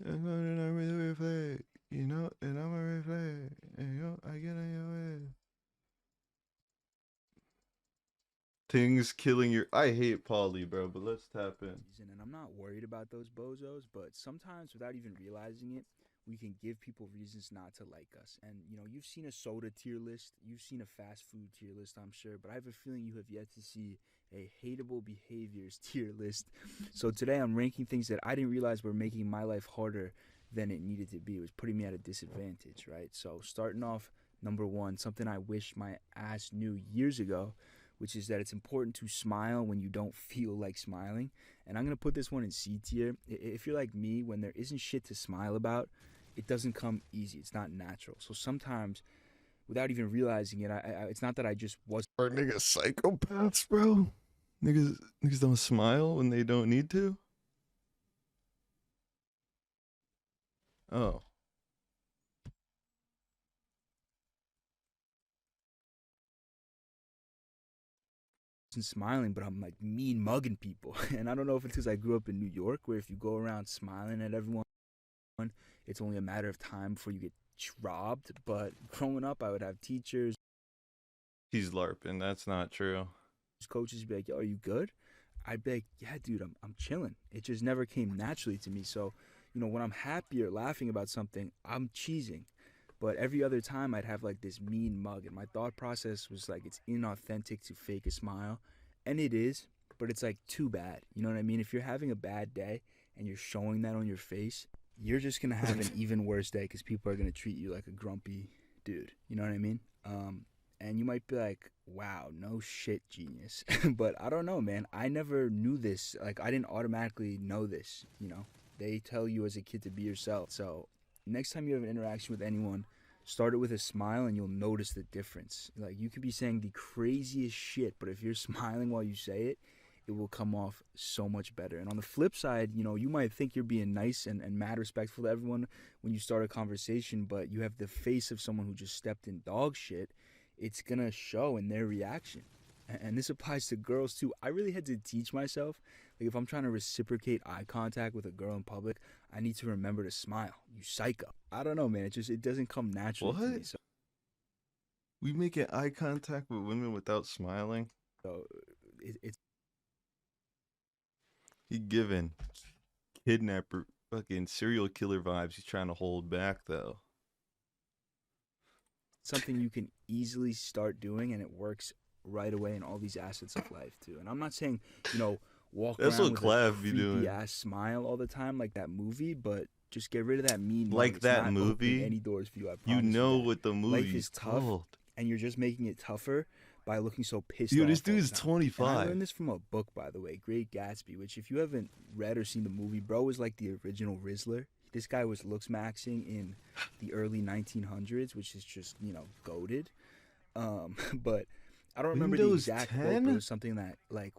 And I really reflect, and I'm a reflect, and I get on your way. Things killing your. I hate Polly, bro, but let's tap in. And I'm not worried about those bozos, but sometimes without even realizing it, we can give people reasons not to like us. And you've seen a soda tier list, you've seen a fast food tier list, I'm sure, but I have a feeling you have yet to see a hateable behaviors tier list. So today I'm ranking things that I didn't realize were making my life harder than it needed to be. It was putting me at a disadvantage, right? So starting off, number one, something I wish my ass knew years ago, which is that it's important to smile when you don't feel like smiling. And I'm going to put this one in C tier. If you're like me, when there isn't shit to smile about, it doesn't come easy. It's not natural. So sometimes, without even realizing it, it's not that I just was. Are niggas psychopaths, bro? Niggas don't smile when they don't need to? Oh. Smiling, but I'm like mean mugging people. And I don't know if it's because I grew up in New York, where if you go around smiling at everyone, it's only a matter of time before you get robbed. But growing up, I would have teachers, He's LARPing. That's not true. coaches be like, "Yo, are you good?" I'd be like, "Yeah, dude, I'm chilling." It just never came naturally to me. So, when I'm happy or laughing about something, I'm cheesing. But every other time, I'd have like this mean mug, and my thought process was like, it's inauthentic to fake a smile, and it is. But it's like too bad. You know what I mean? If you're having a bad day and you're showing that on your face, you're just gonna have an even worse day because people are gonna treat you like a grumpy dude. You know what I mean? And you might be like, wow, no shit, genius. But I don't know, man. I never knew this. Like, I didn't automatically know this. They tell you as a kid to be yourself. So next time you have an interaction with anyone, start it with a smile and you'll notice the difference. Like, you could be saying the craziest shit, but if you're smiling while you say it, it will come off so much better. And on the flip side, you might think you're being nice and mad respectful to everyone when you start a conversation, but you have the face of someone who just stepped in dog shit. It's gonna show in their reaction. And this applies to girls too. I really had to teach myself, like, if I'm trying to reciprocate eye contact with a girl in public, I need to remember to smile. You psycho. I don't know, man. It doesn't come naturally to me. What? We making eye contact with women without smiling? So it's He giving kidnapper fucking serial killer vibes. He's trying to hold back though. something you can easily start doing, and it works right away in all these assets of life too. And I'm not saying, walk That's around what with a Clav be creepy doing. ass smile all the time like that movie, but just get rid of that mean mug. Like It's that not opening movie. any doors for you. I You promise you know that. what the Life movie's is tough, called. and you're just making it tougher by looking so pissed Dude, off this all the dude's time. And I 25. learned this from a book, by the way, Great Gatsby, which if you haven't read or seen the movie, bro was like the original Rizzler. This guy was looks maxing in the early 1900s, which is just, goaded. But I don't remember the Windows exact quote, but it 10? was something that, like,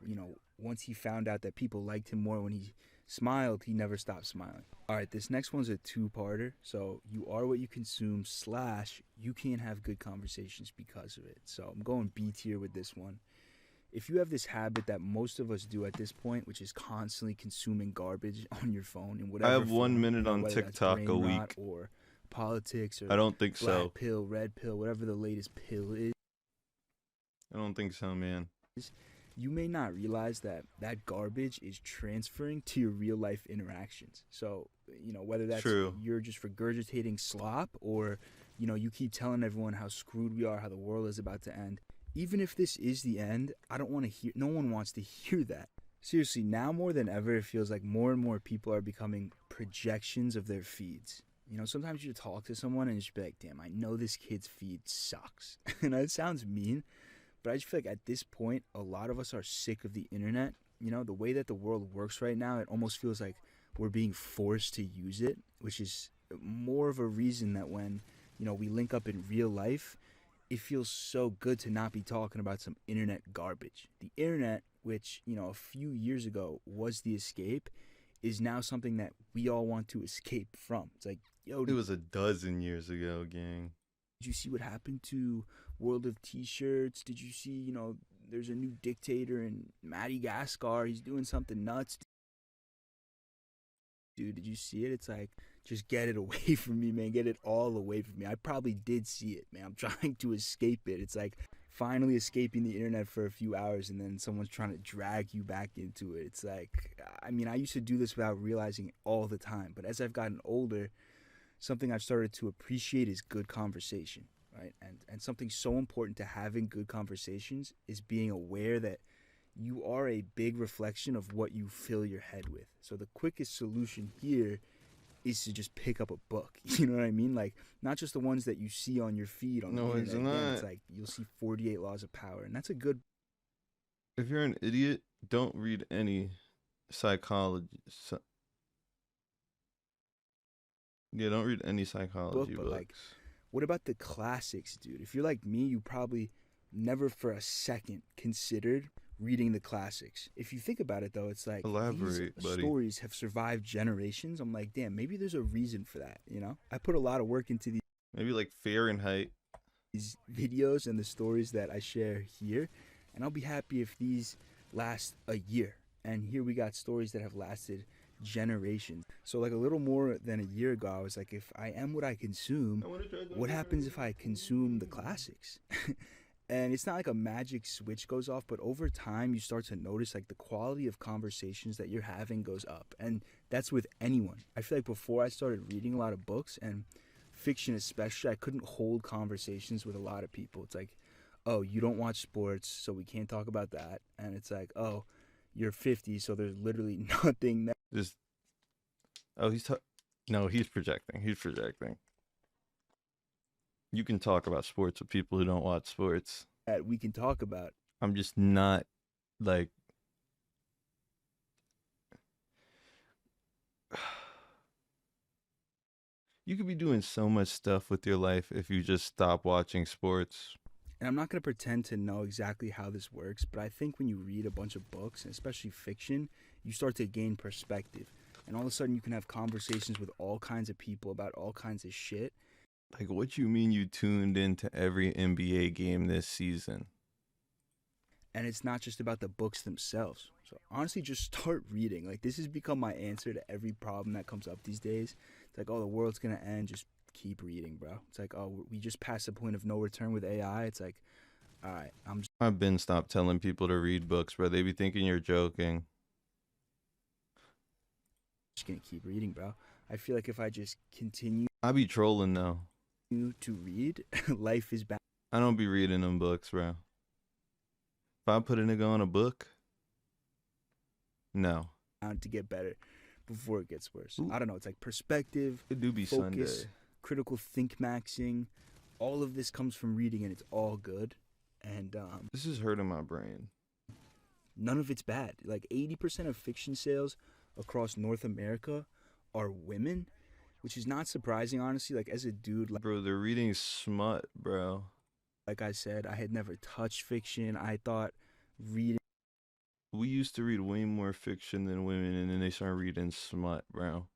once he found out that people liked him more when he smiled, he never stopped smiling. All right, this next one's a two-parter. So you are what you consume / you can't have good conversations because of it. So I'm going B tier with this one. If you have this habit that most of us do at this point, which is constantly consuming garbage on your phone in I whatever have 1 form, minute on whether that's TikTok brain a rot week. or politics or I don't think black so. pill, red pill, whatever the latest pill is, I don't think so, man. you may not realize that that garbage is transferring to your real life interactions. So, whether that's True. you're just regurgitating slop or, you keep telling everyone how screwed we are, how the world is about to end. Even if this is the end, I don't want to hear, no one wants to hear that. Seriously, now more than ever, it feels like more and more people are becoming projections of their feeds. Sometimes you talk to someone and you just be like, damn, I know this kid's feed sucks. And it sounds mean, but I just feel like at this point, a lot of us are sick of the internet. The way that the world works right now, it almost feels like we're being forced to use it, which is more of a reason that when, we link up in real life, it feels so good to not be talking about some internet garbage. The internet, which, a few years ago was the escape, is now something that we all want to escape from. It's like, yo, It was a dozen years ago, gang. did you see what happened to World of T-shirts? Did you see, there's a new dictator in Madagascar. He's doing something nuts. Dude, did you see it? It's like, just get it away from me, man. Get it all away from me. I probably did see it, man. I'm trying to escape it. It's like finally escaping the internet for a few hours and then someone's trying to drag you back into it. It's like, I mean, I used to do this without realizing it all the time. But as I've gotten older, something I've started to appreciate is good conversation, right? And something so important to having good conversations is being aware that you are a big reflection of what you fill your head with. So the quickest solution here is to just pick up a book. You know what I mean? Like, not just the ones that you see on your feed on No, the it's internet. Again, not. it's like you'll see 48 Laws of Power, and that's a good If you're an idiot, don't read any psychology. Yeah, don't read any book. psychology But books. like, what about the classics, dude? If you're like me, you probably never for a second considered reading the classics. If you think about it, though, it's like Elaborate, these buddy. stories have survived generations. I'm like, damn, maybe there's a reason for that. You know, I put a lot of work into Maybe like Fahrenheit. these videos and the stories that I share here, and I'll be happy if these last a year. And here we got stories that have lasted generations. So like a little more than a year ago, I was like, if I am what I consume, what happens if I consume the classics? And it's not like a magic switch goes off, but over time you start to notice like the quality of conversations that you're having goes up. And that's with anyone. I feel like before I started reading a lot of books and fiction especially, I couldn't hold conversations with a lot of people. It's like, oh, you don't watch sports, so we can't talk about that. And it's like, oh, you're 50, so there's literally nothing that Just oh, no, he's projecting. He's projecting. You can talk about sports with people who don't watch sports. we can talk about. I'm just not like you could be doing so much stuff with your life if you just stop watching sports. And I'm not going to pretend to know exactly how this works, but I think when you read a bunch of books, and especially fiction, you start to gain perspective. And all of a sudden you can have conversations with all kinds of people about all kinds of shit. Like, what you mean you tuned into every NBA game this season? And it's not just about the books themselves. So honestly, just start reading. Like, this has become my answer to every problem that comes up these days. It's like, oh, the world's going to end. Just keep reading, bro. It's like, oh, we just passed the point of no return with AI. It's like, all right, I'm I've been stopped telling people to read books, bro. They be thinking you're joking. just going to keep reading, bro. I feel like if I just continue I be trolling though. to read, life is bound I don't be reading them books, bro. If I put a nigga on a book, no. to get better before it gets worse. Ooh. I don't know. It's like perspective, It do be focus, Sunday. critical think maxing. All of this comes from reading, and it's all good. And This is hurting my brain. none of it's bad. Like 80% of fiction sales across North America are women, which is not surprising, honestly. Like, as a dude, Bro, they're reading smut, bro. like I said, I had never touched fiction. I thought reading We used to read way more fiction than women, and then they started reading smut, bro.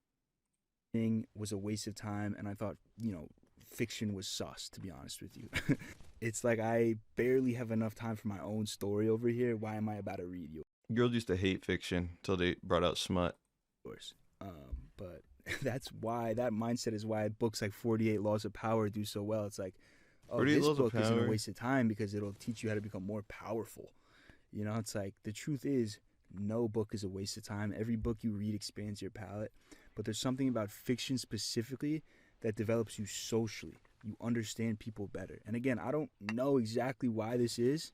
was a waste of time, and I thought, fiction was sus, to be honest with you. It's like I barely have enough time for my own story over here. Why am I about to read Girls used to hate fiction until they brought out smut. yours? But that mindset is why books like 48 Laws of Power do so well. It's like, oh, 48 this Laws of book isn't a Power? waste of time because it'll teach you how to become more powerful. It's like the truth is no book is a waste of time. Every book you read expands your palate. But there's something about fiction specifically that develops you socially. You understand people better. And again, I don't know exactly why this is,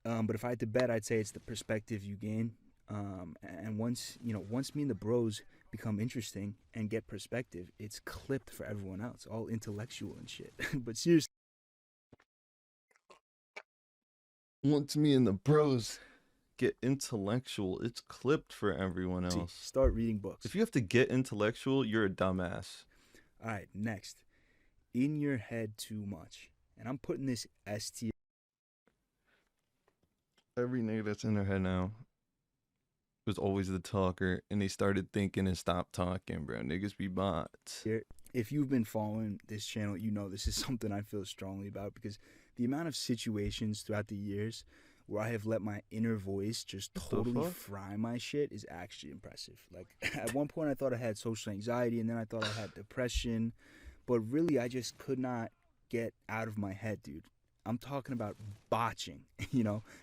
but if I had to bet, I'd say it's the perspective you gain. And once me and the bros become interesting and get perspective, it's clipped for everyone else, all intellectual and shit. But seriously, Once me and the bros get intellectual, it's clipped for everyone else. start reading books. If you have to get intellectual, you're a dumbass. All right, next. In your head too much. And I'm putting this S tier. Every nigga that's in their head now was always the talker, and they started thinking and stopped talking, bro. Niggas be bots. If you've been following this channel, you know this is something I feel strongly about because the amount of situations throughout the years where I have let my inner voice just What the totally fuck? fry my shit is actually impressive. Like at one point I thought I had social anxiety, and then I thought I had depression, but really I just could not get out of my head, dude. I'm talking about botching,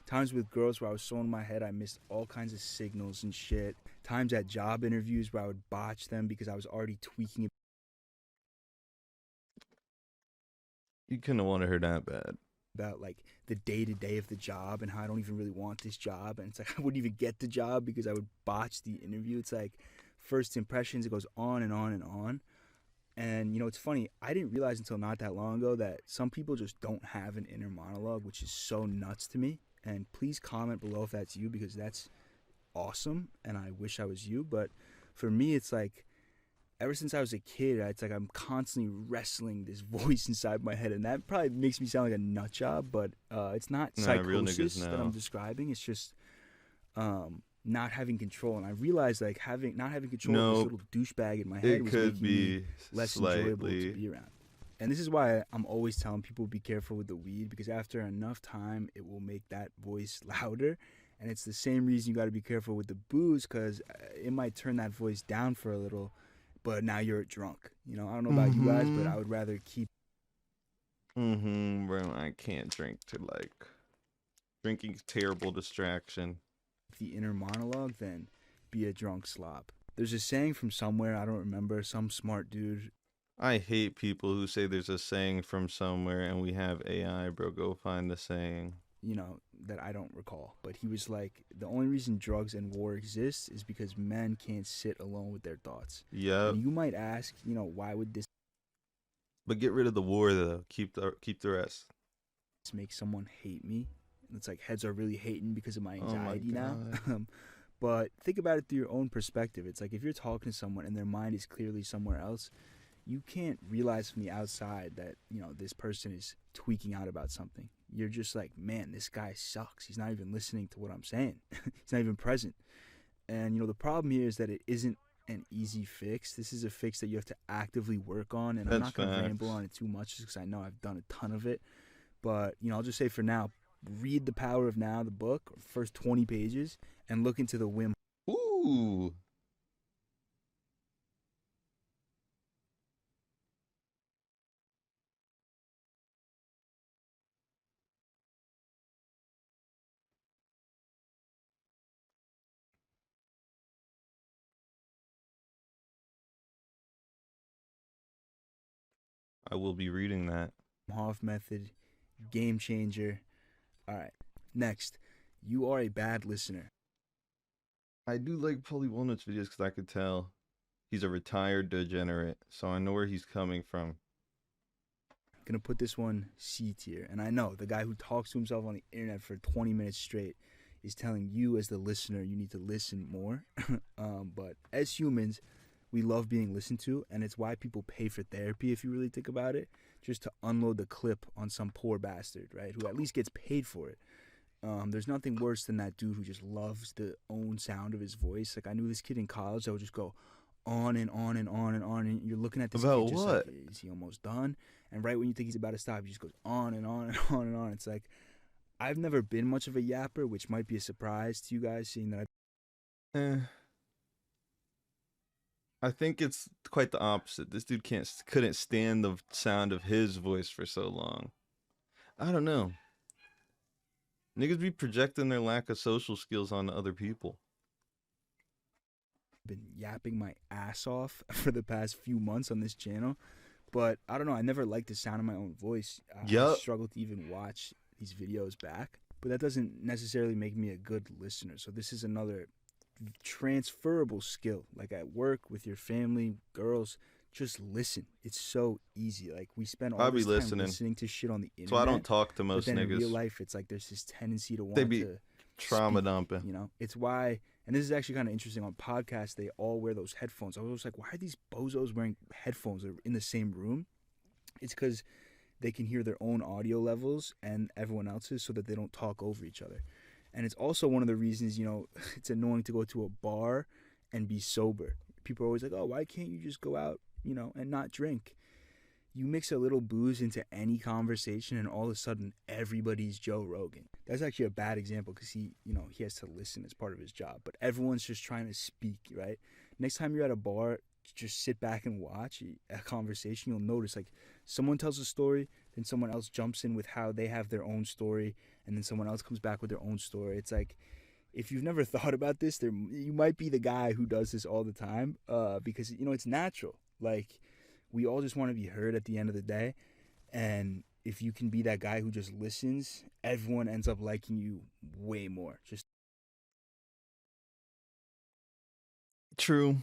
times with girls where I was so in my head I missed all kinds of signals and shit. Times at job interviews where I would botch them because I was already tweaking You couldn't have wanted her that bad. about like the day to day of the job and how I don't even really want this job, and it's like I wouldn't even get the job because I would botch the interview. It's like first impressions, it goes on and on and on. And it's funny, I didn't realize until not that long ago that some people just don't have an inner monologue, which is so nuts to me. And please comment below if that's you, because that's awesome and I wish I was you. But for me, it's like ever since I was a kid, it's like I'm constantly wrestling this voice inside my head, and that probably makes me sound like a nut job, but it's not Nah, real niggas psychosis that I'm know. describing. It's just not having control, and I realized like not having control of this Nope. little douchebag in my head It was could making me be less enjoyable to slightly. be around. And this is why I'm always telling people be careful with the weed, because after enough time, it will make that voice louder. And it's the same reason you got to be careful with the booze, because it might turn that voice down for a little, but now you're drunk. I don't know about you guys, but I would rather keep Bro, I can't drink to like. Drinking's terrible distraction. the inner monologue than be a drunk slob. There's a saying from somewhere, I don't remember, some smart dude. I hate people who say there's a saying from somewhere and we have AI, bro. Go find the saying. That I don't recall. But he was like, the only reason drugs and war exist is because men can't sit alone with their thoughts. Yep. And you might ask, why would this But get rid of the war though. Keep the rest. make someone hate me? And it's like heads are really hating because of my Oh my anxiety now. god. But think about it through your own perspective. It's like if you're talking to someone and their mind is clearly somewhere else, you can't realize from the outside that, this person is tweaking out about something. You're just like, man, this guy sucks. He's not even listening to what I'm saying. He's not even present. And, the problem here is that it isn't an easy fix. This is a fix that you have to actively work on. And I'm That's not going to facts. ramble on it too much because I know I've done a ton of it. But, I'll just say for now, read The Power of Now, the book, first 20 pages, and look into the Wim. Ooh. I will be reading that. Hof method, game changer. All right, next, you are a bad listener. I do like Polly Walnut's videos because I could tell he's a retired degenerate, so I know where he's coming from. Gonna put this one C tier, and I know the guy who talks to himself on the internet for 20 minutes straight is telling you as the listener you need to listen more. But as humans, we love being listened to, and it's why people pay for therapy, if you really think about it, just to unload the clip on some poor bastard, right, who at least gets paid for it. There's nothing worse than that dude who just loves the own sound of his voice. Like, I knew this kid in college that would just go on and on and on and on, and you're looking at this About kid just what? like, is he almost done? And right when you think he's about to stop, he just goes on and on and on and on. It's like, I've never been much of a yapper, which might be a surprise to you guys, seeing that Eh. I think it's quite the opposite. This dude couldn't stand the sound of his voice for so long. I don't know. Niggas be projecting their lack of social skills onto other people. I've been yapping my ass off for the past few months on this channel. But I don't know, I never liked the sound of my own voice. I Yup. struggle to even watch these videos back. But that doesn't necessarily make me a good listener. So this is another transferable skill. Like at work, with your family, girls, just listen. It's so easy. Like we spend all I be this time listening. listening to shit on the internet. So I don't talk to But most then in real niggas. life, it's like there's this tendency to want They be to trauma speak, dumping. It's why, and this is actually kind of interesting, on podcasts, they all wear those headphones. I was like, why are these bozos wearing headphones? They're in the same room. It's because they can hear their own audio levels and everyone else's so that they don't talk over each other. And it's also one of the reasons, it's annoying to go to a bar and be sober. People are always like, oh, why can't you just go out, and not drink? You mix a little booze into any conversation, and all of a sudden, everybody's Joe Rogan. That's actually a bad example because he has to listen as part of his job. But everyone's just trying to speak, right? Next time you're at a bar, just sit back and watch a conversation. You'll notice like someone tells a story, then someone else jumps in with how they have their own story, and then someone else comes back with their own story. It's like, if you've never thought about this, you might be the guy who does this all the time, because it's natural. Like, we all just want to be heard at the end of the day, and if you can be that guy who just listens, everyone ends up liking you way more. Just True.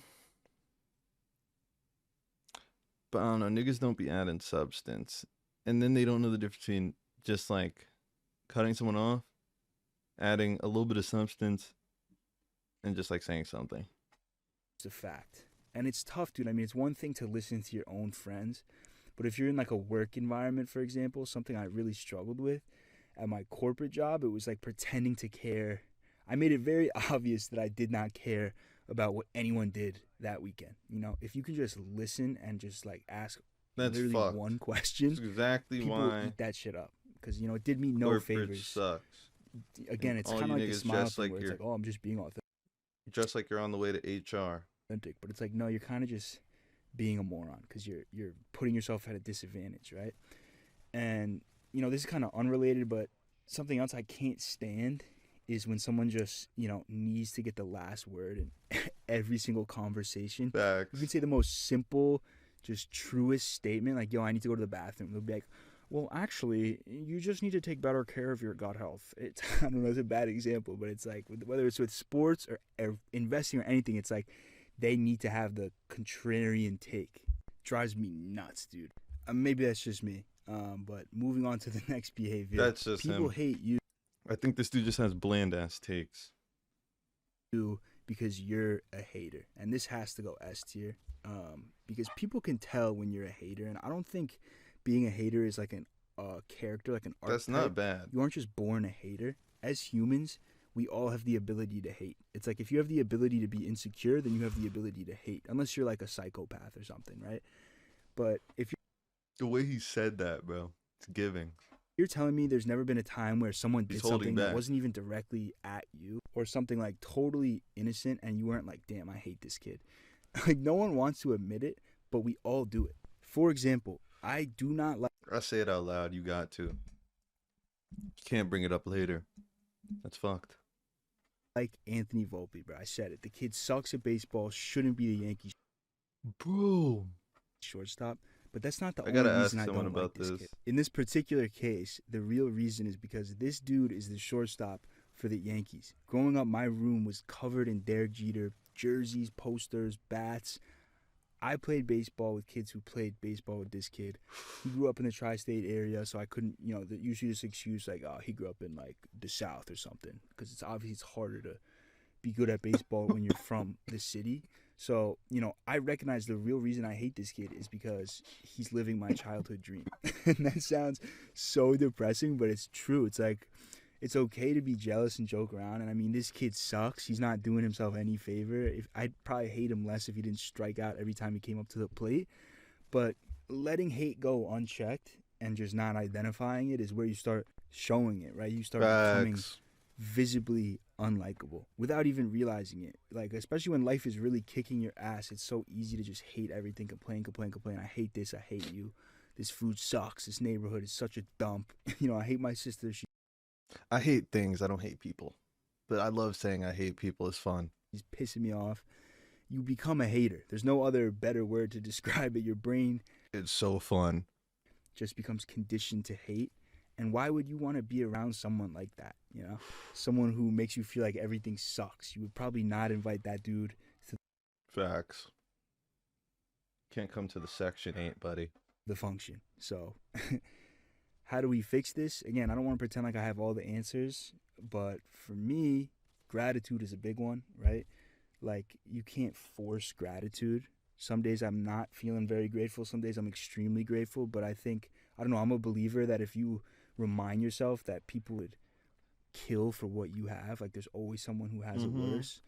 But I don't know, niggas don't be adding substance. And then they don't know the difference between just like cutting someone off, adding a little bit of substance, and just like saying something. it's a fact. And it's tough, dude. I mean, it's one thing to listen to your own friends, but if you're in like a work environment, for example, something I really struggled with at my corporate job, it was like pretending to care. I made it very obvious that I did not care about what anyone did that weekend. If you can just listen and just like ask That's literally fucked. one question, That's exactly people why will eat that shit up. Because, it did me no corporate favors. sucks. Again, And it's all kind of you like the niggas smile dress thing like where it's you're- like, oh, I'm just being Just like you're on the way to HR. authentic. But it's like, no, you're kind of just being a moron because you're putting yourself at a disadvantage, right? And, this is kind of unrelated, but something else I can't stand is when someone just, needs to get the last word in every single conversation. Facts. You can say the most simple, just truest statement, like, yo, I need to go to the bathroom. They'll be like, well, actually, you just need to take better care of your gut health. I don't know, it's a bad example, but it's like, whether it's with sports or investing or anything, it's like they need to have the contrarian take. Drives me nuts, dude. Maybe that's just me. But moving on to the next behavior. That's just people him. hate you I think this dude just has bland ass takes. because you're a hater, and this has to go S tier, because people can tell when you're a hater, and I don't think being a hater is like a character, like an archetype. That's not bad. You aren't just born a hater. As humans, we all have the ability to hate. It's like if you have the ability to be insecure, then you have the ability to hate, unless you're like a psychopath or something, right? But if The way he said that, bro, it's giving. you're telling me there's never been a time where someone did He's holding something that back. wasn't even directly at you, or something like totally innocent, and you weren't like, damn, I hate this kid. Like, no one wants to admit it, but we all do it. For example, I do not I say it out loud. You got to. You can't bring it up later. That's fucked. like Anthony Volpe, bro. I said it. The kid sucks at baseball, shouldn't be the Yankees Bro. shortstop. But that's not the I only gotta ask reason I someone don't about like this this. kid. In this particular case, the real reason is because this dude is the shortstop for the Yankees. Growing up, my room was covered in Derek Jeter jerseys, posters, bats. I played baseball with kids who played baseball with this kid. He grew up in the tri-state area, so I couldn't, usually this excuse like, oh, he grew up in like the South or something, because it's obviously it's harder to be good at baseball when you're from the city. So, I recognize the real reason I hate this kid is because he's living my childhood dream. And that sounds so depressing, but it's true. It's like, it's okay to be jealous and joke around. And I mean, this kid sucks. He's not doing himself any favor. I'd probably hate him less if he didn't strike out every time he came up to the plate. But letting hate go unchecked and just not identifying it is where you start showing it, right? You start becoming Facts. visibly unlikable without even realizing it. Like, especially when life is really kicking your ass, it's so easy to just hate everything, complain. I hate this, I hate you. This food sucks. This neighborhood is such a dump. I hate my sister. I hate things. I don't hate people. But I love saying I hate people. It's fun. She's pissing me off. You become a hater. There's no other better word to describe it. Your brain It's so fun. just becomes conditioned to hate. And why would you want to be around someone like that? Someone who makes you feel like everything sucks. You would probably not invite that dude to Facts. Can't come to the Section 8, buddy. the function. So, how do we fix this? Again, I don't want to pretend like I have all the answers, but for me, gratitude is a big one, right? Like, you can't force gratitude. Some days I'm not feeling very grateful. Some days I'm extremely grateful. But I think, I don't know, I'm a believer that if you remind yourself that people would kill for what you have, like there's always someone who has it worse,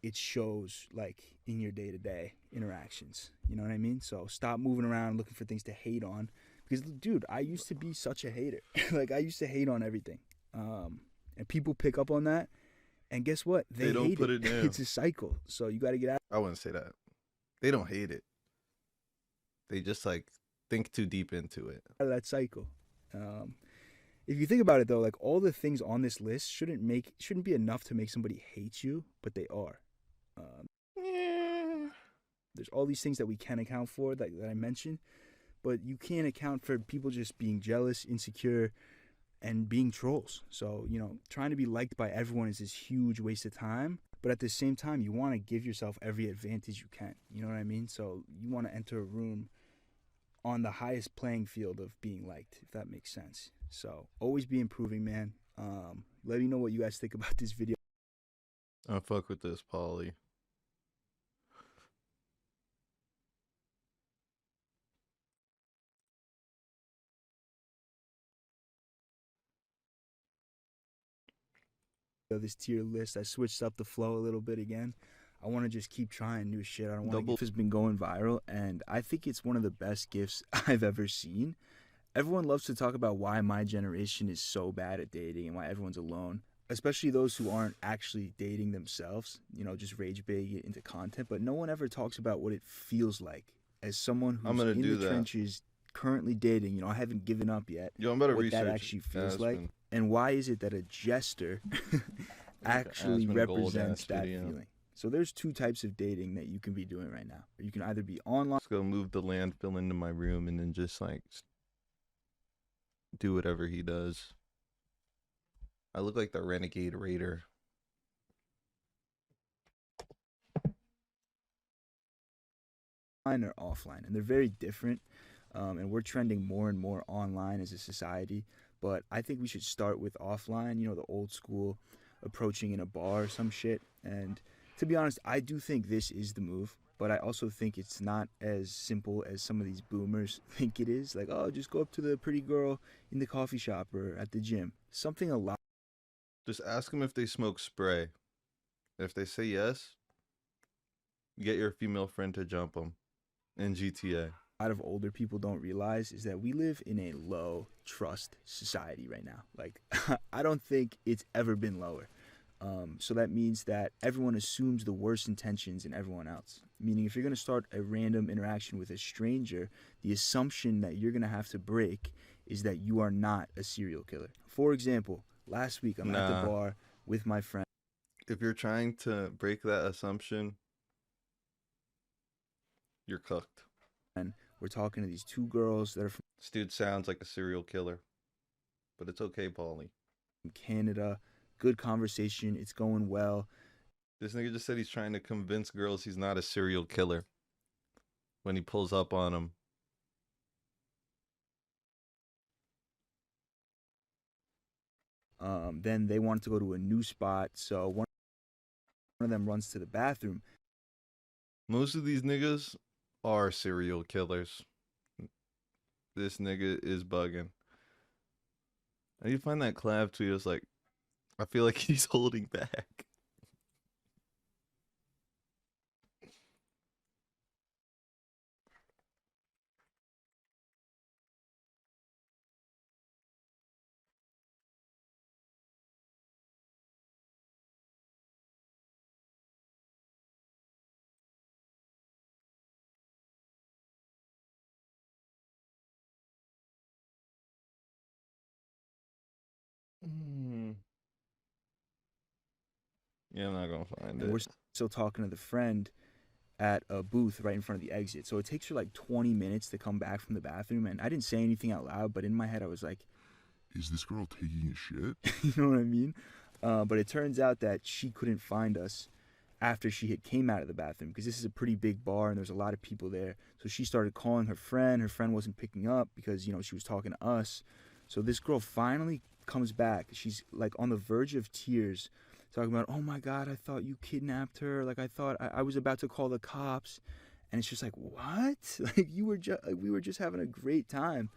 it shows like in your day-to-day interactions. You know what I mean? So stop moving around looking for things to hate on, because dude, I used to be such a hater. Like I used to hate on everything, and people pick up on that, and guess what? They don't hate put it down. It's a cycle, so you got to get out I wouldn't say that. They don't hate it. They just like think too deep into it. of that cycle. If you think about it though, like all the things on this list shouldn't be enough to make somebody hate you, but they are. There's all these things that we can account for that I mentioned, but you can't account for people just being jealous, insecure, and being trolls. So, trying to be liked by everyone is this huge waste of time. But at the same time, you want to give yourself every advantage you can. You know what I mean? So you want to enter a room on the highest playing field of being liked, if that makes sense. So always be improving, man. Let me know what you guys think about this video. I fuck with this, Pauly. This tier list, I switched up the flow a little bit again. I want to just keep trying new shit. I don't want to. GIF has been going viral, and I think it's one of the best GIFs I've ever seen. Everyone loves to talk about why my generation is so bad at dating and why everyone's alone, especially those who aren't actually dating themselves, just rage bait it into content. But no one ever talks about what it feels like as someone who's in the trenches, currently dating. I haven't given up yet. Yo, I'm about to what research that actually feels like. been... And why is it that a jester actually represents that feeling? So there's two types of dating that you can be doing right now. You can either be online. Let's go move the landfill into my room and then just like do whatever he does. I look like the Renegade Raider. Or offline, and they're very different. And we're trending more and more online as a society. But I think we should start with offline, the old school approaching in a bar or some shit. And to be honest, I do think this is the move. But I also think it's not as simple as some of these boomers think it is. Like, oh, just go up to the pretty girl in the coffee shop or at the gym. Something a lot. Just ask them if they smoke spray. If they say yes, get your female friend to jump them in GTA. A lot of older people don't realize is that we live in a low trust society right now. Like, I don't think it's ever been lower. So that means that everyone assumes the worst intentions in everyone else. Meaning, if you're going to start a random interaction with a stranger, the assumption that you're going to have to break is that you are not a serial killer. For example, last week I'm at the bar with my friend. If you're trying to break that assumption, you're cooked. And we're talking to these two girls that are from... This dude sounds like a serial killer, but it's okay, Pauly. From Canada. Good conversation. It's going well. This nigga just said he's trying to convince girls he's not a serial killer when he pulls up on them. Then they wanted to go to a new spot, so one of them runs to the bathroom. Most of these niggas are serial killers. This nigga is bugging. And you find that collab tweet, it's like, I feel like he's holding back. Yeah, I'm not gonna find it. We're still talking to the friend at a booth right in front of the exit. So it takes her like 20 minutes to come back from the bathroom. And I didn't say anything out loud, but in my head I was like, is this girl taking a shit? You know what I mean? But it turns out that she couldn't find us after she had came out of the bathroom, because this is a pretty big bar and there's a lot of people there. So she started calling her friend. Her friend wasn't picking up because, she was talking to us. So this girl finally comes back. She's like on the verge of tears, talking about, oh my God, I thought you kidnapped her. Like, I thought I was about to call the cops. And it's just like, what? Like, we were just having a great time.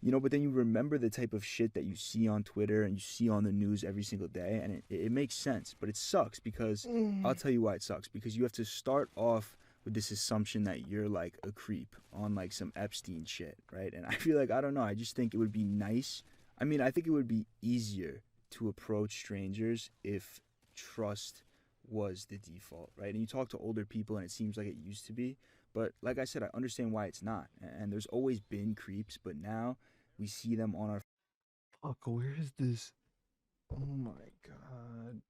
You know, but then you remember the type of shit that you see on Twitter and you see on the news every single day, and it makes sense. But it sucks because I'll tell you why it sucks. Because you have to start off with this assumption that you're like a creep on like some Epstein shit, right? And I feel like, I don't know, I just think it would be nice. I mean, I think it would be easier to approach strangers if trust was the default, right? And you talk to older people and it seems like it used to be. But like I said, I understand why it's not. And there's always been creeps, but now we see them on our. Fuck, where is this? Oh my god.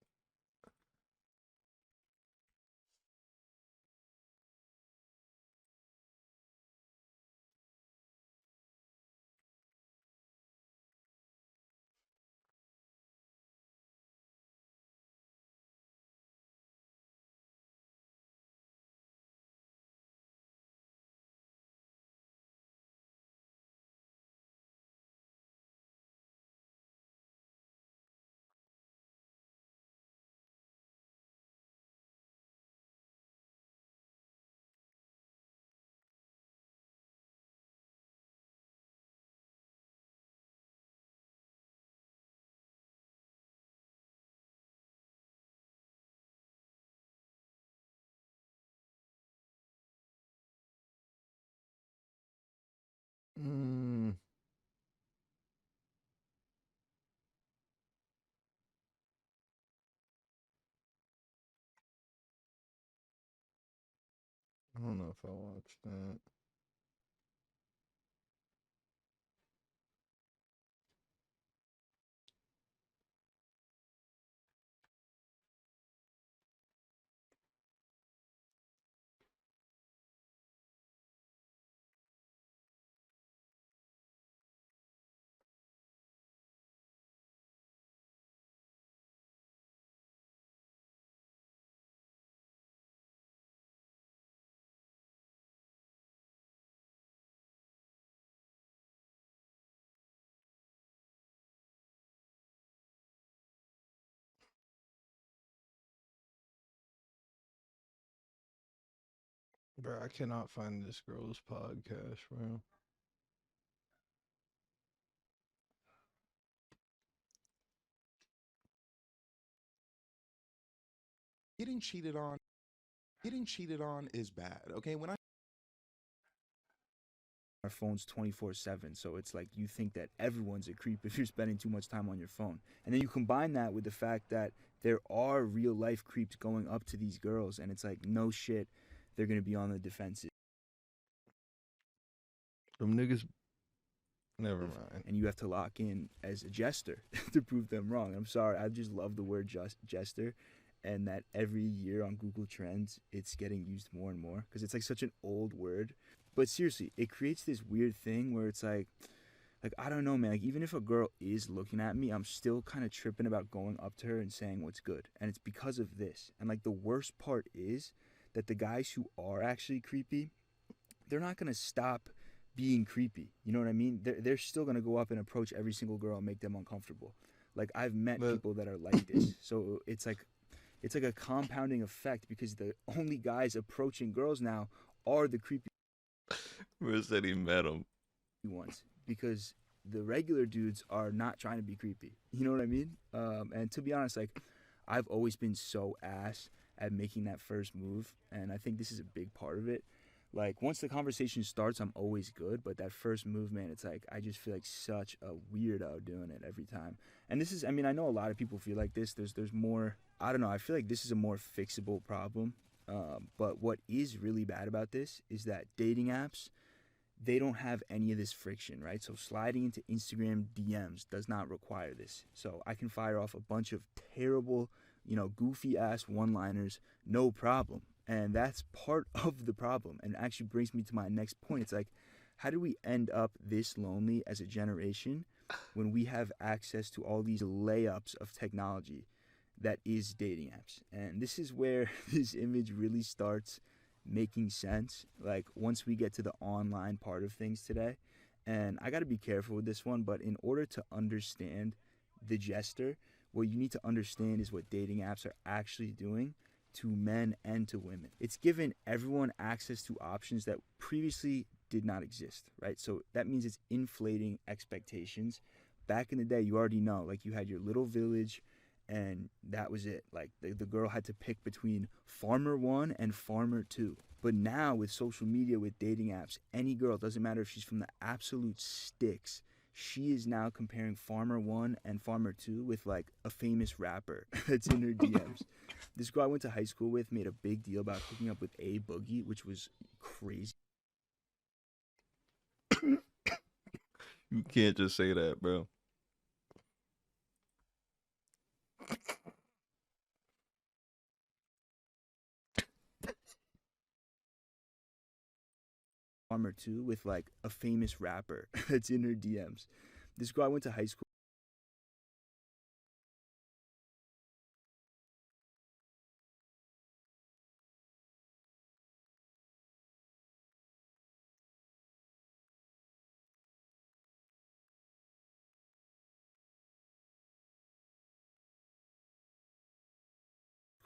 Mm, I don't know if I watched that. Bro, I cannot find this girl's podcast, bro. Getting cheated on, getting cheated on is bad. Okay, when I Our phones 24/7, so it's like you think that everyone's a creep if you're spending too much time on your phone. And then you combine that with the fact that there are real life creeps going up to these girls, and it's like, no shit, they're gonna be on the defensive. Them niggas. Never mind. And you have to lock in as a jester to prove them wrong. I'm sorry, I just love the word jester, and that every year on Google Trends, it's getting used more and more because it's like such an old word. But seriously, it creates this weird thing where it's like I don't know, man. Like, even if a girl is looking at me, I'm still kind of tripping about going up to her and saying what's good, and it's because of this. And like the worst part is that the guys who are actually creepy, they're not gonna stop being creepy. You know what I mean? They're still gonna go up and approach every single girl and make them uncomfortable. Like, I've met But people that are like this, so it's like a compounding effect because the only guys approaching girls now are the creepy bro said he met him. ones because the regular dudes are not trying to be creepy. You know what I mean? And to be honest, like, I've always been so ass at making that first move, and I think this is a big part of it. Like, once the conversation starts, I'm always good, but that first move, man, it's like I just feel like such a weirdo doing it every time. And this is, I mean, I know a lot of people feel like this. There's more. I don't know. I feel like this is a more fixable problem. But what is really bad about this is that dating apps, they don't have any of this friction, right? So sliding into Instagram DMs does not require this. So I can fire off a bunch of terrible, goofy ass one-liners, no problem. And that's part of the problem, and actually brings me to my next point. It's like, how do we end up this lonely as a generation when we have access to all these layups of technology that is dating apps? And this is where this image really starts making sense, like once we get to the online part of things today. And I got to be careful with this one, but in order to understand the jester, what you need to understand is what dating apps are actually doing to men and to women. It's given everyone access to options that previously did not exist, right? So that means it's inflating expectations. Back in the day, you already know, like you had your little village and that was it. Like the girl had to pick between Farmer 1 and Farmer 2. But now with social media, with dating apps, any girl, doesn't matter if she's from the absolute sticks, she is now comparing Farmer 1 and Farmer 2 with like a famous rapper that's in her DMs. This girl I went to high school with made a big deal about hooking up with A Boogie, which was crazy. You can't just say that, bro. Farmer 2 with like a famous rapper that's in her DMs. This girl I went to high school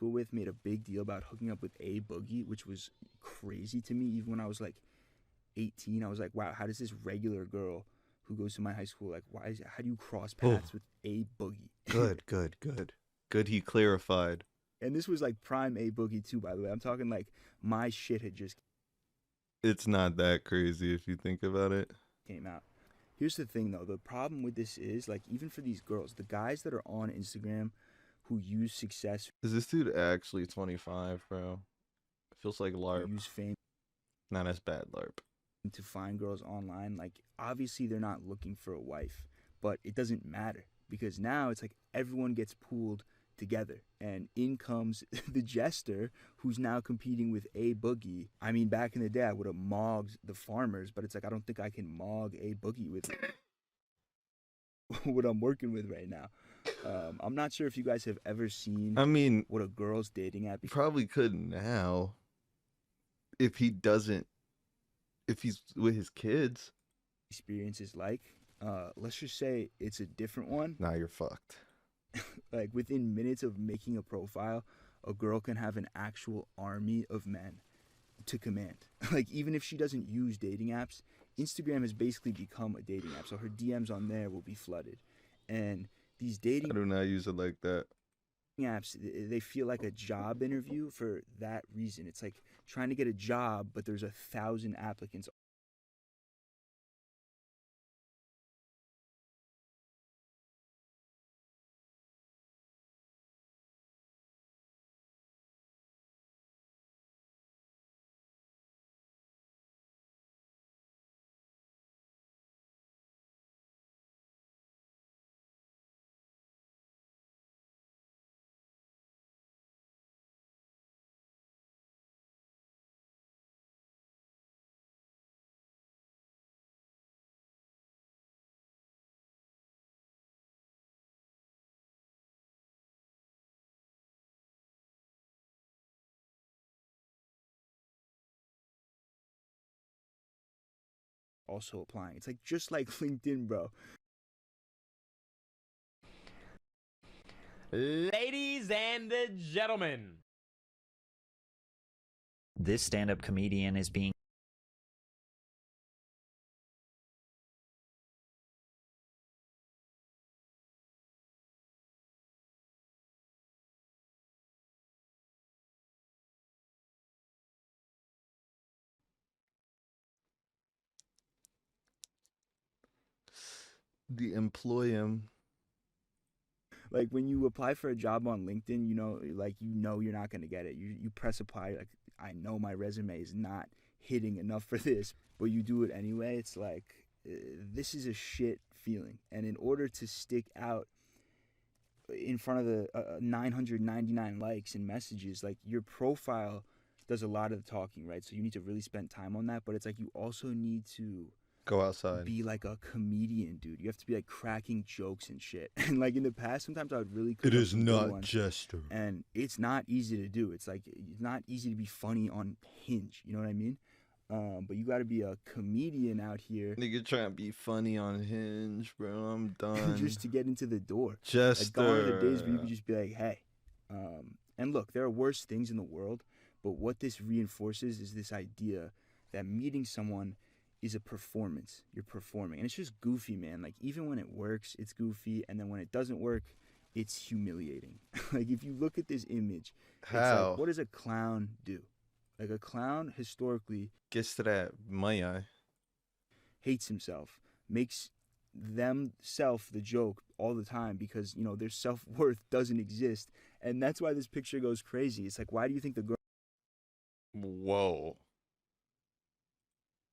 with made a big deal about hooking up with A Boogie, which was crazy to me. Even when I was like 18, I was like, wow, how does this regular girl who goes to my high school, like, how do you cross paths with A Boogie? Good he clarified. And this was like prime A Boogie too, by the way. I'm talking like my shit had just It's not that crazy if you think about it. came out. Here's the thing though, the problem with this is like, even for these girls, the guys that are on Instagram who use success, Is this dude actually 25, bro? It feels like LARP. use fame Not as bad, LARP. to find girls online, like obviously they're not looking for a wife, but it doesn't matter because now it's like everyone gets pooled together and in comes the jester who's now competing with A Boogie. I mean, back in the day I would have mogged the farmers, but it's like I don't think I can mog A Boogie with what I'm working with right now. I'm not sure if you guys have ever seen what a girl's dating app probably could now if he's with his kids. experience is like. Let's just say it's a different one. Nah, you're fucked. Like within minutes of making a profile, a girl can have an actual army of men to command. Like even if she doesn't use dating apps, Instagram has basically become a dating app. So her DMs on there will be flooded. And these dating I do not use it like that. apps, they feel like a job interview for that reason. It's like trying to get a job, but there's 1,000 applicants. Also applying. It's like just like LinkedIn, bro. Ladies and gentlemen, this stand-up comedian is being The employ him. Like when you apply for a job on LinkedIn, you're not gonna get it. You press apply, like I know my resume is not hitting enough for this, but you do it anyway. It's like this is a shit feeling, and in order to stick out in front of the 999 likes and messages, like your profile does a lot of the talking, right? So you need to really spend time on that, but it's like you also need to Go outside. be like a comedian, dude. You have to be like cracking jokes and shit. And like in the past, sometimes I would really It is not Jester. and it's not easy to do. It's like it's not easy to be funny on Hinge. You know what I mean? But you got to be a comedian out here Nigga trying to be funny on Hinge, bro. I'm done. just to get into the door. Jester. Like gone are the days where you can just be like, hey. And look, there are worse things in the world, but what this reinforces is this idea that meeting someone is a performance. You're performing. And it's just goofy, man. Like, even when it works, it's goofy. And then when it doesn't work, it's humiliating. Like, if you look at this image, it's How? like, what does a clown do? Like, a clown historically Gets to that money. hates himself, makes themself the joke all the time because, you know, their self-worth doesn't exist. And that's why this picture goes crazy. It's like, why do you think the girl Whoa.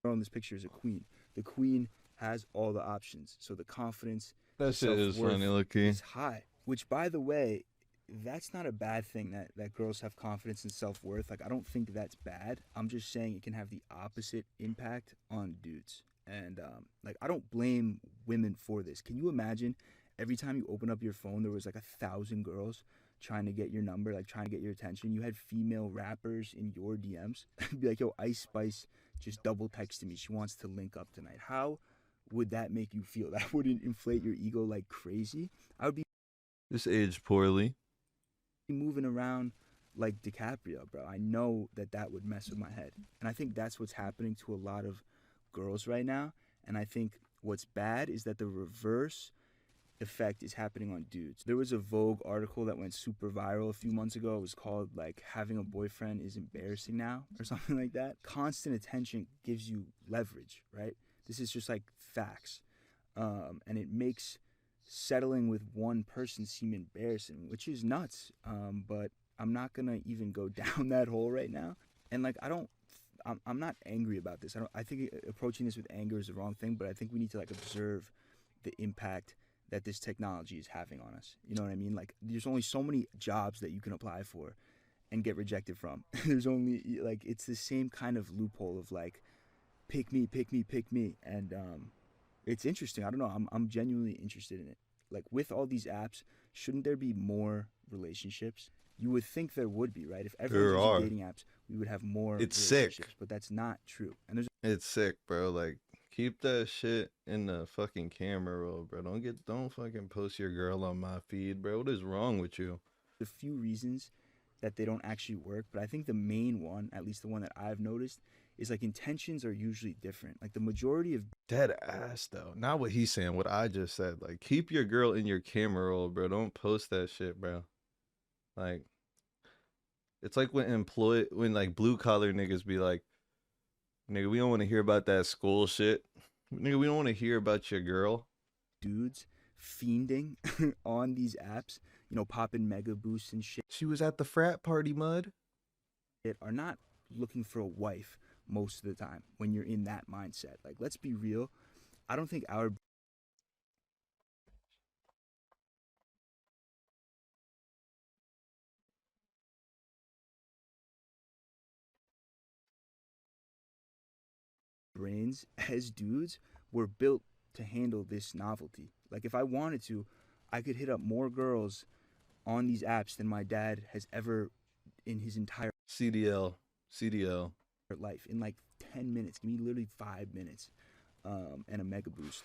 in this picture is a queen? The queen has all the options. So the confidence, That shit is self-worth funny looking. is high, which, by the way, that's not a bad thing that girls have confidence and self-worth. Like, I don't think that's bad. I'm just saying it can have the opposite impact on dudes. And like, I don't blame women for this. Can you imagine every time you open up your phone, there was like 1,000 girls trying to get your number, like trying to get your attention? You had female rappers in your DMs be like, yo, Ice Spice just double texted me, she wants to link up tonight. How would that make you feel? That wouldn't inflate your ego like crazy? I would be This aged poorly. moving around like DiCaprio, bro. I know that would mess with my head. And I think that's what's happening to a lot of girls right now. And I think what's bad is that the reverse effect is happening on dudes. There was a Vogue article that went super viral a few months ago. It was called, like, having a boyfriend is embarrassing now, or something like that. Constant attention gives you leverage, right? This is just like facts. And it makes settling with one person seem embarrassing, which is nuts. But I'm not gonna even go down that hole right now. And like, I'm not angry about this. I think approaching this with anger is the wrong thing, but I think we need to like observe the impact that this technology is having on us. You know what I mean? Like, there's only so many jobs that you can apply for and get rejected from. There's only, like, it's the same kind of loophole of like, pick me, pick me, pick me. And it's interesting. I don't know. I'm genuinely interested in it. Like, with all these apps, shouldn't there be more relationships? You would think there would be, right? If everyone was using dating apps, we would have more It's relationships. sick. But that's not true. And there's It's sick, bro. Like, keep that shit in the fucking camera roll, bro. Don't fucking post your girl on my feed, bro. What is wrong with you? a few reasons that they don't actually work, but I think the main one, at least the one that I've noticed, is like intentions are usually different. Like, the majority of Dead ass though. Not what he's saying, what I just said. Like, keep your girl in your camera roll, bro. Don't post that shit, bro. Like, it's like when like blue collar niggas be like, nigga, we don't want to hear about that school shit. Nigga, we don't want to hear about your girl. dudes fiending on these apps, you know, popping mega boosts and shit, She was at the frat party, mud. are not looking for a wife most of the time when you're in that mindset. Like, let's be real. I don't think our brains as dudes were built to handle this novelty. Like, if I wanted to, I could hit up more girls on these apps than my dad has ever in his entire CDL. life in like 10 minutes. Give me literally 5 minutes and a mega boost.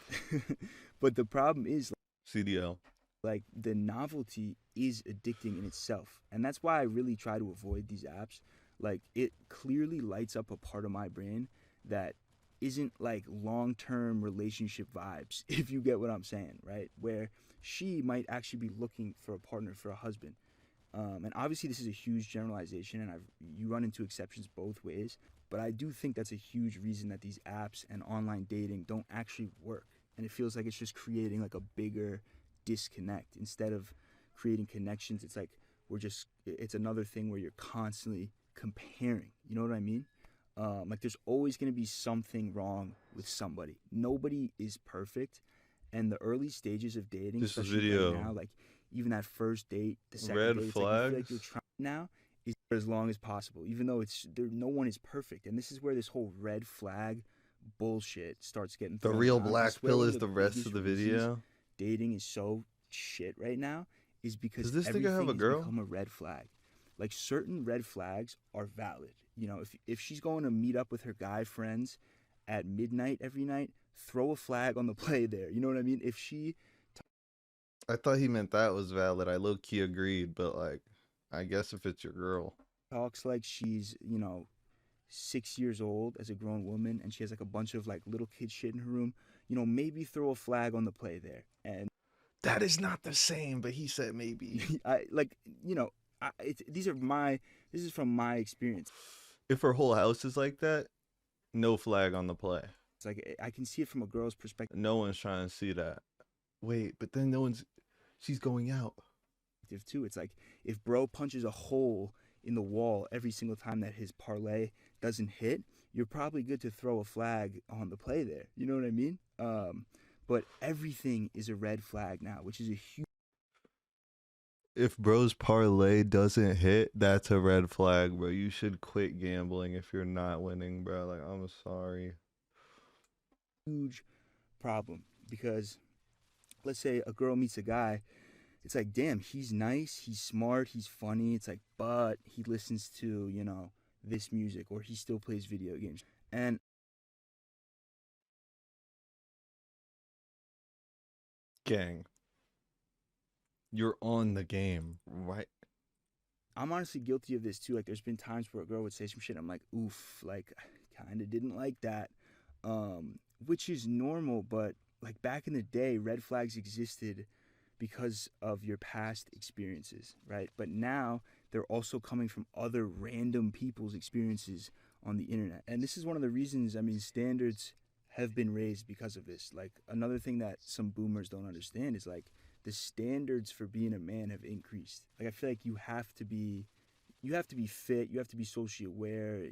But the problem is, CDL. like, the novelty is addicting in itself, and that's why I really try to avoid these apps. Like, it clearly lights up a part of my brain that isn't like long-term relationship vibes, if you get what I'm saying, right? Where she might actually be looking for a partner, for a husband. And obviously this is a huge generalization, and you run into exceptions both ways, but I do think that's a huge reason that these apps and online dating don't actually work. And it feels like it's just creating like a bigger disconnect instead of creating connections. It's like it's another thing where you're constantly comparing. You know what I mean? Like, there's always going to be something wrong with somebody. Nobody is perfect, and the early stages of dating, This especially video. right now, like even that first date, the second Red date, it's like you feel like flags? you're trying now is for as long as possible, even though no one is perfect. And this is where this whole red flag bullshit starts getting The thrown real around. I black swear pill one is of the rest biggest of the reasons video. dating is so shit right now is because Does this nigga everything have a has girl? become a red flag. Like, certain red flags are valid. You know, if she's going to meet up with her guy friends at midnight every night, throw a flag on the play there. You know what I mean? If she I thought he meant that was valid. I low key agreed, but like, I guess if it's your girl. talks like she's, you know, 6 years old as a grown woman and she has like a bunch of like little kid shit in her room, maybe throw a flag on the play there. And That is not the same, but he said maybe. this is from my experience. If her whole house is like that, no flag on the play. It's like I can see it from a girl's perspective No one's trying to see that. Wait, but then she's going out. too. It's like if bro punches a hole in the wall every single time that his parlay doesn't hit, you're probably good to throw a flag on the play there. You know what I mean? But everything is a red flag now, which is a huge. If bro's parlay doesn't hit, that's a red flag, bro. You should quit gambling if you're not winning, bro. Like, I'm sorry. Huge problem, because let's say a girl meets a guy, it's like, damn, he's nice, he's smart, he's funny. It's like, but he listens to, this music, or he still plays video games. And Gang, you're on the game, right? I'm honestly guilty of this too. Like, there's been times where a girl would say some shit, I'm like, oof, like, I kind of didn't like that. Which is normal, but like back in the day, red flags existed because of your past experiences, right? But now they're also coming from other random people's experiences on the internet. And this is one of the reasons, standards have been raised because of this. Like, another thing that some boomers don't understand is like the standards for being a man have increased. Like, I feel like you have to be fit, you have to be socially aware,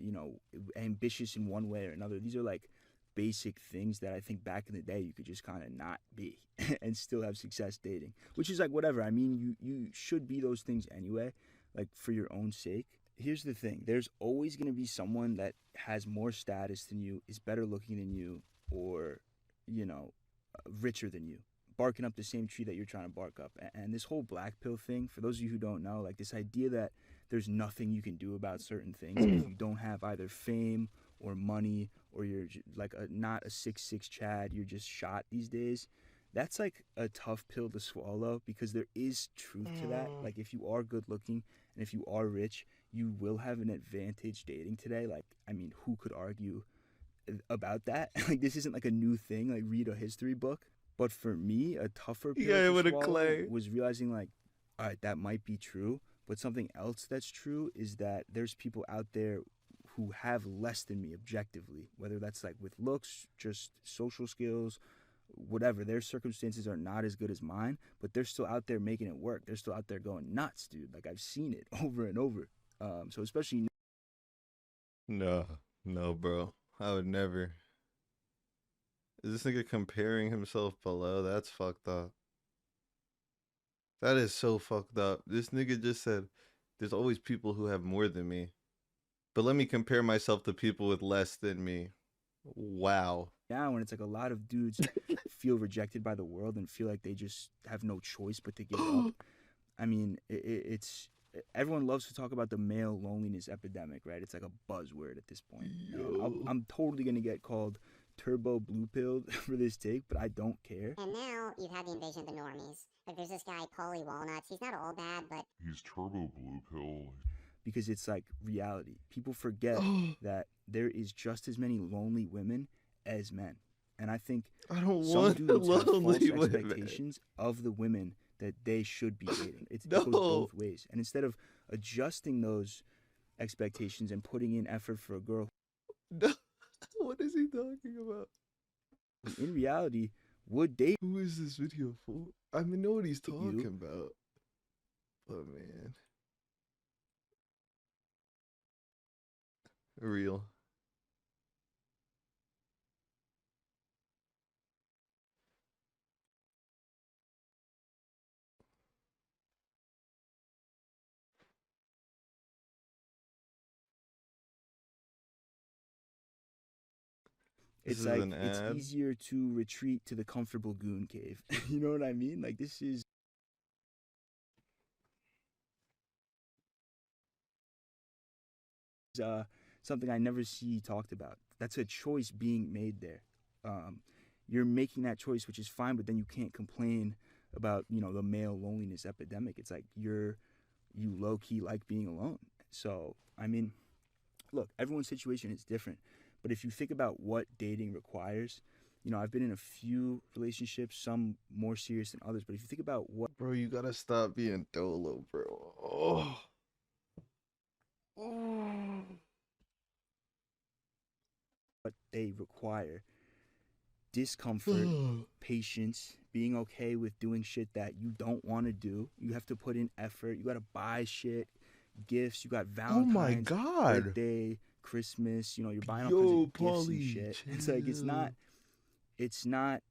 ambitious in one way or another. These are like basic things that I think back in the day you could just kind of not be and still have success dating, which is like whatever. You should be those things anyway, like for your own sake. Here's the thing, there's always going to be someone that has more status than you, is better looking than you, or richer than you, barking up the same tree that you're trying to bark up. And this whole black pill thing, for those of you who don't know, like this idea that there's nothing you can do about certain things if you don't have either fame or money, or you're like not a 6'6" Chad, you're just shot these days. That's like a tough pill to swallow, because there is truth to that. Like, if you are good looking and if you are rich, you will have an advantage dating today. Like, who could argue about that? Like, this isn't like a new thing. Like, read a history book. But for me, a tougher pill to swallow was realizing, like, all right, that might be true, but something else that's true is that there's people out there who have less than me objectively, whether that's like with looks, just social skills, whatever. Their circumstances are not as good as mine, but they're still out there making it work. They're still out there going nuts, dude. Like, I've seen it over and over. So especially No, bro. I would never. Is this nigga comparing himself below? That's fucked up. That is so fucked up. This nigga just said, there's always people who have more than me, but let me compare myself to people with less than me. Wow. now, when it's like a lot of dudes feel rejected by the world and feel like they just have no choice but to give up. It's everyone loves to talk about the male loneliness epidemic, right? It's like a buzzword at this point. I'm totally gonna get called turbo blue pilled for this take, but I don't care. And now you've had the invasion of the normies. Like, there's this guy, Paulie Walnuts. He's not all bad, but He's turbo blue pill. Because it's like reality. People forget that there is just as many lonely women as men. And I think I don't some want dudes have false lonely women. expectations of the women that they should be dating. It No. goes both ways. And instead of adjusting those expectations and putting in effort for a girl, No. What is he talking about? in reality, would date Who is this video for? I know what he's You? talking about. But man. Real. This it's is like an it's ad? easier to retreat to the comfortable goon cave. You know what I mean? Like, this is something I never see talked about. That's a choice being made there. You're making that choice, which is fine, but then you can't complain about the male loneliness epidemic. It's like you low key like being alone. So Look, everyone's situation is different, but if you think about what dating requires, I've been in a few relationships, some more serious than others, but if you think about what Bro, you gotta stop being dolo, bro. Oh. Oh. they require, discomfort, patience, being okay with doing shit that you don't want to do. You have to put in effort. You got to buy shit, gifts. You got Oh my Valentine's, God. birthday, Christmas. You're buying all Yo, kinds of gifts and Paulie, shit. It's like it's not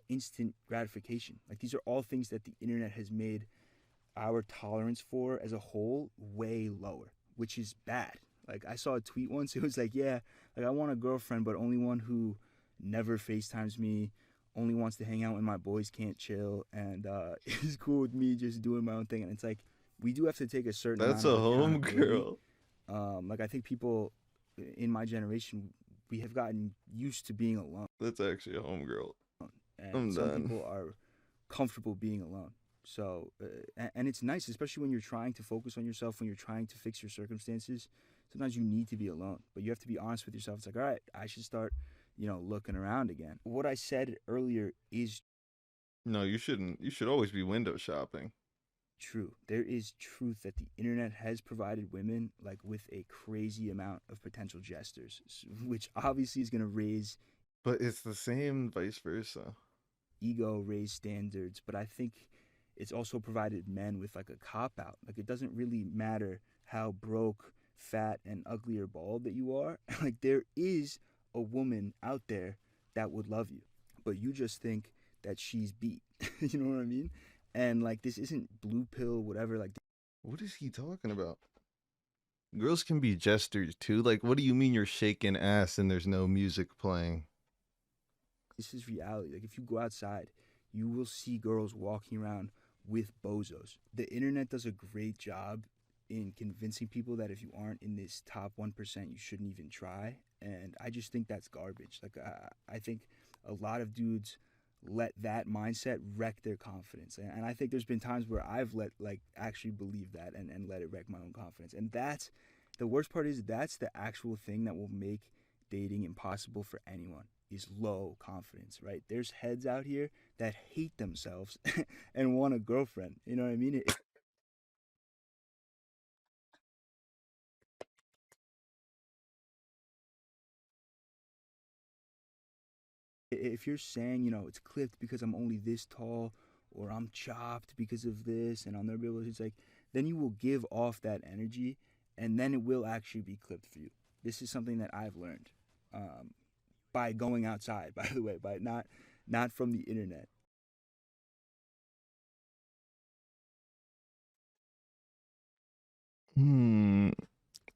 instant gratification. Like these are all things that the internet has made our tolerance for as a whole way lower, which is bad. Like I saw a tweet once. It was like, yeah, like I want a girlfriend, but only one who never FaceTimes me, only wants to hang out when my boys can't chill, and is cool with me just doing my own thing. And it's like we do have to take a certain That's amount a of home accountability. girl. Like I think people in my generation, we have gotten used to being alone, That's actually a home girl. and I'm some done. people are comfortable being alone. So, and it's nice, especially when you're trying to focus on yourself, when you're trying to fix your circumstances. Sometimes you need to be alone, but you have to be honest with yourself. It's like, all right, I should start, looking around again. What I said earlier is No, you shouldn't. You should always be window shopping. true. There is truth that the internet has provided women like with a crazy amount of potential jesters, which obviously is going to raise But it's the same vice versa. ego, raise standards, but I think it's also provided men with like a cop out. Like it doesn't really matter how broke, fat, and ugly or bald that you are. Like there is a woman out there that would love you, but you just think that she's beat. You know what I mean? And like this isn't blue pill, whatever. Like What is he talking about? Girls can be jesters too. Like, what do you mean you're shaking ass and there's no music playing? this is reality. Like if you go outside, you will see girls walking around with bozos. The internet does a great job in convincing people that if you aren't in this top 1%, you shouldn't even try. And I just think that's garbage. Like I think a lot of dudes let that mindset wreck their confidence. And I think there's been times where I've actually believe that and let it wreck my own confidence. And that's the worst part is that's the actual thing that will make dating impossible for anyone is low confidence, right? There's heads out here that hate themselves and want a girlfriend. You know what I mean? If you're saying, it's clipped because I'm only this tall or I'm chopped because of this and I'll never be able to, it's like, then you will give off that energy and then it will actually be clipped for you. This is something that I've learned by going outside, by the way, by not from the internet.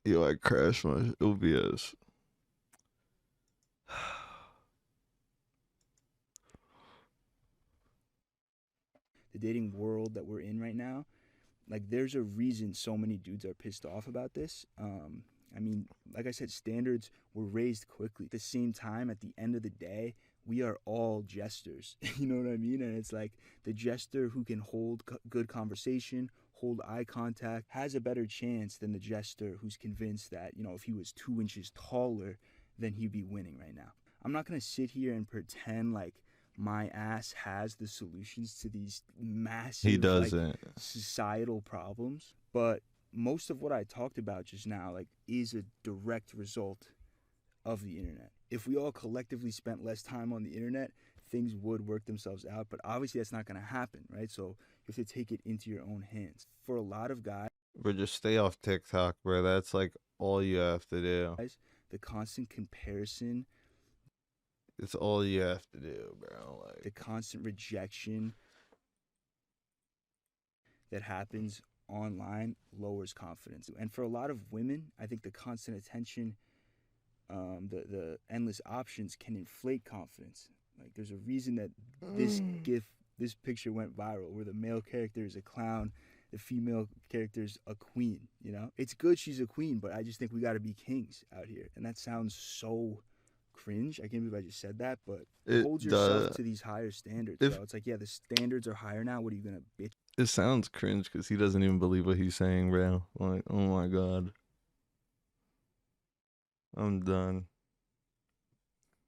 Yo, I crashed my OBS. The dating world that we're in right now, like there's a reason so many dudes are pissed off about this. I mean, like I said, standards were raised quickly. At the same time, at the end of the day, we are all jesters. You know what I mean? And it's like the jester who can hold good conversation, hold eye contact, has a better chance than the jester who's convinced that, if he was 2 inches taller, then he'd be winning right now. I'm not going to sit here and pretend like my ass has the solutions to these massive He doesn't. societal problems, but most of what I talked about just now is a direct result of the internet. If we all collectively spent less time on the internet, things would work themselves out, but obviously that's not going to happen, right? So you have to take it into your own hands. For a lot of guys, Bro, just stay off TikTok, bro. That's like all you have to do. the constant comparison, It's all you have to do, bro. the Like, constant rejection that happens online lowers confidence. And for a lot of women, I think the constant attention, the endless options can inflate confidence. Like there's a reason that this picture went viral where the male character is a clown, the female character is a queen, It's good she's a queen, but I just think we got to be kings out here. And that sounds so cringe. I can't believe I just said that, but hold yourself to these higher standards, bro. It's like, yeah, the standards are higher now. What are you going to bitch? it sounds cringe because he doesn't even believe what he's saying, bro. Like, oh my God. I'm done.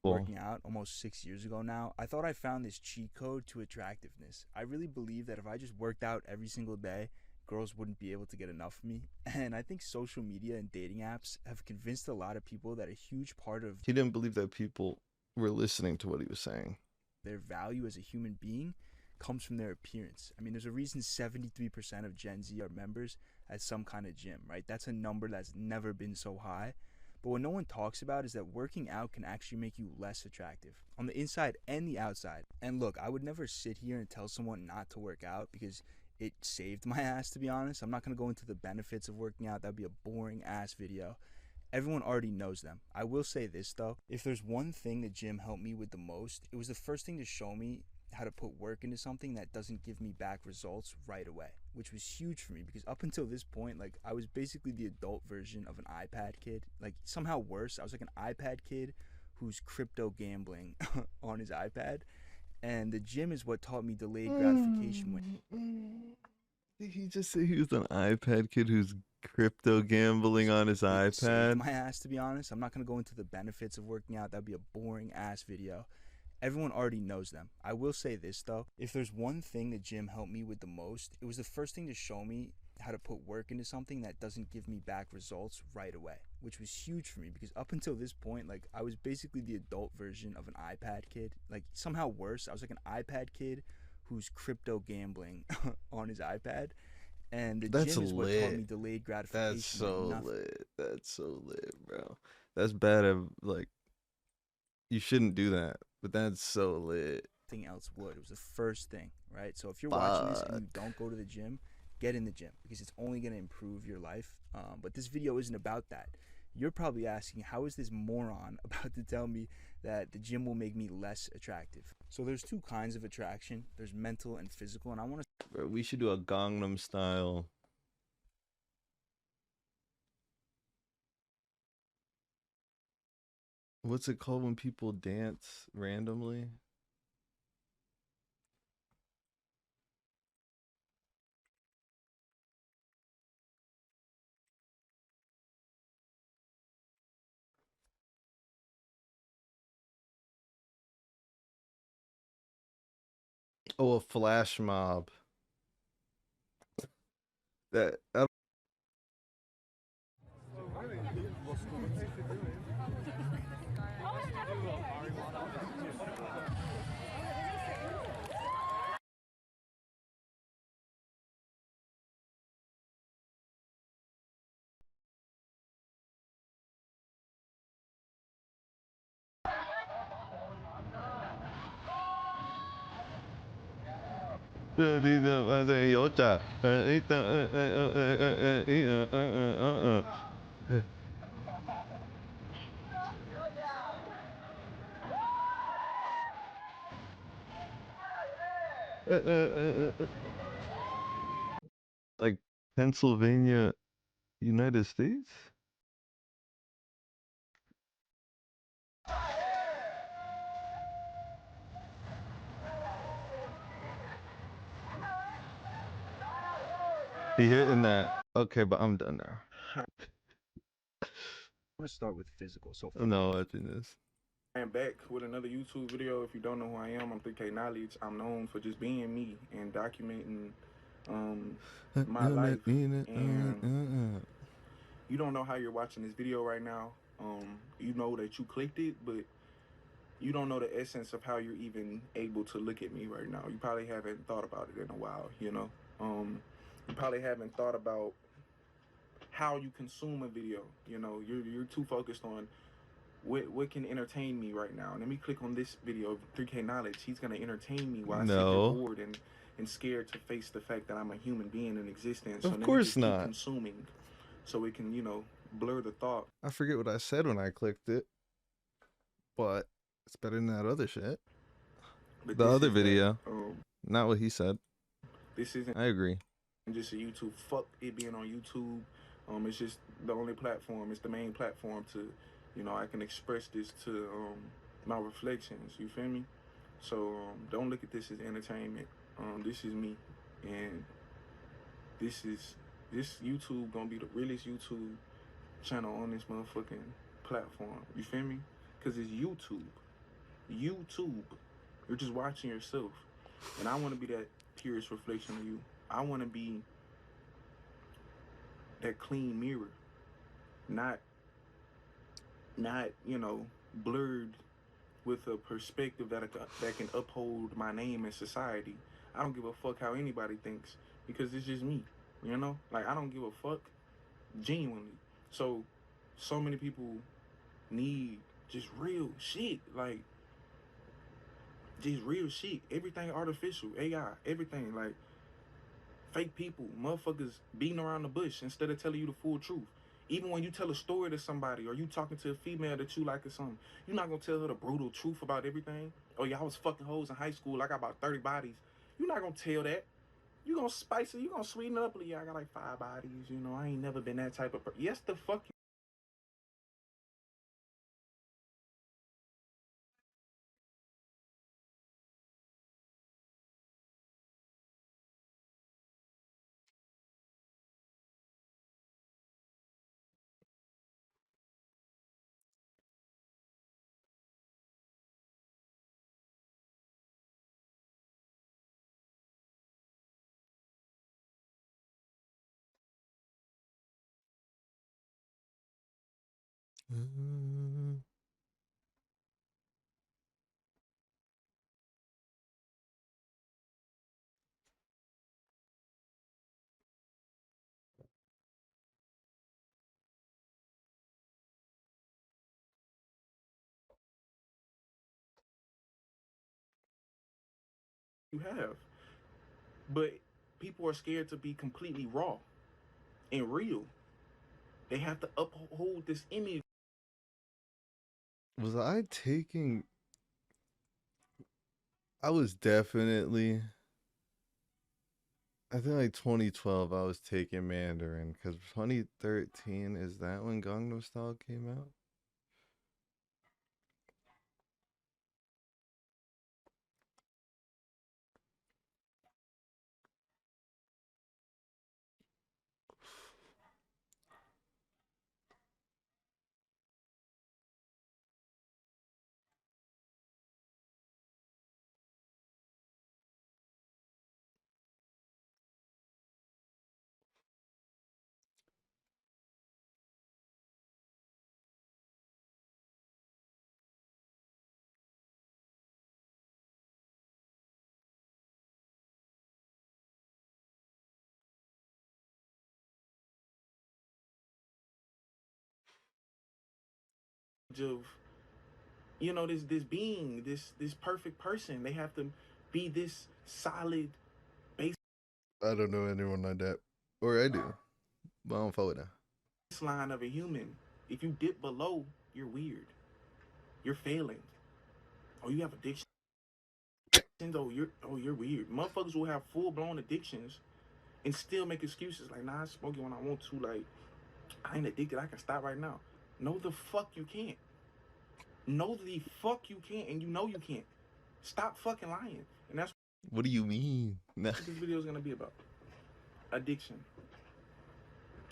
Cool. Working out almost 6 years ago now, I thought I found this cheat code to attractiveness. I really believe that if I just worked out every single day, girls wouldn't be able to get enough of me. And I think social media and dating apps have convinced a lot of people that a huge part of He didn't believe that people were listening to what he was saying. their value as a human being comes from their appearance. I mean, there's a reason 73% of Gen Z are members at some kind of gym, right? That's a number that's never been so high. But what no one talks about is that working out can actually make you less attractive on the inside and the outside. And look, I would never sit here and tell someone not to work out because it saved my ass, to be honest. I'm not going to go into the benefits of working out. That'd be a boring ass video. Everyone already knows them. I will say this though, if there's one thing the gym helped me with the most, it was the first thing to show me how to put work into something that doesn't give me back results right away, which was huge for me because up until this point, like, I was basically the adult version of an iPad kid. Like, somehow worse, I was like an iPad kid who's crypto gambling on his iPad, and the gym is what taught me delayed gratification when Did he just say he was an iPad kid who's crypto gambling on his it saved iPad? my ass, to be honest. I'm not going to go into the benefits of working out. That'd be a boring ass video. Everyone already knows them. I will say this though, if there's one thing the gym helped me with the most, it was the first thing to show me how to put work into something that doesn't give me back results right away, which was huge for me because up until this point, like, I was basically the adult version of an iPad kid. Like, somehow worse, I was like an iPad kid who's crypto gambling on his iPad, and the That's gym is what taught me lit. delayed gratification. That's so when nothing lit. That's so lit, bro. That's bad. Like, you shouldn't do that, but that's so lit. else would. It was the first thing, right? So if you're watching this and you Fuck. don't go to the gym, get in the gym because it's only going to improve your life. But this video isn't about that. You're probably asking, how is this moron about to tell me that the gym will make me less attractive? So there's two kinds of attraction. There's mental and physical, and I want to Bro, we should do a Gangnam Style. What's it called when people dance randomly? Oh, a flash mob. That like Pennsylvania, United States? He hitting that. Okay, but I'm done now. start with physical. So No, I think this. I am back with another YouTube video. If you don't know who I am, I'm 3K Knowledge. I'm known for just being me and documenting my life. And you don't know how you're watching this video right now. You know that you clicked it, but you don't know the essence of how you're even able to look at me right now. You probably haven't thought about it in a while, you know? You probably haven't thought about how you consume a video. You know, you're too focused on what can entertain me right now. Let me click on this video of 3K Knowledge. He's gonna entertain me while I sit here bored and scared to face the fact that I'm a human being in existence. So Of let me course just keep not. consuming, so it can, you know, blur the thought. I forget what I said when I clicked it, but it's better than that other shit. But The this other is that, video, not what he said. this isn't I agree. just a YouTube. Fuck it being on YouTube. It's just the only platform. It's the main platform to, you know, I can express this to my reflections. You feel me? So don't look at this as entertainment. This is me, and this YouTube gonna be the realest YouTube channel on this motherfucking platform. You feel me? Because it's YouTube. YouTube. You're just watching yourself. And I want to be that purest reflection of you. I want to be that clean mirror. Not, blurred with a perspective that can uphold my name in society. I don't give a fuck how anybody thinks because it's just me, Like, I don't give a fuck, genuinely. So many people need just real shit, like, just real shit. Everything artificial, AI, everything, like, fake people, motherfuckers beating around the bush instead of telling you the full truth. Even when you tell a story to somebody or you talking to a female that you like or something, you're not gonna tell her the brutal truth about everything. Oh yeah, I was fucking hoes in high school. I got about 30 bodies. You're not gonna tell that. You gonna spice it. You gonna sweeten it up. Yeah, I got like 5 bodies. I ain't never been that type of person. Yes, the fuck you have. But people are scared to be completely raw and real. They have to uphold this image. Was I taking? I was definitely. I think like 2012, I was taking Mandarin because 2013 is that when Gangnam Style came out? Of this being, this perfect person. They have to be this solid I don't know anyone like that, or I do, but I don't follow that. baseline of a human. If you dip below, you're weird. You're failing. Or you have addiction. You're weird. Motherfuckers will have full blown addictions and still make excuses like, nah, I smoke it when I want to. Like, I ain't addicted. I can stop right now. No, the fuck you can't. No, the fuck you can't, and you know you can't. Stop fucking lying. And that's What do you mean? what this video is gonna be about. Addiction.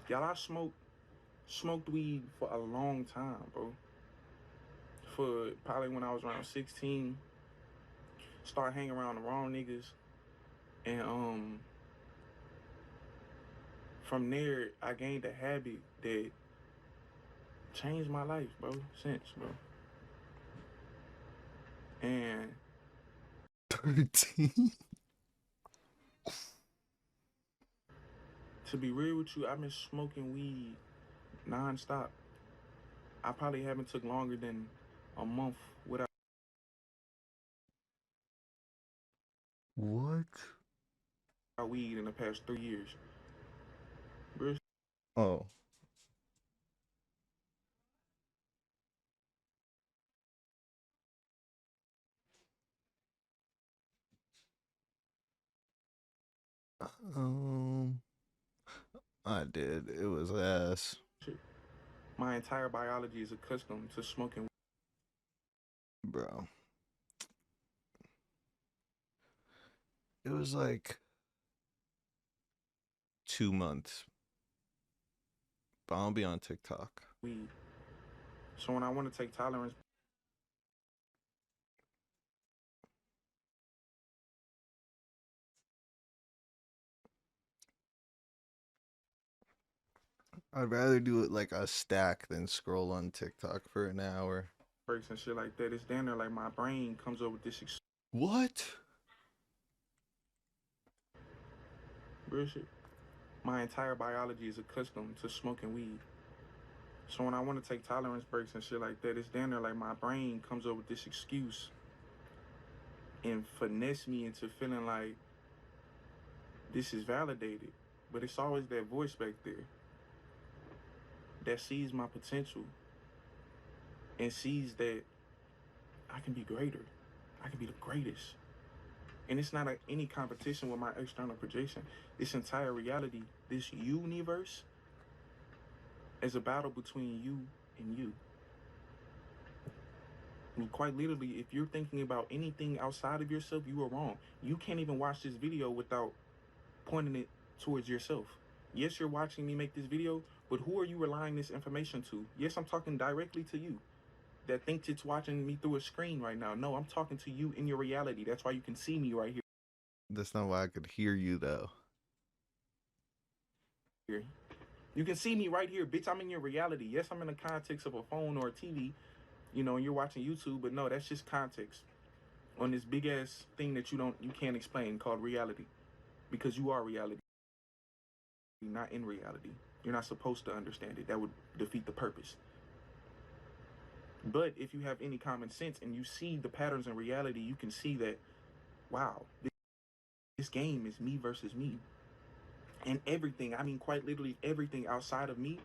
Y'all, I smoked weed for a long time, bro. For probably when I was around 16. Start hanging around the wrong niggas. And from there I gained a habit that changed my life, bro, since, bro. And 13. to be real with you, I've been smoking weed non-stop. I probably haven't took longer than a month without What? weed in the past 3 years. Bro, Oh. Um, I did. It was ass. my entire biology is accustomed to smoking. Bro. It was like 2 months. But I'll be on TikTok. Weed. So when I want to take tolerance, I'd rather do it like a stack than scroll on TikTok for an hour. breaks and shit like that, it's down there like my brain comes up with this What? real shit. My entire biology is accustomed to smoking weed. So when I want to take tolerance breaks and shit like that, it's down there like my brain comes up with this excuse and finesse me into feeling like this is validated. But it's always that voice back there that sees my potential and sees that I can be greater. I can be the greatest. And it's not any competition with my external projection. This entire reality, this universe, is a battle between you and you. And quite literally, if you're thinking about anything outside of yourself, you are wrong. You can't even watch this video without pointing it towards yourself. Yes, you're watching me make this video, but who are you relying this information to? Yes, I'm talking directly to you that thinks it's watching me through a screen right now. No, I'm talking to you in your reality. That's why you can see me right That's not why I could hear you though. here. You can see me right here, bitch. I'm in your reality. Yes, I'm in the context of a phone or a TV, you know, and you're watching YouTube, but no, that's just context on this big ass thing that you can't explain called reality, because you are reality, not in reality. You're not supposed to understand it. That would defeat the purpose. But if you have any common sense and you see the patterns in reality, you can see that, wow, this game is me versus me. And everything, I mean, quite literally everything outside of me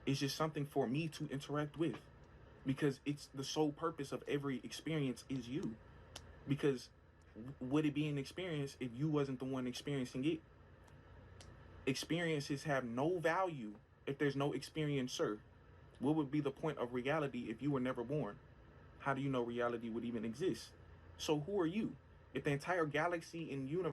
is just something for me to interact with, because it's the sole purpose of every experience is you. Because would it be an experience if you wasn't the one experiencing it? Experiences have no value if there's no experiencer. What would be the point of reality if you were never born? How do you know reality would even exist? So who are you? If the entire galaxy and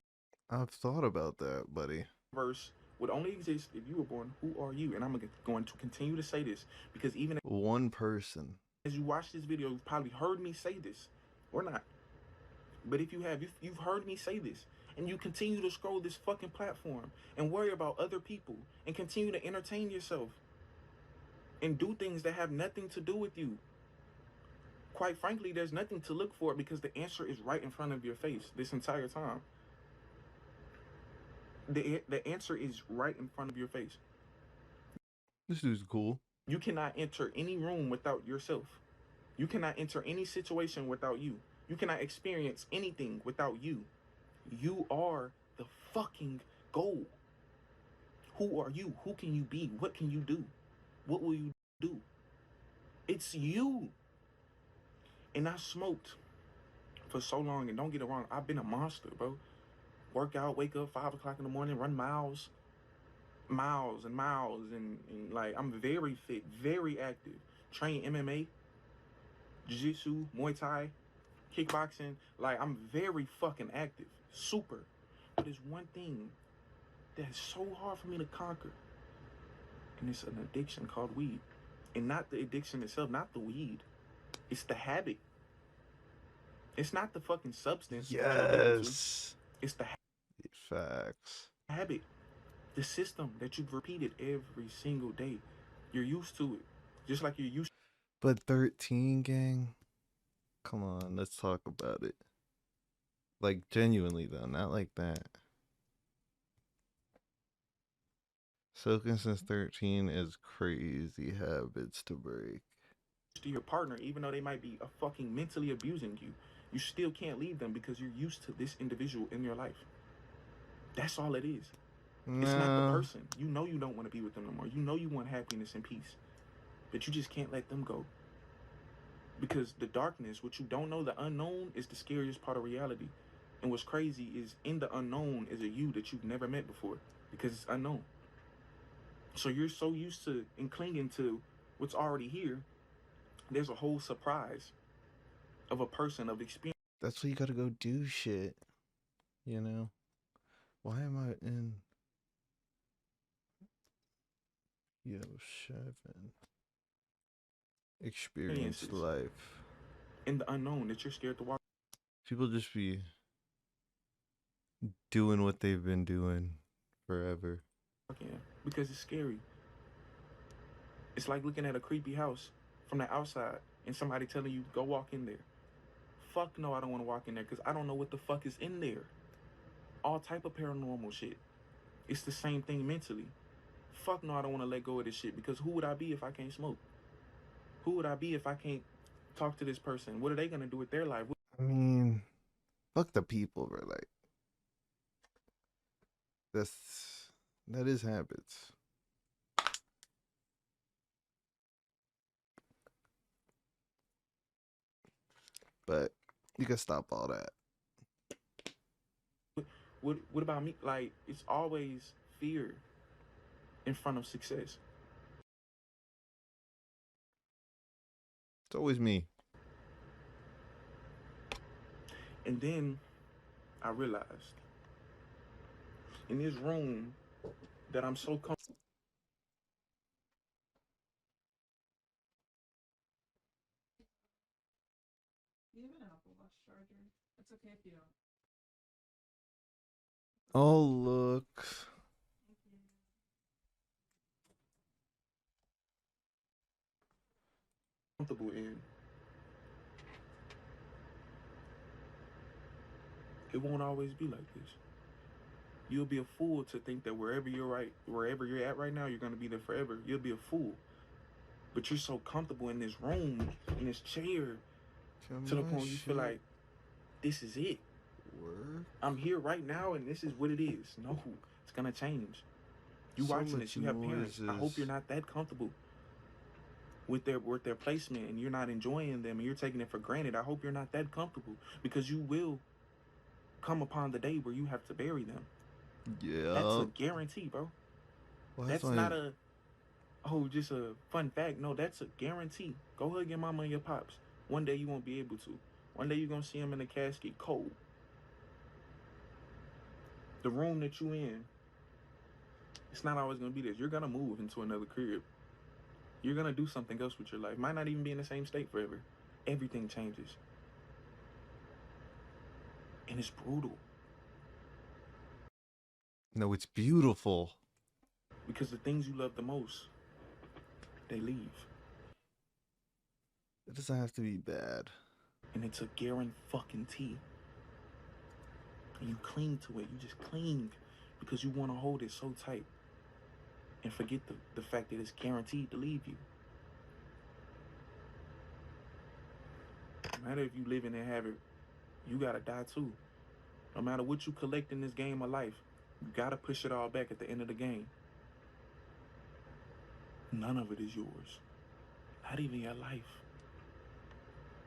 I've thought about that, buddy. universe would only exist if you were born, who are you? And I'm going to continue to say this, because even One person. as you watch this video, you've probably heard me say this, or not. But if you have, you've heard me say this, and you continue to scroll this fucking platform and worry about other people and continue to entertain yourself and do things that have nothing to do with you. Quite frankly, there's nothing to look for, because the answer is right in front of your face this entire time. The answer is right in front of your face. This dude's cool. You cannot enter any room without yourself. You cannot enter any situation without you. You cannot experience anything without you. You are the fucking goal. Who are you? Who can you be? What can you do? What will you do? It's you. And I smoked for so long, and don't get it wrong, I've been a monster, bro. Work out, wake up 5 o'clock in the morning, run miles and miles, and like, I'm very fit, very active. Train MMA, jiu-jitsu, Muay Thai, kickboxing. Like, I'm very fucking active, super. But there's one thing that's so hard for me to conquer, and it's an addiction called weed. And not the addiction itself, not the weed. It's the habit. It's not the fucking substance. Yes. It's the Facts. habit. The system that you've repeated every single day. You're used to it. Just like you're used But 13, gang? Come on, let's talk about it. Like, genuinely, though, not like that. Soaking since 13 is crazy habits to break. to your partner, even though they might be fucking mentally abusing you. You still can't leave them because you're used to this individual in your life. That's all it is. It's not the person. You know you don't want to be with them no more. You know you want happiness and peace. But you just can't let them go. Because the darkness, what you don't know, the unknown, is the scariest part of reality. And what's crazy is, in the unknown is a you that you've never met before, because it's unknown. So you're so used to and clinging to what's already here, there's a whole surprise of a person, of experience. That's why you gotta go do shit. You know? Why am I in... Yo, 7. experienced life. in the unknown that you're scared to walk People just be doing what they've been doing forever. in because it's scary. It's like looking at a creepy house from the outside and somebody telling you, go walk in there. Fuck no, I don't want to walk in there because I don't know what the fuck is in there. All type of paranormal shit. It's the same thing mentally. Fuck no, I don't want to let go of this shit because who would I be if I can't smoke? Who would I be if I can't talk to this person? What are they going to do with their life? I mean, fuck the people, bro. Like, that is habits. But you can stop all that. What about me? Like, it's always fear in front of success. It's always me. And then I realized in this room that I'm so comfortable. You have an Apple Watch charger. It's okay if you don't. Oh, look. Comfortable in. It won't always be like this. You'll be a fool to think that wherever you're at right now, you're gonna be there forever. You'll be a fool. But you're so comfortable in this room, in this chair, to the point where you feel like this is it. I'm here right now and this is what it is. No, it's gonna change. You So watching much this, you have parents. I hope noises. you're not that comfortable with their placement and you're not enjoying them and you're taking it for granted. I hope you're not that comfortable because you will come upon the day where you have to bury them. Yeah. That's a guarantee, bro. Well, That's not just a fun fact. No, that's a guarantee. Go hug your mama and your pops. One day you won't be able to. One day you're gonna see them in a casket cold. The room that you in, it's not always gonna be this. You're gonna move into another crib. You're gonna do something else with your life. Might not even be in the same state forever. Everything changes. And it's brutal. No, it's beautiful. Because the things you love the most, they leave. It doesn't have to be bad. And it's a guarantee. And you cling to it. You just cling because you want to hold it so tight. And forget the fact that it's guaranteed to leave you. No matter if you live in and have it, you gotta die too. No matter what you collect in this game of life, you gotta push it all back at the end of the game. None of it is yours. Not even your life.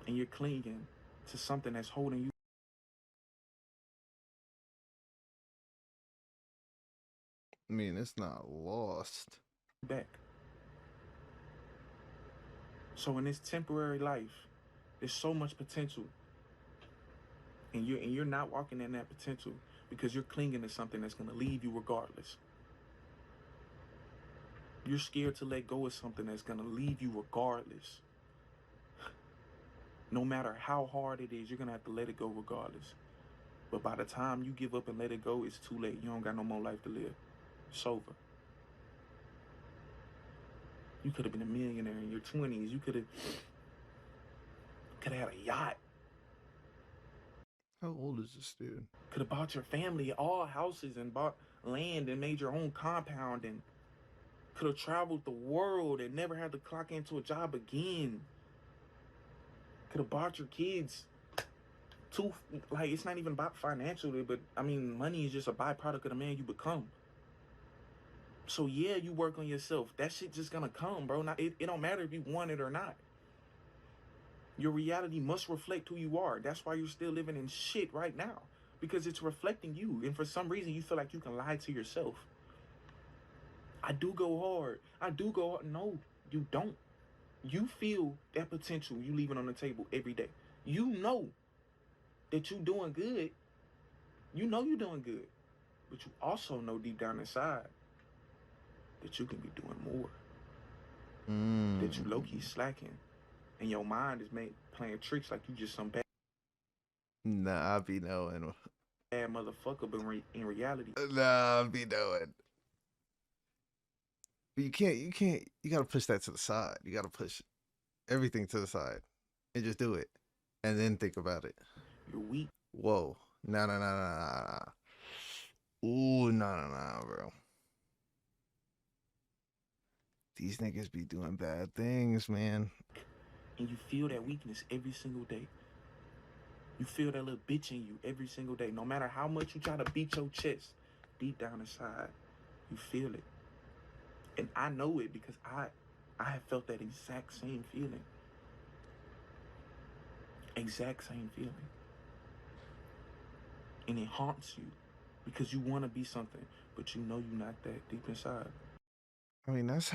And you're clinging to something that's holding you I mean, it's not lost. back. So in this temporary life, there's so much potential. And you're not walking in that potential because you're clinging to something that's gonna leave you regardless. You're scared to let go of something that's gonna leave you regardless. No matter how hard it is, you're gonna have to let it go regardless. But by the time you give up and let it go, it's too late. You don't got no more life to live. It's over. You could have been a millionaire in your 20s. You could have had a yacht. How old is this dude? Could have bought your family all houses and bought land and made your own compound and could have traveled the world and never had to clock into a job again. Could have bought your kids it's not even about financially, but I mean, money is just a byproduct of the man you become. So yeah, you work on yourself. That shit just gonna come, bro. It don't matter if you want it or not. Your reality must reflect who you are. That's why you're still living in shit right now. Because it's reflecting you. And for some reason, you feel like you can lie to yourself. I do go hard. No, you don't. You feel that potential you leaving on the table every day. You know that you doing good. You know you're doing good. But you also know deep down inside that you can be doing more. That you low-key slacking. and your mind is playing tricks like you just some Nah, I be knowing. bad motherfucker, but in reality, Nah, I be knowing. But you gotta push that to the side. You gotta push everything to the side and just do it. And then think about it. you're weak. Whoa. Nah. Ooh, nah, bro. These niggas be doing bad things, man. And you feel that weakness every single day. You feel that little bitch in you every single day. No matter how much you try to beat your chest, deep down inside, you feel it. And I know it because I have felt that exact same feeling. Exact same feeling. And it haunts you because you want to be something, but you know you're not that deep inside. I mean, that's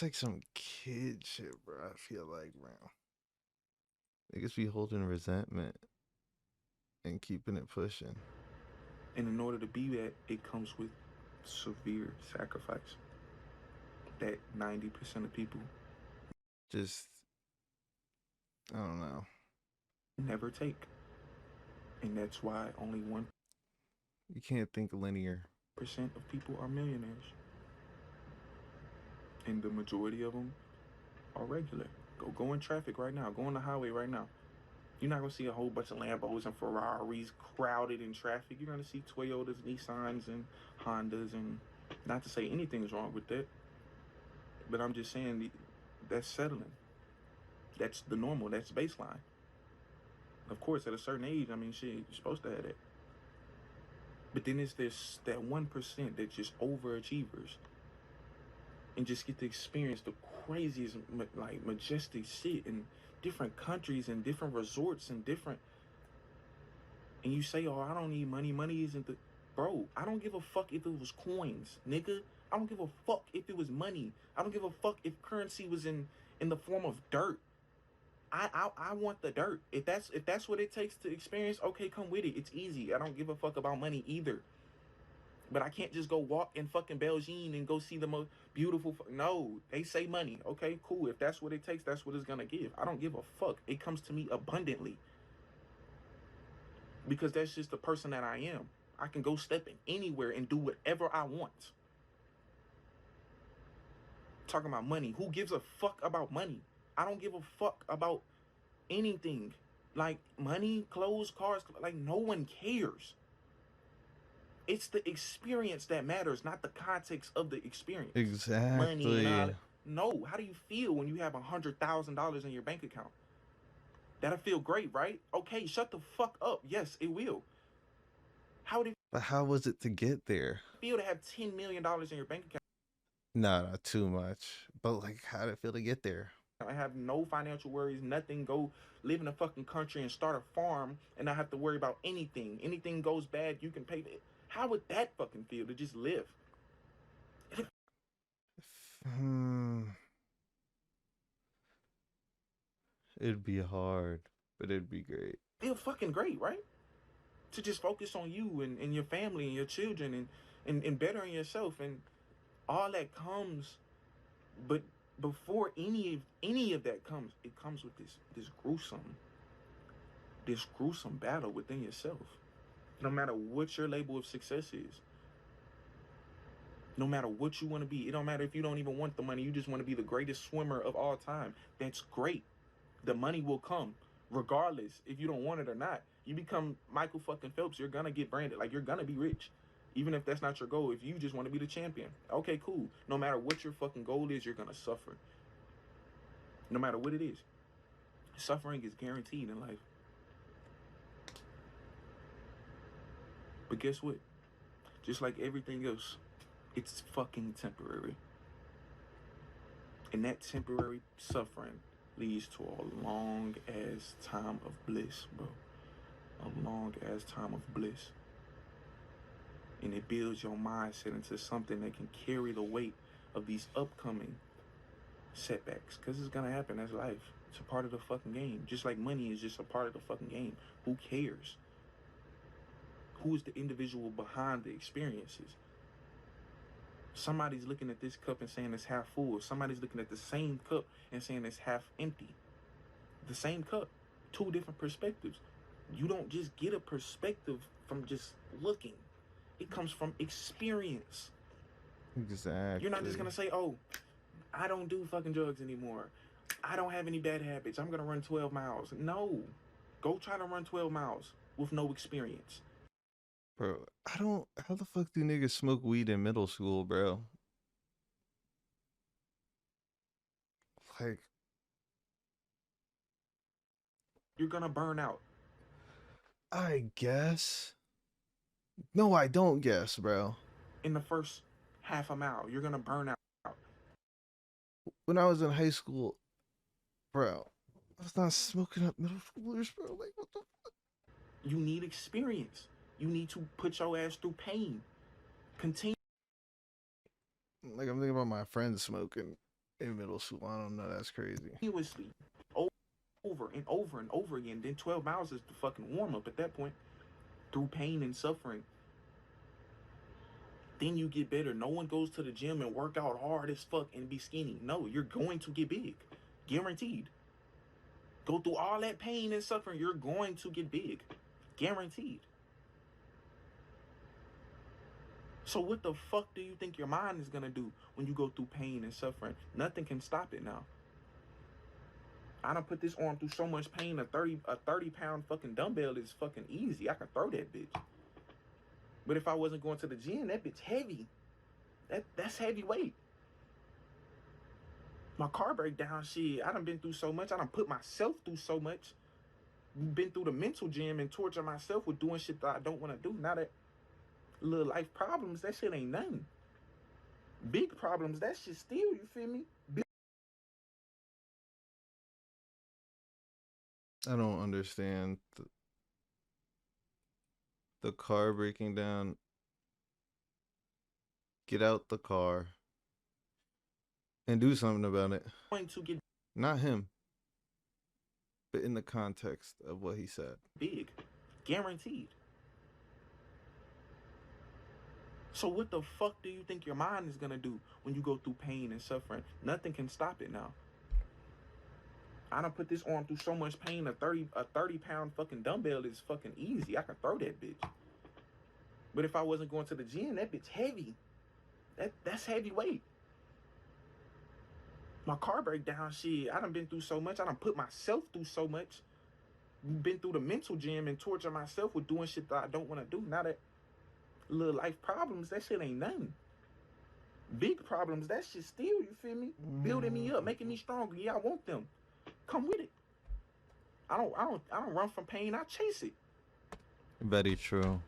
like some kid shit, bro. I feel like, bro. Niggas be holding resentment and keeping it pushing. And in order to be that, it comes with severe sacrifice that 90% of people Just, I don't know. never take. And that's why only 1% You can't think linear. of people are millionaires. And the majority of them are regular. Go in traffic right now. Go on the highway right now. You're not going to see a whole bunch of Lambos and Ferraris crowded in traffic. You're going to see Toyotas, Nissans, and Hondas. And not to say anything's wrong with that, but I'm just saying that's settling. That's the normal. That's baseline. Of course, at a certain age, I mean, shit, you're supposed to have that. But then it's that 1% that just overachievers and just get to experience the craziest, like, majestic shit in different countries and different resorts and different. And you say, oh, I don't need money. Money isn't the. Bro, I don't give a fuck if it was coins, nigga. I don't give a fuck if it was money. I don't give a fuck if currency was in the form of dirt. I want the dirt. If that's what it takes to experience, okay, come with it. It's easy. I don't give a fuck about money either. But I can't just go walk in fucking Belgium and go see the most beautiful. No, they say money. Okay, cool. If that's what it takes, that's what it's gonna give. I don't give a fuck. It comes to me abundantly. Because that's just the person that I am. I can go step in anywhere and do whatever I want. Talking about money. Who gives a fuck about money? I don't give a fuck about anything. Like money, clothes, cars, like no one cares. It's the experience that matters, not the context of the experience. Exactly. Money and all that. No, how do you feel when you have $100,000 in your bank account? That'll feel great, right? Okay, shut the fuck up. Yes, it will. But how was it to get there? Feel to have $10 million in your bank account? Nah, not too much. But like, how did it feel to get there? I have no financial worries, nothing. Go live in a fucking country and start a farm and not have to worry about anything. Anything goes bad, you can pay it. How would that fucking feel to just live? It'd be hard, but it'd be great. Feel fucking great, right? To just focus on you and your family and your children and bettering yourself and all that comes. But before any of that comes, it comes with this gruesome battle within yourself. No matter what your label of success is, no matter what you want to be, it don't matter if you don't even want the money, you just want to be the greatest swimmer of all time. That's great. The money will come regardless if you don't want it or not. You become Michael fucking Phelps, you're gonna get branded. Like, you're gonna be rich. Even if that's not your goal, if you just want to be the champion. Okay, cool. No matter what your fucking goal is, you're gonna suffer. No matter what it is. Suffering is guaranteed in life. But guess what? Just like everything else, it's fucking temporary. And that temporary suffering leads to a long ass time of bliss, bro. A long ass time of bliss. And it builds your mindset into something that can carry the weight of these upcoming setbacks. Because it's gonna happen. That's life. It's a part of the fucking game. Just like money is just a part of the fucking game. Who cares? Who is the individual behind the experiences? Somebody's looking at this cup and saying it's half full. Somebody's looking at the same cup and saying it's half empty. The same cup, two different perspectives. You don't just get a perspective from just looking. It comes from experience. Exactly. You're not just gonna say, oh, I don't do fucking drugs anymore. I don't have any bad habits. I'm gonna run 12 miles. No. Go try to run 12 miles with no experience. Bro, how the fuck do niggas smoke weed in middle school, bro? Like, You're gonna burn out. I guess. No, I don't guess, bro. In the first half a mile, you're gonna burn out. When I was in high school, bro, I was not smoking up middle schoolers, bro. Like, what the fuck? You need experience. You need to put your ass through pain. Continue. Like, I'm thinking about my friends smoking in middle school. I don't know. That's crazy. Continuously. Over and over and over again. Then 12 miles is the fucking warm up at that point. Through pain and suffering. Then you get better. No one goes to the gym and work out hard as fuck and be skinny. No, you're going to get big. Guaranteed. Go through all that pain and suffering. You're going to get big. Guaranteed. So what the fuck do you think your mind is going to do when you go through pain and suffering? Nothing can stop it now. I done put this arm through so much pain. A 30-pound fucking dumbbell is fucking easy. I can throw that bitch. But if I wasn't going to the gym, that bitch heavy. That's heavy weight. My car breakdown, shit, I done been through so much. I done put myself through so much. Been through the mental gym and torture myself with doing shit that I don't want to do. Now that little life problems, that shit ain't nothing. Big problems, that shit still, you feel me? I don't understand the car breaking down. Get out the car and do something about it. Going to get Not him, but in the context of what he said. big. Guaranteed. So what the fuck do you think your mind is going to do when you go through pain and suffering? Nothing can stop it now. I done put this arm through so much pain. A 30-pound fucking dumbbell is fucking easy. I can throw that bitch. But if I wasn't going to the gym, that bitch heavy. That's heavy weight. My car breakdown, shit, I done been through so much. I done put myself through so much. Been through the mental gym and torture myself with doing shit that I don't want to do. Now that little life problems, that shit ain't nothing. Big problems, that shit still, you feel me? Building me up, making me stronger. Yeah, I want them. Come with it. I don't run from pain. I chase it. Very true.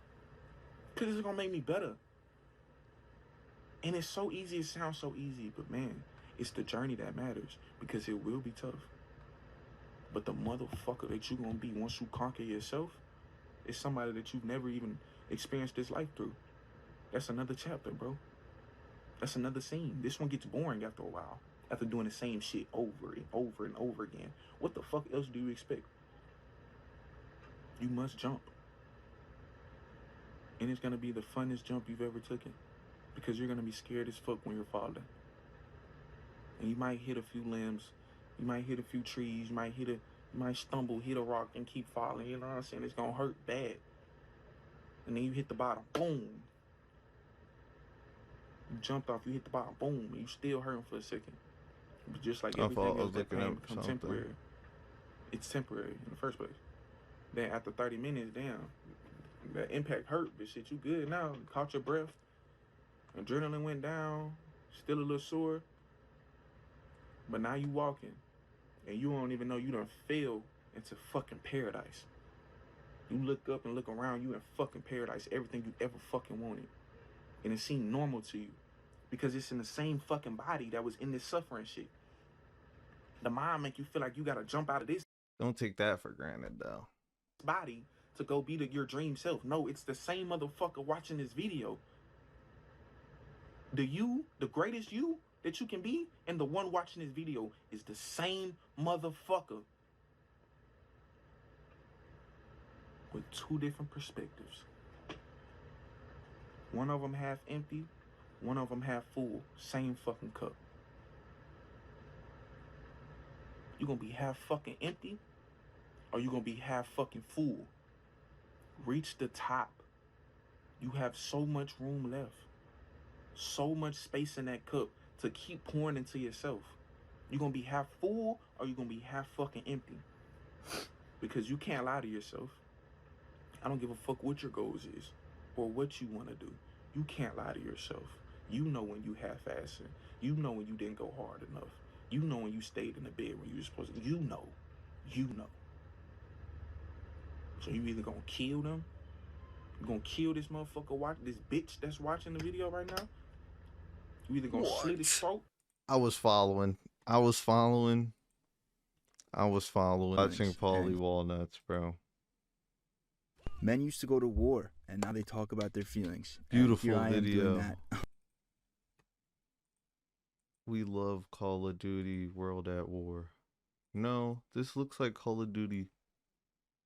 Cause it's gonna make me better. And it's so easy. It sounds so easy, but man, it's the journey that matters because it will be tough. But the motherfucker that you gonna be once you conquer yourself is somebody that you've never even experienced this life through. That's another chapter, bro. That's another scene. This one gets boring after a while. After doing the same shit over and over and over again. What the fuck else do you expect? You must jump. And it's going to be the funnest jump you've ever taken. Because you're going to be scared as fuck when you're falling. And you might hit a few limbs. You might hit a few trees. You might stumble, hit a rock, and keep falling. You know what I'm saying? It's going to hurt bad. And then you hit the bottom. Boom. You jumped off. You hit the bottom. Boom. And you still hurting for a second. But just like everything else, that pain becomes temporary. It's temporary in the first place. Then after 30 minutes, damn, that impact hurt, but shit, you good now. You caught your breath. Adrenaline went down. Still a little sore. But now you walking. And you don't even know you done fell into fucking paradise. You look up and look around, you in fucking paradise. Everything you ever fucking wanted. And it seemed normal to you. Because it's in the same fucking body that was in this suffering shit. The mind make you feel like you gotta jump out of this Don't take that for granted, though. body to go be your dream self. No, it's the same motherfucker watching this video. The greatest you that you can be, and the one watching this video is the same motherfucker. With two different perspectives. One of them half empty, One of them half full, same fucking cup. You gonna be half fucking empty, or you gonna be half fucking full? Reach the top. You have so much room left, so much space in that cup to keep pouring into yourself. You gonna be half full, or you gonna be half fucking empty? Because you can't lie to yourself. I don't give a fuck what your goals is or what you want to do. You can't lie to yourself. You know when you half-assing. You know when you didn't go hard enough. You know when you stayed in the bed when you were supposed to. You know. You know. So you either gonna kill them, you gonna kill this motherfucker, this bitch that's watching the video right now. You either gonna slit his throat. I was following. Watching Paulie And Walnuts, bro. men used to go to war, and now they talk about their feelings. Beautiful and here I am video. doing that. We love Call of Duty World at War. No, this looks like Call of Duty.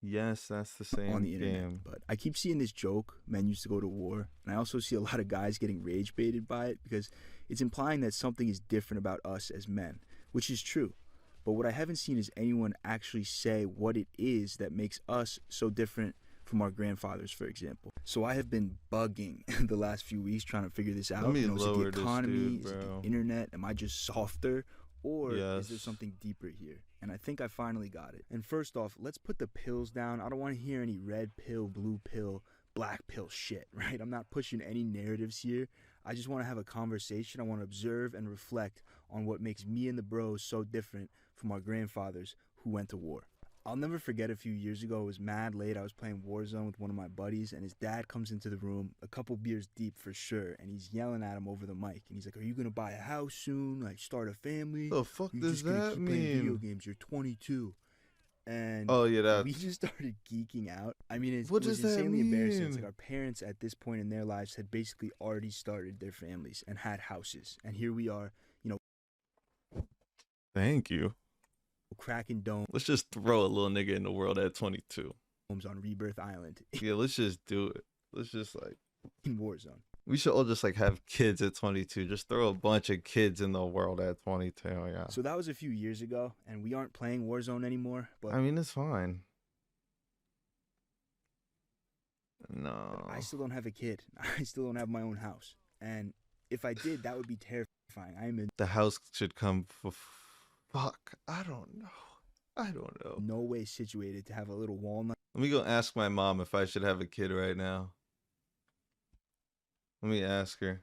Yes, that's the same on the internet. game. But I keep seeing this joke, men used to go to war, and I also see a lot of guys getting rage baited by it because it's implying that something is different about us as men, which is true. But what I haven't seen is anyone actually say what it is that makes us so different from our grandfathers, for example. So I have been bugging the last few weeks trying to figure this out. Let me is it the lower this economy? dude, Is it bro. the internet? Am I just softer? Or is there Yes. something deeper here? And I think I finally got it. And first off, let's put the pills down. I don't want to hear any red pill, blue pill, black pill shit, right? I'm not pushing any narratives here. I just want to have a conversation. I want to observe and reflect on what makes me and the bros so different from our grandfathers who went to war. I'll never forget a few years ago, it was mad late. I was playing Warzone with one of my buddies, and his dad comes into the room, a couple beers deep for sure, and he's yelling at him over the mic. And he's like, "Are you going to buy a house soon? Like, start a family? The fuck You're does just gonna that keep playing video mean? games. You're 22." And Oh yeah, we that's just started geeking out. I mean, What it was does that insanely embarrassing. It's mean? like our parents at this point in their lives had basically already started their families and had houses. And here we are, Thank you. cracking domes Let's just throw a little nigga in the world at 22. on Rebirth Island Yeah, let's just do it. Let's just like in Warzone. we should all just like have kids at 22. Just throw a bunch of kids in the world at 22. Yeah. So that was a few years ago, and we aren't playing Warzone anymore. But I mean, it's fine. No. I still don't have a kid. I still don't have my own house. And if I did, that would be terrifying. I am in The house should come fuck. I don't know. no way situated to have a little walnut Let me go ask my mom if I should have a kid right now. Let me ask her.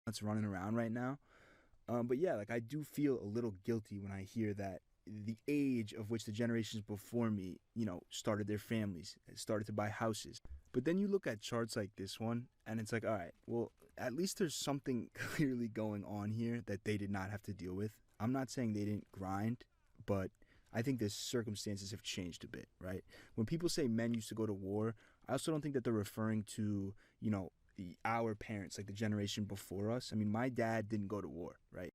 that's running around right now. But yeah, like I do feel a little guilty when I hear that the age of which the generations before me, started their families, started to buy houses. But then you look at charts like this one, and it's like, all right, well, at least there's something clearly going on here that they did not have to deal with. I'm not saying they didn't grind, but I think the circumstances have changed a bit, right? When people say men used to go to war, I also don't think that they're referring to, our parents, like the generation before us. I mean, my dad didn't go to war, right?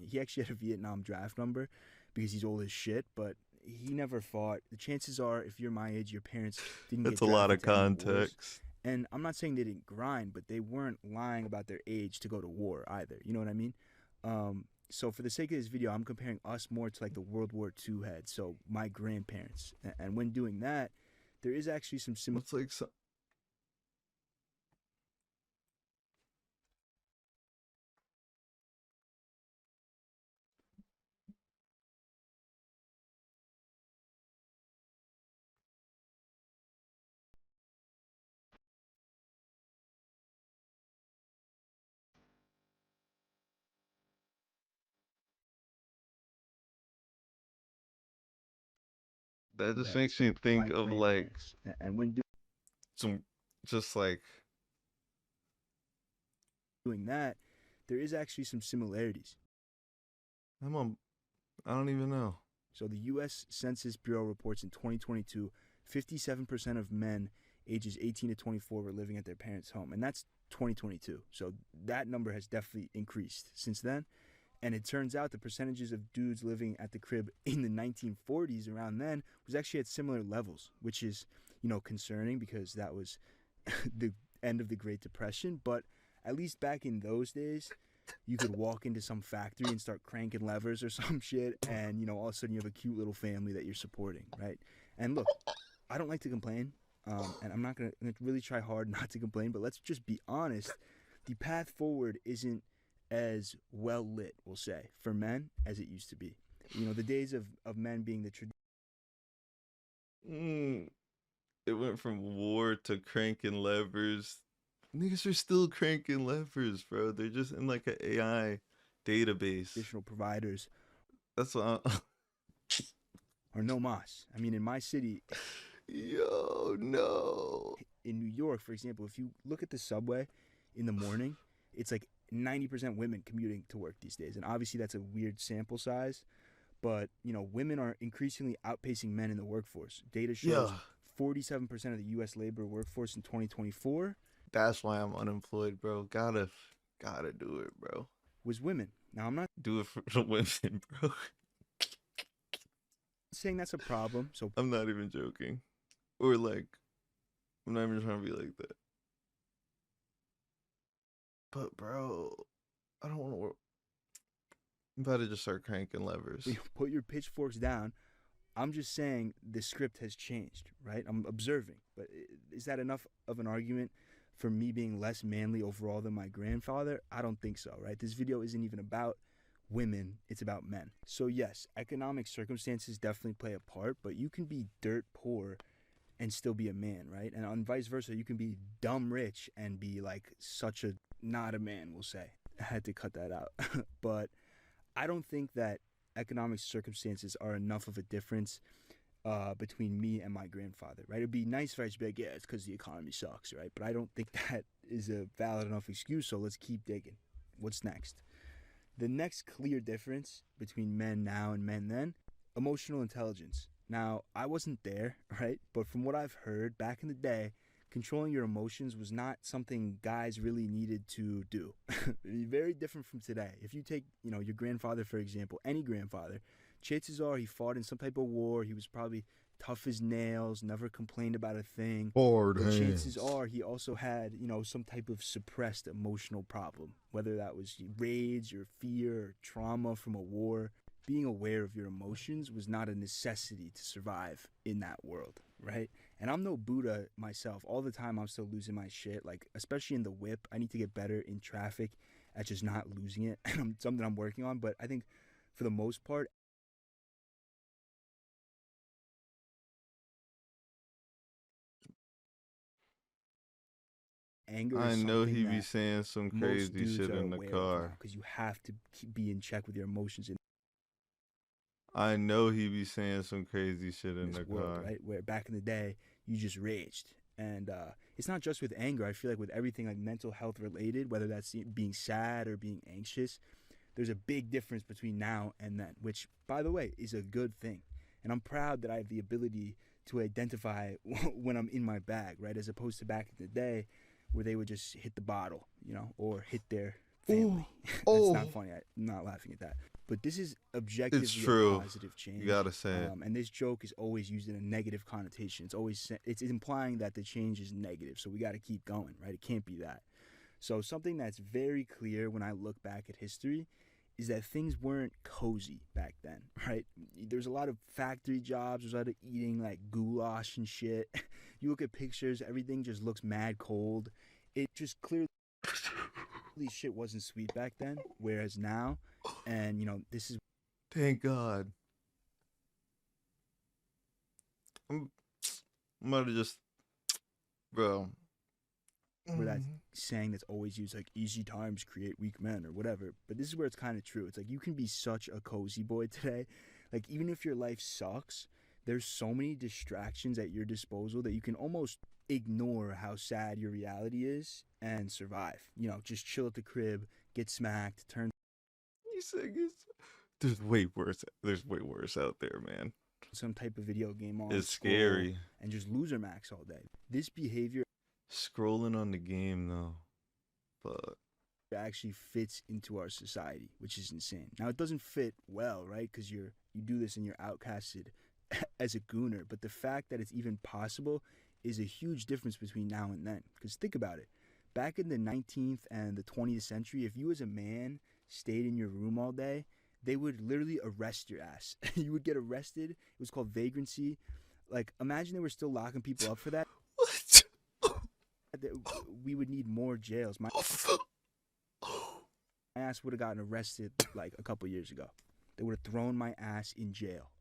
He actually had a Vietnam draft number because he's old as shit, but he never fought. The chances are, if you're my age, your parents didn't That's get a lot of drafted to any wars. context. And I'm not saying they didn't grind, but they weren't lying about their age to go to war either. You know what I mean? So for the sake of this video, I'm comparing us more to like the World War II heads, so my grandparents. And when doing that, there is actually some similar. It's like so that just makes me think my of like grandparents. And when some just like doing that, there is actually some similarities. I don't even know. So the U.S. Census Bureau reports in 2022, 57% of men ages 18 to 24 were living at their parents' home. And that's 2022. So that number has definitely increased since then. And it turns out the percentages of dudes living at the crib in the 1940s around then was actually at similar levels, which is, concerning because that was the end of the Great Depression. But at least back in those days, you could walk into some factory and start cranking levers or some shit, and all of a sudden you have a cute little family that you're supporting, right? And look, I don't like to complain, and I'm gonna really try hard not to complain, but let's just be honest. The path forward isn't as well lit, we'll say, for men as it used to be. The days of men being the It went from war to cranking levers. Niggas are still cranking levers, bro. They're just in like an AI database. traditional providers That's what are no mas. I mean, in my city, Yo, no. in New York, for example, if you look at the subway in the morning, it's like 90% women commuting to work these days. And obviously that's a weird sample size, but women are increasingly outpacing men in the workforce. Data shows 47% of the US labor workforce in 2024 That's why I'm unemployed, bro. Gotta do it, bro. was women. Now, I'm not Do it for the women, bro. saying that's a problem. So I'm not even joking. Or like, I'm not even trying to be like that. But bro, I don't want to work. I'm about to just start cranking levers. put your pitchforks down. I'm just saying the script has changed, right? I'm observing. But is that enough of an argument for me being less manly overall than my grandfather? I don't think so, right? This video isn't even about women, it's about men. So yes, economic circumstances definitely play a part, but you can be dirt poor and still be a man, right? And on vice versa, you can be dumb rich and be like such a not a man, we'll say. I had to cut that out. But I don't think that economic circumstances are enough of a difference between me and my grandfather, right? It'd be nice if I just be like, yeah, it's because the economy sucks, right? But I don't think that is a valid enough excuse, so let's keep digging. What's next? The next clear difference between men now and men then, emotional intelligence. Now, I wasn't there, right? But from what I've heard, back in the day, controlling your emotions was not something guys really needed to do. Very different from today. If you take, your grandfather, for example, any grandfather, chances are he fought in some type of war. He was probably tough as nails, never complained about a thing. Hard But chances are he also had, some type of suppressed emotional problem, whether that was rage or fear or trauma from a war. Being aware of your emotions was not a necessity to survive in that world, right? And I'm no Buddha myself. All the time I'm still losing my shit, like especially in the whip. I need to get better in traffic at just not losing it. And something I'm working on, but I think for the most part, anger is I know he something be that saying some most crazy dudes shit are in the aware of car. now, 'cause you have to be in check with your emotions in I know he be saying some crazy shit in this the world, car. right? Where back in the day, you just raged. And it's not just with anger. I feel like with everything like mental health related, whether that's being sad or being anxious, there's a big difference between now and then, which, by the way, is a good thing. And I'm proud that I have the ability to identify when I'm in my bag, right? As opposed to back in the day where they would just hit the bottle, or hit their family. That's not funny. I'm not laughing at that. But this is objectively true. a positive change. You gotta say it. And this joke is always used in a negative connotation. It's implying that the change is negative. So we got to keep going, right? It can't be that. So something that's very clear when I look back at history is that things weren't cozy back then, right? There's a lot of factory jobs. There's a lot of eating like goulash and shit. You look at pictures, everything just looks mad cold. It just clearly shit wasn't sweet back then, whereas now, and this is Thank God. I'm about to just, bro. where that saying that's always used, like easy times create weak men or whatever. But this is where it's kind of true. It's like you can be such a cozy boy today. Like even if your life sucks, there's so many distractions at your disposal that you can almost ignore how sad your reality is and survive. You know, just chill at the crib, get smacked, turn You saying there's way worse. There's way worse out there, man. some type of video game on, It's scroll, scary. and just loser max all day. This behavior Scrolling on the game though, but actually fits into our society, which is insane. Now it doesn't fit well, right? Because you do this and you're outcasted as a gooner. But the fact that it's even possible is a huge difference between now and then. Because think about it. Back in the 19th and the 20th century, if you as a man stayed in your room all day, they would literally arrest your ass. You would get arrested. It was called vagrancy. Like, imagine they were still locking people up for that. what? We would need more jails. My ass would have gotten arrested like a couple years ago. They would have thrown my ass in jail.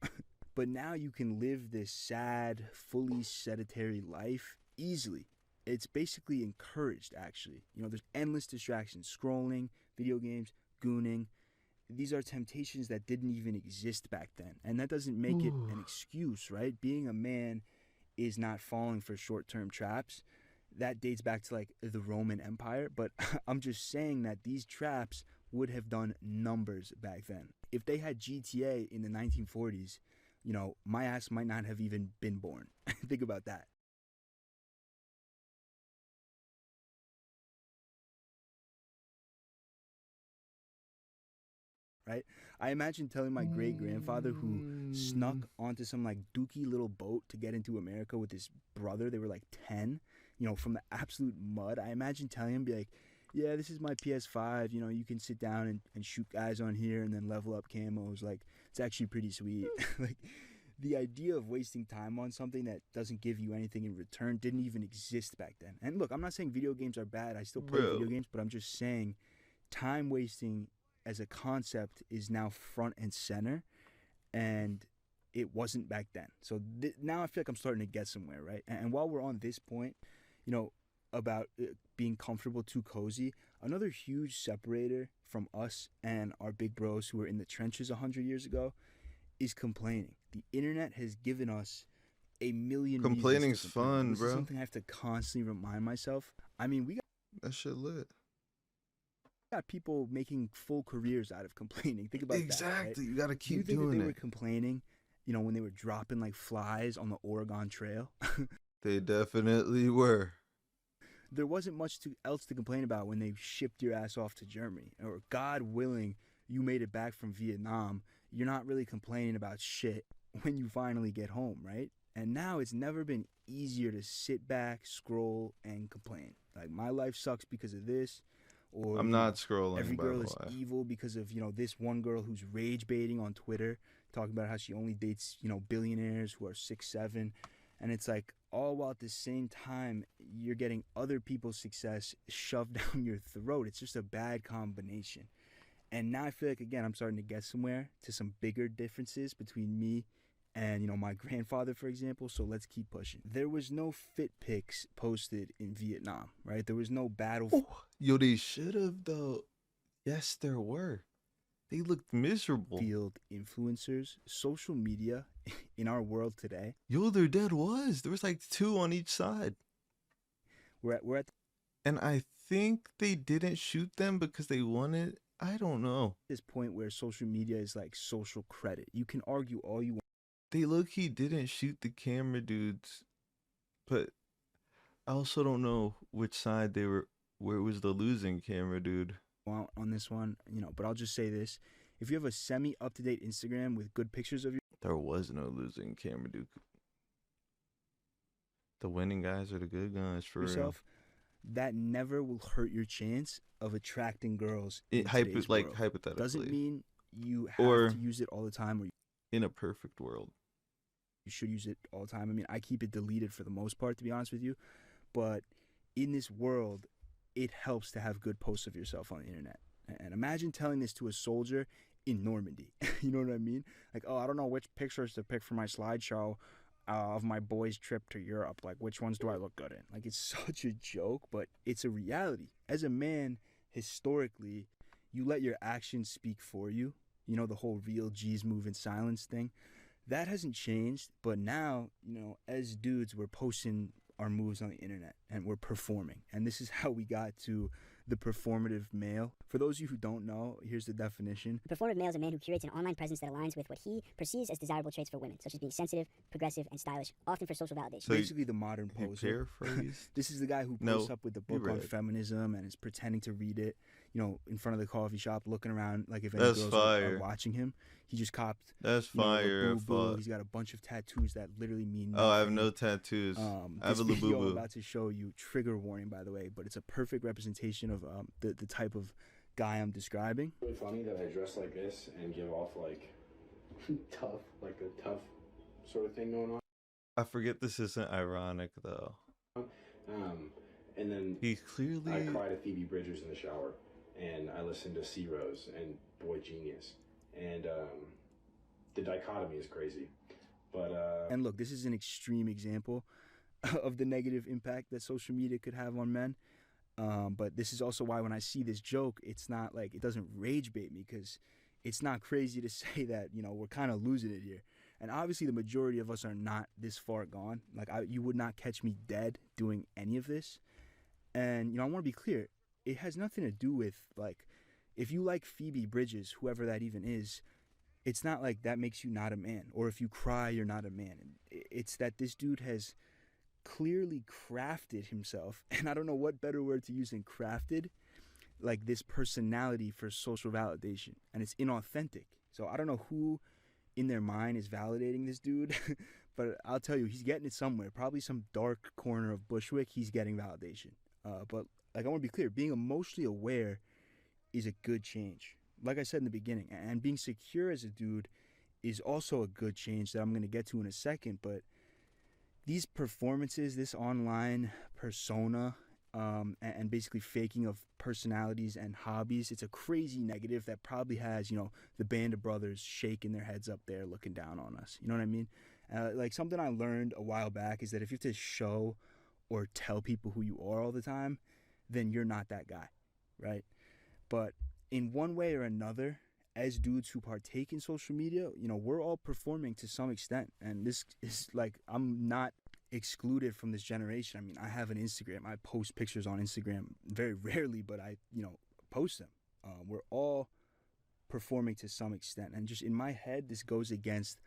But now you can live this sad, fully sedentary life easily. It's basically encouraged, actually. You know, there's endless distractions, scrolling, video games, gooning. These are temptations that didn't even exist back then. And that doesn't make it an excuse, right? Being a man is not falling for short-term traps. That dates back to like the Roman Empire. But I'm just saying that these traps would have done numbers back then. If they had GTA in the 1940s, you know, my ass might not have even been born. Think about that. Right? I imagine telling my great-grandfather who snuck onto some like dookie little boat to get into America with his brother. They were like 10, you know, from the absolute mud. I imagine telling him, be like, yeah, this is my PS5. You know, you can sit down and shoot guys on here and then level up camos. Like, it's actually pretty sweet. Like, the idea of wasting time on something that doesn't give you anything in return didn't even exist back then. And look, I'm not saying video games are bad. I still play video games, but I'm just saying time wasting as a concept is now front and center, and it wasn't back then. So now I feel like I'm starting to get somewhere, right? And while we're on this point, you know, about being comfortable, too cozy, another huge separator from us and our big bros who were in the trenches 100 years ago is complaining. The internet has given us a million complaining's reasons to complain. fun, This bro. is something I have to constantly remind myself. I mean, we That shit lit. got people making full careers out of complaining. Think about that. Exactly. Right? You gotta Do you keep think that doing they were it. complaining, you know, when they were dropping like flies on the Oregon Trail? They definitely were. There wasn't much else to complain about when they shipped your ass off to Germany. Or God willing, you made it back from Vietnam. You're not really complaining about shit when you finally get home, right? And now it's never been easier to sit back, scroll, and complain. Like, my life sucks because of this. Or I'm not scrolling. every by girl the is way. evil because of, you know, this one girl who's rage baiting on Twitter, talking about how she only dates, you know, billionaires who are 6'7". And it's like, all while at the same time, you're getting other people's success shoved down your throat. It's just a bad combination. And now I feel like, again, I'm starting to get somewhere to some bigger differences between me and, you know, my grandfather, for example. So let's keep pushing. There was no fit pics posted in Vietnam, right? There was no battle. Yo, they should have though. Yes, there were. They looked miserable. Field influencers, social media in our world today. Yo, there dead was. There was like 2 on each side. We're at And I think they didn't shoot them because they wanted. I don't know. this point where social media is like social credit. You can argue all you They low-key didn't shoot the camera dudes. But I also don't know which side they were. Where was the losing camera dude? want on this one, you know, but I'll just say this. If you have a semi-up-to-date Instagram with good pictures of There was no losing camera dude. The winning guys are the good guys for yourself, that never will hurt your chance of attracting girls in real. today's world. Hypothetically. Doesn't mean you have Or- to use it all the time, or in a perfect world. you should use it all the time. I mean, I keep it deleted for the most part, to be honest with you. But in this world, it helps to have good posts of yourself on the internet. And imagine telling this to a soldier in Normandy. You know what I mean? Like, oh, I don't know which pictures to pick for my slideshow of my boys' trip to Europe. Like, which ones do I look good in? Like, it's such a joke, but it's a reality. As a man, historically, you let your actions speak for you. You know, the whole real G's move in silence thing. That hasn't changed, but now, you know, as dudes, we're posting our moves on the internet and we're performing. And this is how we got to the performative male. For those of you who don't know, here's the definition. A performative male is a man who curates an online presence that aligns with what he perceives as desirable traits for women, such as being sensitive, progressive, and stylish, often for social validation. So basically the modern You poser. paraphrase? This is the guy who No, posts up with the you book on read. feminism and is pretending to read it, you know, in front of the coffee shop, looking around like if any That's girls fire. are watching him. He just copped, That's you know, a fire. boo-boo. Fuck. He's got a bunch of tattoos that literally mean Oh, I have nothing. no tattoos. I have This a video I'm labubu. about to show you, trigger warning by the way, but it's a perfect representation of the type of guy I'm describing. Really funny that I dress like this and give off like tough, like a tough sort of thing going on. I forget this isn't ironic though. And then He I clearly. cry to Phoebe Bridgers in the shower, and I listen to C Rose and Boy Genius, and the dichotomy is crazy. But And look, this is an extreme example of the negative impact that social media could have on men. But this is also why when I see this joke, it's not like, it doesn't rage bait me, because it's not crazy to say that, you know, we're kind of losing it here. And obviously the majority of us are not this far gone. Like you would not catch me dead doing any of this. And, you know, I want to be clear. It has nothing to do with, like, if you like Phoebe Bridges, whoever that even is, it's not like that makes you not a man. Or if you cry, you're not a man. It's that this dude has clearly crafted himself, and I don't know what better word to use than crafted, like this personality for social validation. And it's inauthentic. So I don't know who in their mind is validating this dude, but I'll tell you, he's getting it somewhere. Probably some dark corner of Bushwick, he's getting validation. But like, I want to be clear, being emotionally aware is a good change. Like I said in the beginning, and being secure as a dude is also a good change that I'm going to get to in a second. But these performances, this online persona, and basically faking of personalities and hobbies, it's a crazy negative that probably has, you know, the band of brothers shaking their heads up there looking down on us. You know what I mean? Like something I learned a while back is that if you have to show or tell people who you are all the time, then you're not that guy, right? But in one way or another, as dudes who partake in social media, you know, we're all performing to some extent. And this is like, I'm not excluded from this generation. I mean, I have an Instagram. I post pictures on Instagram very rarely, but I, you know, post them. We're all performing to some extent. And just in my head, this goes against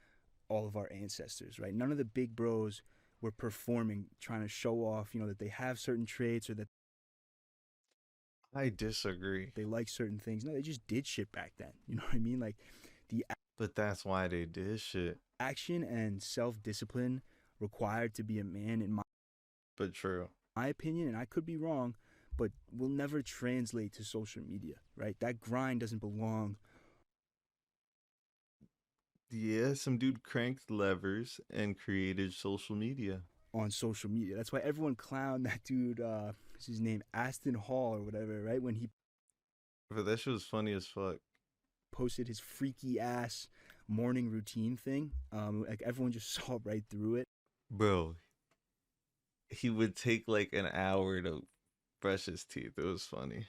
all of our ancestors, right? None of the big bros were performing, trying to show off, you know, that they have certain traits or that I disagree. they like certain things. No, they just did shit back then. You know what I mean? Like the But that's why they did shit. action and self-discipline required to be a man, in But true. my opinion, and I could be wrong, but will never translate to social media, right? That grind doesn't belong. Yeah, some dude cranked levers and created social media. On social media. That's why everyone clowned that dude, what's his name, Aston Hall or whatever, right? When he But that shit was funny as fuck. posted his freaky ass morning routine thing. Like everyone just saw right through it. Bro, he would take like an hour to brush his teeth. It was funny.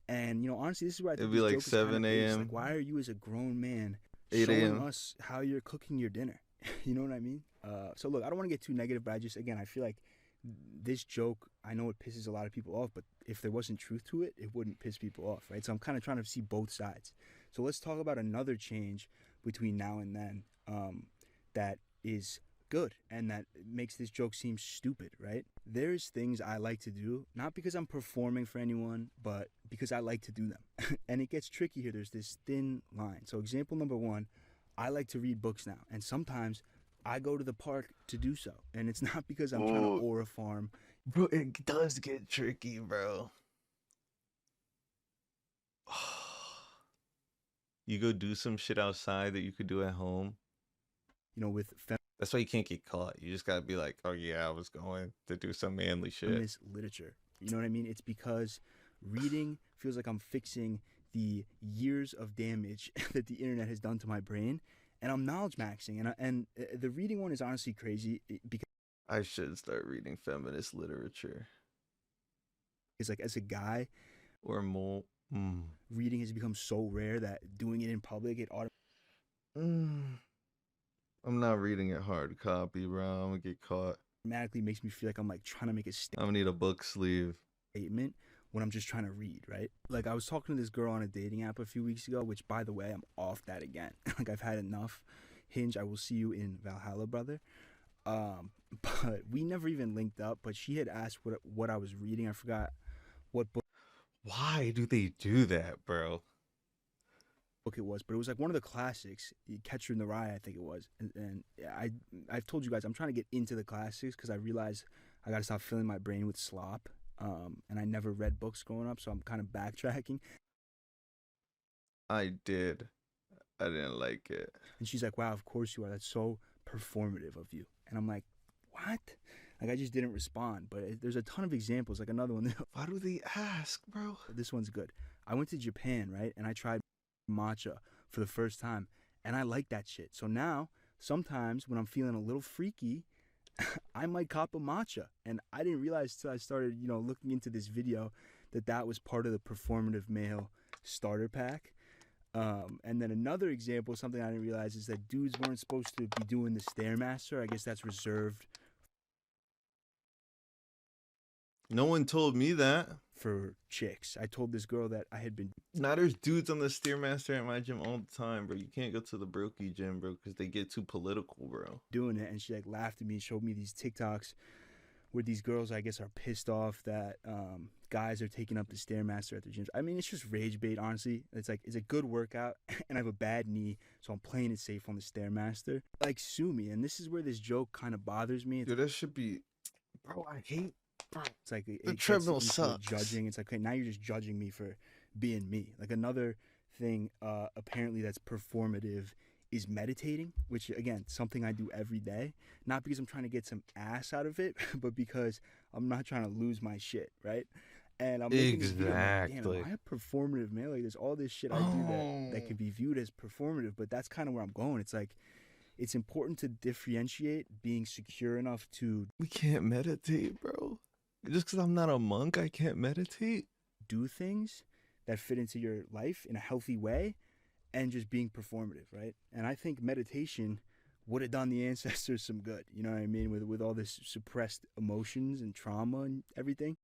And, you know, honestly, this is where I think It'd be this like joke is kinda 7 based. a.m.. Like, why are you as a grown man 8 showing a.m.. us how you're cooking your dinner? You know what I mean? So look, I don't want to get too negative, but I feel like this joke, I know it pisses a lot of people off, but if there wasn't truth to it, it wouldn't piss people off, right? So I'm kind of trying to see both sides. So let's talk about another change between now and then that is good and that makes this joke seem stupid, right? There's things I like to do, not because I'm performing for anyone, but because I like to do them. And it gets tricky here. There's this thin line. So example number one, I like to read books now, and sometimes I go to the park to do so, and it's not because I'm trying to aura farm. Bro, it does get tricky, bro. You go do some shit outside that you could do at home. You know, with That's why you can't get caught. You just gotta be like, oh yeah, I was going to do some manly shit. feminist literature. You know what I mean? It's because reading feels like I'm fixing the years of damage that the internet has done to my brain, and I'm knowledge maxing. And the reading one is honestly crazy because I should start reading feminist literature. it's like, as a guy, Or more. reading has become so rare that doing it in public, it I'm not reading it hard copy, bro. I'm gonna get caught. automatically makes me feel like I'm like trying to make a I'm gonna need a book sleeve. statement when I'm just trying to read, right? Like I was talking to this girl on a dating app a few weeks ago, which by the way, I'm off that again. Like I've had enough. Hinge, I will see you in Valhalla, brother. But we never even linked up, but she had asked what I was reading. I forgot what book Why do they do that, bro? it was, but it was like one of the classics, Catcher in the Rye, I think it was. And I've told you guys I'm trying to get into the classics because I realized I got to stop filling my brain with slop. And I never read books growing up, so I'm kind of backtracking. I did. I didn't like it. And she's like, "Wow, of course you are. That's so performative of you." And I'm like, "What?" Like I just didn't respond. But there's a ton of examples. Like another one. Why do they ask, bro? This one's good. I went to Japan, right? And I tried matcha for the first time, and I like that shit. So now, sometimes when I'm feeling a little freaky, I might cop a matcha. And I didn't realize till I started, looking into this video that was part of the performative male starter pack. And then another example, something I didn't realize, is that dudes weren't supposed to be doing the Stairmaster. I guess that's reserved No one told me that. for chicks. I told this girl that I had been Now there's dudes on the Stairmaster at my gym all the time, bro. You can't go to the Brokey gym, bro, because they get too political, bro. doing it, and she like laughed at me and showed me these TikToks where these girls, I guess, are pissed off that guys are taking up the Stairmaster at their gyms. I mean, it's just rage bait, honestly. It's like, it's a good workout, and I have a bad knee, so I'm playing it safe on the Stairmaster. Like, sue me, and this is where this joke kind of bothers me. Dude, that should be... Bro, I hate... Bro, It's like the treadmill sucks. Judging. It's like, okay, now you're just judging me for being me. Like another thing, apparently that's performative is meditating, which again, something I do every day. Not because I'm trying to get some ass out of it, but because I'm not trying to lose my shit, right? And I'm making this video, I'm like, damn, am I a performative male? Like, there's all this shit I do that can be viewed as performative, but that's kind of where I'm going. It's like, it's important to differentiate being secure enough to We can't meditate, bro. Just because I'm not a monk, I can't meditate? do things that fit into your life in a healthy way and just being performative, right? And I think meditation would have done the ancestors some good, you know what I mean? With all this suppressed emotions and trauma and everything.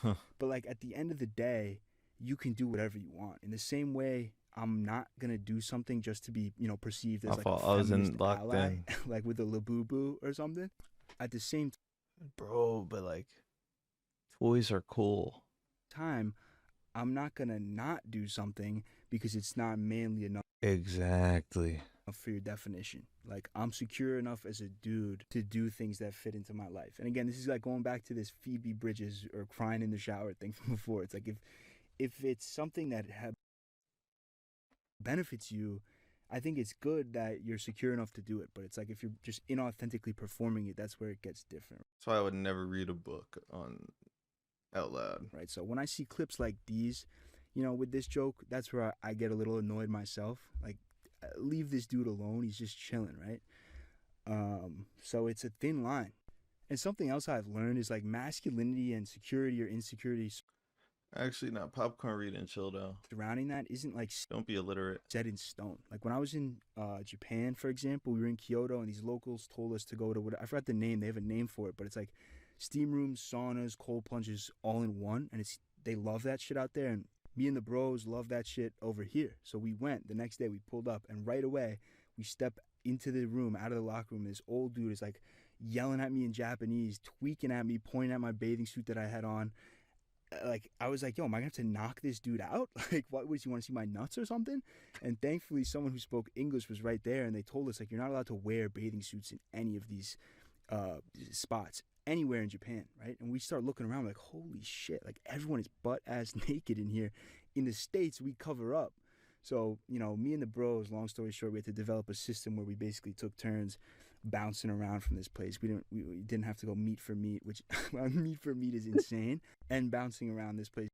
Huh. But like at the end of the day, you can do whatever you want. In the same way, I'm not gonna do something just to be, perceived as like a feminist ally, like with a labubu or something. At the same Bro, but like, toys are cool. time, I'm not gonna not do something because it's not manly enough Exactly. for your definition. Like I'm secure enough as a dude to do things that fit into my life. And again, this is like going back to this Phoebe Bridges or crying in the shower thing from before. It's like if it's something that benefits you, I think it's good that you're secure enough to do it. But it's like if you're just inauthentically performing it, that's where it gets different. That's why I would never read a book out loud. Right. So when I see clips like these, with this joke, that's where I get a little annoyed myself. Like, leave this dude alone. He's just chilling, right? So it's a thin line. And something else I've learned is like masculinity and security or insecurity Actually, not popcorn reading, chill though. surrounding that isn't like Don't be illiterate. set in stone. Like when I was in Japan, for example, we were in Kyoto and these locals told us to go to I forgot the name. They have a name for it, but it's like steam rooms, saunas, cold plunges, all in one. And they love that shit out there. And me and the bros love that shit over here. So we went the next day. We pulled up, and right away we step into the room, out of the locker room. This old dude is like yelling at me in Japanese, tweaking at me, pointing at my bathing suit that I had on. Like I was like, yo, am I gonna have to knock this dude out? Like, what was, you want to see my nuts or something? And thankfully someone who spoke English was right there, and they told us like, you're not allowed to wear bathing suits in any of these spots anywhere in Japan, right? And we start looking around like, holy shit, like everyone is butt ass naked in here. In the States, we cover up. So, me and the bros, long story short, we had to develop a system where we basically took turns bouncing around from this place. We didn't have to go meat for meat, which meat for meat is insane, and bouncing around this place.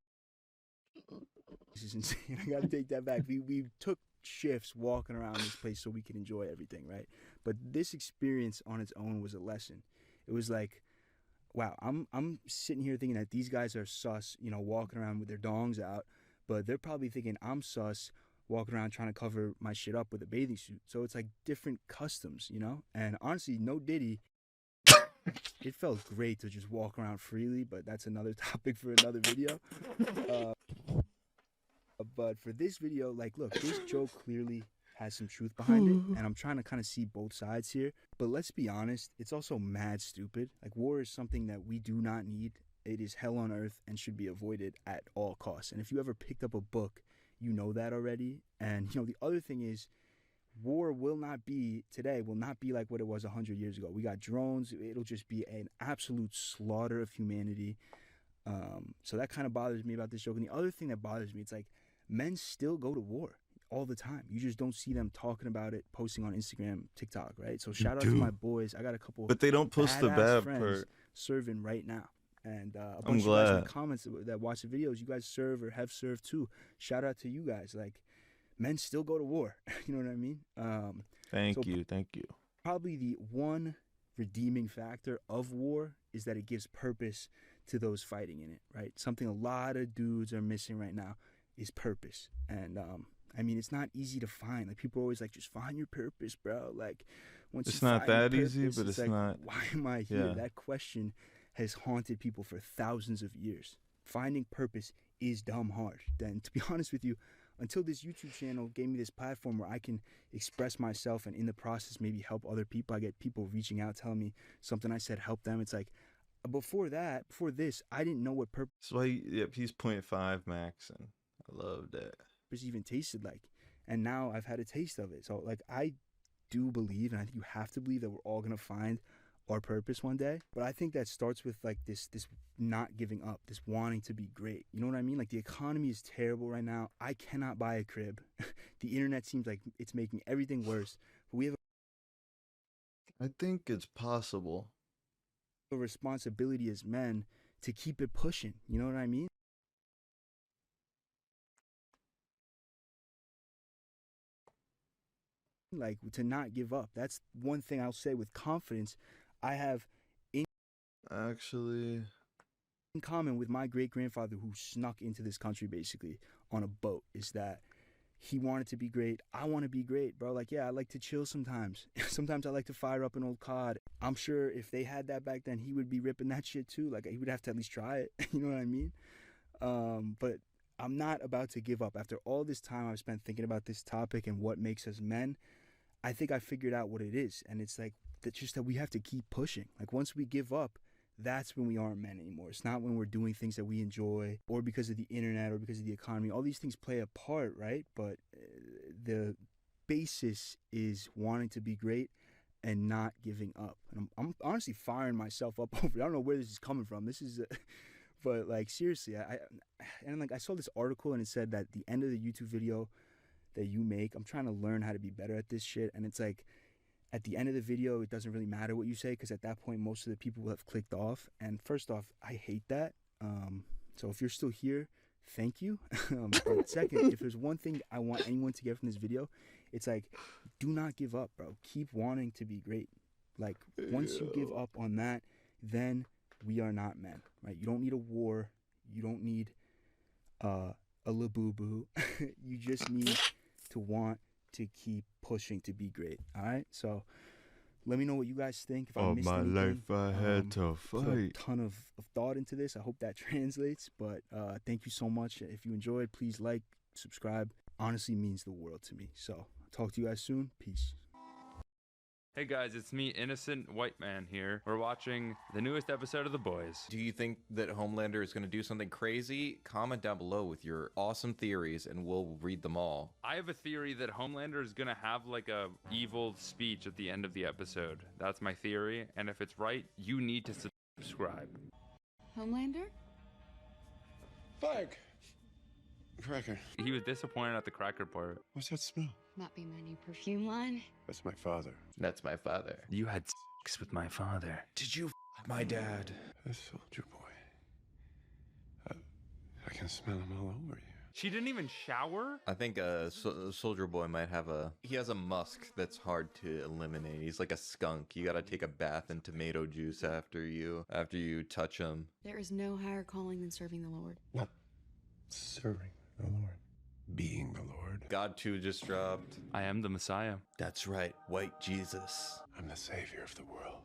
This is insane. I gotta take that back. We took shifts walking around this place so we could enjoy everything, right? But this experience on its own was a lesson. It was like, wow, I'm sitting here thinking that these guys are sus, walking around with their dongs out, but they're probably thinking I'm sus walking around trying to cover my shit up with a bathing suit. So it's like different customs, you know? And honestly, no Diddy, it felt great to just walk around freely, but that's another topic for another video. But for this video, like, look, this joke clearly has some truth behind it, and I'm trying to kind of see both sides here. But let's be honest, it's also mad stupid. Like, war is something that we do not need. It is hell on earth and should be avoided at all costs. And if you ever picked up a book, you know that already. And, you know, the other thing is, war will not be like what it was 100 years ago. We got drones. It'll just be an absolute slaughter of humanity. So that kind of bothers me about this joke. And the other thing that bothers me, it's like men still go to war all the time. You just don't see them talking about it, posting on Instagram, TikTok, right? So shout out to my boys. I got a couple, but they don't post the bad part. Serving right now. And a I'm bunch of glad. guys in the comments that watch the videos, you guys serve or have served too. Shout out to you guys. Like, men still go to war. You know what I mean? Thank you. Probably the one redeeming factor of war is that it gives purpose to those fighting in it, right? Something a lot of dudes are missing right now is purpose. And I mean, it's not easy to find. Like, people are always like, just find your purpose, bro. Like, once It's you not find your that easy, purpose, but it's like, not. why am I here? Yeah. That question has haunted people for thousands of years. Finding purpose is dumb hard. Then, to be honest with you, until this YouTube channel gave me this platform where I can express myself and in the process maybe help other people. I get people reaching out telling me something I said helped them. It's like, before this, I didn't know what purpose That's why he's 0.5 max, and I love that. even tasted like. And now I've had a taste of it. So, like, I do believe, and I think you have to believe, that we're all going to find our purpose one day. But I think that starts with like this not giving up, this wanting to be great. You know what I mean? Like, the economy is terrible right now. I cannot buy a crib. The internet seems like it's making everything worse. But we have I think it's possible. a responsibility as men to keep it pushing. You know what I mean? Like, to not give up. That's one thing I'll say with confidence. I have Actually, in common with my great-grandfather who snuck into this country basically on a boat is that he wanted to be great. I want to be great, bro. Like, yeah, I like to chill sometimes. Sometimes I like to fire up an old COD. I'm sure if they had that back then, he would be ripping that shit too. Like, he would have to at least try it. You know what I mean? But I'm not about to give up. After all this time I've spent thinking about this topic and what makes us men, I think I figured out what it is. And it's like, that's just that we have to keep pushing. Like, once we give up, that's when we aren't men anymore. It's not when we're doing things that we enjoy or because of the internet or because of the economy. All these things play a part, right? But the basis is wanting to be great and not giving up. And I'm honestly firing myself up over it. I don't know where this is coming from. This is, but like, seriously, I saw this article and it said that the end of the YouTube video that you make, I'm trying to learn how to be better at this shit. And it's like, at the end of the video, it doesn't really matter what you say because at that point, most of the people will have clicked off. And first off, I hate that. So if you're still here, thank you. But second, if there's one thing I want anyone to get from this video, it's like, do not give up, bro. Keep wanting to be great. Like, once you give up on that, then we are not men, right? You don't need a war. You don't need a labubu. You just need to want to keep pushing to be great. All right, so let me know what you guys think. If I missed anything, life I had to put a fight. ton of thought into this. I hope that translates. But thank you so much. If you enjoyed, please like, subscribe. Honestly means the world to me. So talk to you guys soon. Peace. Hey guys, it's me, Innocent White Man here. We're watching the newest episode of The Boys. Do you think that Homelander is going to do something crazy? Comment down below with your awesome theories and we'll read them all. I have a theory that Homelander is gonna have like a evil speech at the end of the episode. That's my theory, and if it's right, you need to subscribe. Homelander? Fuck. Cracker. He was disappointed at the cracker part. What's that smell? Might be my new perfume line. That's my father. That's my father. You had sex with my father. Did you my dad? That soldier boy. I can smell him all over you. She didn't even shower? I think Soldier Boy might have he has a musk that's hard to eliminate. He's like a skunk. You gotta take a bath in tomato juice after you touch him. There is no higher calling than serving the Lord. Not serving the Lord. Being the Lord. God 2 just dropped. I am the Messiah. That's right, white Jesus. I'm the savior of the world.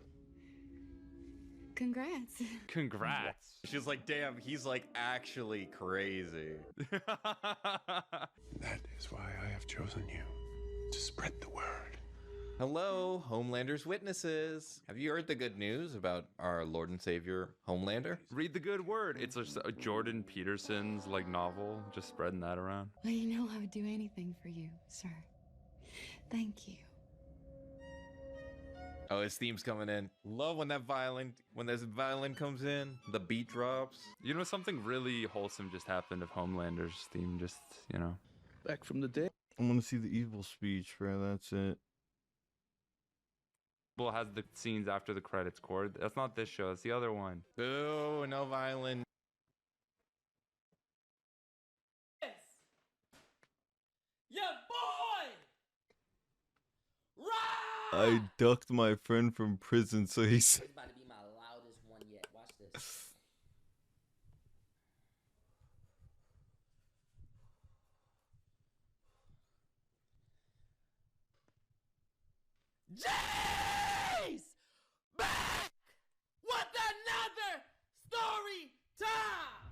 Congrats. Congrats. She's like, damn, he's like actually crazy. That is why I have chosen you, to spread the word. Hello, Homelander's witnesses. Have you heard the good news about our Lord and Savior, Homelander? Read the good word. It's just Jordan Peterson's like novel, just spreading that around. Well, you know I would do anything for you, sir. Thank you. Oh, his theme's coming in. Love when that violin comes in, the beat drops. You know, something really wholesome just happened of Homelander's theme, just, you know. Back from the dead. I want to see the evil speech, bro. That's it. Well, has the scenes after the credits, Cord. That's not this show. That's the other one. Boo, no violin. Your boy! I ducked my friend from prison, so he's. It's about to be my loudest one yet. Watch this. Jace! Back with another story time!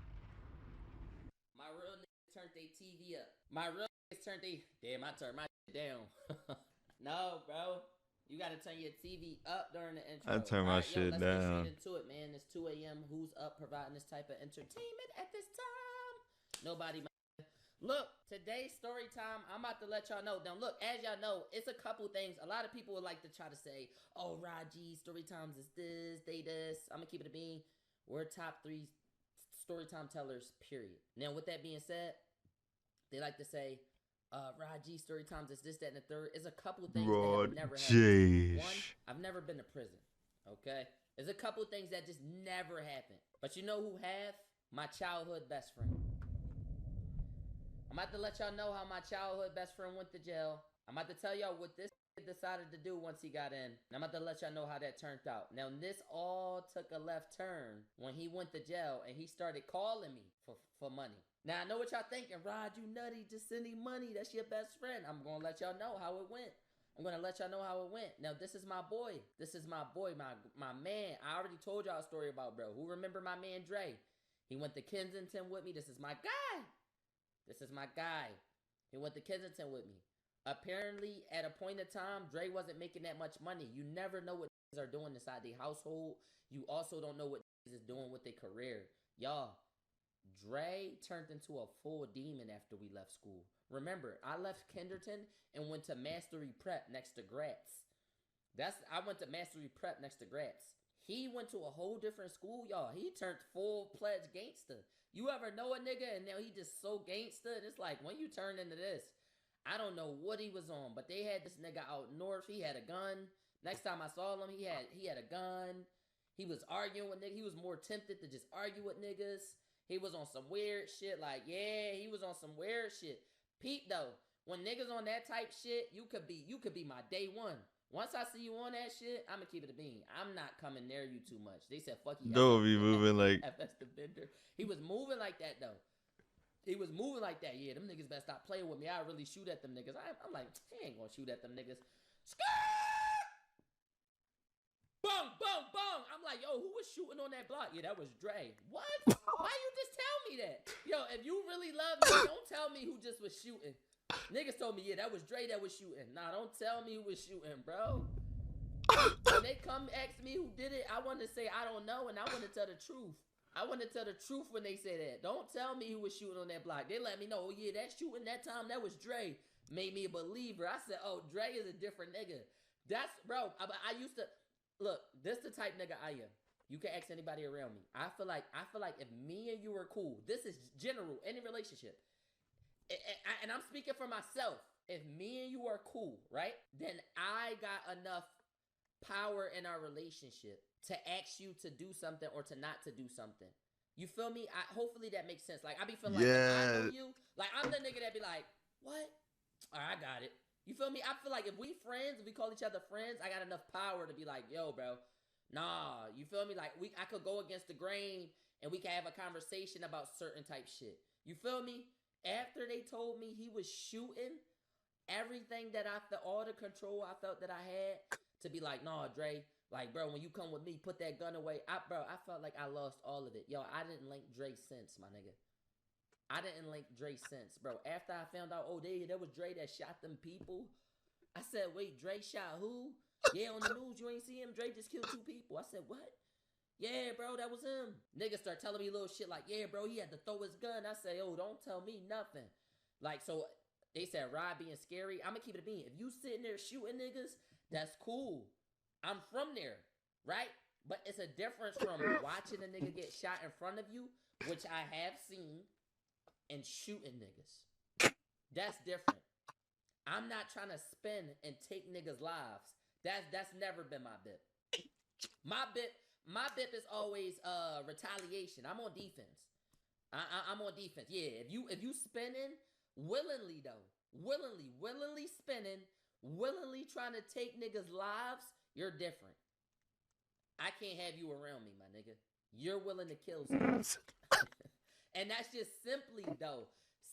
My real niggas turned their TV up. My real niggas turned their... Damn, I turned my shit down. No, bro. You gotta turn your TV up during the intro. I turn my Alright, shit let's down. get straight into it, man. It's 2 a.m. Who's up providing this type of entertainment at this time? Nobody. Look, today's story time, I'm about to let y'all know. Now, look, as y'all know, it's a couple things. A lot of people would like to try to say, oh, Raji, story times is this, they this. I'm gonna keep it a bean. We're top 3 story time tellers, period. Now, with that being said, they like to say, Raji, story times is this, that, and the third. It's a couple things that have never happened. One, I've never been to prison, okay? There's a couple things that just never happened. But you know who have? My childhood best friend. I'm about to let y'all know how my childhood best friend went to jail. I'm about to tell y'all what this decided to do once he got in. And I'm about to let y'all know how that turned out. Now, this all took a left turn when he went to jail and he started calling me for money. Now, I know what y'all thinking. Rod, you nutty. Just send him money. That's your best friend. I'm going to let y'all know how it went. I'm going to let y'all know how it went. Now, this is my boy. This is my boy, my man. I already told y'all a story about, bro. Who remember my man, Dre? He went to Kensington with me. This is my guy. This is my guy. He went to Kensington with me. Apparently, at a point in time, Dre wasn't making that much money. You never know what niggas are doing inside their household. You also don't know what niggas is doing with their career. Y'all, Dre turned into a full demon after we left school. Remember, I left Kensington and went to Mastery Prep next to Gratz. I went to Mastery Prep next to Gratz. He went to a whole different school, y'all. He turned full-fledged gangster. You ever know a nigga and now he just so gangster? It's like, when you turn into this, I don't know what he was on, but they had this nigga out north. He had a gun. Next time I saw him, he had a gun. He was arguing with niggas. He was more tempted to just argue with niggas. He was on some weird shit. Like, yeah, he was on some weird shit. Peep though, when niggas on that type shit, you could be my day one. Once I see you on that shit, I'ma keep it a bean. I'm not coming near you too much. They said, fuck you. Don't be moving like. FS the Bender. He was moving like that though. He was moving like that. Yeah, them niggas better stop playing with me. I really shoot at them niggas. I'm like, he ain't gonna shoot at them niggas. Skirt! Boom, boom, boom. I'm like, yo, who was shooting on that block? Yeah, that was Dre. What? Why you just tell me that? Yo, if you really love me, don't tell me who just was shooting. Niggas told me, yeah, that was Dre that was shooting. Nah, don't tell me who was shooting, bro. When they come ask me who did it, I want to say I don't know, and I want to tell the truth. I want to tell the truth when they say that. Don't tell me who was shooting on that block. They let me know, oh yeah, that shooting that time, that was Dre. Made me a believer. I said, oh, Dre is a different nigga. That's, bro, I used to, look, this the type nigga I am. You can ask anybody around me. I feel like if me and you are cool, this is general, any relationship. And I'm speaking for myself. If me and you are cool, right? Then I got enough power in our relationship to ask you to do something or to not to do something. You feel me? Hopefully that makes sense. Like, I be feeling like if I know you, like, I'm the nigga that be like, what? All right, I got it. You feel me? I feel like if we friends, if we call each other friends, I got enough power to be like, yo, bro, nah. You feel me? Like, I could go against the grain and we can have a conversation about certain type shit. You feel me? After they told me he was shooting, everything that I felt, all the control I felt that I had to be like, nah, Dre, like, bro, when you come with me, put that gun away. I felt like I lost all of it. Yo, I didn't link Dre since, my nigga. I didn't link Dre since, bro. After I found out, oh, that was Dre that shot them people, I said, wait, Dre shot who? Yeah, on the news, you ain't see him? Dre just killed 2 people. I said, what? Yeah, bro, that was him. Niggas start telling me little shit like, yeah, bro, he had to throw his gun. I say, oh, don't tell me nothing. Like, so they said Rod being scary. I'm gonna keep it a bean. If you sitting there shooting niggas, that's cool. I'm from there, right? But it's a difference from watching a nigga get shot in front of you, which I have seen, and shooting niggas. That's different. I'm not trying to spin and take niggas' lives. That's never been my bip. My bip is always retaliation. I'm on defense. I'm on defense. Yeah, if you spinning willingly though, willingly spinning, willingly trying to take niggas' lives, you're different. I can't have you around me, my nigga. You're willing to kill someone. And that's just simply though.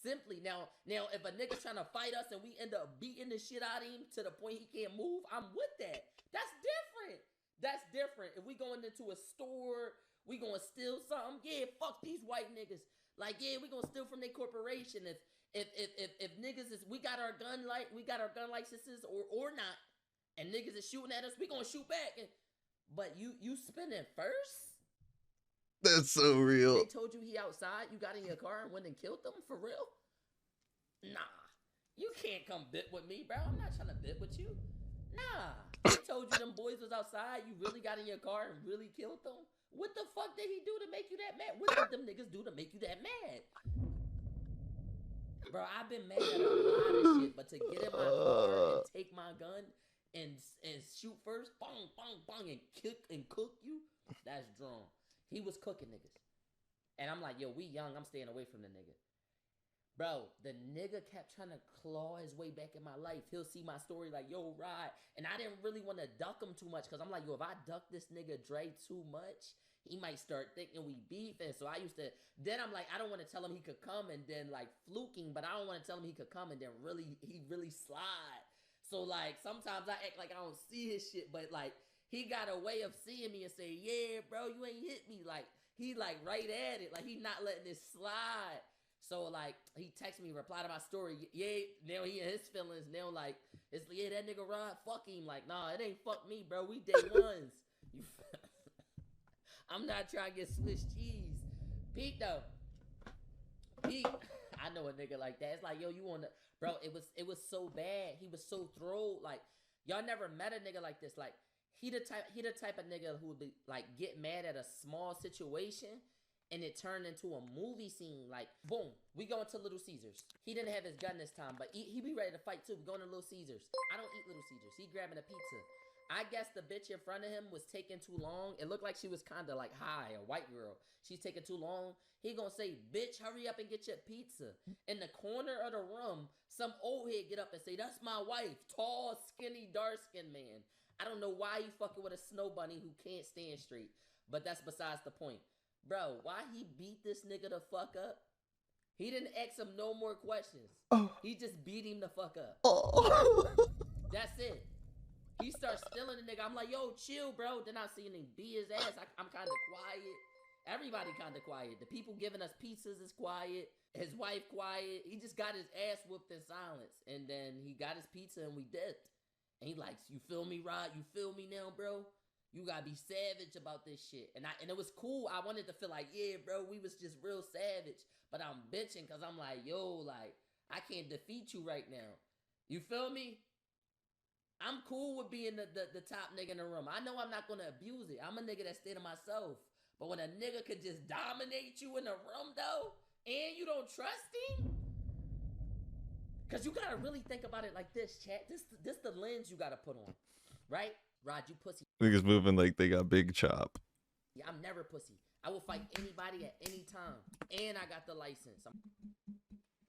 Simply now if a nigga trying to fight us and we end up beating the shit out of him to the point he can't move, I'm with that. That's different. That's different. If we going into a store, we gonna steal something. Yeah, fuck these white niggas. Like, yeah, we gonna steal from their corporation. If niggas is we got our gun licenses or not, and niggas is shooting at us, we gonna shoot back. But you spinning first? That's so real. They told you he outside, you got in your car and went and killed them? For real? Nah. You can't come bit with me, bro. I'm not trying to bit with you. Nah. They told you them boys was outside, you really got in your car and really killed them? What the fuck did he do to make you that mad? What did them niggas do to make you that mad? Bro, I've been mad at a lot of shit, but to get in my car and take my gun and shoot first, bong, bong, bong, and kick and cook you, that's drawn. He was cooking niggas. And I'm like, yo, we young. I'm staying away from the nigga. Bro, the nigga kept trying to claw his way back in my life. He'll see my story like, yo, Rod. And I didn't really want to duck him too much because I'm like, yo, if I duck this nigga Dre too much, he might start thinking we beefing. So I used to, then I'm like, I don't want to tell him he could come and then like fluking, but I don't want to tell him he could come and then he really slide. So like, sometimes I act like I don't see his shit, but like, he got a way of seeing me and say, yeah, bro, you ain't hit me. Like, he like right at it. Like, he not letting it slide. So, like, he texted me, reply to my story. Yeah, now he in his feelings. Now, like, it's yeah, that nigga Rod, fuck him. Like, nah, it ain't fuck me, bro. We day ones. I'm not trying to get Swiss cheese. Pete, though. Pete, I know a nigga like that. It's like, yo, you want to... Bro, it was so bad. He was so thrilled. Like, y'all never met a nigga like this. Like, he the type of nigga who would be like get mad at a small situation and it turned into a movie scene. Like, boom, we go into Little Caesars. He didn't have his gun this time, but he be ready to fight too. We going to Little Caesars. I don't eat Little Caesars. He grabbing a pizza. I guess the bitch in front of him was taking too long. It looked like she was kind of like high, a white girl. She's taking too long. He gonna say, bitch, hurry up and get your pizza. In the corner of the room, some old head get up and say, that's my wife. Tall, skinny, dark-skinned man. I don't know why you fucking with a snow bunny who can't stand straight. But that's besides the point. Bro, why he beat this nigga the fuck up? He didn't ask him no more questions. He just beat him the fuck up. That's it. He starts stealing the nigga. I'm like, yo, chill, bro. Then I seen him beat his ass. I'm kind of quiet. Everybody kind of quiet. The people giving us pizzas is quiet. His wife quiet. He just got his ass whooped in silence. And then he got his pizza and we dipped. And he like, you feel me, Rod? You feel me now, bro? You gotta be savage about this shit. And it was cool. I wanted to feel like, yeah, bro, we was just real savage. But I'm bitching because I'm like, yo, like, I can't defeat you right now. You feel me? I'm cool with being the top nigga in the room. I know I'm not gonna abuse it. I'm a nigga that stay to myself. But when a nigga could just dominate you in the room, though, and you don't trust him, because you gotta really think about it like this, chat. This the lens you gotta put on, right? Rod, you pussy. Niggas moving like they got big chop. Yeah, I'm never pussy. I will fight anybody at any time, and I got the license. I'm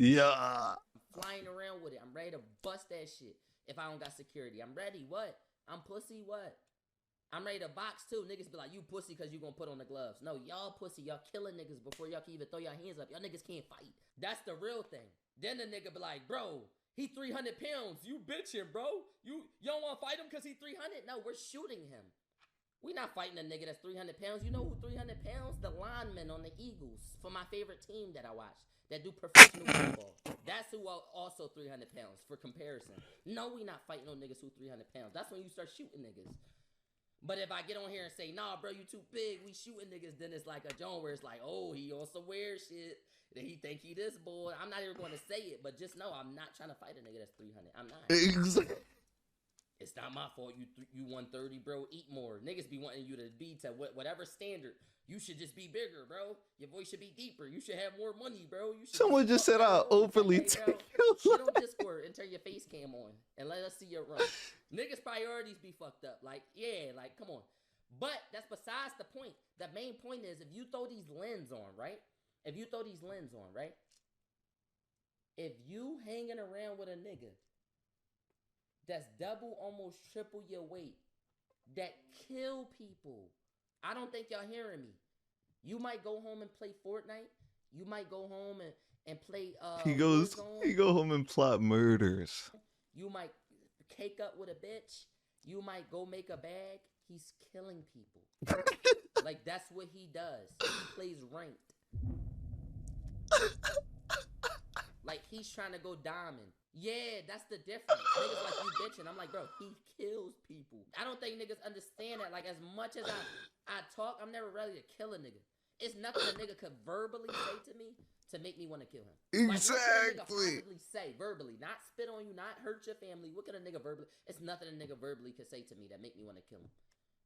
flying around with it. I'm ready to bust that shit. If I don't got security, I'm ready. What? I'm pussy. What? I'm ready to box too. Niggas be like, you pussy because you gonna put on the gloves. No, y'all pussy. Y'all killing niggas before y'all can even throw your hands up. Y'all niggas can't fight. That's the real thing. Then the nigga be like, bro, He 300 pounds. You bitching, bro. You don't want to fight him because he 300? No, we're shooting him. We not fighting a nigga that's 300 pounds. You know who 300 pounds? The linemen on the Eagles for my favorite team that I watch that do professional football. That's who also 300 pounds for comparison. No, we not fighting no niggas who 300 pounds. That's when you start shooting niggas. But if I get on here and say, nah, bro, you too big, we shooting niggas, then it's like a Joan where it's like, oh, he on some weird shit. Then he think he this boy. I'm not even going to say it, but just know I'm not trying to fight a nigga that's 300. I'm not. Exactly. It's not my fault. You 130, bro. Eat more. Niggas be wanting you to be to whatever standard. You should just be bigger, bro. Your voice should be deeper. You should have more money, bro. You should Someone just said I overly take your Get on Discord and turn your face cam on and let us see your run. Niggas' priorities be fucked up. Like, yeah, like, come on. But that's besides the point. The main point is if you throw these lens on, right? If you hanging around with a nigga that's double, almost triple your weight, that kill people. I don't think y'all hearing me. You might go home and play Fortnite. You might go home and play He Warzone. go home and plot murders. You might cake up with a bitch. You might go make a bag. He's killing people. Like, that's what he does. He plays ranked. Like, he's trying to go diamond. Yeah, that's the difference. Niggas like you bitching. I'm like, bro, he kills people. I don't think niggas understand that. Like, as much as I talk, I'm never ready to kill a nigga. It's nothing a nigga could verbally say to me to make me want to kill him. Exactly. Like, what can a nigga possibly say verbally? Not spit on you, not hurt your family. What can a nigga verbally? It's nothing a nigga verbally could say to me that make me want to kill him.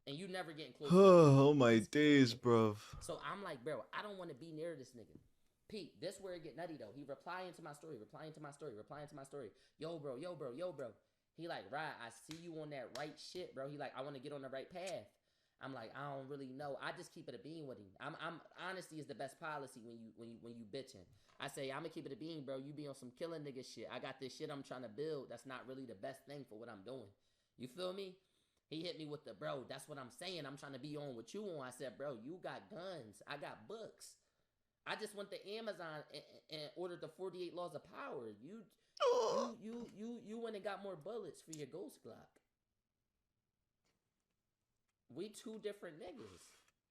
And you never getting close. Oh my days, bro. So I'm like, bro, I don't want to be near this nigga. Pete, this where it get nutty though. He replying to my story. Yo, bro. He like, right, I see you on that right shit, bro. He like, I want to get on the right path. I'm like, I don't really know. I just keep it a bean with him. I'm honesty is the best policy when you bitching. I say, I'm gonna keep it a bean, bro. You be on some killing nigga shit. I got this shit I'm trying to build. That's not really the best thing for what I'm doing. You feel me? He hit me with the, bro, that's what I'm saying. I'm trying to be on what you on. I said, bro, you got guns. I got books. I just went to Amazon and ordered the 48 Laws of Power. You went and got more bullets for your Ghost Glock. We two different niggas.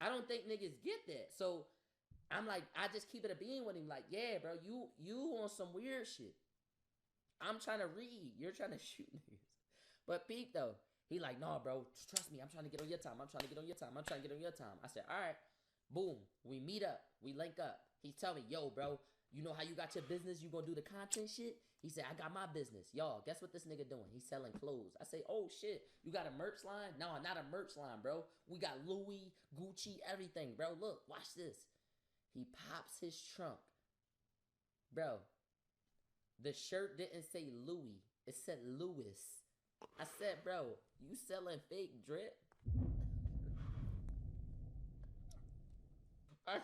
I don't think niggas get that. So I'm like, I just keep it a bean with him. Like, yeah, bro, you on some weird shit. I'm trying to read. You're trying to shoot niggas. But Pete though, he like, nah, bro, trust me. I'm trying to get on your time. I said, all right. Boom. We meet up. We link up. He tell me, yo, bro, you know how you got your business? You gonna do the content shit? He said, I got my business. Y'all, guess what this nigga doing? He's selling clothes. I say, oh, shit. You got a merch line? No, not a merch line, bro. We got Louis, Gucci, everything, bro. Look, watch this. He pops his trunk. Bro, the shirt didn't say Louis. It said Louis. I said, bro, you selling fake drip? I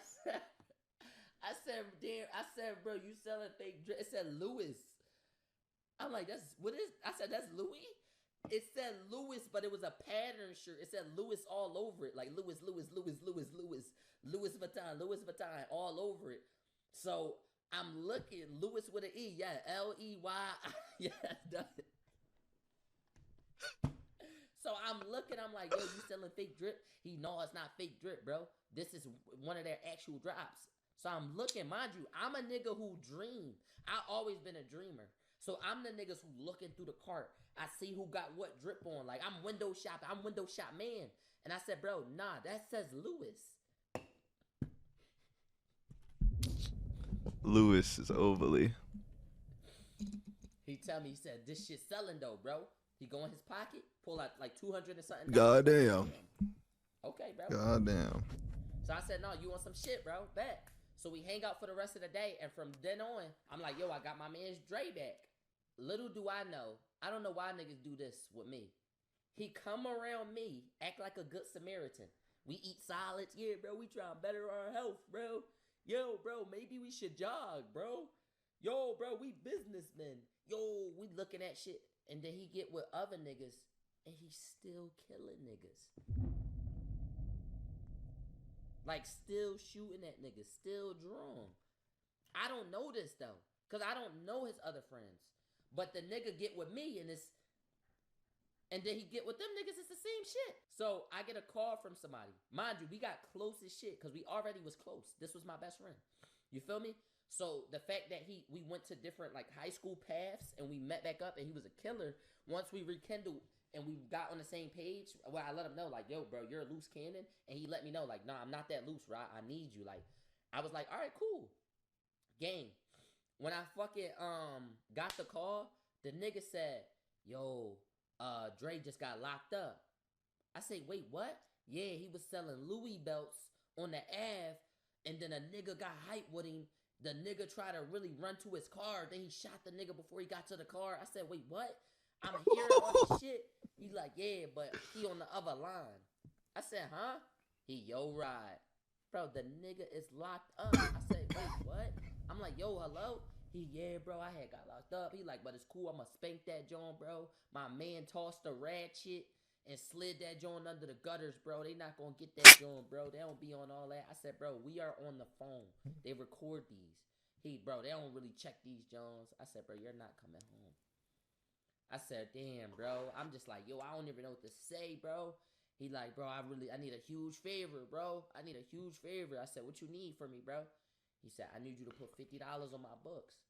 said, damn, bro, you selling fake drip. It said Louis. I'm like, I said, that's Louis? It said Louis, but it was a pattern shirt. It said Louis all over it. Like Louis Vuitton, all over it. So I'm looking, Louis with an E. Yeah, Ley. Yeah, done it. So I'm looking, I'm like, yo, you selling fake drip? No, it's not fake drip, bro. This is one of their actual drops. So I'm looking, mind you, I'm a nigga who dream. I always been a dreamer. So I'm the niggas who looking through the cart. I see who got what drip on. Like, I'm window shopping. I'm window shop man. And I said, bro, nah, that says Louis. Louis is overly. He tell me, he said, this shit selling though, bro. He go in his pocket, pull out like 200 and something. Goddamn. Okay, bro. Goddamn. So I said, no, you want some shit, bro? Bet. So we hang out for the rest of the day. And from then on, I'm like, yo, I got my man's Dre back. Little do I know, I don't know why niggas do this with me. He come around me, act like a good Samaritan. We eat solids. Yeah, bro, we try to better our health, bro. Yo, bro, maybe we should jog, bro. Yo, bro, we businessmen. Yo, we looking at shit. And then he get with other niggas, and he's still killing niggas. Like, still shooting at niggas, still drawn. I don't know this, though, because I don't know his other friends. But the nigga get with me and then he get with them niggas, it's the same shit. So I get a call from somebody. Mind you, we got close as shit because we already was close. This was my best friend. You feel me? So the fact that we went to different like high school paths and we met back up and he was a killer. Once we rekindled and we got on the same page, well, I let him know like, yo, bro, you're a loose cannon. And he let me know like, nah, I'm not that loose, right? I need you. Like, I was like, all right, cool. Gang. When I fucking got the call, the nigga said, yo, Dre just got locked up. I say, wait, what? Yeah, he was selling Louis belts on the Ave, and then a nigga got hype with him. The nigga tried to really run to his car. Then he shot the nigga before he got to the car. I said, wait, what? I'm hearing all this shit. He like, yeah, but he on the other line. I said, huh? He, yo, ride. Bro, the nigga is locked up. I said, wait, what? I'm like, yo, hello? He, yeah, bro, I had got locked up. He like, but it's cool. I'ma spank that joint, bro. My man tossed the ratchet and slid that joint under the gutters, bro. They not gonna get that joint, bro. They don't be on all that. I said, bro, we are on the phone. They record these. He, bro, they don't really check these joints. I said, bro, you're not coming home. I said, damn, bro. I'm just like, yo, I don't even know what to say, bro. He like, bro, I need a huge favor, bro. I need a huge favor. I said, what you need from me, bro? He said, I need you to put $50 on my books.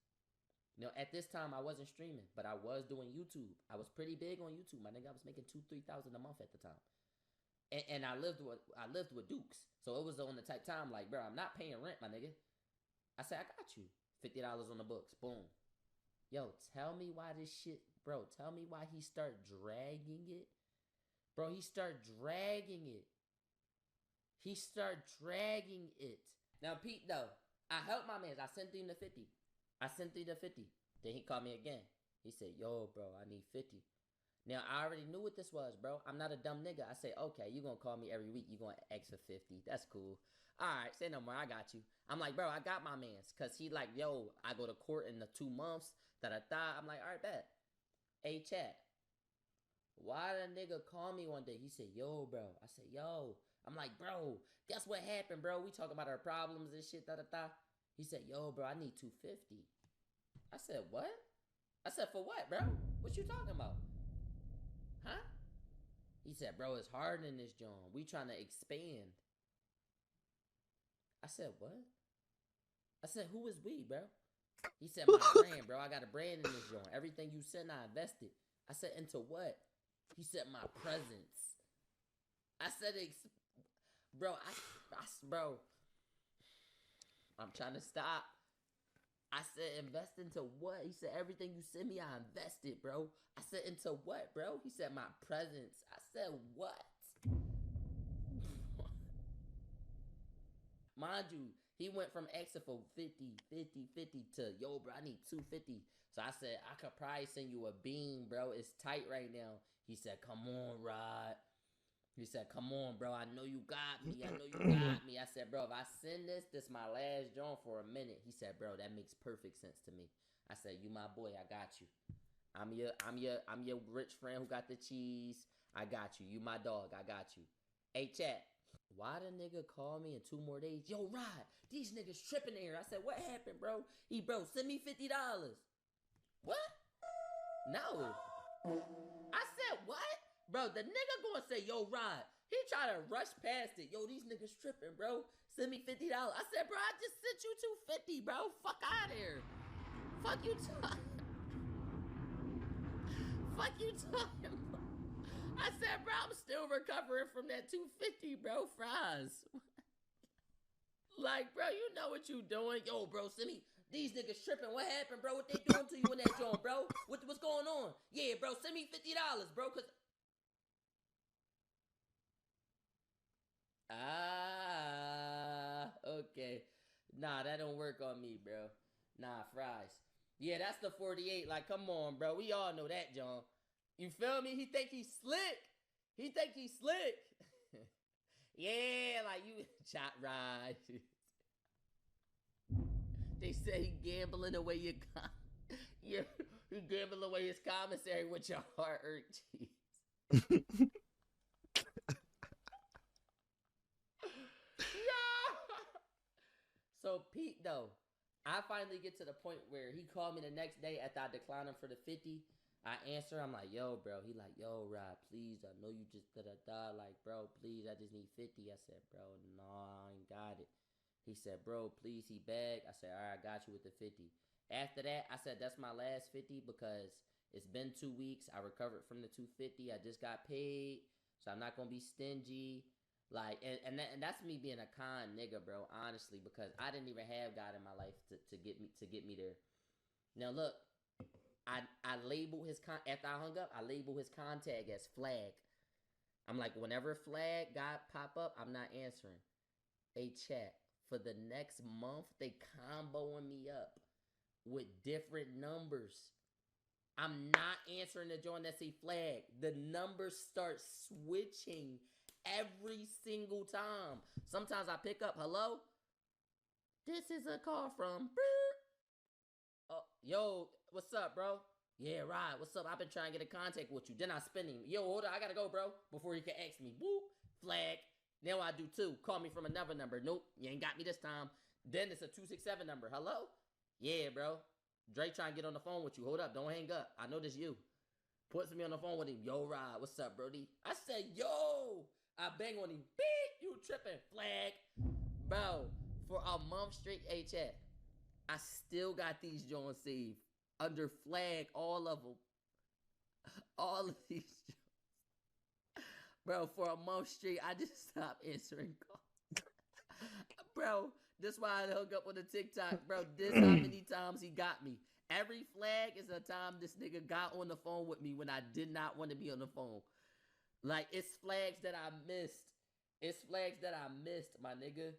You know, at this time, I wasn't streaming, but I was doing YouTube. I was pretty big on YouTube, my nigga. I was making $2,000-3,000 a month at the time. And I lived with Dukes. So it was on the type time like, bro, I'm not paying rent, my nigga. I said, I got you. $50 on the books. Boom. Yo, tell me why this shit, bro, tell me why he start dragging it. Bro, he start dragging it. He start dragging it. Now, Pete, though, I helped my man. I sent him the 50. Then he called me again. He said, yo, bro, I need 50. Now, I already knew what this was, bro. I'm not a dumb nigga. I say, okay, you going to call me every week. You going to ask for 50. That's cool. All right, say no more. I got you. I'm like, bro, I got my mans. Because he like, yo, I go to court in the 2 months. Da-da-da. I'm like, all right, bet. Hey, chat. Why the nigga call me one day? He said, yo, bro. I said, yo. I'm like, bro, guess what happened, bro? We talking about our problems and shit, da-da-da. He said, yo, bro, I need 250. I said, what? I said, for what, bro? What you talking about? Huh? He said, bro, it's hard in this joint. We trying to expand. I said, what? I said, who is we, bro? He said, my brand, bro. I got a brand in this joint. Everything you sent, I invested. I said, into what? He said, my presence. I said, bro, bro, I'm trying to stop. I said, invest into what? He said, everything you send me, I invested, bro. I said, into what, bro? He said, my presence. I said, what? Mind you, he went from asking for 50 to, yo, bro, I need 250. So I said, I could probably send you a beam, bro. It's tight right now. He said, come on, Rod. He said, come on, bro. I know you got me. I said, bro, if I send this my last joint for a minute. He said, bro, that makes perfect sense to me. I said, you my boy. I got you. I'm your rich friend who got the cheese. I got you. You my dog. I got you. Hey, chat. Why the nigga call me in 2 more days? Yo, Rod, these niggas tripping here. I said, what happened, bro? Bro, send me $50. What? No. I said, what? Bro, the nigga gonna say, yo, Rod, he try to rush past it. Yo, these niggas tripping, bro. Send me $50. I said, bro, I just sent you $250, bro. Fuck out of here. Fuck you talking. Fuck you talking, bro. I said, bro, I'm still recovering from that $250, bro. Fries. Like, bro, you know what you doing. Yo, bro, send me. These niggas tripping. What happened, bro? What they doing to you in that joint, bro? What's going on? Yeah, bro, send me $50, bro, because... Okay. Nah, that don't work on me, bro. Nah, fries. Yeah, that's the 48. Like, come on, bro. We all know that, John. You feel me? He think he's slick. Yeah, like you shot ride. They say he gambling away you gambling away his commissary with your heart-earned cheese. So Pete though, I finally get to the point where he called me the next day after I declined him for the 50. I answer, I'm like, yo, bro. He like, yo, Rob, please, I know you just da-da-da. Like, bro, please, I just need 50. I said, bro, no, I ain't got it. He said, bro, please, he begged. I said, all right, I got you with the 50. After that, I said, that's my last 50 because it's been 2 weeks. I recovered from the 250. I just got paid, so I'm not going to be stingy. Like, and that's me being a con nigga, bro, honestly, because I didn't even have God in my life to get me there. Now, look. I labeled his after I hung up, I labeled his contact as flag. I'm like, whenever flag got pop up, I'm not answering. Hey, chat, for the next month, they comboing me up with different numbers. I'm not answering the joint that say flag. The numbers start switching every single time. Sometimes I pick up, hello? This is a call from... yo, what's up, bro? Yeah, right. What's up? I've been trying to get in contact with you. Then I spin him. Yo, hold on. I gotta go, bro. Before he can ask me. Whoop. Flag. Now I do too. Call me from another number. Nope. You ain't got me this time. Then it's a 267 number. Hello? Yeah, bro. Dre trying to get on the phone with you. Hold up. Don't hang up. I know this you. Puts me on the phone with him. Yo, Rod. What's up, brody? I said, yo. I bang on him. Beep. You tripping. Flag. Bro, for a month straight, chat. I still got these joints saved under flag, all of them. All of these joints. Bro, for a month straight, I just stopped answering calls. Bro, that's why I hung up on the TikTok. Bro, this how many times he got me. Every flag is a time this nigga got on the phone with me when I did not want to be on the phone. Like, it's flags that I missed. It's flags that I missed, my nigga.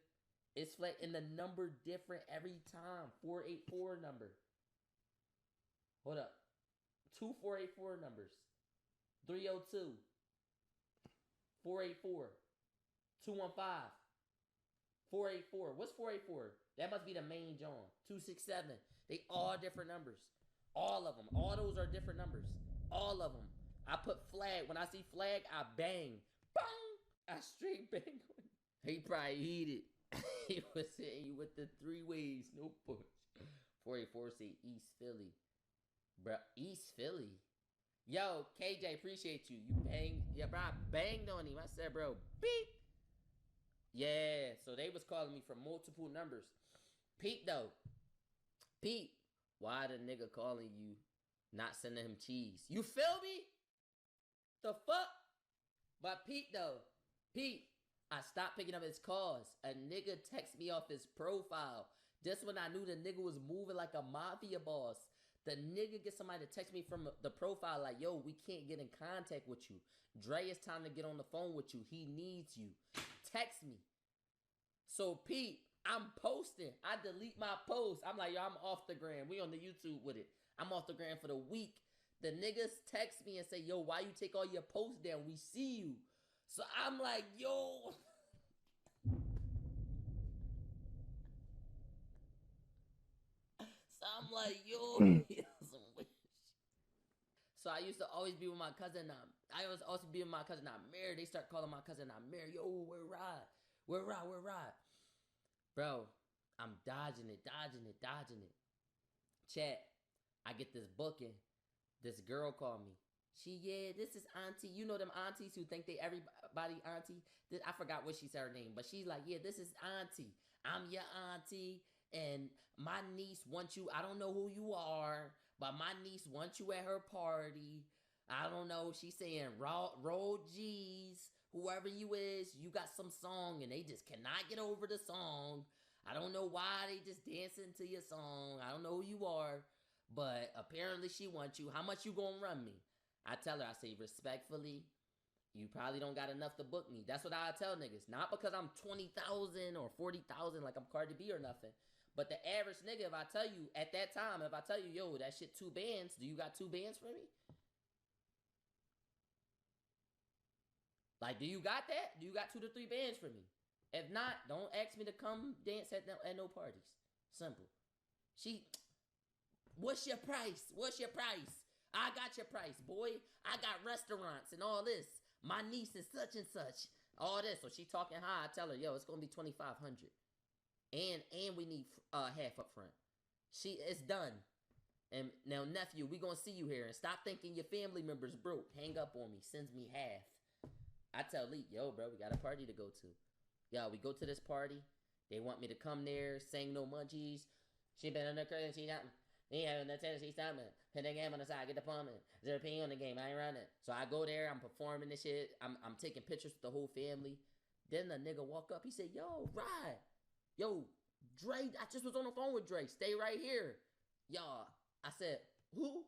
It's flag, and the number different every time. 484 number. Hold up. 2 484 numbers. 302. 484. 215. 484. What's 484? That must be the main John. 267. They all different numbers. All of them. All those are different numbers. All of them. I put flag. When I see flag, I bang. Bang! I straight bang. He probably heated. He was hitting you with the 3 ways, no push. 484 say East Philly. Bro, East Philly? Yo, KJ, appreciate you. You banged. Yeah, bro, I banged on him. I said, bro, beep. Yeah, so they was calling me from multiple numbers. Pete, though. Pete, why the nigga calling you not sending him cheese? You feel me? The fuck? But Pete, though. Pete. I stopped picking up his calls. A nigga text me off his profile. Just when I knew the nigga was moving like a mafia boss. The nigga get somebody to text me from the profile like, yo, we can't get in contact with you. Dre, it's time to get on the phone with you. He needs you. Text me. So, Pete, I'm posting. I delete my post. I'm like, yo, I'm off the gram. We on the YouTube with it. I'm off the gram for the week. The niggas text me and say, yo, why you take all your posts down? We see you. So I'm like, yo. So I'm like, yo. So I used to always be with my cousin. I was also be with my cousin Amir. They start calling my cousin Amir. Yo, where Rod? Where Rod? Bro, I'm dodging it. Chat, I get this booking. This girl called me. This is auntie. You know them aunties who think they everybody auntie? I forgot what she said her name, but she's like, yeah, this is auntie. I'm your auntie, and my niece wants you. I don't know who you are, but my niece wants you at her party. I don't know. She's saying, roll G's. Whoever you is, you got some song, and they just cannot get over the song. I don't know why they just dancing to your song. I don't know who you are, but apparently she wants you. How much you gonna run me? I tell her, I say, respectfully, you probably don't got enough to book me. That's what I tell niggas. Not because I'm 20,000 or 40,000 like I'm Cardi B or nothing. But the average nigga, if I tell you, at that time, if I tell you, yo, that shit 2 bands, do you got 2 bands for me? Like, do you got that? Do you got 2 to 3 bands for me? If not, don't ask me to come dance at no parties. Simple. What's your price? I got your price, boy. I got restaurants and all this. My niece is such and such. All this. So she talking high. I tell her, yo, it's going to be $2,500. And we need half up front. It's done. And now, nephew, we gonna see you here. And stop thinking your family members broke. Hang up on me. Sends me half. I tell Lee, yo, bro, we got a party to go to. Yo, we go to this party. They want me to come there, sing no munchies. She been on the curtain, she got me. Me having the tennis, she stopped me. Hit the game on the side, get the pumping. 0P on the game, I ain't running. So I go there, I'm performing this shit. I'm taking pictures with the whole family. Then the nigga walk up, he said, yo, Rod. Yo, Dre, I just was on the phone with Dre. Stay right here. Y'all, I said, who?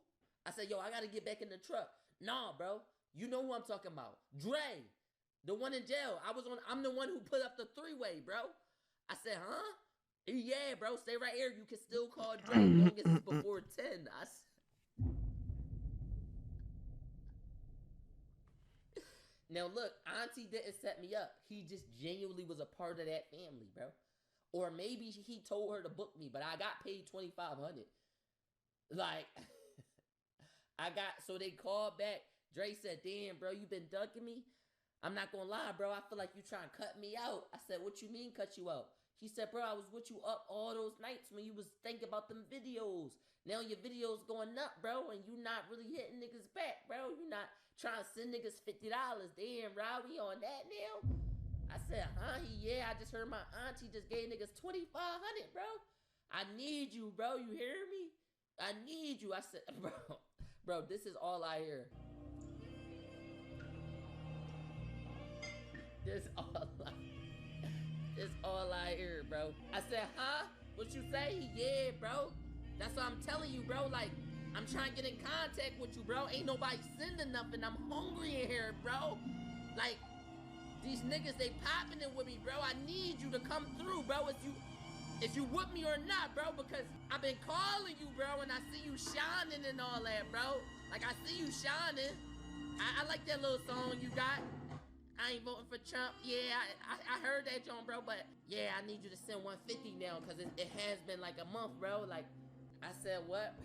I said, yo, I gotta get back in the truck. Nah, bro. You know who I'm talking about. Dre. The one in jail. I'm the one who put up the 3-way, bro. I said, huh? Yeah, bro. Stay right here. You can still call Dre as long as it's before 10. Now, look, Auntie didn't set me up. He just genuinely was a part of that family, bro. Or maybe he told her to book me, but I got paid $2,500. Like, so they called back. Dre said, damn, bro, you been ducking me? I'm not gonna lie, bro. I feel like you trying to cut me out. I said, what you mean cut you out? He said, bro, I was with you up all those nights when you was thinking about them videos. Now your videos going up, bro, and you not really hitting niggas back, bro. You not trying to send niggas $50. Damn, Rob, we on that now? I said, huh? Yeah, I just heard my auntie just gave niggas $2,500, bro. I need you, bro. You hear me? I need you. I said, bro, this is all I hear. This all I hear, bro. I said, huh? What you say? Yeah, bro. That's what I'm telling you, bro. Like, I'm trying to get in contact with you, bro. Ain't nobody sending nothing. I'm hungry in here, bro. Like, these niggas, they popping it with me, bro. I need you to come through, bro. If you with me or not, bro, because I've been calling you, bro, and I see you shining and all that, bro. Like, I see you shining. I like that little song you got. I ain't voting for Trump. Yeah, I heard that, John, bro, but yeah, I need you to send 150 now, because it has been like a month, bro. Like, I said, what?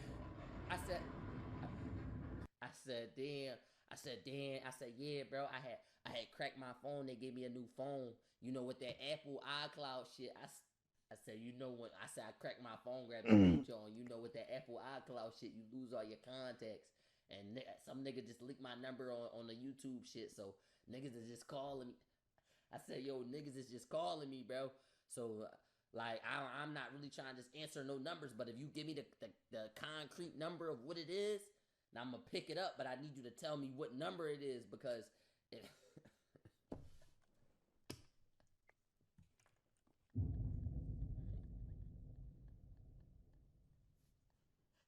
I said, damn. I said, yeah, bro. I had cracked my phone. They gave me a new phone. You know, with that Apple iCloud shit. I said, you know what? I said, I cracked my phone, grabbed the picture on. You know, with that Apple iCloud shit, you lose all your contacts. And some nigga just leaked my number on the YouTube shit, so niggas is just calling me. I said, yo, niggas is just calling me, bro. So, like, I'm not really trying to just answer no numbers, but if you give me the concrete number of what it is, now I'm going to pick it up, but I need you to tell me what number it is, because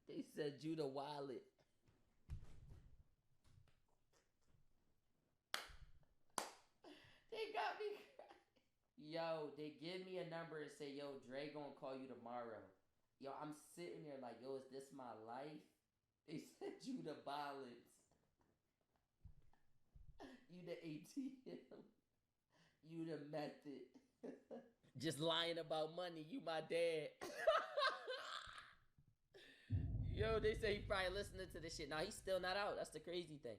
they said Judah Wallet. They got me. Yo, they give me a number and say, yo, Dre gonna call you tomorrow. Yo, I'm sitting there like, yo, is this my life? They said you the balance. You the ATM. You the method. Just lying about money. You my dad. Yo, they say he probably listening to this shit. Nah, he's still not out. That's the crazy thing.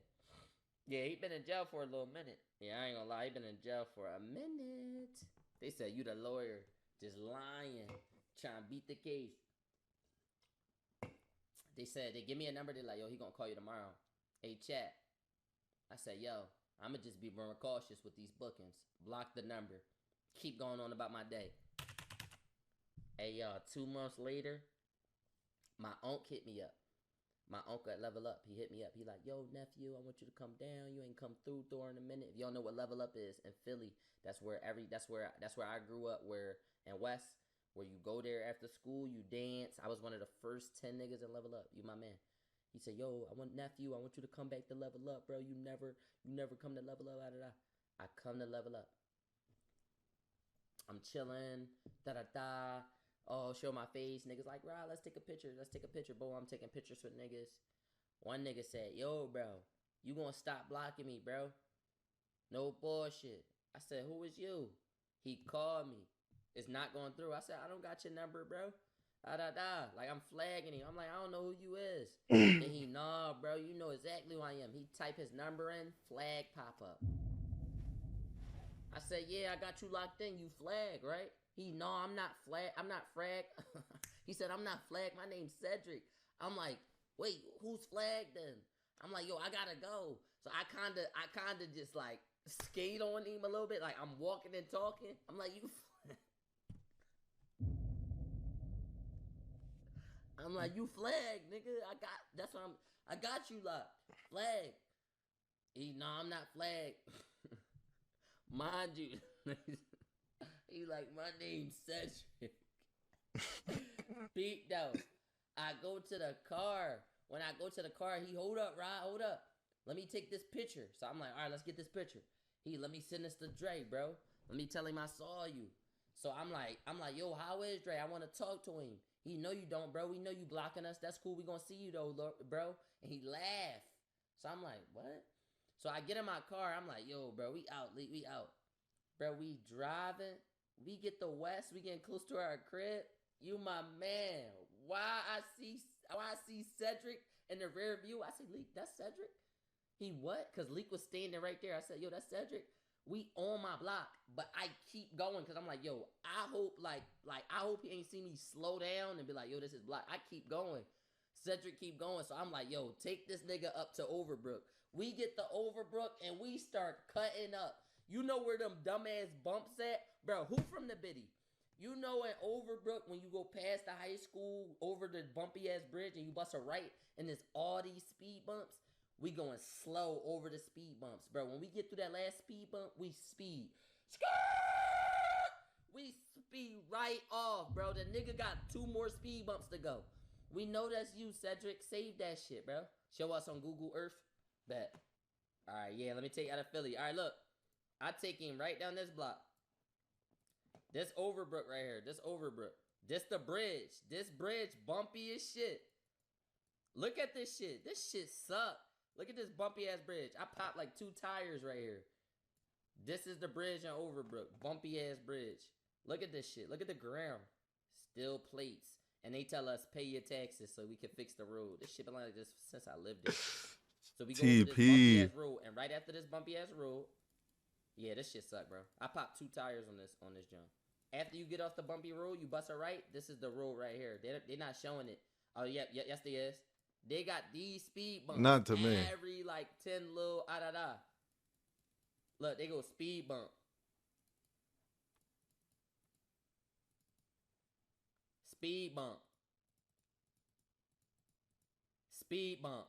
Yeah, he been in jail for a little minute. Yeah, I ain't gonna lie. He been in jail for a minute. They said, you the lawyer. Just lying. Trying to beat the case. They said, they give me a number. They're like, yo, he gonna call you tomorrow. Hey, chat. I said, yo, I'ma just be more cautious with these bookings. Block the number. Keep going on about my day. Hey, y'all, 2 months later, my uncle hit me up. My uncle at Level Up, he hit me up. He like, yo, nephew, I want you to come down. You ain't come through during a minute. If y'all know what Level Up is in Philly, that's where I grew up. Where in West, where you go there after school, you dance. I was one of the first 10 niggas at Level Up. You my man. He said, yo, I want nephew. I want you to come back to Level Up, bro. You never come to Level Up. I come to Level Up. I'm chilling. Oh, show my face. Niggas like, right, let's take a picture. Bro, I'm taking pictures with niggas. One nigga said, yo, bro, you gonna stop blocking me, bro? No bullshit. I said, who is you? He called me. It's not going through. I said, I don't got your number, bro. Like, I'm flagging him. I'm like, I don't know who you is. And he, nah, bro, you know exactly who I am. He type his number in, flag pop up. I said, yeah, I got you locked in. You flag, right? No, I'm not Flag. I'm not Frag. He said, I'm not Flag. My name's Cedric. I'm like, wait, who's Flag then? I'm like, yo, I gotta go. So I kinda just like skate on him a little bit. Like I'm walking and talking. I'm like, you Flag. I'm like, you Flag, nigga. I got you locked. Flag. No, I'm not Flag. Mind you. He like, my name's Cedric. Beat though. I go to the car. When I go to the car, he hold up, Rod, hold up. Let me take this picture. So I'm like, all right, let's get this picture. Let me send this to Dre, bro. Let me tell him I saw you. So I'm like, yo, how is Dre? I want to talk to him. He know you don't, bro. We know you blocking us. That's cool. We gonna see you though, bro. And he laughed. So I'm like, what? So I get in my car. I'm like, yo, bro, we out. We out. Bro, we driving. We get the west. We getting close to our crib. You my man. Why I see Cedric in the rear view. I say, Leak, that's Cedric? He what? Because Leak was standing right there. I said, yo, that's Cedric. We on my block. But I keep going because I'm like, yo, I hope I hope he ain't see me slow down and be like, yo, this is block. I keep going. Cedric keep going. So I'm like, yo, take this nigga up to Overbrook. We get to Overbrook and we start cutting up. You know where them dumbass bumps at? Bro, who from the Biddy? You know in Overbrook, when you go past the high school over the bumpy-ass bridge and you bust a right and there's all these speed bumps, we going slow over the speed bumps. Bro, when we get through that last speed bump, we speed. We speed right off, bro. The nigga got 2 more speed bumps to go. We know that's you, Cedric. Save that shit, bro. Show us on Google Earth. Bet. All right, yeah, let me take you out of Philly. All right, look. I take him right down this block. This Overbrook right here. This Overbrook. This the bridge. This bridge bumpy as shit. Look at this shit. This shit suck. Look at this bumpy ass bridge. I popped like 2 tires right here. This is the bridge in Overbrook. Bumpy ass bridge. Look at this shit. Look at the ground. Still plates. And they tell us pay your taxes so we can fix the road. This shit been like this since I lived there. So we go over this bumpy ass road. And right after this bumpy ass road, yeah, this shit suck, bro. I popped 2 tires on this jump. After you get off the bumpy road, you bust a right. This is the road right here. They're not showing it. Oh, yeah, yes, they is. They got these speed bumps. Not to me. Every, like, 10 little da. Look, they go speed bump. Speed bump. Speed bump.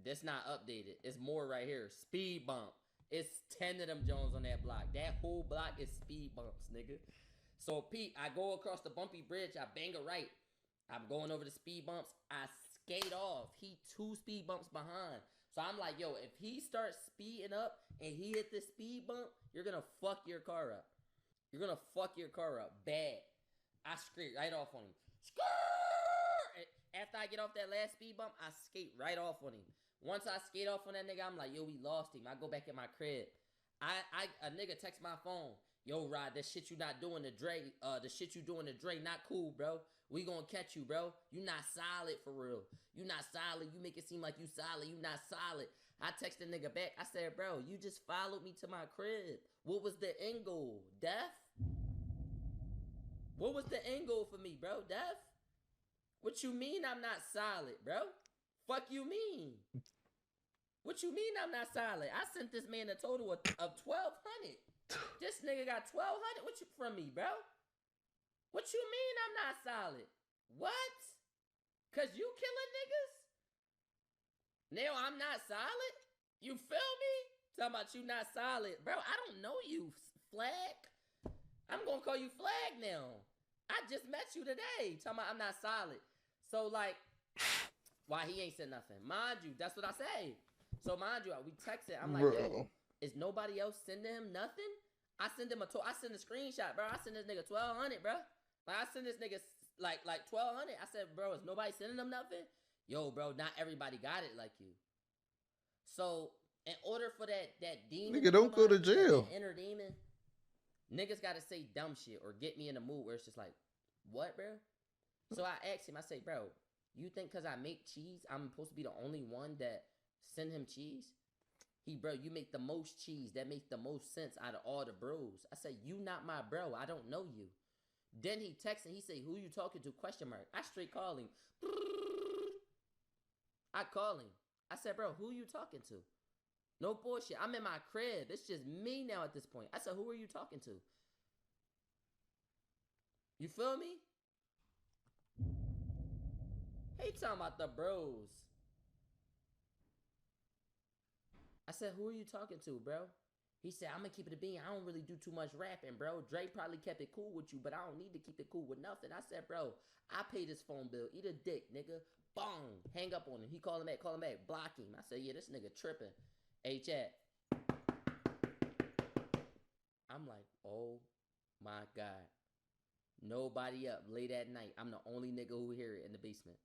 This not updated. It's more right here. Speed bump. It's 10 of them Jones on that block. That whole block is speed bumps, nigga. So, Pete, I go across the bumpy bridge. I bang a right. I'm going over the speed bumps. I skate off. He 2 speed bumps behind. So, I'm like, yo, if he starts speeding up and he hit the speed bump, you're going to fuck your car up. You're going to fuck your car up bad. I skate right off on him. After I get off that last speed bump, I skate right off on him. Once I skate off on that nigga, I'm like, yo, we lost him. I go back in my crib. A nigga text my phone. Yo, Rod, that shit you not doing to Dre, the shit you doing to Dre, not cool, bro. We gonna catch you, bro. You not solid for real. You not solid. You make it seem like you solid. You not solid. I text the nigga back. I said, bro, you just followed me to my crib. What was the end goal? Death? What was the end goal for me, bro? Death? What you mean I'm not solid, bro? Fuck you mean? What you mean I'm not solid? I sent this man a total of 1,200. This nigga got 1,200. What you from me, bro? What you mean I'm not solid? What? Cause you killing niggas? Now I'm not solid? You feel me? Talking about you not solid. Bro, I don't know you, Flag. I'm gonna call you Flag now. I just met you today. Talking about I'm not solid. So like, why he ain't said nothing? Mind you, that's what I say. So mind you, we texted. I'm like, yo, is nobody else sending him nothing? I send him I send a screenshot, bro. I send this nigga 1,200, bro. Like I send this nigga like 1,200. I said, bro, is nobody sending him nothing? Yo, bro, not everybody got it like you. So in order for that demon, nigga, don't go to jail. That inner demon, niggas gotta say dumb shit or get me in a mood where it's just like, what, bro? So I asked him. I say, bro, you think because I make cheese, I'm supposed to be the only one that send him cheese? Bro, you make the most cheese. That makes the most sense out of all the bros. I said, you not my bro. I don't know you. Then he texted, he said, who you talking to? Question mark. I straight call him. I call him. I said, bro, who you talking to? No bullshit. I'm in my crib. It's just me now at this point. I said, who are you talking to? You feel me? He talking about the bros. I said, who are you talking to, bro? He said, I'm gonna keep it a bean. I don't really do too much rapping, bro. Dre probably kept it cool with you, but I don't need to keep it cool with nothing. I said, bro, I pay this phone bill. Eat a dick, nigga. Bong. Hang up on him. He call him back, block him. I said, yeah, this nigga tripping. Hey, chat. I'm like, oh my God. Nobody up late at night. I'm the only nigga who hear it in the basement.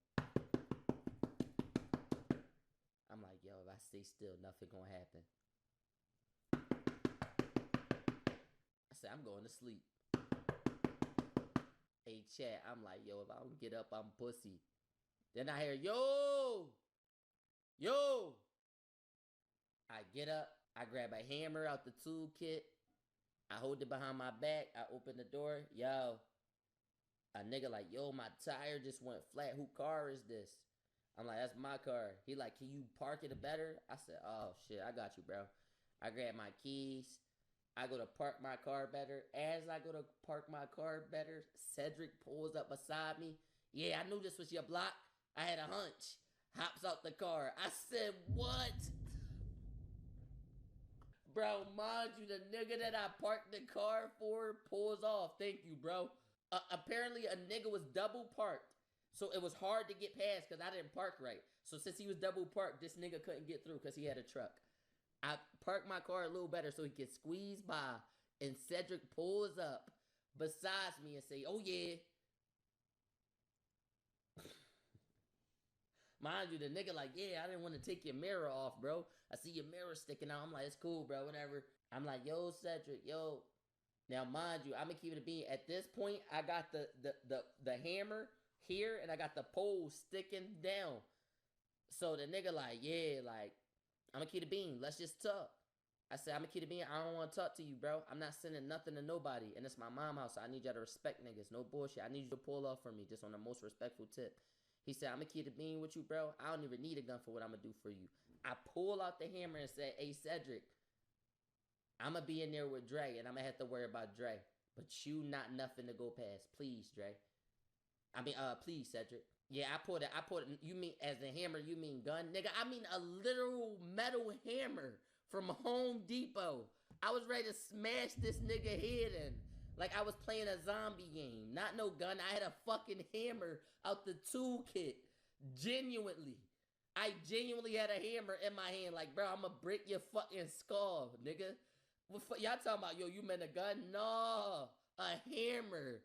I'm like, yo, if I stay still, nothing gonna happen. I said, I'm going to sleep. Hey, chat, I'm like, yo, if I don't get up, I'm pussy. Then I hear, yo. I get up, I grab a hammer out the toolkit. I hold it behind my back. I open the door. Yo, a nigga like, yo, my tire just went flat. Who car is this? I'm like, that's my car. He like, can you park it better? I said, oh, shit, I got you, bro. I grab my keys. I go to park my car better. As I go to park my car better, Cedric pulls up beside me. Yeah, I knew this was your block. I had a hunch. Hops out the car. I said, what? Bro, mind you, the nigga that I parked the car for pulls off. Thank you, bro. Apparently, a nigga was double parked. So it was hard to get past because I didn't park right. So since he was double parked, this nigga couldn't get through because he had a truck. I parked my car a little better so he could squeeze by. And Cedric pulls up besides me and say, oh, yeah. Mind you, the nigga like, yeah, I didn't want to take your mirror off, bro. I see your mirror sticking out. I'm like, it's cool, bro, whatever. I'm like, yo, Cedric, yo. Now, mind you, I'm going to keep it a bean. At this point, I got the hammer here, and I got the pole sticking down. So the nigga like, yeah, like, I'm going to keep it a bean. Let's just talk. I said, I'm going to keep it a bean. I don't want to talk to you, bro. I'm not sending nothing to nobody. And it's my mom's house, so I need y'all to respect niggas. No bullshit. I need you to pull off for me, just on the most respectful tip. He said, I'm going to keep it bean with you, bro. I don't even need a gun for what I'm going to do for you. I pull out the hammer and say, hey, Cedric, I'm going to be in there with Dre, and I'm going to have to worry about Dre. But you not nothing to go past. Please, Dre. Please, Cedric. Yeah, I put it. You mean, as a hammer, you mean gun? Nigga, I mean a literal metal hammer from Home Depot. I was ready to smash this nigga head in. Like I was playing a zombie game. Not no gun. I had a fucking hammer out the toolkit. Genuinely. I genuinely had a hammer in my hand. Like, bro, I'm gonna break your fucking skull, nigga. Y'all talking about, yo, you meant a gun? No, a hammer.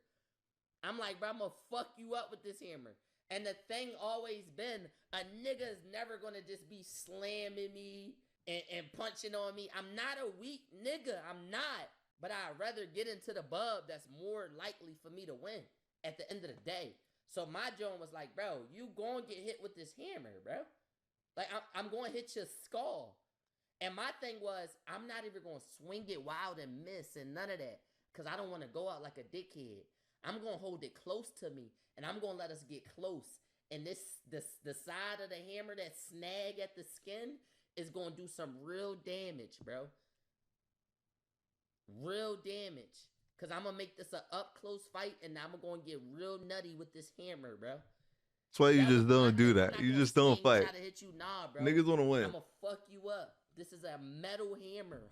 I'm like, bro, I'm gonna fuck you up with this hammer. And the thing always been, a nigga is never gonna just be slamming me and punching on me. I'm not a weak nigga. I'm not. But I'd rather get into the bub that's more likely for me to win at the end of the day. So my joint was like, bro, you gonna get hit with this hammer, bro. Like, I'm gonna hit your skull. And my thing was, I'm not even gonna swing it wild and miss and none of that. Because I don't want to go out like a dickhead. I'm gonna hold it close to me. And I'm gonna let us get close. And the side of the hammer, that snag at the skin, is gonna do some real damage, bro. Real damage. Because I'm going to make this an up-close fight, and I'm going to get real nutty with this hammer, bro. That's why you just don't do that. You just don't fight. Try to hit you. Nah, bro. Niggas want to win. I'm going to fuck you up. This is a metal hammer.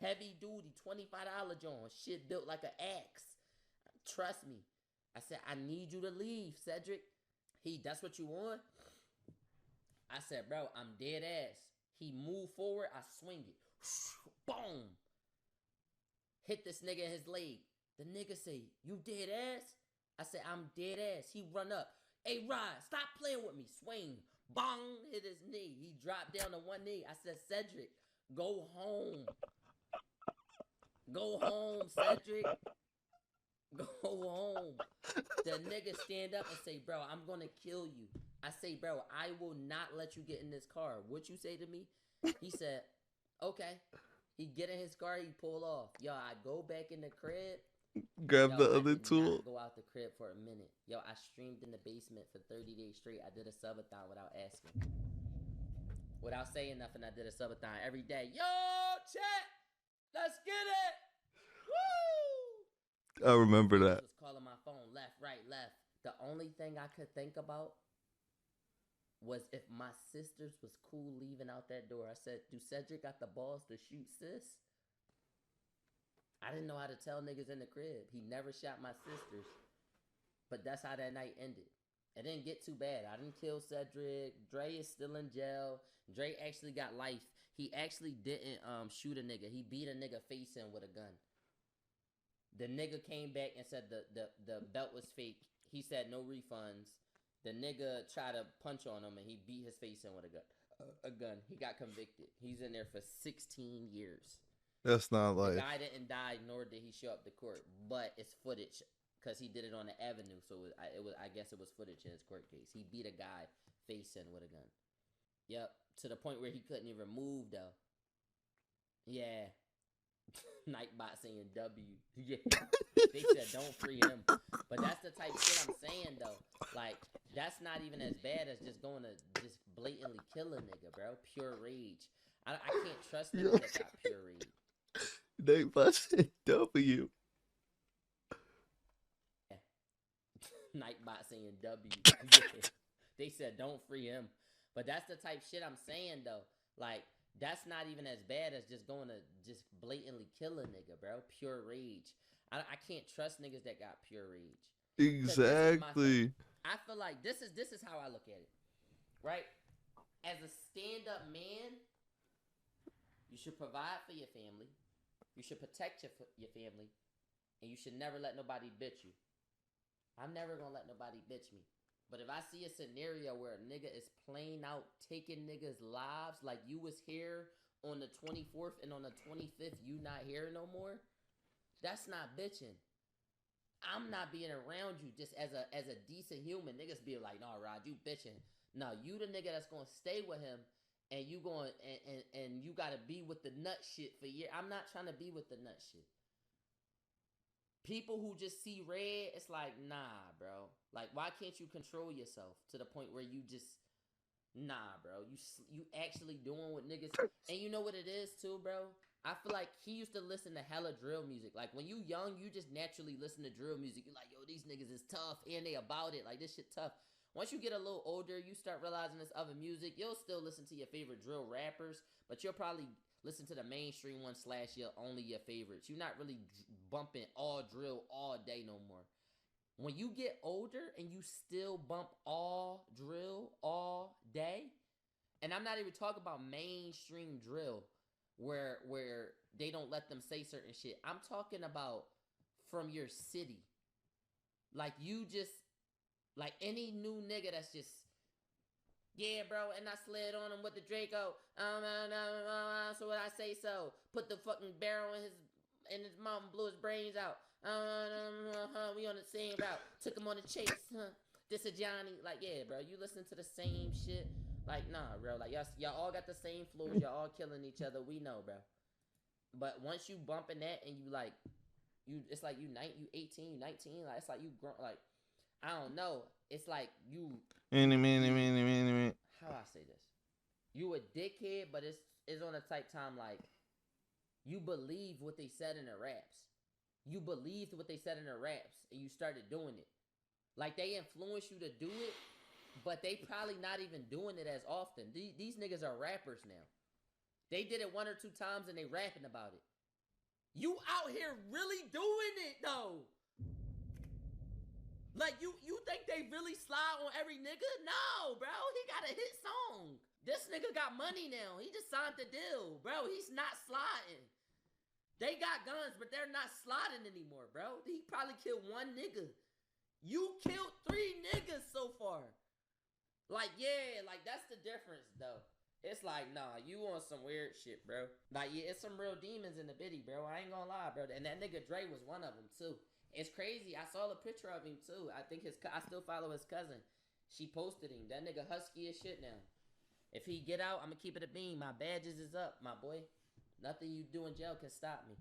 Heavy duty, $25 joint. Shit built like an axe. Trust me. I said, I need you to leave, Cedric. That's what you want? I said, bro, I'm dead ass. He moved forward. I swing it. Boom. Hit this nigga in his leg. The nigga say, you dead ass? I said, I'm dead ass. He run up. Hey, Rod, stop playing with me. Swing. Bong. Hit his knee. He dropped down to one knee. I said, Cedric, go home. Go home, Cedric. Go home. The nigga stand up and say, bro, I'm going to kill you. I say, bro, I will not let you get in this car. What you say to me? He said, Okay. He get in his car, he pull off. Yo, I go back in the crib. Grab Yo, the I other did tool. not go out the crib for a minute. Yo, I streamed in the basement for 30 days straight. I did a subathon without asking. Without saying nothing, I did a subathon every day. Yo, chat! Let's get it! Woo! I remember Niggas that. was calling my phone left, right, left. The only thing I could think about was if my sisters was cool leaving out that door. I said, do Cedric got the balls to shoot sis? I didn't know how to tell niggas in the crib. He never shot my sisters. But that's how that night ended. It didn't get too bad. I didn't kill Cedric. Dre is still in jail. Dre actually got life. He actually didn't shoot a nigga. He beat a nigga face in with a gun. The nigga came back and said the belt was fake. He said no refunds. The nigga tried to punch on him and he beat his face in with a gun. He got convicted. He's in there for 16 years. That's not The life. guy didn't die, nor did he show up to court. But it's footage because he did it on the avenue. So I guess it was footage in his court case. He beat a guy face in with a gun. Yep, to the point where he couldn't even move though. Yeah. Nightbot saying W. Yeah. They said don't free him. But that's the type shit I'm saying though. Like, that's not even as bad as just going to just blatantly kill a nigga, bro. Pure rage. I can't trust niggas that got pure rage. Nightbot said W. Yeah. Nightbot saying W. Yeah. They said don't free him. But that's the type shit I'm saying though. Like, that's not even as bad as just going to just blatantly kill a nigga, bro. Pure rage. I can't trust niggas that got pure rage. Exactly. I feel like this is how I look at it, right? As a stand-up man, you should provide for your family, you should protect your family, and you should never let nobody bitch you. I'm never gonna let nobody bitch me. But if I see a scenario where a nigga is plain out taking niggas' lives, like you was here on the 24th and on the 25th you not here no more, that's not bitching. I'm not being around you just as a decent human. Niggas be like, nah, Rod, you bitching. No, you the nigga that's gonna stay with him and you going and you gotta be with the nut shit for years. I'm not trying to be with the nut shit. People who just see red, it's like, nah, bro. Like, why can't you control yourself to the point where you just, nah, bro. You actually doing what niggas, and you know what it is too, bro? I feel like he used to listen to hella drill music. Like, when you young, you just naturally listen to drill music. You're like, yo, these niggas is tough, and they about it. Like, this shit tough. Once you get a little older, you start realizing this other music. You'll still listen to your favorite drill rappers, but you'll probably listen to the mainstream one / only your favorites. You're not really bumping all drill all day no more. When you get older and you still bump all drill all day, and I'm not even talking about mainstream drill where they don't let them say certain shit. I'm talking about from your city. Like, you just, like, any new nigga that's just, yeah, bro, and I slid on him with the Draco. So what I say so. Put the fucking barrel in his mouth and blew his brains out. We on the same route. Took him on the chase. This a Johnny. Like, yeah, bro, you listen to the same shit. Like, nah, bro. Like, y'all all got the same flows. Y'all all killing each other. We know, bro. But once you bumping that and you like, it's like you 18, you 19. Like, it's like you grown. Like, I don't know. It's like you. How I say this? You a dickhead, but it's on a type time like you believe what they said in their raps. You believed what they said in their raps, and you started doing it. Like, they influence you to do it, but they probably not even doing it as often. These niggas are rappers now. They did it 1 or 2 times, and they rapping about it. You out here really doing it though. Like, you think they really slide on every nigga? No, bro. He got a hit song. This nigga got money now. He just signed the deal, bro. He's not sliding. They got guns, but they're not sliding anymore, bro. He probably killed 1 nigga. You killed 3 niggas so far. Like, yeah, like, that's the difference, though. It's like, nah, you on some weird shit, bro. Like, yeah, it's some real demons in the bitty, bro. I ain't gonna lie, bro. And that nigga Dre was one of them, too. It's crazy. I saw a picture of him, too. I think I still follow his cousin. She posted him. That nigga husky as shit now. If he get out, I'm gonna keep it a beam. My badges is up, my boy. Nothing you do in jail can stop me.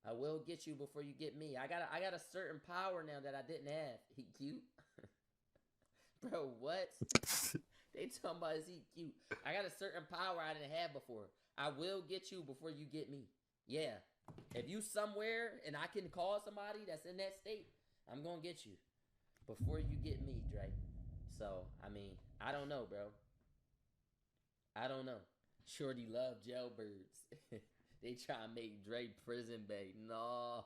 I will get you before you get me. I got a certain power now that I didn't have. He cute? Bro, what? They talking about is he cute? I got a certain power I didn't have before. I will get you before you get me. Yeah. If you somewhere and I can call somebody that's in that state, I'm gonna get you before you get me, Dre. So, I mean, I don't know, bro. I don't know. Shorty love jailbirds. They try to make Dre prison bait. No.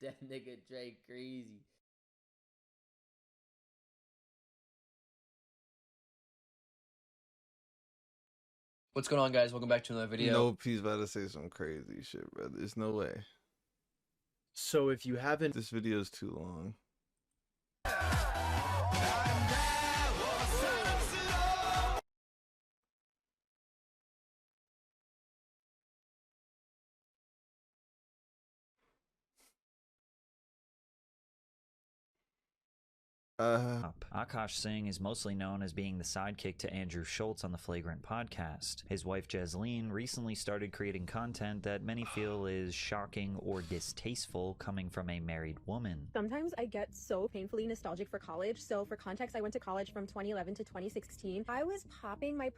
That nigga Dre crazy. What's going on, guys? Welcome back to another video. Nope, he's about to say some crazy shit, bro. There's no way. So if you haven't, This video is too long. Akash Singh is mostly known as being the sidekick to Andrew Schultz on the Flagrant podcast. His wife Jasleen recently started creating content that many feel is shocking or distasteful coming from a married woman. Sometimes I get so painfully nostalgic for college. So for context, I went to college from 2011 to 2016. I was popping my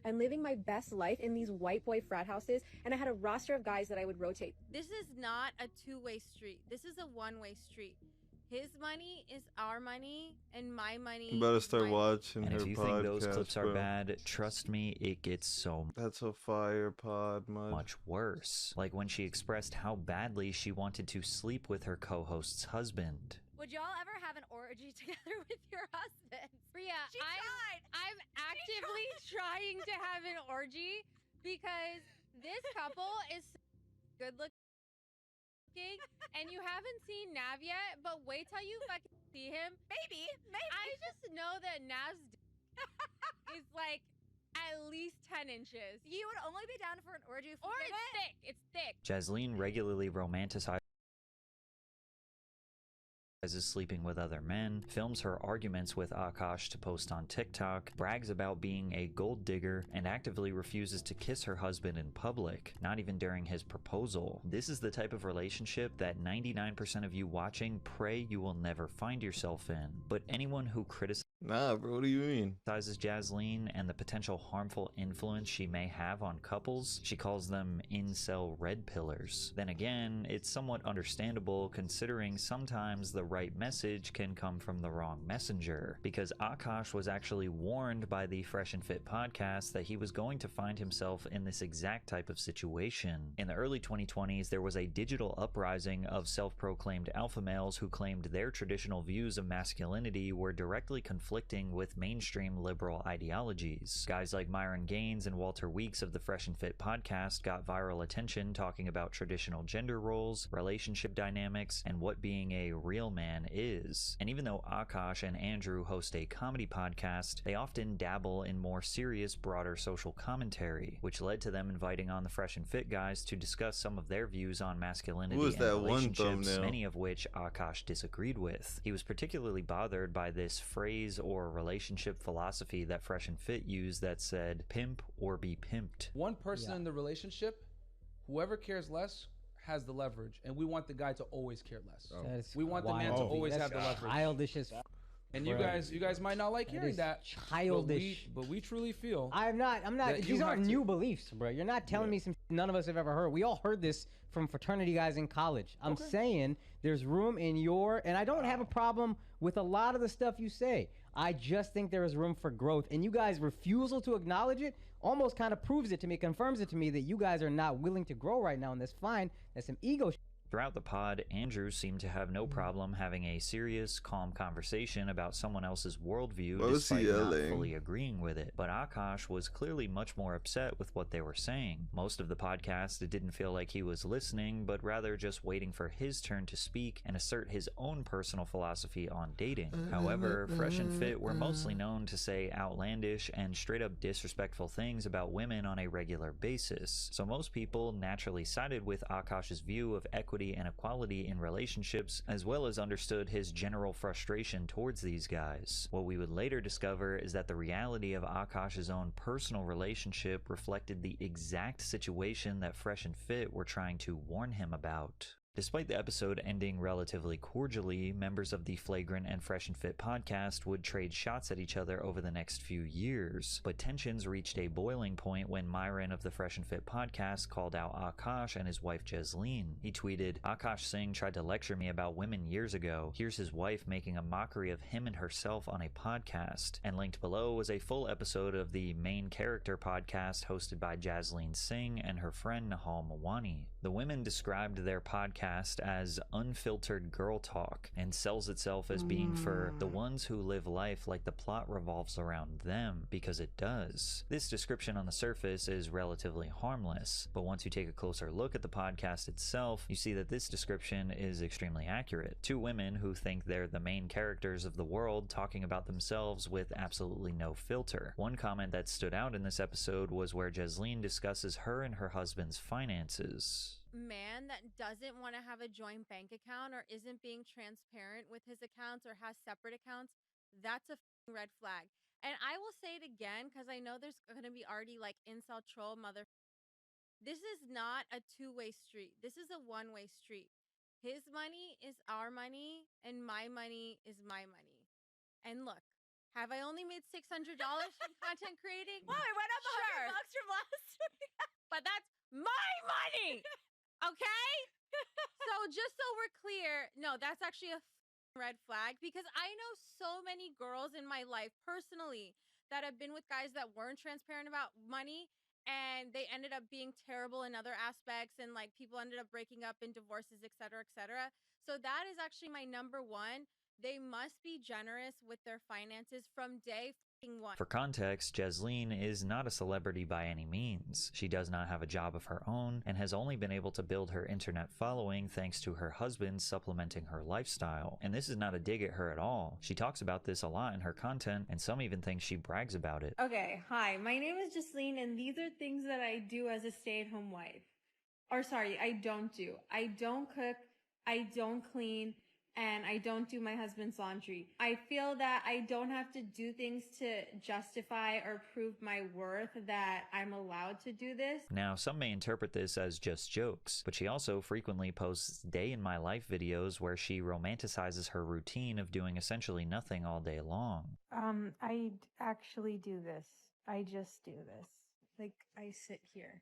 and living my best life in these white boy frat houses, and I had a roster of guys that I would rotate. This is not a two-way street. This is a one-way street. His money is our money, and my money. You better start watching And her if you podcast, think those clips are bro. bad, trust me, it gets so That's a fire pod, mud. much worse. Like when she expressed how badly she wanted to sleep with her co-host's husband. Would y'all ever have an orgy together with your husband? Bria, I'm actively trying to have an orgy because this couple is good looking. And you haven't seen Nav yet, but wait till you fucking see him. Maybe. I just know that Nav's is like at least 10 inches. You would only be down for an orgy if it's thick. It's thick. Jasleen regularly romanticizes sleeping with other men, films her arguments with Akash to post on TikTok, brags about being a gold digger, and actively refuses to kiss her husband in public, not even during his proposal. This is the type of relationship that 99% of you watching pray you will never find yourself in. But anyone who criticizes Nah, bro, what do you mean? Jasleen and the potential harmful influence she may have on couples, she calls them incel red pillars. Then again, it's somewhat understandable considering sometimes the right message can come from the wrong messenger, because Akash was actually warned by the Fresh and Fit podcast that he was going to find himself in this exact type of situation. In the early 2020s, there was a digital uprising of self-proclaimed alpha males who claimed their traditional views of masculinity were directly conflicting with mainstream liberal ideologies. Guys like Myron Gaines and Walter Weeks of the Fresh and Fit podcast got viral attention talking about traditional gender roles, relationship dynamics, and what being a real man is. And even though Akash and Andrew host a comedy podcast, they often dabble in more serious, broader social commentary, which led to them inviting on the Fresh and Fit guys to discuss some of their views on masculinity Who is and that one relationships, thumbnail? many of which Akash disagreed with. He was particularly bothered by this phrase or relationship philosophy that Fresh and Fit used that said, pimp or be pimped. One person in the relationship, whoever cares less has the leverage, and we want the guy to always care less. That's We want the man to wild. always That's have the leverage. childish as f- And you bro. guys might not like That hearing is that. childish. But we truly feel. I'm not. that These you aren't have to- new beliefs, bro. You're not telling me some none of us have ever heard. We all heard this from fraternity guys in college. I'm saying there's room in your, and I don't have a problem with a lot of the stuff you say. I just think there is room for growth, and you guys' refusal to acknowledge it almost kind of proves it to me, confirms it to me that you guys are not willing to grow right now, and that's fine. That's some ego. Throughout the pod, Andrew seemed to have no problem having a serious, calm conversation about someone else's worldview What was he despite not yelling? fully agreeing with it. But Akash was clearly much more upset with what they were saying. Most of the podcast, it didn't feel like he was listening, but rather just waiting for his turn to speak and assert his own personal philosophy on dating. However, Fresh and Fit were mostly known to say outlandish and straight up disrespectful things about women on a regular basis. So most people naturally sided with Akash's view of equity equity and equality in relationships, as well as understood his general frustration towards these guys. What we would later discover is that the reality of Akash's own personal relationship reflected the exact situation that Fresh and Fit were trying to warn him about. Despite the episode ending relatively cordially, members of the Flagrant and Fresh and Fit podcast would trade shots at each other over the next few years, but tensions reached a boiling point when Myron of the Fresh and Fit podcast called out Akash and his wife Jasleen. He tweeted, "Akash Singh tried to lecture me about women years ago. Here's his wife making a mockery of him and herself on a podcast." And linked below was a full episode of the Main Character podcast hosted by Jasleen Singh and her friend Nahal Mawani. The women described their podcast as unfiltered girl talk and sells itself as being for the ones who live life like the plot revolves around them, because it does. This description on the surface is relatively harmless, but once you take a closer look at the podcast itself, you see that this description is extremely accurate. Two women who think they're the main characters of the world talking about themselves with absolutely no filter. One comment that stood out in this episode was where Jasleen discusses her and her husband's finances. Man that doesn't want to have a joint bank account or isn't being transparent with his accounts or has separate accounts, that's a red flag. And I will say it again because I know there's going to be already like incel troll mother. This is not a two-way street. This is a one-way street. His money is our money and my money is my money. And look, have I only made $600 from content creating? Wow, it went up $100 from last week. But that's my money. Okay? So just so we're clear, no, that's actually a red flag because I know so many girls in my life personally that have been with guys that weren't transparent about money and they ended up being terrible in other aspects and like people ended up breaking up in divorces, et cetera, et cetera. So that is actually my number one. They must be generous with their finances from day one. For context, Jasleen is not a celebrity by any means. She does not have a job of her own and has only been able to build her internet following thanks to her husband supplementing her lifestyle. And this is not a dig at her at all. She talks about this a lot in her content, and some even think she brags about it. Okay, hi, my name is Jasleen, and these are things that I do as a stay-at-home wife. Or sorry, I don't do. I don't cook, I don't clean, and I don't do my husband's laundry. I feel that I don't have to do things to justify or prove my worth that I'm allowed to do this. Now, some may interpret this as just jokes, but she also frequently posts day-in-my-life videos where she romanticizes her routine of doing essentially nothing all day long. I actually do this. I just do this. Like, I sit here.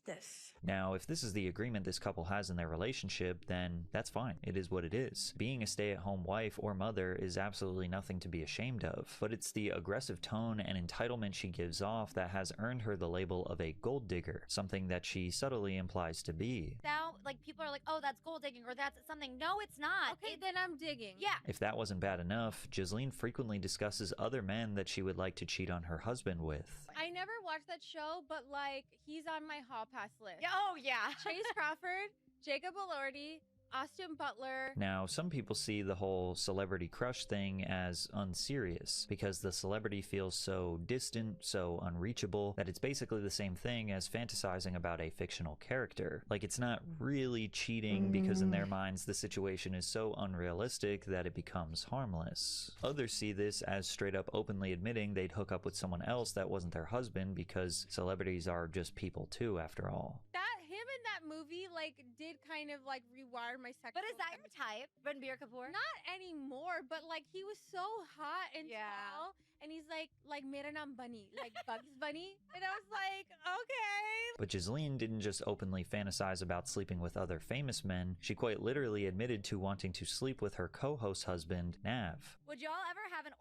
This. Now, if this is the agreement this couple has in their relationship, then that's fine. It is what it is. Being a stay-at-home wife or mother is absolutely nothing to be ashamed of, but it's the aggressive tone and entitlement she gives off that has earned her the label of a gold digger, something that she subtly implies to be. Now, like, people are like, oh, that's gold digging or that's something. No, it's not. Okay, then I'm digging. Yeah. If that wasn't bad enough, Jasleen frequently discusses other men that she would like to cheat on her husband with. I never watched that show, but like, he's on my hall pass list. Oh, yeah. Chase Crawford, Jacob Elordi, Austin Butler. Now, some people see the whole celebrity crush thing as unserious because the celebrity feels so distant, so unreachable, that it's basically the same thing as fantasizing about a fictional character. Like, it's not really cheating because in their minds the situation is so unrealistic that it becomes harmless. Others see this as straight up openly admitting they'd hook up with someone else that wasn't their husband because celebrities are just people too, after all. Him in that movie, like, did kind of, like, rewire my sexual... But is that your type, Ranbir Kapoor? Not anymore, but, like, he was so hot and tall, and he's like Mera Naam Bunny, like Bugs Bunny, and I was like, okay. But Jasleen didn't just openly fantasize about sleeping with other famous men, she quite literally admitted to wanting to sleep with her co-host husband, Nav. Would y'all ever have an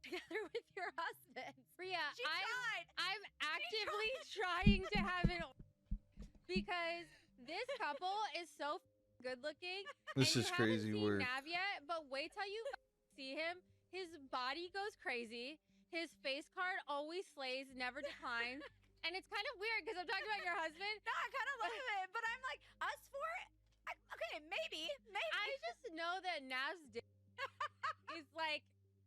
together with your husband? Rhea, She tried. I'm actively trying to have an because this couple is so good looking. This and is you crazy haven't seen work. Nav yet, but wait till you see him. His body goes crazy. His face card always slays, never declines. And it's kind of weird because I'm talking about your husband. No, I kind of love it, but I'm like, us for it? Okay, maybe. I just know that Nav's dick is like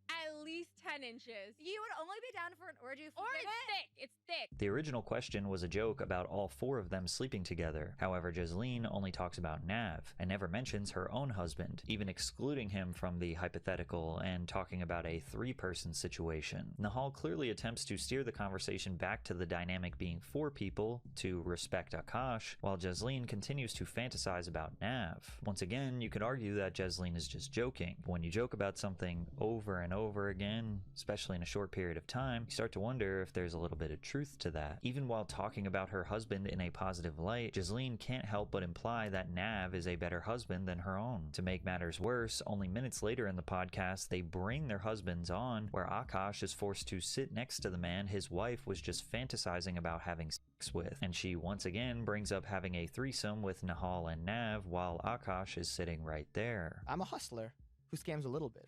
at least 10 inches. You would only be down for an orgy if Or it's thick. It's thick. The original question was a joke about all 4 of them sleeping together. However, Jasleen only talks about Nav and never mentions her own husband, even excluding him from the hypothetical and talking about a 3-person situation. Nahal clearly attempts to steer the conversation back to the dynamic being 4 people to respect Akash, while Jasleen continues to fantasize about Nav. Once again, you could argue that Jasleen is just joking. But when you joke about something over and over again, especially in a short period of time, you start to wonder if there's a little bit of truth to that. Even while talking about her husband in a positive light, Jasleen can't help but imply that Nav is a better husband than her own. To make matters worse, only minutes later in the podcast, they bring their husbands on, where Akash is forced to sit next to the man his wife was just fantasizing about having sex with, and she once again brings up having a threesome with Nahal and Nav while Akash is sitting right there. I'm a hustler who scams a little bit.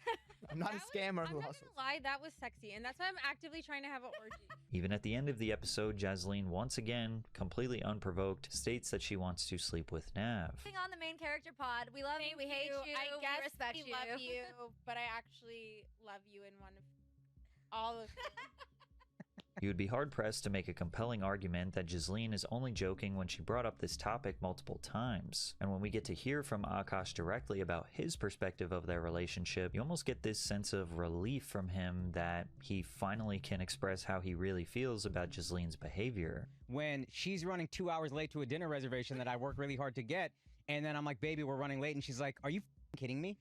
I'm not a scammer who I'm not hustles. gonna lie, that was sexy, and that's why I'm actively trying to have an orgy. Even at the end of the episode, Jasleen once again, completely unprovoked, states that she wants to sleep with Nav. On the main character pod, we love you, we hate you, I we guess respect we you. love you, but I actually love you in one of all of them. You would be hard-pressed to make a compelling argument that Jasleen is only joking when she brought up this topic multiple times. And when we get to hear from Akash directly about his perspective of their relationship, you almost get this sense of relief from him that he finally can express how he really feels about Jasleen's behavior. When she's running 2 hours late to a dinner reservation that I work really hard to get, and then I'm like, baby, we're running late, and she's like, are you kidding me?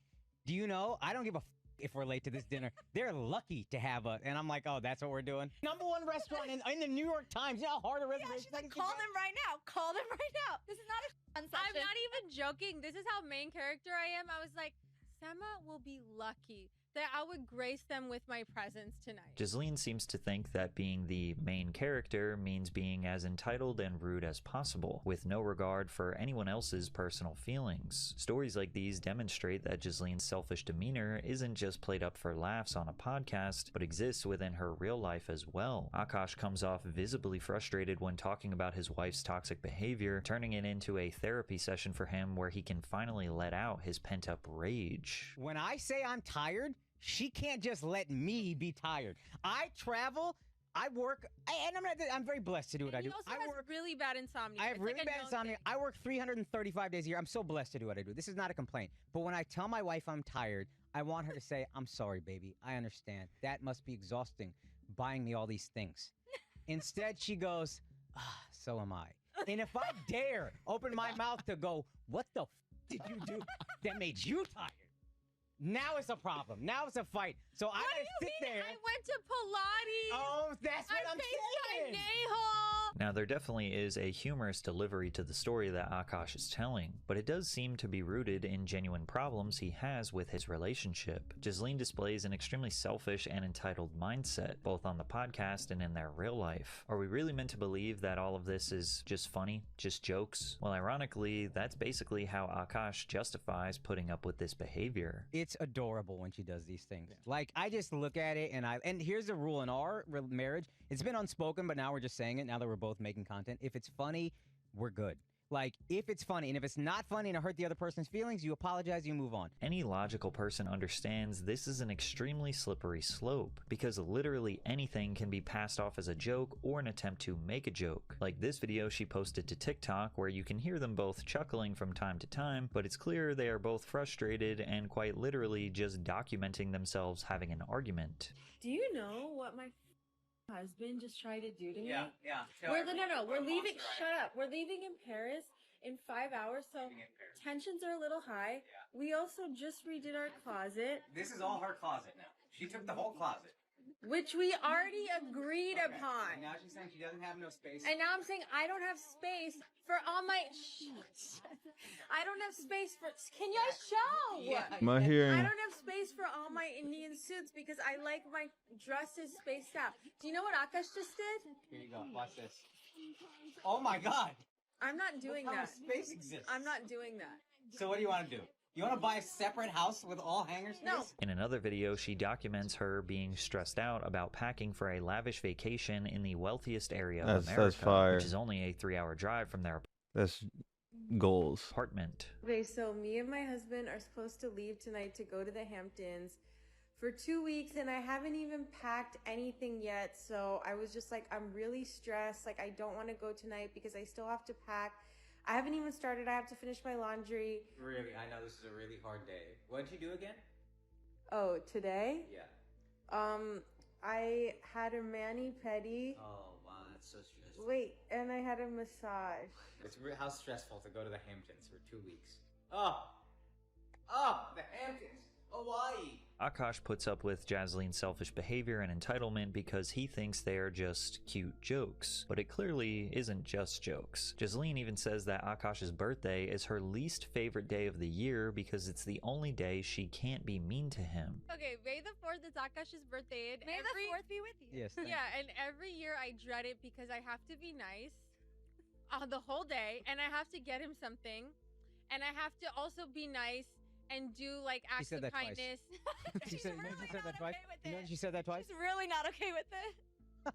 Do you know? I don't give a if we're late to this dinner. They're lucky to have us. And I'm like, oh, that's what we're doing. #1 restaurant in the New York Times. You know how hard a reservation is? Call them right now. Call them right now. This is not a fun session. I'm not even joking. This is how main character I am. I was like, Sema will be lucky that I would grace them with my presence tonight. Jasleen seems to think that being the main character means being as entitled and rude as possible, with no regard for anyone else's personal feelings. Stories like these demonstrate that Jasleen's selfish demeanor isn't just played up for laughs on a podcast, but exists within her real life as well. Akash comes off visibly frustrated when talking about his wife's toxic behavior, turning it into a therapy session for him where he can finally let out his pent-up rage. When I say I'm tired, she can't just let me be tired. I travel, I work, and I'm very blessed to do what I do. He also has really bad insomnia. I have It's really like a bad known insomnia. thing. I work 335 days a year. I'm so blessed to do what I do. This is not a complaint. But when I tell my wife I'm tired, I want her to say, I'm sorry, baby. I understand. That must be exhausting, buying me all these things. Instead, she goes, so am I. And if I dare open my mouth to go, what the did you do that made you tired? Now it's a problem. Now it's a fight. So I gotta sit there. I went to Pilates. Oh, that's what I'm saying. My nay-hole. Now, there definitely is a humorous delivery to the story that Akash is telling, but it does seem to be rooted in genuine problems he has with his relationship. Jasleen displays an extremely selfish and entitled mindset, both on the podcast and in their real life. Are we really meant to believe that all of this is just funny, just jokes? Well, ironically, that's basically how Akash justifies putting up with this behavior. It's adorable when she does these things. Like, I just look at it and here's the rule in our marriage. It's been unspoken, but now we're just saying it now that we're both making content. If it's funny, we're good. Like, if it's funny, and if it's not funny and it hurt the other person's feelings, you apologize, you move on. Any logical person understands this is an extremely slippery slope, because literally anything can be passed off as a joke or an attempt to make a joke. Like this video she posted to TikTok, where you can hear them both chuckling from time to time, but it's clear they are both frustrated and quite literally just documenting themselves having an argument. Do you know what my husband just tried to do to me? Yeah. We're leaving. Shut up. We're leaving in Paris in 5 hours, so tensions are a little high. We also just redid our closet, This is all her closet now. She took the whole closet. which we already agreed upon. Now she's saying she doesn't have no space. And now I'm saying I don't have space for all my. I don't have space for. Can you guys show? Yeah. Am I hearing? I don't have space for all my Indian suits because I like my dresses spaced out. Do you know what Akash just did? Here you go. Watch this. Oh my God. I'm not doing Look how that. much space exists. I'm not doing that. So what do you want to do? You want to buy a separate house with all hanger space? No. In another video, she documents her being stressed out about packing for a lavish vacation in the wealthiest area of That's America, fire. which is only a 3-hour drive from their That's goals. apartment. Okay, so me and my husband are supposed to leave tonight to go to the Hamptons for 2 weeks and I haven't even packed anything yet. So I was just like, I'm really stressed. Like, I don't want to go tonight because I still have to pack. I haven't even started. I have to finish my laundry. Really, I know this is a really hard day. What did you do again? Oh, today? Yeah. I had a mani-pedi. Oh, wow, that's so stressful. Wait, and I had a massage. How stressful to go to the Hamptons for 2 weeks. The Hamptons, Hawaii. Akash puts up with Jaslene's selfish behavior and entitlement because he thinks they are just cute jokes. But it clearly isn't just jokes. Jasleen even says that Akash's birthday is her least favorite day of the year because it's the only day she can't be mean to him. Okay, May the 4th is Akash's birthday. And May the 4th be with you. Yes. thank Yeah, and every year I dread it because I have to be nice the whole day, and I have to get him something, and I have to also be nice and do like acts said of that twice. kindness. She said, really she said that not twice. okay with You know it. she said that twice. She's really not okay with it.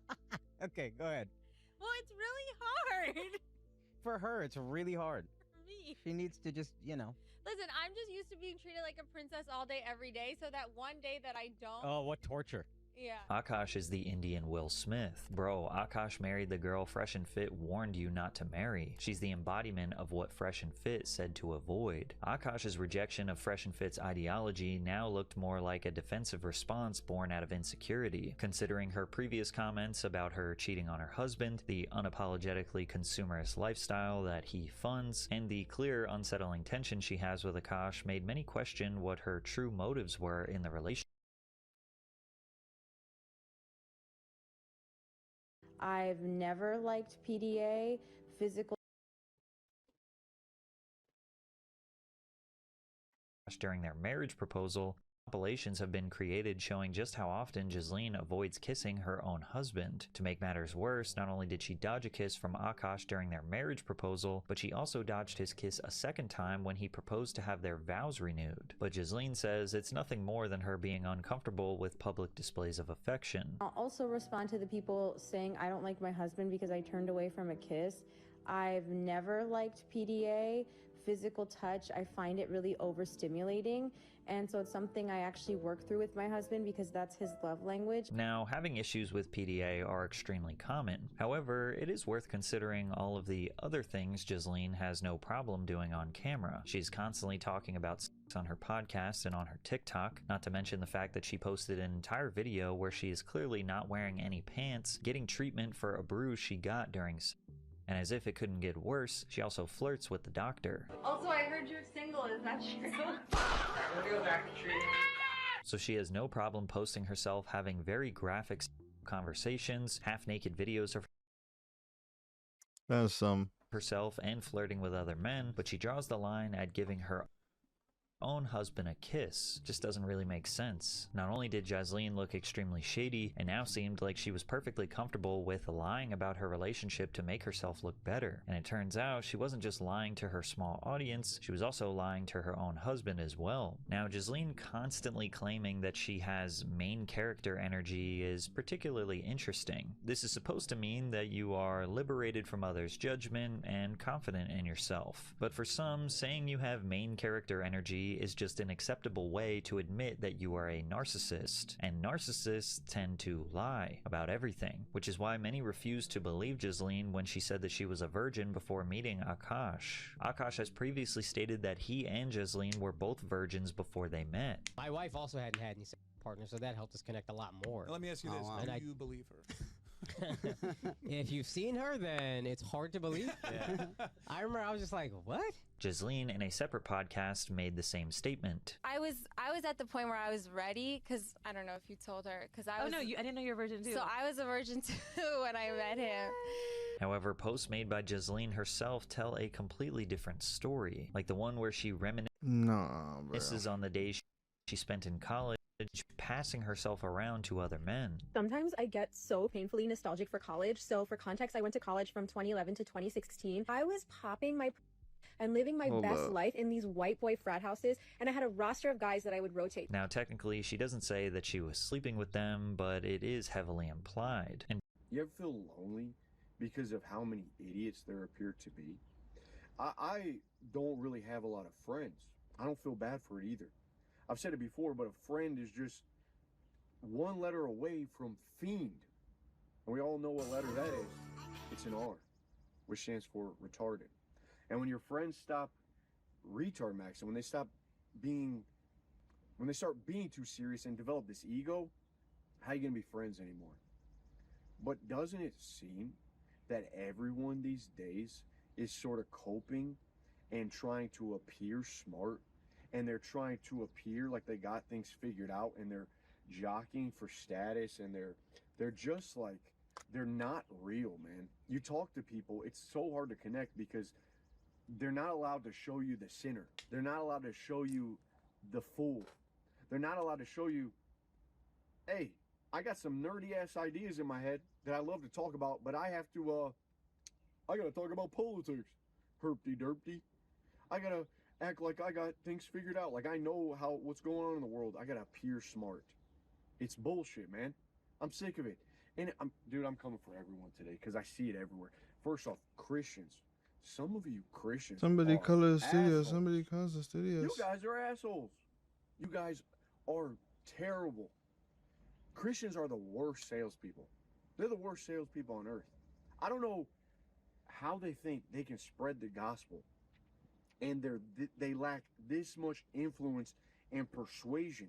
Okay, go ahead. Well, it's really hard For her, it's really hard. for me. She needs to just, Listen, I'm just used to being treated like a princess all day, every day. So that one day that I don't, Oh, what torture. yeah. Akash is the Indian Will Smith. Bro, Akash married the girl Fresh and Fit warned you not to marry. She's the embodiment of what Fresh and Fit said to avoid. Akash's rejection of Fresh and Fit's ideology now looked more like a defensive response born out of insecurity, considering her previous comments about her cheating on her husband, the unapologetically consumerist lifestyle that he funds, and the clear unsettling tension she has with Akash made many question what her true motives were in the relationship. I've never liked PDA, physical. During their marriage proposal, compilations have been created showing just how often Jasleen avoids kissing her own husband. To make matters worse, not only did she dodge a kiss from Akash during their marriage proposal, but she also dodged his kiss a second time when he proposed to have their vows renewed. But Jasleen says it's nothing more than her being uncomfortable with public displays of affection. I'll also respond to the people saying I don't like my husband because I turned away from a kiss. I've never liked PDA, physical touch. I find it really overstimulating. And so it's something I actually work through with my husband because that's his love language. Now, having issues with PDA are extremely common. However, it is worth considering all of the other things Jasleen has no problem doing on camera. She's constantly talking about sex on her podcast and on her TikTok, not to mention the fact that she posted an entire video where she is clearly not wearing any pants, getting treatment for a bruise she got during sex. And as if it couldn't get worse, she also flirts with the doctor. Also, I heard you're single. Is that true? So she has no problem posting herself having very graphic conversations, half-naked videos of That's herself and flirting with other men, but she draws the line at giving her own husband a kiss. Just doesn't really make sense. Not only did Jasleen look extremely shady, it now seemed like she was perfectly comfortable with lying about her relationship to make herself look better. And it turns out she wasn't just lying to her small audience, she was also lying to her own husband as well. Now, Jasleen constantly claiming that she has main character energy is particularly interesting. This is supposed to mean that you are liberated from others' judgment and confident in yourself. But for some, saying you have main character energy is just an acceptable way to admit that you are a narcissist, and narcissists tend to lie about everything, which is why many refused to believe Jasleen when she said that she was a virgin before meeting Akash. Akash has previously stated that he and Jasleen were both virgins before they met. My wife also hadn't had any partner, so that helped us connect a lot more. Let me ask you this: And do you believe her? If you've seen her, then it's hard to believe. Yeah. I remember I was just like, what? Jasleen, in a separate podcast, made the same statement. I was at the point where I was ready because I don't know if you told her because I Oh was. no, I didn't know you were a virgin too. So I was a virgin too when I met him. However, posts made by Jasleen herself tell a completely different story, like the one where she reminisces on the days she spent in college, passing herself around to other men. Sometimes I get so painfully nostalgic for college. So for context, I went to college from 2011 to 2016. I was popping my and living my best life in these white boy frat houses, and I had a roster of guys that I would rotate. Now, technically, she doesn't say that she was sleeping with them, but it is heavily implied. And you ever feel lonely because of how many idiots there appear to be? I don't really have a lot of friends. I don't feel bad for it either. I've said it before, but a friend is just one letter away from fiend. And we all know what letter that is. It's an R, which stands for retarded. And when your friends stop retard maxing, when they start being too serious and develop this ego, how are you gonna be friends anymore? But doesn't it seem that everyone these days is sort of coping and trying to appear smart, and they're trying to appear like they got things figured out, and they're jockeying for status, and they're just like, they're not real, man. You talk to people, it's so hard to connect because they're not allowed to show you the sinner. They're not allowed to show you the fool. They're not allowed to show you, hey, I got some nerdy ass ideas in my head that I love to talk about, but I gotta talk about politics. Herpty derpty. I gotta act like I got things figured out, like I know what's going on in the world. I gotta appear smart. It's bullshit, man. I'm sick of it. And I'm coming for everyone today because I see it everywhere. First off, Christians. Some of you Christians Somebody are call it a studio. assholes. Somebody calls the studios. You guys are assholes. You guys are terrible. Christians are the worst salespeople. They're the worst salespeople on earth. I don't know how they think they can spread the gospel, and they lack this much influence and persuasion.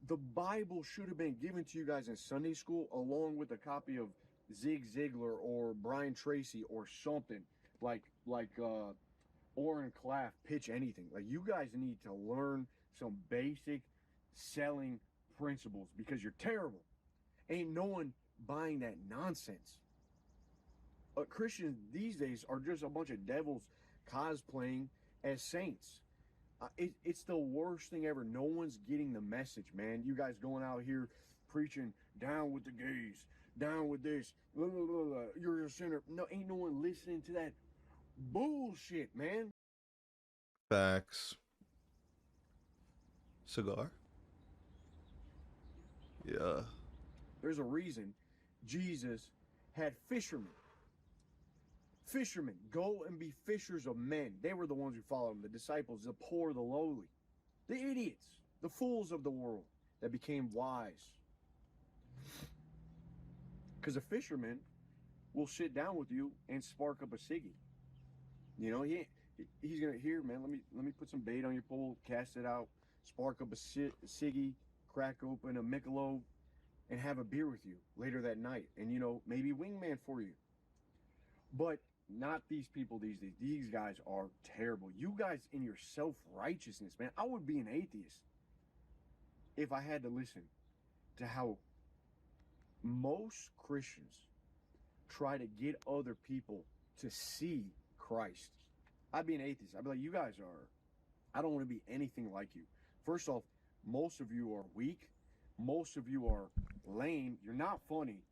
The Bible should have been given to you guys in Sunday school along with a copy of Zig Ziglar or Brian Tracy or something like Orrin Claff. Pitch anything. Like, you guys need to learn some basic selling principles because you're terrible. Ain't no one buying that nonsense. Christians these days are just a bunch of devils cosplaying as saints. It's the worst thing ever. No one's getting the message, man. You guys going out here preaching down with the gays, down with this, blah, blah, blah, blah. You're a sinner. No, ain't no one listening to that bullshit, man. Facts. Cigar? Yeah. There's a reason Jesus had fishermen. Fishermen, go and be fishers of men. They were the ones who followed him, the disciples, the poor, the lowly, the idiots, the fools of the world that became wise. Because a fisherman will sit down with you and spark up a ciggy. You know, he's gonna, here, man, let me put some bait on your pole, cast it out, spark up a ciggy, crack open a Michelob, and have a beer with you later that night. And, you know, maybe wingman for you. But not these people these days. These guys are terrible. You guys in your self-righteousness, man. I would be an atheist if I had to listen to how most Christians try to get other people to see Christ. I'd be an atheist. I'd be like, you guys are, I don't want to be anything like you. First off, most of you are weak. Most of you are lame. You're not funny.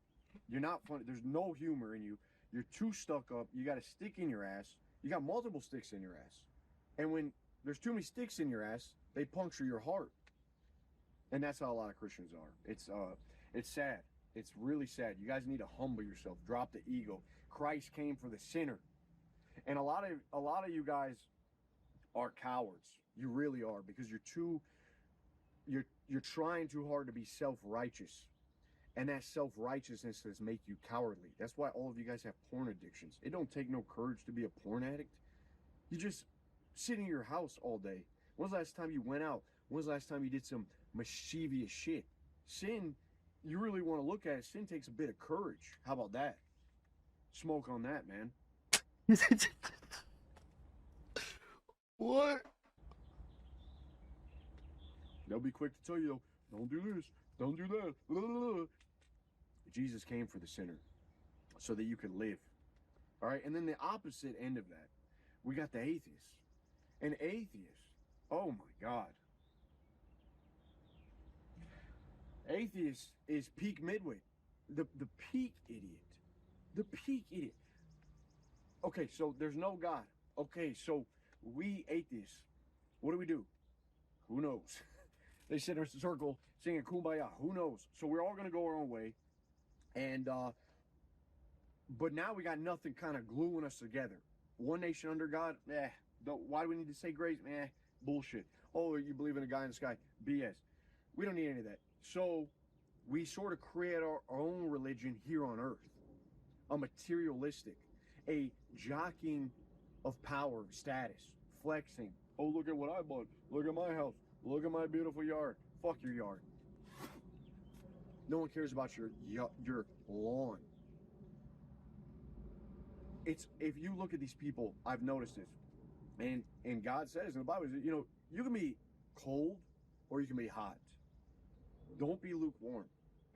You're not funny. There's no humor in you. You're too stuck up. You got a stick in your ass. You got multiple sticks in your ass. And when there's too many sticks in your ass, they puncture your heart. And that's how a lot of Christians are. It's sad. It's really sad. You guys need to humble yourself. Drop the ego. Christ came for the sinner. And a lot of you guys are cowards. You really are, because you're trying too hard to be self-righteous. And that self-righteousness does make you cowardly. That's why all of you guys have porn addictions. It don't take no courage to be a porn addict. You just sit in your house all day. When's the last time you went out? When's the last time you did some mischievous shit? Sin, you really want to look at it, sin takes a bit of courage. How about that? Smoke on that, man. What? They'll be quick to tell you, don't do this, don't do that. Blah, blah, blah. Jesus came for the sinner so that you could live. All right, and then the opposite end of that, we got the atheist. An atheist, oh my God. Atheist is peak midway. The peak idiot. The peak idiot. Okay, so there's no God. Okay, so we atheists, what do? Who knows? They sit in a circle singing Kumbaya. Who knows? So we're all going to go our own way. And, but now we got nothing kind of gluing us together. One nation under God? Why do we need to say grace? Bullshit. Oh, you believe in a guy in the sky? BS. We don't need any of that. So we sort of create our own religion here on earth, a materialistic, a jockeying of power, status, flexing. Oh, look at what I bought. Look at my house. Look at my beautiful yard. Fuck your yard. No one cares about your lawn. It's, if you look at these people, I've noticed this, and God says in the Bible, you know, you can be cold or you can be hot. Don't be lukewarm.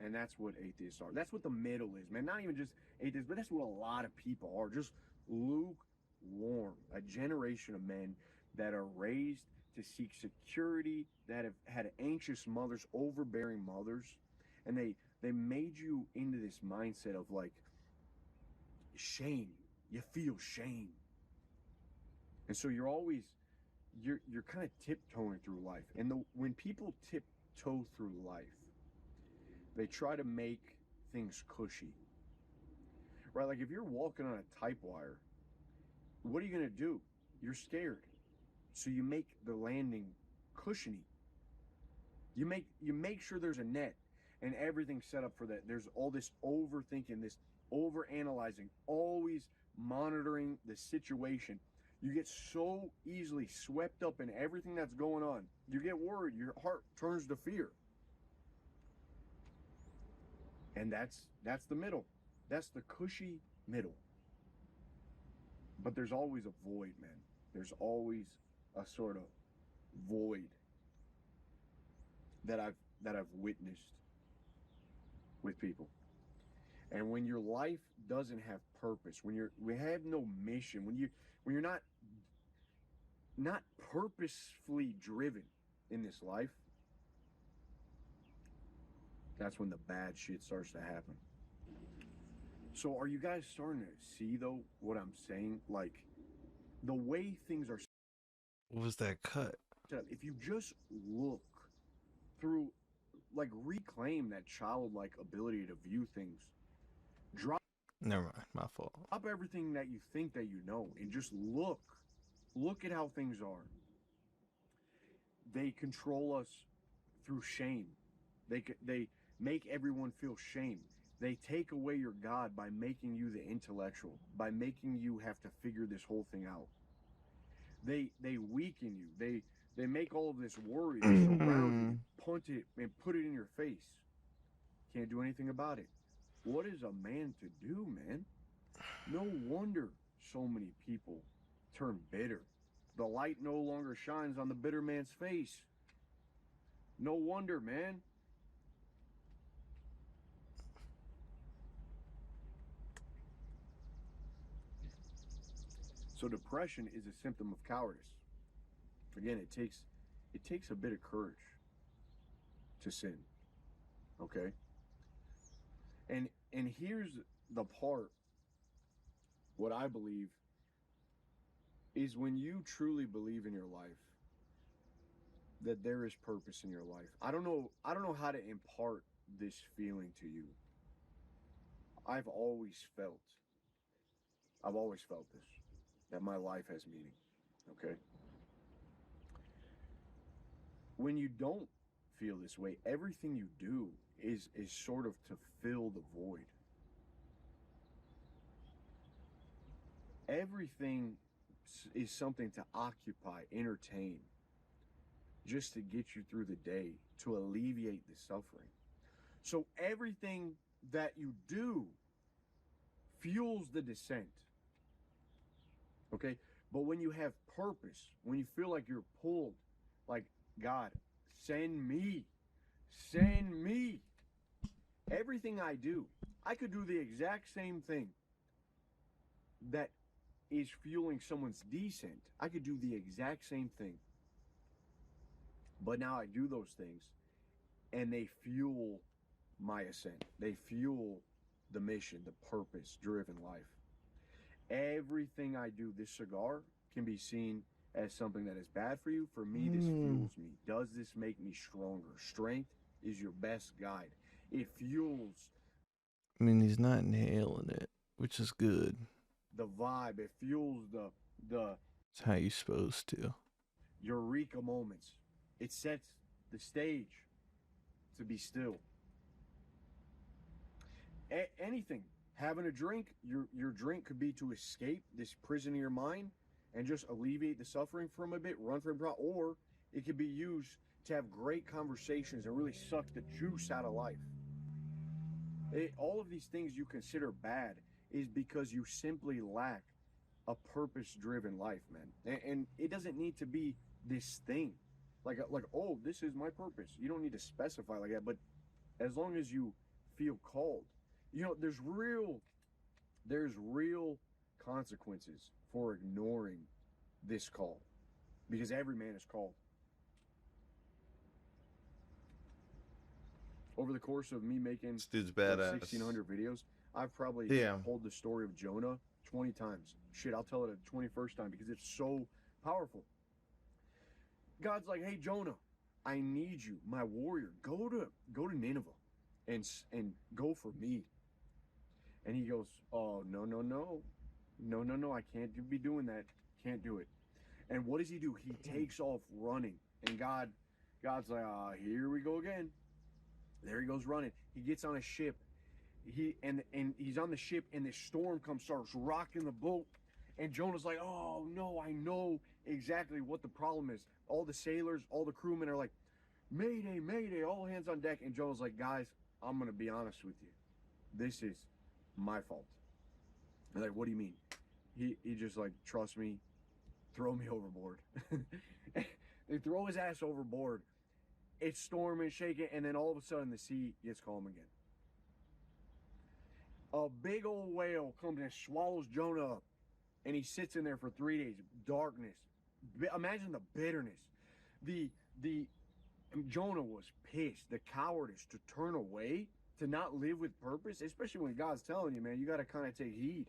And that's what atheists are. That's what the middle is, man. Not even just atheists, but that's what a lot of people are. Just lukewarm. A generation of men that are raised to seek security, that have had anxious mothers, overbearing mothers, and they made you into this mindset of like shame. You feel shame. And so you're always, you're kind of tiptoeing through life. And when people tiptoe through life, they try to make things cushy. Right? Like if you're walking on a type wire, what are you going to do? You're scared. So you make the landing cushiony. You make sure there's a net and everything's set up for that. There's all this overthinking, this overanalyzing, always monitoring the situation. You get so easily swept up in everything that's going on. You get worried. Your heart turns to fear. And that's the middle. That's the cushy middle. But there's always a void, man. There's always a sort of void that I've witnessed with people. And when your life doesn't have purpose, when we have no mission, when you're not purposefully driven in this life, that's when the bad shit starts to happen. So are you guys starting to see though what I'm saying? Like the way things are. What was that cut? If you just look through, like reclaim that childlike ability to view things. Never mind, my fault. Drop everything that you think that you know and just look at how things are. They control us through shame. They make everyone feel shame. They take away your God by making you the intellectual, by making you have to figure this whole thing out. They weaken you. They make all of this worry surround you, punt it and put it in your face. Can't do anything about it. What is a man to do, man? No wonder so many people turn bitter. The light no longer shines on the bitter man's face. No wonder, man. So depression is a symptom of cowardice. Again, it takes a bit of courage to sin. Okay? And here's the part, what I believe is when you truly believe in your life that there is purpose in your life. I don't know how to impart this feeling to you. I've always felt this, that my life has meaning. Okay? When you don't feel this way, everything you do is sort of to fill the void. Everything is something to occupy, entertain, just to get you through the day, to alleviate the suffering. So everything that you do fuels the descent. Okay? But when you have purpose, when you feel like you're pulled, like, God, send me. Everything I do, I could do the exact same thing that is fueling someone's descent. I could do the exact same thing. But now I do those things, and they fuel my ascent. They fuel the mission, the purpose-driven life. Everything I do, this cigar can be seen as something that is bad for you. For me, this fuels me. Does this make me stronger? Strength is your best guide. It fuels. I mean, he's not nailing it, which is good. The vibe. It fuels the. It's how you're supposed to. Eureka moments. It sets the stage to be still. anything. Having a drink, your drink could be to escape this prison in your mind and just alleviate the suffering from a bit, run from it, or it could be used to have great conversations and really suck the juice out of life. All of these things you consider bad is because you simply lack a purpose-driven life, man. And it doesn't need to be this thing. Like, oh, this is my purpose. You don't need to specify like that, but as long as you feel called. You know, there's real consequences for ignoring this call, because every man is called. Over the course of me making This dude's badass. 1,600 videos, I've probably told the story of Jonah 20 times. Shit, I'll tell it a 21st time because it's so powerful. God's like, hey, Jonah, I need you, my warrior. Go to Nineveh and go for me. And he goes, oh, no, I can't be doing that. Can't do it. And what does he do? He takes off running. And God's like, here we go again. There he goes running. He gets on a ship. And he's on the ship, and this storm starts rocking the boat. And Jonah's like, oh no, I know exactly what the problem is. All the sailors, all the crewmen are like, mayday, mayday, all hands on deck. And Jonah's like, guys, I'm gonna be honest with you. This is my fault. They're like, what do you mean? He just like, trust me, throw me overboard. They throw his ass overboard. It's storming, shaking, and then all of a sudden the sea gets calm again. A big old whale comes and swallows Jonah up, and he sits in there for 3 days. Darkness. Imagine the bitterness. Jonah was pissed. The cowardice to turn away, to not live with purpose, especially when God's telling you, man, you got to kind of take heed.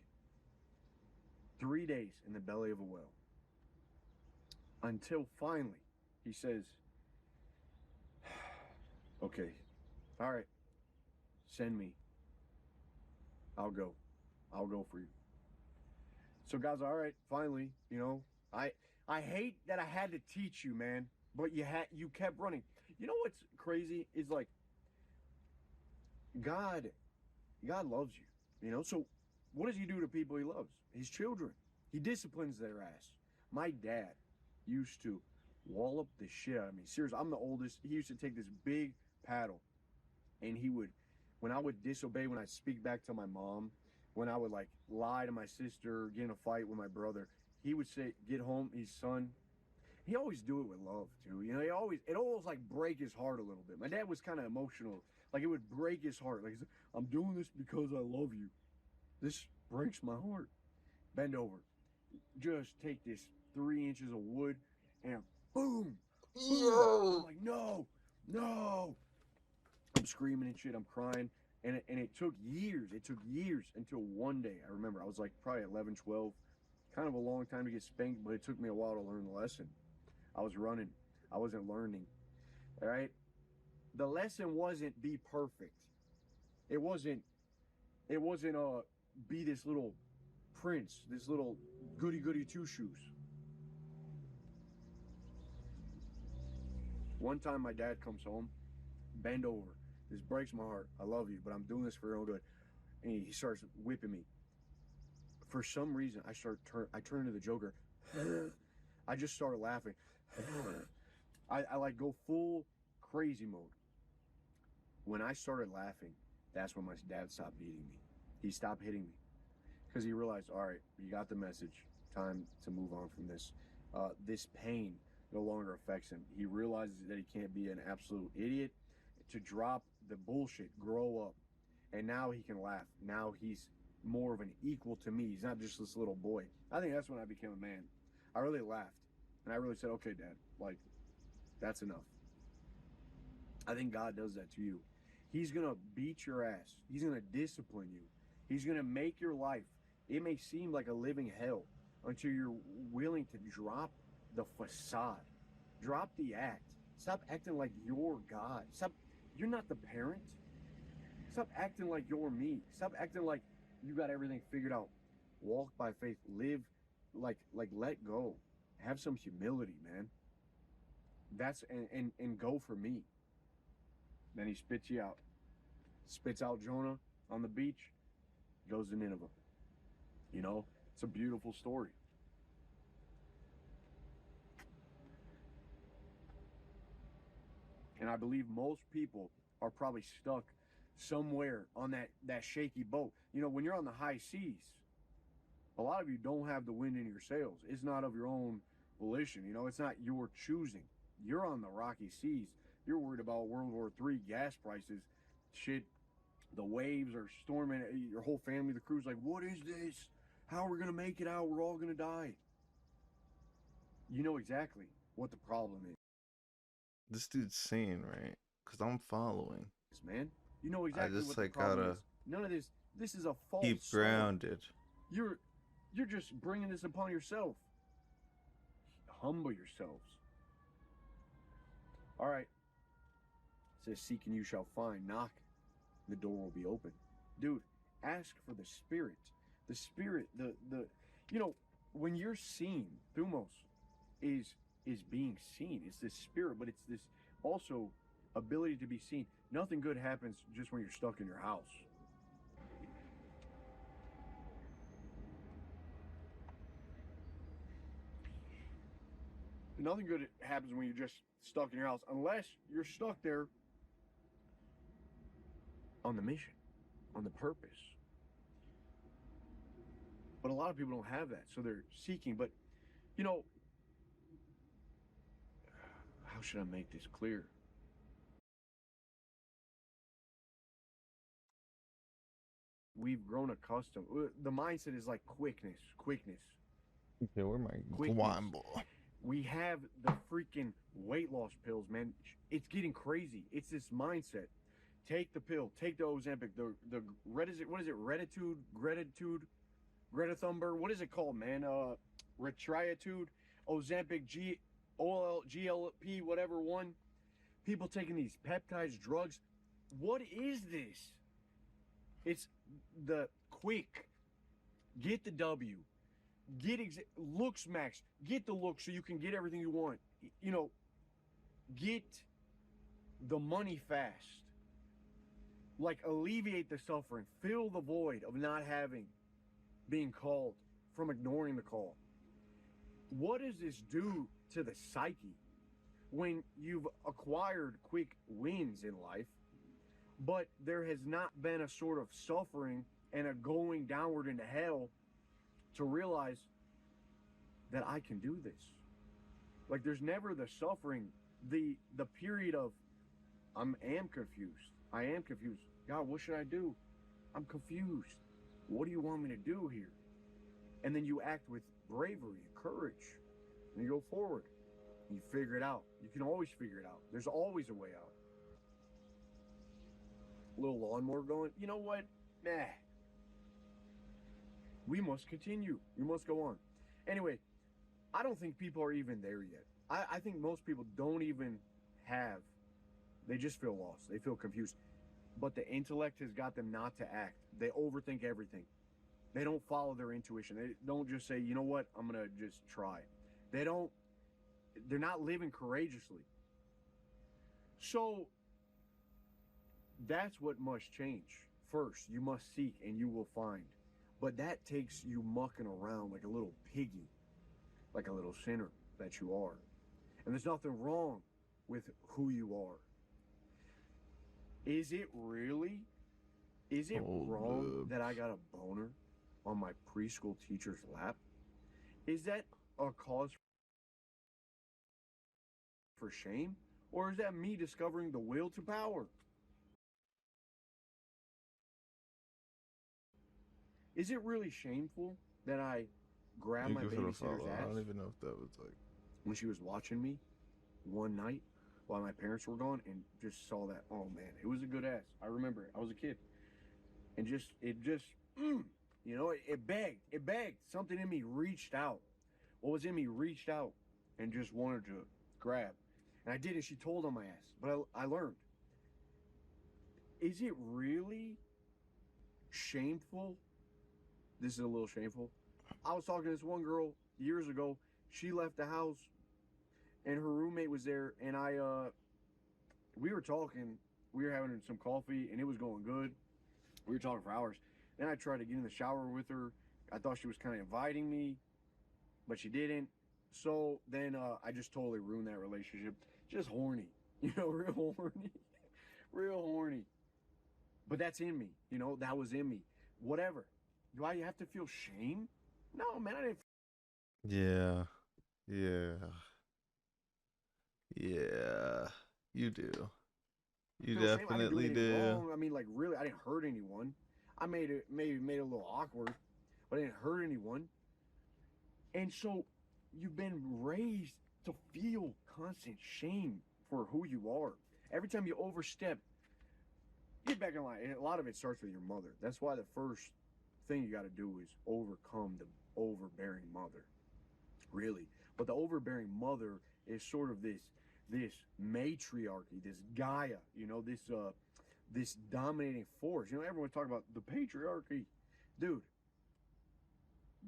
3 days in the belly of a whale. Until finally, he says, okay, all right, send me. I'll go for you. So God's like, all right, finally, you know, I hate that I had to teach you, man, but you kept running. You know what's crazy is like, God loves you, you know. So what does he do to people he loves? His children. He disciplines their ass. My dad used to wallop the shit out of me. Seriously, I'm the oldest. He used to take this big paddle, and he would, when I would disobey, when I'd speak back to my mom, when I would like lie to my sister, get in a fight with my brother, he would say, get home, his son. He always do it with love too. You know, it always like break his heart a little bit. My dad was kind of emotional. Like it would break his heart. Like, I'm doing this because I love you. This breaks my heart. Bend over. Just take this 3 inches of wood and boom. Boom. I'm like, no. I'm screaming and shit. I'm crying. And it took years. It took years until one day, I remember, I was like probably 11, 12. Kind of a long time to get spanked, but it took me a while to learn the lesson. I was running. I wasn't learning. All right? The lesson wasn't be perfect. It wasn't be this little prince, this little goody two shoes. One time my dad comes home, bend over. This breaks my heart. I love you, but I'm doing this for your own good. And he starts whipping me. For some reason, I turn into the Joker. I just started laughing. I like go full crazy mode. When I started laughing, that's when my dad stopped beating me. He stopped hitting me because he realized, all right, you got the message. Time to move on from this. This pain no longer affects him. He realizes that he can't be an absolute idiot. To drop the bullshit, grow up, and now he can laugh. Now he's more of an equal to me. He's not just this little boy. I think that's when I became a man. I really laughed, and I really said, okay, Dad, like, that's enough. I think God does that to you. He's going to beat your ass. He's going to discipline you. He's going to make your life, it may seem like a living hell until you're willing to drop the facade. Drop the act. Stop acting like you're God. You're not the parent. Stop acting like you're me. Stop acting like you got everything figured out. Walk by faith. Live like let go. Have some humility, man. That's and go for me. Then he spits you out. Spits out Jonah on the beach, goes to Nineveh. You know, it's a beautiful story. And I believe most people are probably stuck somewhere on that shaky boat. You know, when you're on the high seas, a lot of you don't have the wind in your sails. It's not of your own volition. You know, it's not your choosing. You're on the rocky seas. You're worried about World War III gas prices. Shit, the waves are storming. Your whole family, the crew's like, what is this? How are we going to make it out? We're all going to die. You know exactly what the problem is. This dude's saying, right? Because I'm following. Man, you know exactly I just what the like problem gotta is. None of this is a false keep start. grounded. You're just bringing this upon yourself. Humble yourselves. All right. It says, seek and you shall find. Knock, the door will be open. Dude, ask for the Spirit. The Spirit, the you know, when you're seen, thumos is being seen. It's this Spirit, but it's this also ability to be seen. Nothing good happens just when you're stuck in your house. Nothing good happens when you're just stuck in your house, unless you're stuck there on the mission, on the purpose. But a lot of people don't have that, so they're seeking. But, you know, how should I make this clear? We've grown accustomed. The mindset is like quickness. Okay, where am I? Quickness. We have the freaking weight loss pills, man. It's getting crazy. It's this mindset. Take the pill. Take the Ozempic. The what is it? Gratitude, Greta Thunberg. What is it called, man? Retriatude, Ozempic, GLP, whatever one. People taking these peptides, drugs. What is this? It's the quick. Get the W. Get looks max. Get the look so you can get everything you want. You know, get the money fast. Like, alleviate the suffering. Fill the void of not having, being called, from ignoring the call. What does this do to the psyche when you've acquired quick wins in life, but there has not been a sort of suffering and a going downward into hell to realize that I can do this? Like, there's never the suffering, the period of I am confused. God, what should I do? I'm confused. What do you want me to do here? And then you act with bravery and courage, and you go forward. You figure it out. You can always figure it out. There's always a way out. A little lawnmower going, you know what? Nah. We must continue. We must go on. Anyway, I don't think people are even there yet. I think most people don't even have. They just feel lost. They feel confused. But the intellect has got them not to act. They overthink everything. They don't follow their intuition. They don't just say, you know what, I'm going to just try. They're not living courageously. So that's what must change. First, you must seek and you will find. But that takes you mucking around like a little piggy, like a little sinner that you are. And there's nothing wrong with who you are. Is it really? Is it wrong that I got a boner on my preschool teacher's lap? Is that a cause for shame? Or is that me discovering the will to power? Is it really shameful that I grabbed my babysitter's ass? I don't even know if that was like when she was watching me one night while my parents were gone, and just saw that. Oh man, it was a good ass. I remember it. I was a kid, and you know, it begged. Something in me reached out. What was in me reached out and just wanted to grab, and I did. And she told on my ass, but I learned. Is it really shameful? This is a little shameful. I was talking to this one girl years ago. She left the house, and her roommate was there, and we were talking. We were having some coffee, and it was going good. We were talking for hours. Then I tried to get in the shower with her. I thought she was kind of inviting me, but she didn't. So then I just totally ruined that relationship. Just horny, real horny, real horny. But that's in me, that was in me. Whatever. Do I have to feel shame? No, man, I didn't. Yeah. You do. You feel shame. I didn't do definitely anything do. wrong. I mean, like, really, I didn't hurt anyone. I made it a little awkward, but I didn't hurt anyone. And so you've been raised to feel constant shame for who you are. Every time you overstep, get back in line. And a lot of it starts with your mother. That's why the first thing you got to do is overcome the overbearing mother. Really. But the overbearing mother is sort of this matriarchy, this Gaia, this dominating force. Everyone's talking about the patriarchy. Dude,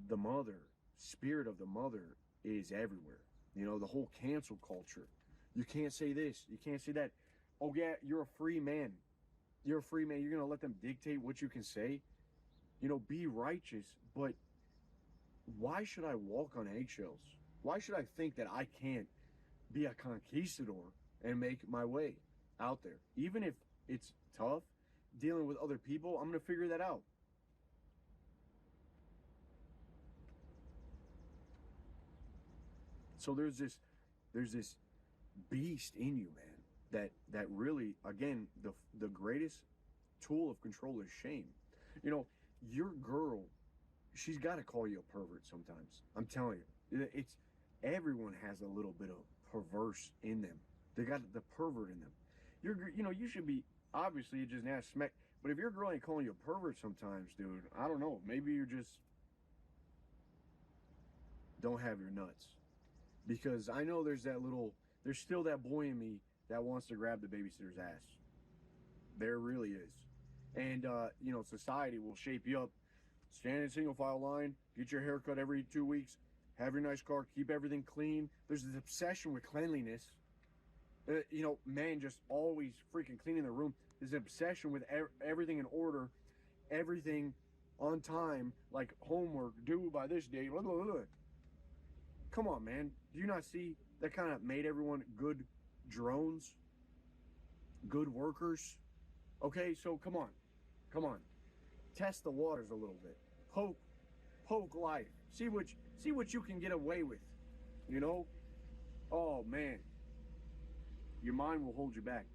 the mother, spirit of the mother is everywhere. The whole cancel culture. You can't say this, you can't say that. Oh yeah, you're a free man. You're a free man. You're going to let them dictate what you can say? Be righteous, but why should I walk on eggshells? Why should I think that I can't be a conquistador and make my way out there? Even if it's tough dealing with other people, I'm going to figure that out. So there's this beast in you, man, that really, again, the greatest tool of control is shame. Your girl, she's got to call you a pervert sometimes. I'm telling you, everyone has a little bit of perverse in them. They got the pervert in them. You should be, obviously, you just nasty smack. But if your girl ain't calling you a pervert sometimes, dude, I don't know. Maybe you just don't have your nuts. Because I know there's still that boy in me that wants to grab the babysitter's ass. There really is. And, society will shape you up. Stand in single file line, get your hair cut every 2 weeks, have your nice car, keep everything clean. There's this obsession with cleanliness. Men just always freaking cleaning their room. There's an obsession with everything in order, everything on time, like homework due by this date. Blah, blah, blah. Come on, man. Do you not see that kind of made everyone good drones? Good workers? Okay, so come on. Test the waters a little bit. Poke life. See what you can get away with. Oh man. Your mind will hold you back.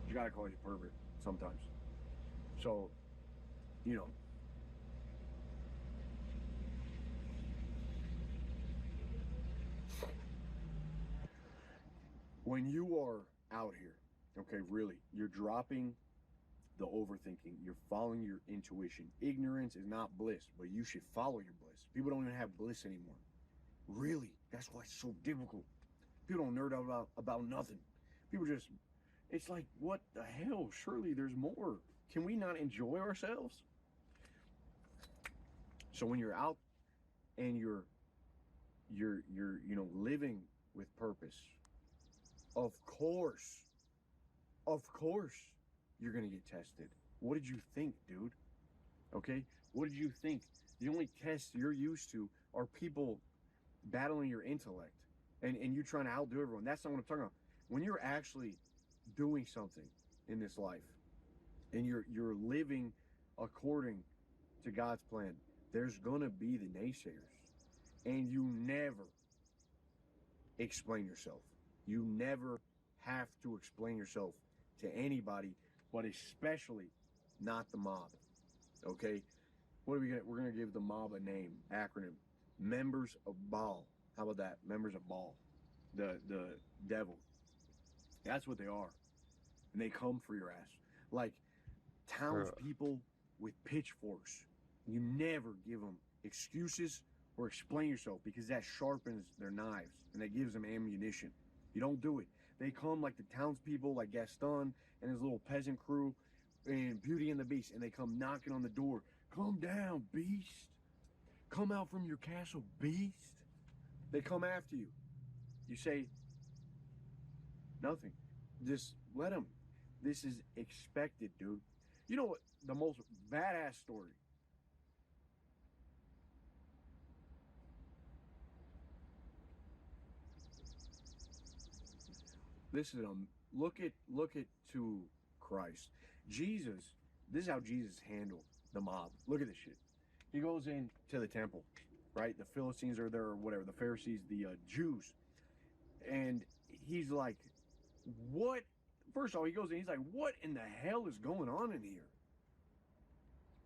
You gotta call you pervert sometimes. So, when you are out here, okay, really, you're dropping the overthinking. You're following your intuition. Ignorance is not bliss, but you should follow your bliss. People don't even have bliss anymore. Really, that's why it's so difficult. People don't nerd out about nothing. People just, it's like, what the hell? Surely there's more. Can we not enjoy ourselves? So when you're out and you're living with purpose, of course, you're gonna get tested. What did you think, dude? Okay, what did you think? The only tests you're used to are people battling your intellect and you trying to outdo everyone. That's not what I'm talking about. When you're actually doing something in this life and you're living according to God's plan, there's gonna be the naysayers. And you never explain yourself. You never have to explain yourself to anybody, but especially not the mob. Okay? What are we gonna? We're gonna give the mob a name, acronym. Members of Baal. How about that? Members of Baal. The devil. That's what they are. And they come for your ass. Like townspeople with pitchforks. You never give them excuses or explain yourself because that sharpens their knives and that gives them ammunition. You don't do it. They come like the townspeople, like Gaston and his little peasant crew and Beauty and the Beast, and they come knocking on the door. Come down, beast. Come out from your castle, beast. They come after you. You say nothing. Just let him. This is expected, dude. You know what? The most badass story. Listen, look at to Christ. Jesus, this is how Jesus handled the mob. Look at this shit. He goes into the temple, right? The Philistines are there or whatever, the Pharisees, the Jews. And he's like, what? First of all, he goes in, he's like, what in the hell is going on in here?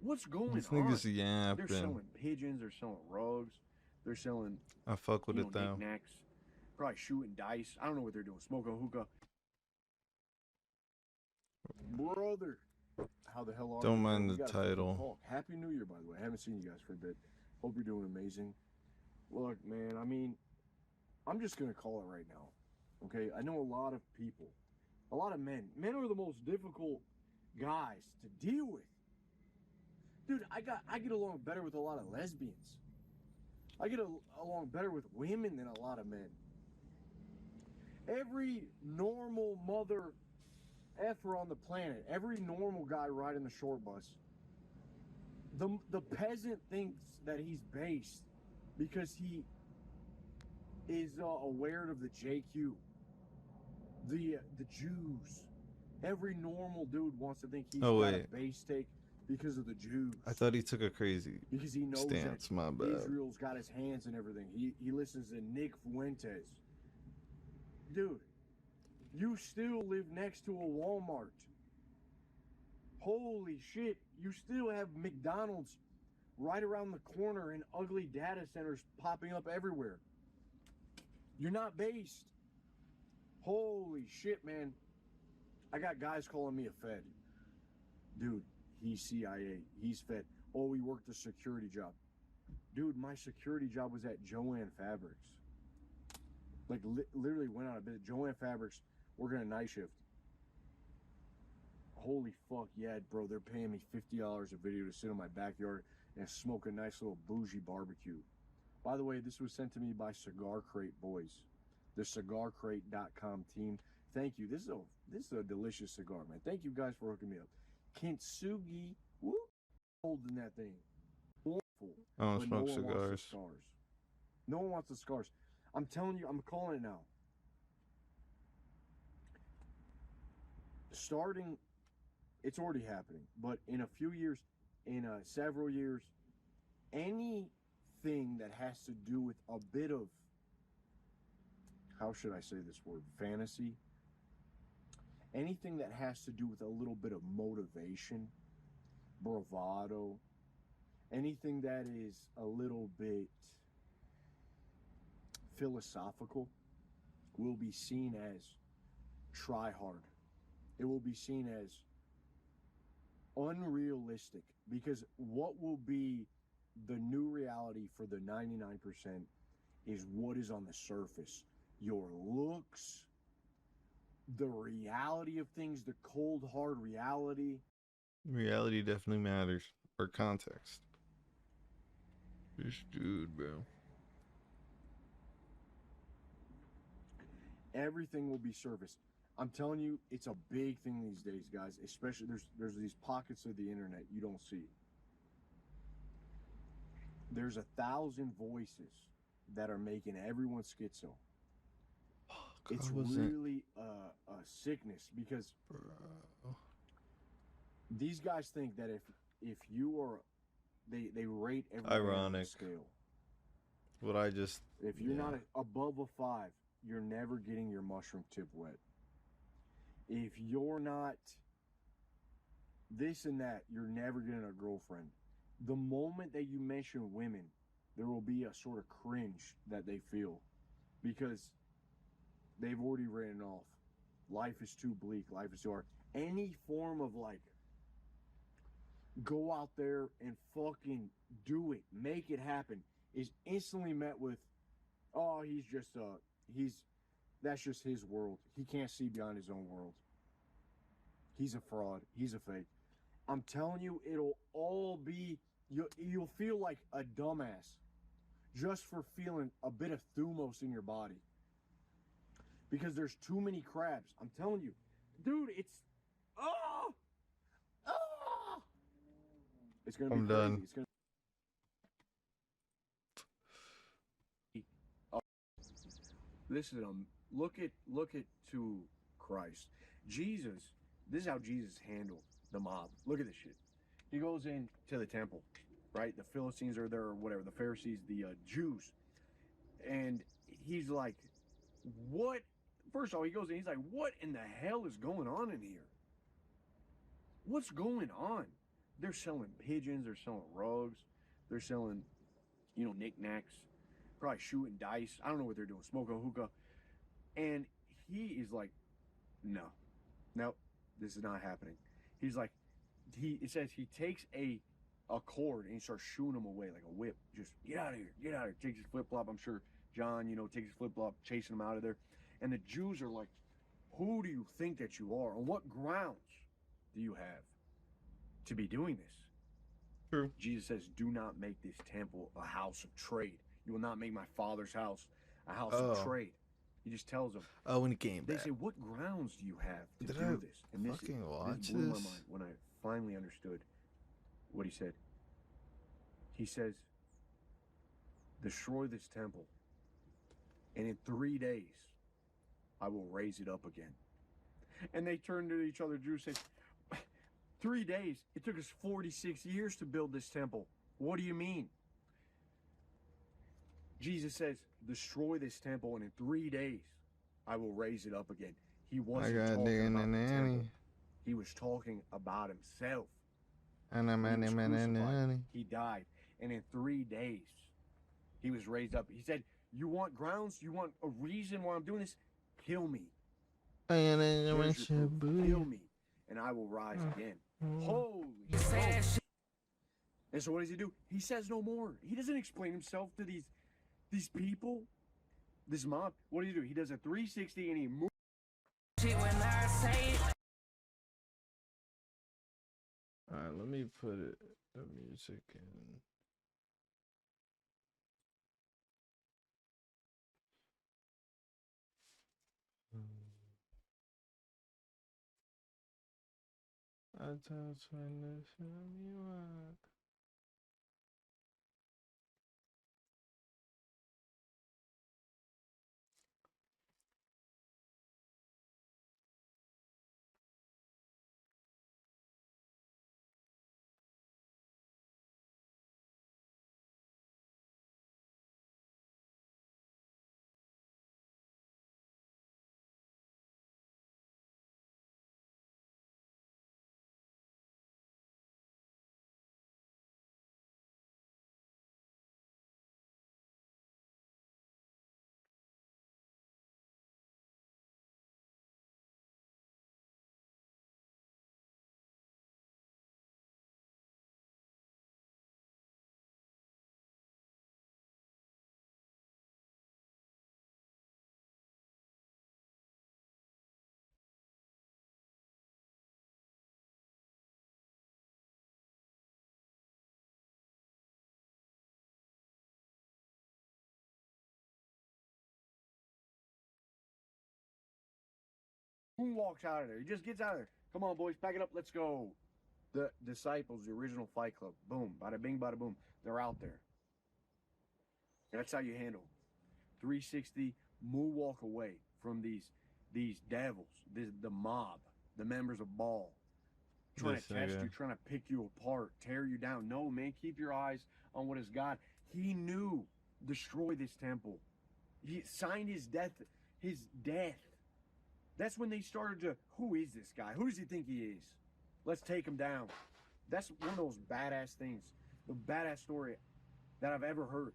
What's going These on? niggas They're yapping. selling pigeons, they're selling rugs, they're selling, I fuck with you it know, though. knickknacks, probably shooting dice. I don't know what they're doing, smoking hookah. Brother, how the hell are Don't you? mind We the gotta fucking title. talk. Happy New Year, by the way. I haven't seen you guys for a bit. Hope you're doing amazing. Look, man, I mean, I'm just gonna call it right now. Okay, I know a lot of people, a lot of men. Men are the most difficult guys to deal with. Dude, I get along better with a lot of lesbians. I get along better with women than a lot of men. Every normal mother effer on the planet, every normal guy riding the short bus, the peasant thinks that he's based because he is aware of the JQ. The Jews. Every normal dude wants to think he's got a base take because of the Jews. I thought he took a crazy Because he knows stance. that My bad. Israel's got his hands in everything. He listens to Nick Fuentes. Dude, you still live next to a Walmart. Holy shit, you still have McDonald's right around the corner and ugly data centers popping up everywhere. You're not based. Holy shit, man. I got guys calling me a Fed. Dude, he's CIA. He's Fed. Oh, he worked a security job. Dude, my security job was at Joann Fabrics. Like, literally went out of business. Joann Fabrics, working a night shift. Holy fuck, yeah, bro. They're paying me $50 a video to sit in my backyard and smoke a nice little bougie barbecue. By the way, this was sent to me by Cigar Crate Boys. The CigarCrate.com team. Thank you. This is a delicious cigar, man. Thank you guys for hooking me up. Kintsugi, woo, holding that thing. Wonderful. I don't But smoke no one wants cigars. the scars. No one wants the scars. I'm telling you, I'm calling it now. Starting, it's already happening, but in a few years, in several years, anything that has to do with a bit of, how should I say this word, fantasy, anything that has to do with a little bit of motivation, bravado, anything that is a little bit philosophical will be seen as try hard. It will be seen as unrealistic, because what will be the new reality for the 99% is what is on the surface. Your looks, the reality of things, the cold hard reality. Reality definitely matters. Or context. This dude, bro. Everything will be surface. I'm telling you, it's a big thing these days, guys. Especially there's these pockets of the internet you don't see. There's 1,000 voices that are making everyone schizo. It's really a sickness, because these guys think that if you are, they rate everybody on a Ironic. scale. What I just. If you're yeah. not above a 5, you're never getting your mushroom tip wet. If you're not this and that, you're never getting a girlfriend. The moment that you mention women, there will be a sort of cringe that they feel, because they've already written off. Life is too bleak. Life is too hard. Any form of like, go out there and fucking do it, make it happen, is instantly met with, oh, that's just his world. He can't see beyond his own world. He's a fraud. He's a fake. I'm telling you, it'll all be, you'll feel like a dumbass just for feeling a bit of thumos in your body. because there's too many crabs. I'm telling you, dude. It's it's gonna be I'm crazy. done. It's gonna. Listen, look at to Christ. Jesus, this is how Jesus handled the mob. Look at this shit. He goes into the temple, right? The Philistines are there or whatever, the Pharisees, the Jews. And he's like, what? First of all, he goes in, he's like, what in the hell is going on in here? What's going on? They're selling pigeons, they're selling rugs, they're selling, knickknacks, probably shooting dice. I don't know what they're doing, smoking a hookah. And he is like, no, this is not happening. He's like, it says he takes a cord and he starts shooing them away like a whip. Just get out of here, get out of here. Takes his flip flop. I'm sure John, takes his flip flop, chasing him out of there. And the Jews are like, who do you think that you are? On what grounds do you have to be doing this? True. Jesus says, do not make this temple a house of trade. You will not make my Father's house a house of trade. He just tells them. Oh, when he came back. They say, what grounds do you have to Did do I this? And this watch blew my this? mind when I finally understood what he said. He says, destroy this temple, and in 3 days, I will raise it up again. And they turned to each other, Jews said, 3 days? It took us 46 years to build this temple. What do you mean? Jesus says, destroy this temple, and in 3 days, I will raise it up again. He wasn't talking about the temple. He was talking about himself. He was crucified. He died. And in 3 days, he was raised up. He said, you want grounds? You want a reason why I'm doing this? Kill me. Here's your proof. Kill me, and I will rise again. Holy shit. And so what does he do? He says no more. He doesn't explain himself to these people, this mob. What does he do? He does a 360 and he moves. Alright, let me put the music in. I touch when this me rock. Who walks out of there? He just gets out of there. Come on, boys, pack it up. Let's go. The disciples, the original Fight Club. Boom, bada bing, bada boom. They're out there. That's how you handle 360 moonwalk away from these devils, the mob, the members of Baal, trying to test you, trying to pick you apart, tear you down. No, man, keep your eyes on what is God. He knew, destroy this temple. He signed his death. That's when they started to, who is this guy? Who does he think he is? Let's take him down. That's one of those badass things, the badass story that I've ever heard.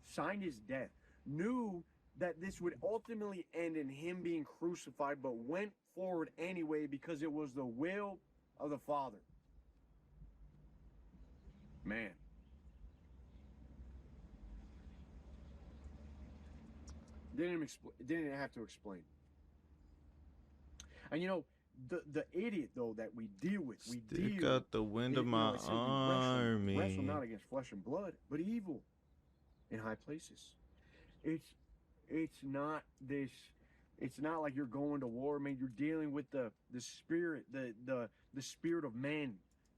Signed his death. Knew that this would ultimately end in him being crucified, but went forward anyway because it was the will of the Father. Man. Didn't have to explain. And the idiot though that we deal with, Stick out the wind of my army. Wrestle not against flesh and blood, but evil in high places. It's not this It's not like you're going to war, man. You're dealing with the spirit, the spirit of men,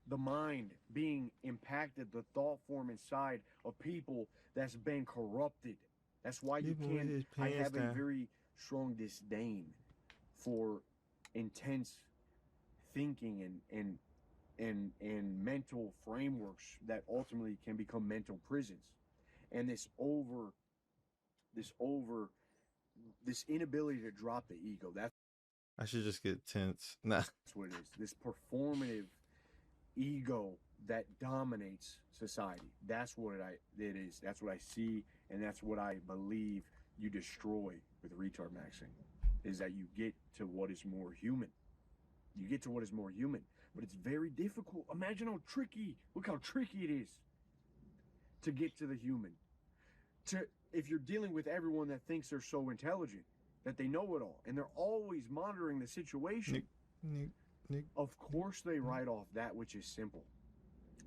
the mind being impacted, the thought form inside of people that's been corrupted. That's why you Even with can't. his I pants have a down. very strong disdain for intense thinking and mental frameworks that ultimately can become mental prisons. And this inability to drop the ego. That's I should just get tense. Nah. what it is. This performative ego that dominates society. That's what it is. That's what I see, and that's what I believe you destroy with retard maxing. Is that you get to what is more human. You get to what is more human, but it's very difficult. Imagine how tricky. Look how tricky it is to get to the human. If you're dealing with everyone that thinks they're so intelligent, that they know it all, and they're always monitoring the situation. Nick. Of course they write off that which is simple.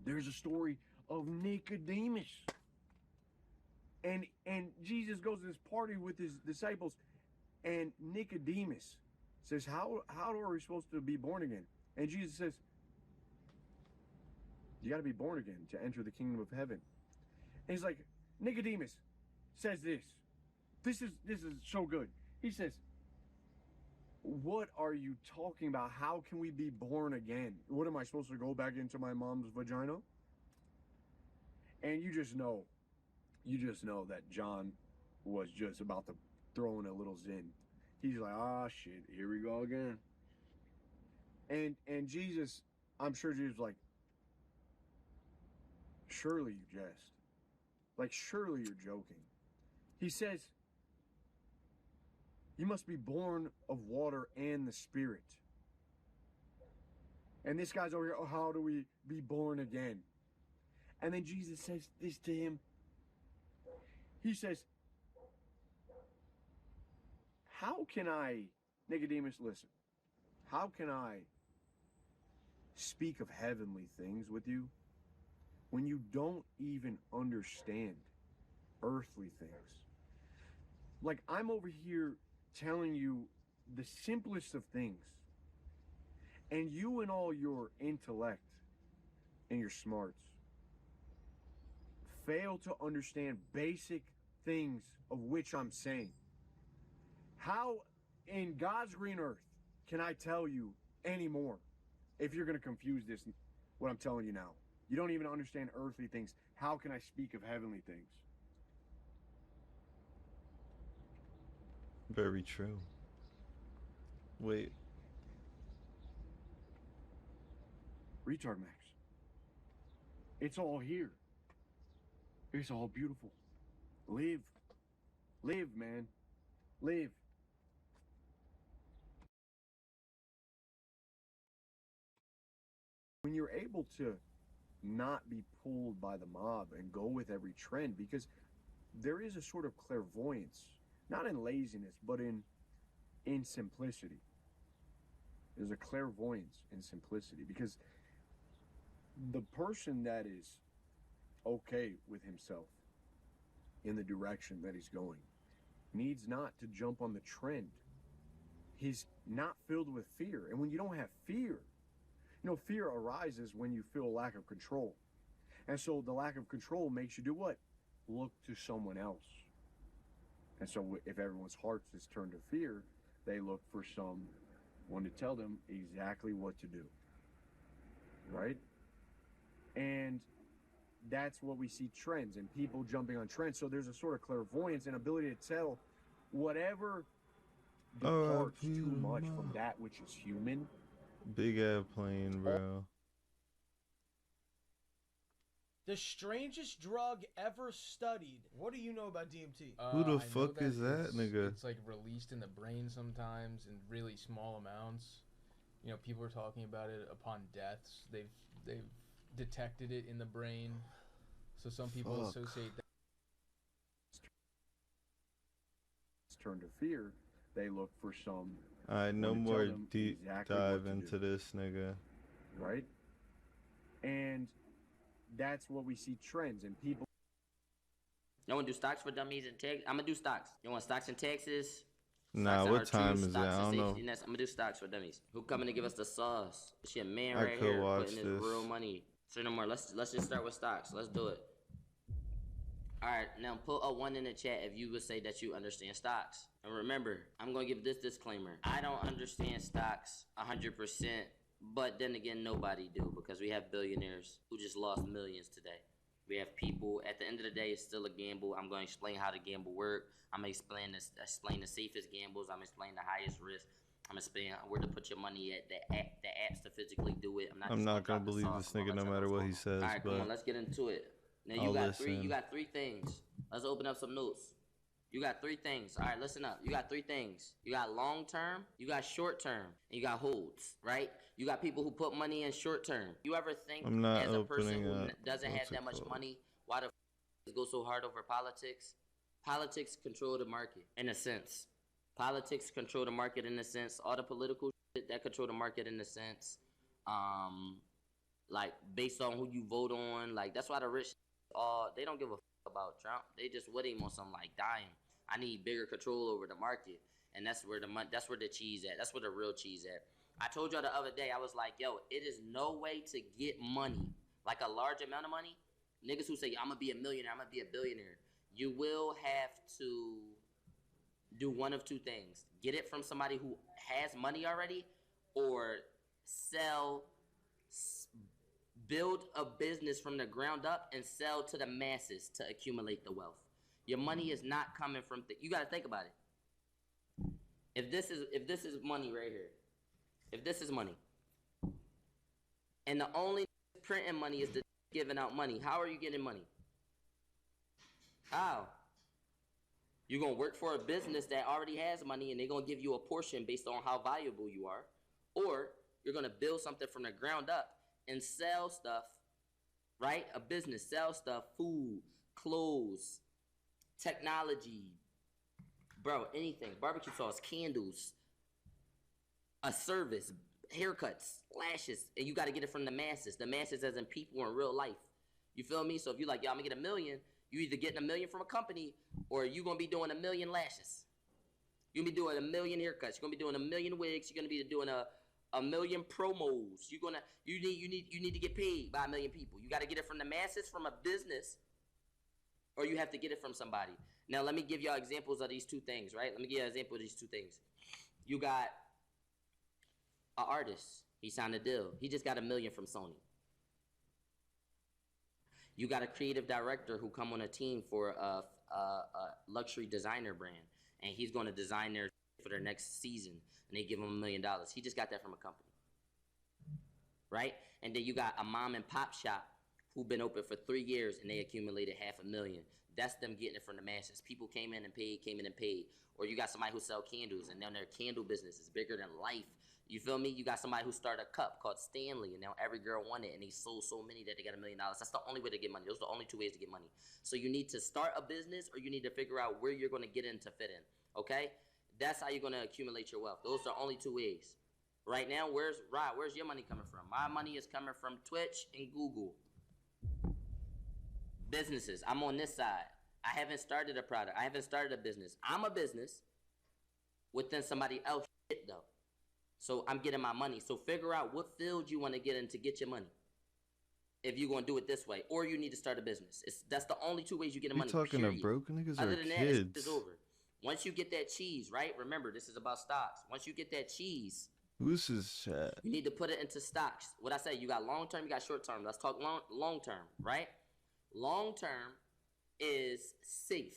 There's a story of Nicodemus. And Jesus goes to this party with his disciples, and Nicodemus says, how are we supposed to be born again? And Jesus says, you got to be born again to enter the kingdom of heaven. And he's like, Nicodemus says this. This is so good. He says, what are you talking about? How can we be born again? What am I supposed to go back into my mom's vagina? And you just know that John was just about to throw in a little zin. He's like, shit, here we go again. And Jesus, I'm sure Jesus was like, surely you jest. Like, surely you're joking. He says, you must be born of water and the Spirit. And this guy's over here, how do we be born again? And then Jesus says this to him. He says, how can I, Nicodemus, listen, how can I speak of heavenly things with you when you don't even understand earthly things? Like, I'm over here telling you the simplest of things, and you and all your intellect and your smarts fail to understand basic things of which I'm saying. How in God's green earth can I tell you any more if you're going to confuse this, what I'm telling you now? You don't even understand earthly things. How can I speak of heavenly things? Very true. Wait. Retard Max. It's all here. It's all beautiful. Live. Live, man. Live. When you're able to not be pulled by the mob and go with every trend, because there is a sort of clairvoyance, not in laziness, but in simplicity. There's a clairvoyance in simplicity, because the person that is okay with himself in the direction that he's going needs not to jump on the trend. He's not filled with fear. And when you don't have fear, fear arises when you feel a lack of control. And so the lack of control makes you do what? Look to someone else. And so if everyone's hearts is turned to fear, they look for someone to tell them exactly what to do. Right? And that's what we see, trends and people jumping on trends. So there's a sort of clairvoyance and ability to tell whatever departs too much from that which is human. Big ass plane, bro. The strangest drug ever studied. What do you know about DMT? Who the fuck is that nigga? It's like released in the brain sometimes in really small amounts. People are talking about it upon deaths. They've detected it in the brain. So some people associate that. Turn to fear, they look for some. No more deep dive into this nigga. Right? And that's what we see, trends and people. Y'all want to do stocks for dummies in Texas? I'm going to do stocks. You want stocks in Texas? Nah, and what her time truth, is it? stocks I and don't know. safety nets. I'm gonna do stocks for dummies. Who coming to give us the sauce? She a man I right could here watch putting his this. real money. Say no more. Let's just start with stocks. Let's do it. All right, now put a 1 in the chat if you would say that you understand stocks. And remember, I'm gonna give this disclaimer. I don't understand stocks 100%, but then again, nobody do, because we have billionaires who just lost millions today. We have people, at the end of the day, it's still a gamble. I'm going to explain how the gamble work. I'm going to explain the safest gambles. I'm going to explain the highest risk. I'm going to explain where to put your money at, the apps to physically do it. I'm not gonna believe this nigga no matter what he says. All right, come but on, let's get into it. Now I'll you got listen. three things. Let's open up some notes. You got 3 things. All right, listen up. You got 3 things. You got long term, you got short term, and you got holds, right? You got people who put money in short term. You ever think I'm not as a person opening who up. doesn't have What's it that much called? money, why the go so hard over politics? Politics control the market in a sense. Politics control the market in a sense. All the political shit that control the market in a sense. Like based on who you vote on. Like that's why the rich they don't give a about Trump. They just with him on some like dying. I need bigger control over the market, and that's where that's where the cheese at. That's where the real cheese at. I told y'all the other day. I was like, yo, it is no way to get money, like a large amount of money. Niggas who say I'm gonna be a millionaire, I'm gonna be a billionaire. You will have to do one of 2 things: get it from somebody who has money already, or build a business from the ground up and sell to the masses to accumulate the wealth. Your money is not coming from you got to think about it. If this is money right here, if this is money, and the only printing money is the giving out money, how are you getting money? How? You're gonna work for a business that already has money, and they're gonna give you a portion based on how valuable you are, or you're gonna build something from the ground up and sell stuff, right? A business, sell stuff, food, clothes, technology, bro, anything, barbecue sauce, candles, a service, haircuts, lashes, and you got to get it from the masses as in people in real life. You feel me? So if you're like, yo, I'm gonna get $1 million, you either getting $1 million from a company, or you gonna be doing 1 million lashes. You're gonna be doing 1 million haircuts. You're gonna be doing 1 million wigs. You're gonna be doing a million promos. You need to get paid by 1 million people. You got to get it from the masses, from a business, or you have to get it from somebody. Now let me give y'all examples of these 2 things, right? Let me give you an example of these 2 things. You got an artist. He signed a deal. He just got $1 million from Sony. You got a creative director who come on a team for a luxury designer brand, and he's going to design their for their next season, and they give him $1 million. He just got that from a company, right? And then you got a mom and pop shop who been open for 3 years, and they accumulated $500,000. That's them getting it from the masses. People came in and paid. Or you got somebody who sell candles, and now their candle business is bigger than life. You feel me? You got somebody who started a cup called Stanley, and now every girl wanted it, and they sold so many that they got $1 million. That's the only way to get money. Those are the only 2 ways to get money. So you need to start a business, or you need to figure out where you're going to get in to fit in, okay? That's how you're going to accumulate your wealth. Those are the only 2 ways. Right now, where's your money coming from? My money is coming from Twitch and Google. Businesses. I'm on this side. I haven't started a product. I haven't started a business. I'm a business within somebody else's shit, though. So I'm getting my money. So figure out what field you want to get in to get your money. If you're going to do it this way. Or you need to start a business. That's the only 2 ways you get You money, talking period. to broke niggas Other or than that, kids? it's over. Once you get that cheese, right? Remember, this is about stocks. Once you get that cheese, Who's his chat? you need to put it into stocks. What I say, you got long term, you got short term. Let's talk long term, right? Long term is safe.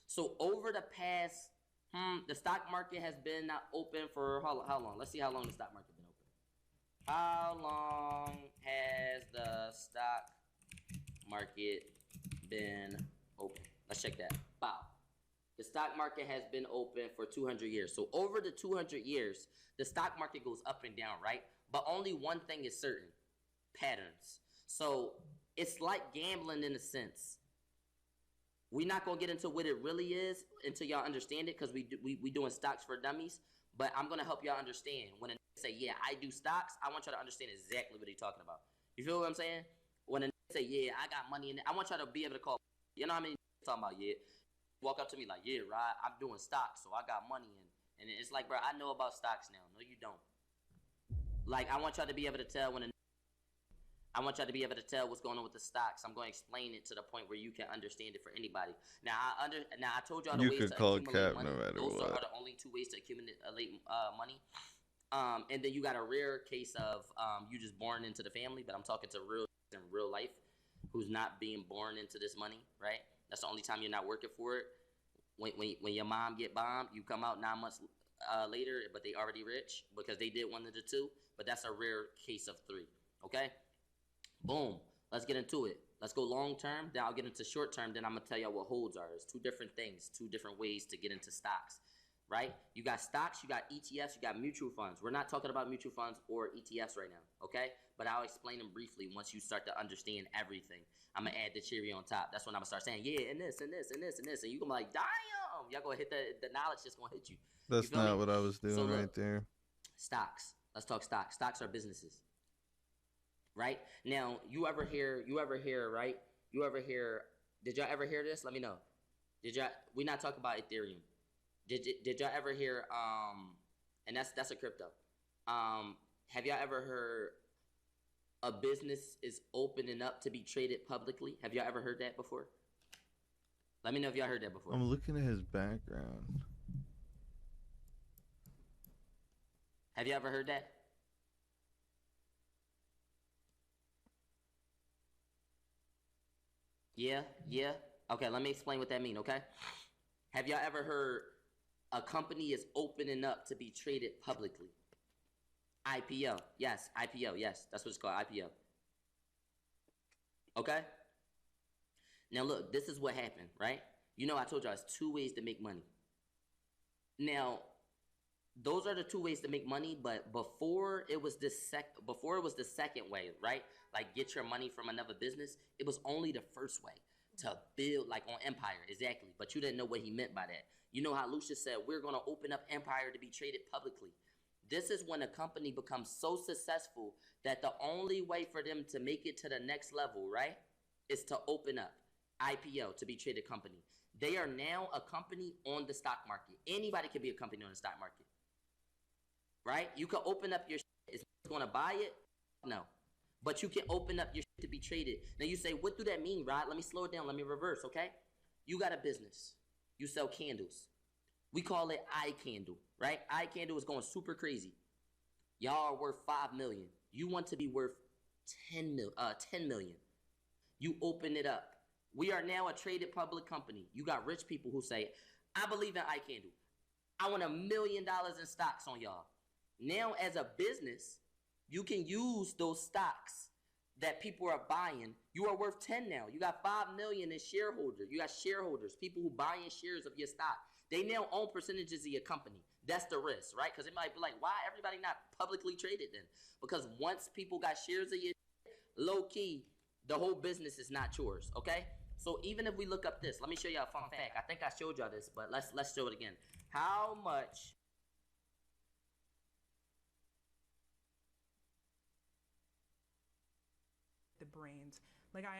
So over the past, the stock market has been open for how long? Let's see how long the stock market been open. How long has the stock market been open? Let's check that. Wow. The stock market has been open for 200 years. So over the 200 years, the stock market goes up and down, right? But only one thing is certain: patterns. So it's like gambling in a sense. We're not gonna get into what it really is until y'all understand it, because we doing stocks for dummies. But I'm gonna help y'all understand. When a say, yeah, I do stocks, I want y'all to understand exactly what he's talking about. You feel what I'm saying? When a say, yeah, I got money in it, I want y'all to be able to call. You know what I mean? Talking about, yeah. Walk up to me like, yeah, right, I'm doing stocks, so I got money And it's like, bro, I know about stocks now. No, you don't. Like, I want y'all to be able to tell I want y'all to be able to tell what's going on with the stocks. I'm going to explain it to the point where you can understand it for anybody. Now, I told y'all the You ways could to call accumulate cap money. no matter Those are what. the only two ways to accumulate money. And then you got a rare case of you just born into the family, but I'm talking to in real life who's not being born into this money, right? That's the only time you're not working for it. When your mom get bombed, you come out 9 months later, but they already rich because they did one of the two. But that's a rare case of three. Okay. Boom. Let's get into it. Let's go long term. Then I'll get into short term. Then I'm gonna tell y'all what holds are. It's two different things, two different ways to get into stocks. Right? You got stocks, you got ETFs, you got mutual funds. We're not talking about mutual funds or ETFs right now, okay? But I'll explain them briefly once you start to understand everything. I'm gonna add the cherry on top. That's when I'm gonna start saying, yeah, and this, and this, and this, and this. And you're gonna be like, damn, y'all gonna hit the knowledge just gonna hit you. That's not what I was doing So look, right there. Stocks. Let's talk stocks. Stocks are businesses. Right? Now, you ever hear, right? Did y'all ever hear this? Let me know. We're not talking about Ethereum. Did y'all ever hear and that's a crypto. Have y'all ever heard a business is opening up to be traded publicly? Have y'all ever heard that before? Let me know if y'all heard that before. I'm looking at his background. Have you ever heard that? Yeah. Okay, let me explain what that means, okay? Have y'all ever heard a company is opening up to be traded publicly? IPO. Yes, IPO. Yes, that's what it's called, IPO. Okay? Now look, this is what happened, right? You know I told y'all it's two ways to make money. Now, those are the two ways to make money, but before it was the second way, right? Like get your money from another business, it was only the first way to build like on Empire, exactly. But you didn't know what he meant by that. You know how Lucius said, we're gonna open up Empire to be traded publicly. This is when a company becomes so successful that the only way for them to make it to the next level, right, is to open up IPO to be traded company. They are now a company on the stock market. Anybody can be a company on the stock market. Right? You can open up your shit. Is going to buy it? No. But you can open up your shit to be traded. Now you say, what do that mean, Rod? Let me slow it down. Let me reverse, okay? You got a business. You sell candles. We call it iCandle, right? iCandle is going super crazy. Y'all are worth 5 million. You want to be worth 10 million. You open it up. We are now a traded public company. You got rich people who say, I believe in iCandle. I want $1 million in stocks on y'all. Now, as a business, you can use those stocks that people are buying. You are worth 10 now. You got 5 million in shareholders. You got shareholders, people who buy in shares of your stock. They now own percentages of your company. That's the risk, right? Because it might be like, why everybody not publicly traded then? Because once people got shares of your low key, the whole business is not yours, okay? So even if we look up this, let me show y'all a fun fact. I think I showed y'all this, but let's show it again. How much the brains. Like I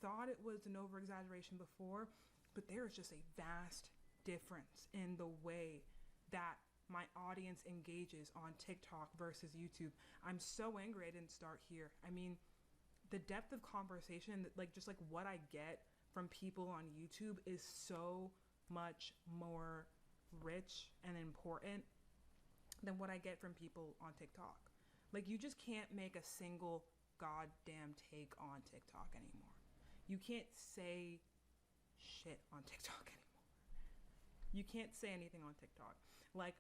thought it was an over exaggeration before, but there is just a vast difference in the way that my audience engages on TikTok versus YouTube. I'm so angry I didn't start here. I mean, the depth of conversation, like just like what I get from people on YouTube is so much more rich and important than what I get from people on TikTok. Like you just can't make a single goddamn take on TikTok anymore. You can't say shit on TikTok anymore. You can't say anything on TikTok. Like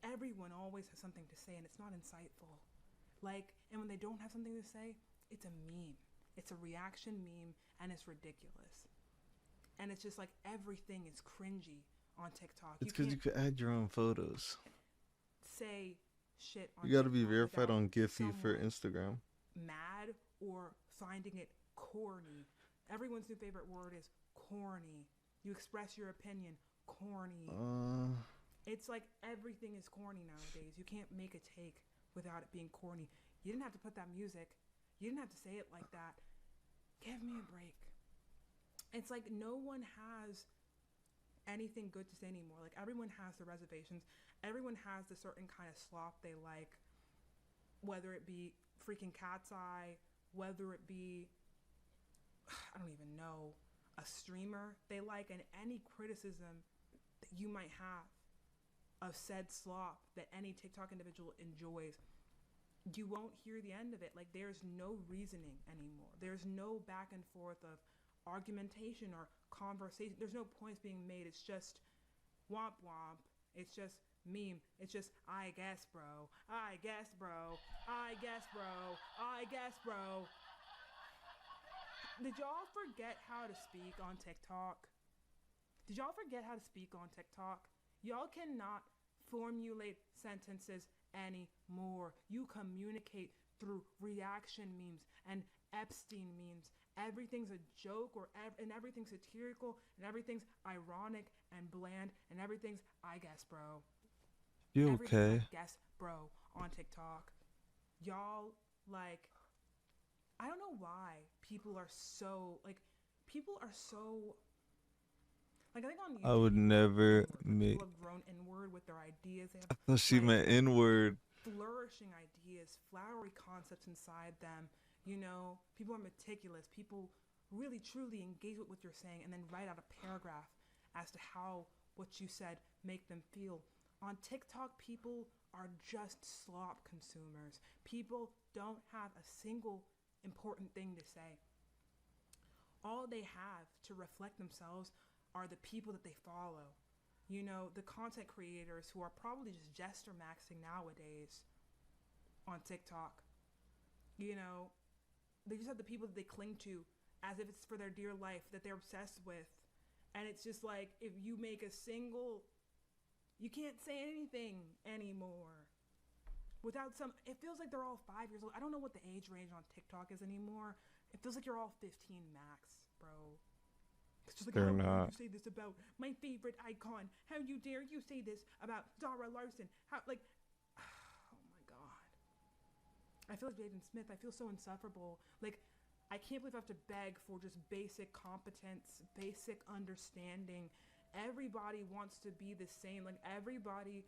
everyone always has something to say and it's not insightful. Like, and when they don't have something to say, it's a meme. It's a reaction meme and it's ridiculous. And it's just like everything is cringy on TikTok. It's because you could add your own photos. Say shit on You got to be TikTok verified without on Giphy for someone Instagram. mad or finding it corny. Everyone's new favorite word is corny. You express your opinion, corny. It's like everything is corny nowadays. You can't make a take without it being corny. You didn't have to put that music. You didn't have to say it like that. Give me a break. It's like no one has anything good to say anymore. Like, everyone has their reservations. Everyone has the certain kind of slop they like, whether it be freaking cat's eye, whether it be, I don't even know, a streamer they like, and any criticism that you might have of said slop that any TikTok individual enjoys, you won't hear the end of it. Like, there's no reasoning anymore. There's no back and forth of argumentation or conversation. There's no points being made. It's just womp womp. It's just meme. It's just, I guess, bro. I guess, bro. I guess, bro. I guess, bro. Did y'all forget how to speak on TikTok? Did y'all forget how to speak on TikTok? Y'all cannot formulate sentences anymore. You communicate through reaction memes and Epstein memes. Everything's a joke, and everything's satirical, and everything's ironic and bland, and everything's, I guess, bro. You Everything's, okay? I guess, bro, on TikTok. Y'all, like, I don't know why people are so, like, I think on YouTube, I would never make. people have grown inward with their ideas. They I have, thought she meant inward. flourishing ideas, flowery concepts inside them. You know, people are meticulous. People really, truly engage with what you're saying and then write out a paragraph as to how what you said make them feel. On TikTok, people are just slop consumers. People don't have a single important thing to say. All they have to reflect themselves are the people that they follow. You know, the content creators who are probably just jester maxing nowadays on TikTok. You know, they just have the people that they cling to as if it's for their dear life, that they're obsessed with. And it's just like, if you make a single, you can't say anything anymore without some, it feels like they're all 5 years old. I don't know what the age range on TikTok is anymore. It feels like you're all 15 max, bro. It's just like, They're how dare not. you say this about my favorite icon? How you dare you say this about Zara Larson? How, like, oh my God. I feel like Jaden Smith. I feel so insufferable. Like, I can't believe I have to beg for just basic competence, basic understanding. Everybody wants to be the same. Like, everybody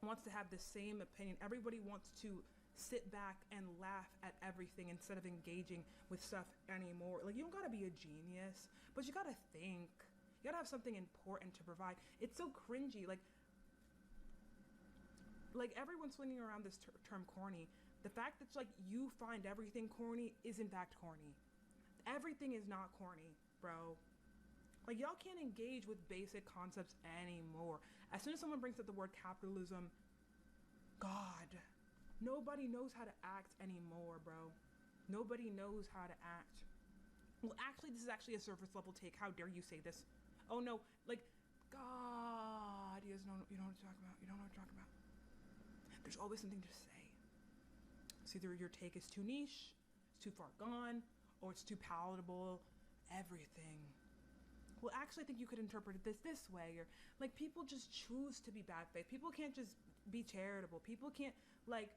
wants to have the same opinion. Everybody wants to sit back and laugh at everything instead of engaging with stuff anymore. Like, you don't gotta be a genius, but you gotta think. You gotta have something important to provide. It's so cringy. Like everyone's swinging around this term corny. The fact that, like, you find everything corny is in fact corny. Everything is not corny, bro. Like, y'all can't engage with basic concepts anymore. As soon as someone brings up the word capitalism, God, nobody knows how to act anymore, bro. Nobody knows how to act. Well, actually, this is actually a surface level take. How dare you say this? Oh no, like, God, you guys know what I'm talking about. You don't know what I'm talking about. There's always something to say. It's either your take is too niche, it's too far gone, or it's too palatable. Everything. Well, actually, I think you could interpret it this way, or, like, people just choose to be bad faith. People can't just be charitable. People can't, like,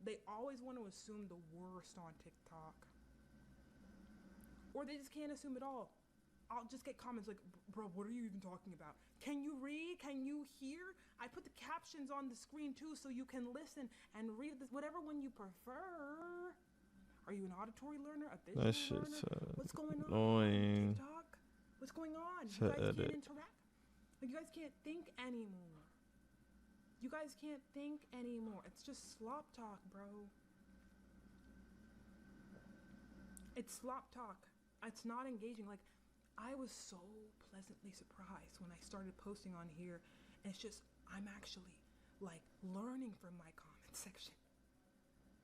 they always want to assume the worst on TikTok. Or they just can't assume at all. I'll just get comments like, bro, what are you even talking about? Can you read? Can you hear? I put the captions on the screen too so you can listen and read this, whatever one you prefer. Are you an auditory learner? A visual That shit's learner? What's going on annoying. TikTok? What's going on? To You guys edit. can't interact. Like, you guys can't think anymore. You guys can't think anymore. It's just slop talk, bro. It's slop talk. It's not engaging. Like, I was so pleasantly surprised when I started posting on here, and it's just, I'm actually, like, learning from my comment section.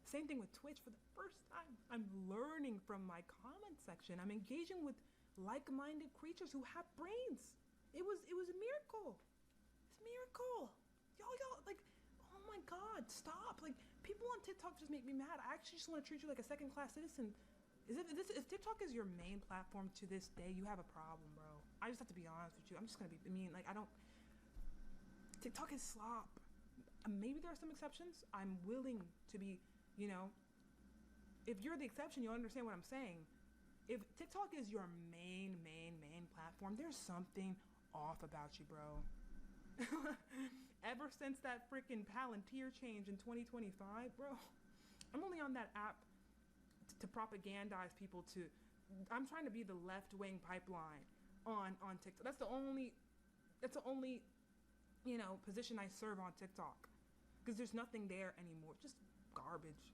Same thing with Twitch. For the first time, I'm learning from my comment section. I'm engaging with like-minded creatures who have brains. It was a miracle. It's a miracle. Y'all, like, oh my God, stop. Like, people on TikTok just make me mad. I actually just want to treat you like a second-class citizen. If TikTok is your main platform to this day, you have a problem, bro. I just have to be honest with you. I'm just gonna be mean. Like, TikTok is slop. Maybe there are some exceptions. I'm willing to be, you know, if you're the exception, you'll understand what I'm saying. If TikTok is your main platform, there's something off about you, bro. Ever since that freaking Palantir change in 2025, bro, I'm only on that app to propagandize people to. I'm trying to be the left-wing pipeline on TikTok. That's the only position I serve on TikTok, because there's nothing there anymore. Just garbage.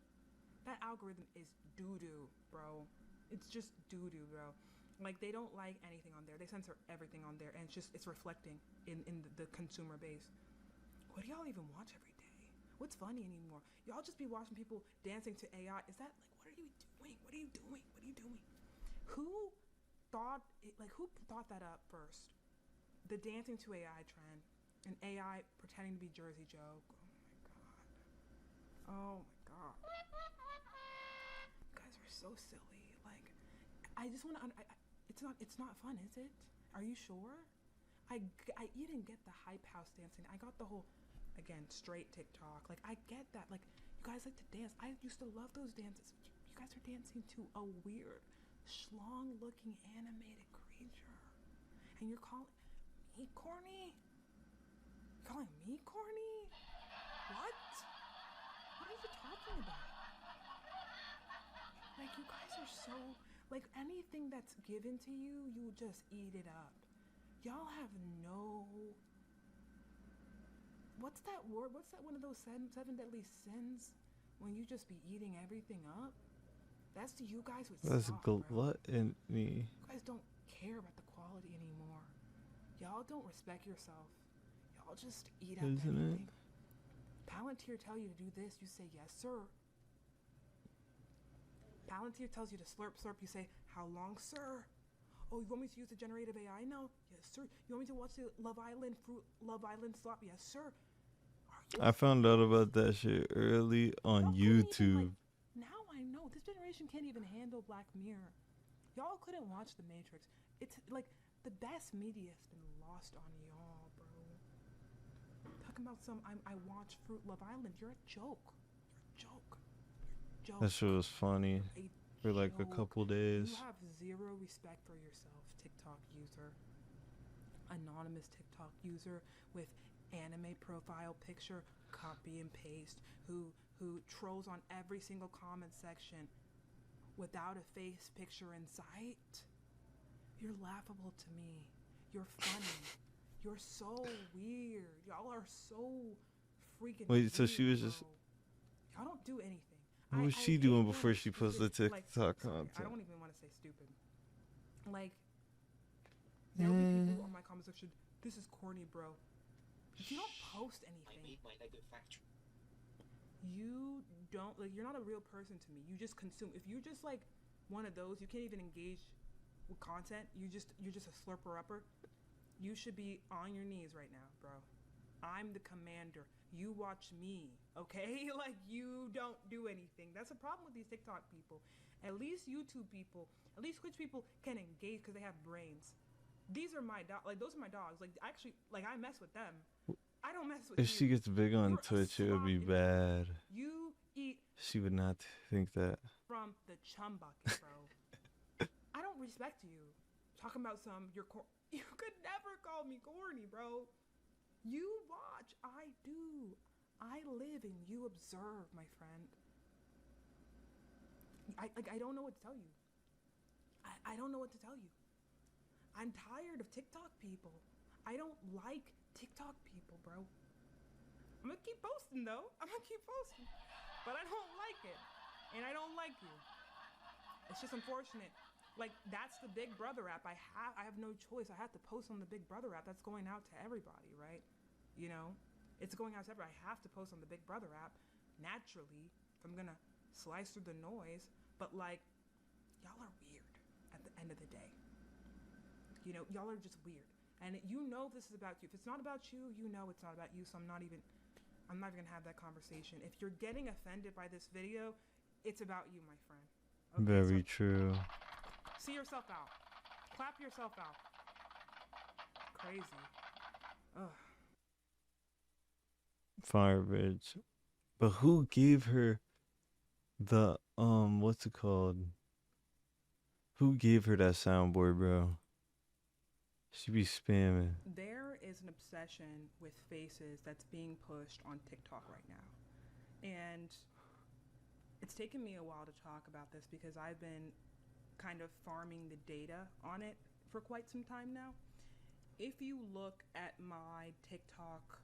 That algorithm is doo-doo, bro. It's just doo-doo, bro. Like, they don't like anything on there. They censor everything on there, and it's reflecting in the consumer base. What do y'all even watch every day? What's funny anymore? Y'all just be watching people dancing to AI. Is that, like, what are you doing? What are you doing? What are you doing? Who thought that up first? The dancing to AI trend, and AI pretending to be Jersey Joe. Oh my god. You guys are so silly. Like, I just want to. It's not fun, is it? Are you sure? You didn't get the hype house dancing. I got the whole, again, straight TikTok. Like, I get that. Like, you guys like to dance. I used to love those dances. You guys are dancing to a weird, schlong-looking animated creature, and you're calling me corny? You're calling me corny? What? What are you talking about? Like, you guys are so, like, anything that's given to you, you just eat it up. Y'all have no, what's that word? What's that one of those seven deadly sins? When you just be eating everything up? That's you guys with That's stock, bro. gluttony. You guys don't care about the quality anymore. Y'all don't respect yourself. Y'all just eat up Isn't everything. it? Palantir tell you to do this, you say yes, sir. Palantir tells you to slurp, you say, how long, sir? Oh, you want me to use the generative AI now? Yes, sir. You want me to watch the Love Island slop? Yes, sir. I found out about that shit early on YouTube. Now I know. This generation can't even handle Black Mirror. Y'all couldn't watch The Matrix. It's like the best media has been lost on y'all, bro. Talking about I watch Fruit Love Island. You're a joke. You're a joke. You're a joke. That shit was funny for like a couple days. You have zero respect for yourself, TikTok user. Anonymous TikTok user with anime profile picture, copy and paste, who trolls on every single comment section without a face picture in sight. You're laughable to me. You're funny. You're so weird. Y'all are so freaking Wait, so weird, she was bro. just. Y'all don't do anything. What was she doing before she posted TikTok content? I don't even want to say stupid. Like, there will be people on my comment section, this is corny, bro. If you don't post anything, you don't, like, you're not a real person to me. You just consume. If you're just like one of those, you can't even engage with content. You're just a slurper-upper. You should be on your knees right now, bro. I'm the commander. You watch me, okay? Like, you don't do anything. That's a problem with these TikTok people. At least YouTube people, at least Twitch people can engage because they have brains. These are my dogs. Like, those are my dogs. Like, actually, like, I mess with them. I don't mess with you. If she gets big on Twitch, it would be bad. You eat. She would not think that. From the chum bucket, bro. I don't respect you. Talking about you could never call me corny, bro. You watch, I do. I live and you observe, my friend. I don't know what to tell you. I don't know what to tell you. I'm tired of TikTok people. I don't like TikTok people, bro. I'm gonna keep posting though. But I don't like it. And I don't like you. It's just unfortunate. Like, that's the Big Brother app. I have no choice. I have to post on the Big Brother app. That's going out to everybody, right? You know? It's going out to everybody. I have to post on the Big Brother app. Naturally, if I'm gonna slice through the noise. But, like, y'all are weird at the end of the day. You know, y'all are just weird. And you know this is about you. If it's not about you, you know it's not about you. So I'm not even gonna have that conversation. If you're getting offended by this video, it's about you, my friend. Okay? Very true. See yourself out. Clap yourself out. Crazy. Ugh. Firebridge. But who gave her the what's it called? Who gave her that soundboard, bro? She be spamming. There is an obsession with faces that's being pushed on TikTok right now. And it's taken me a while to talk about this because I've been kind of farming the data on it for quite some time now. If you look at my TikTok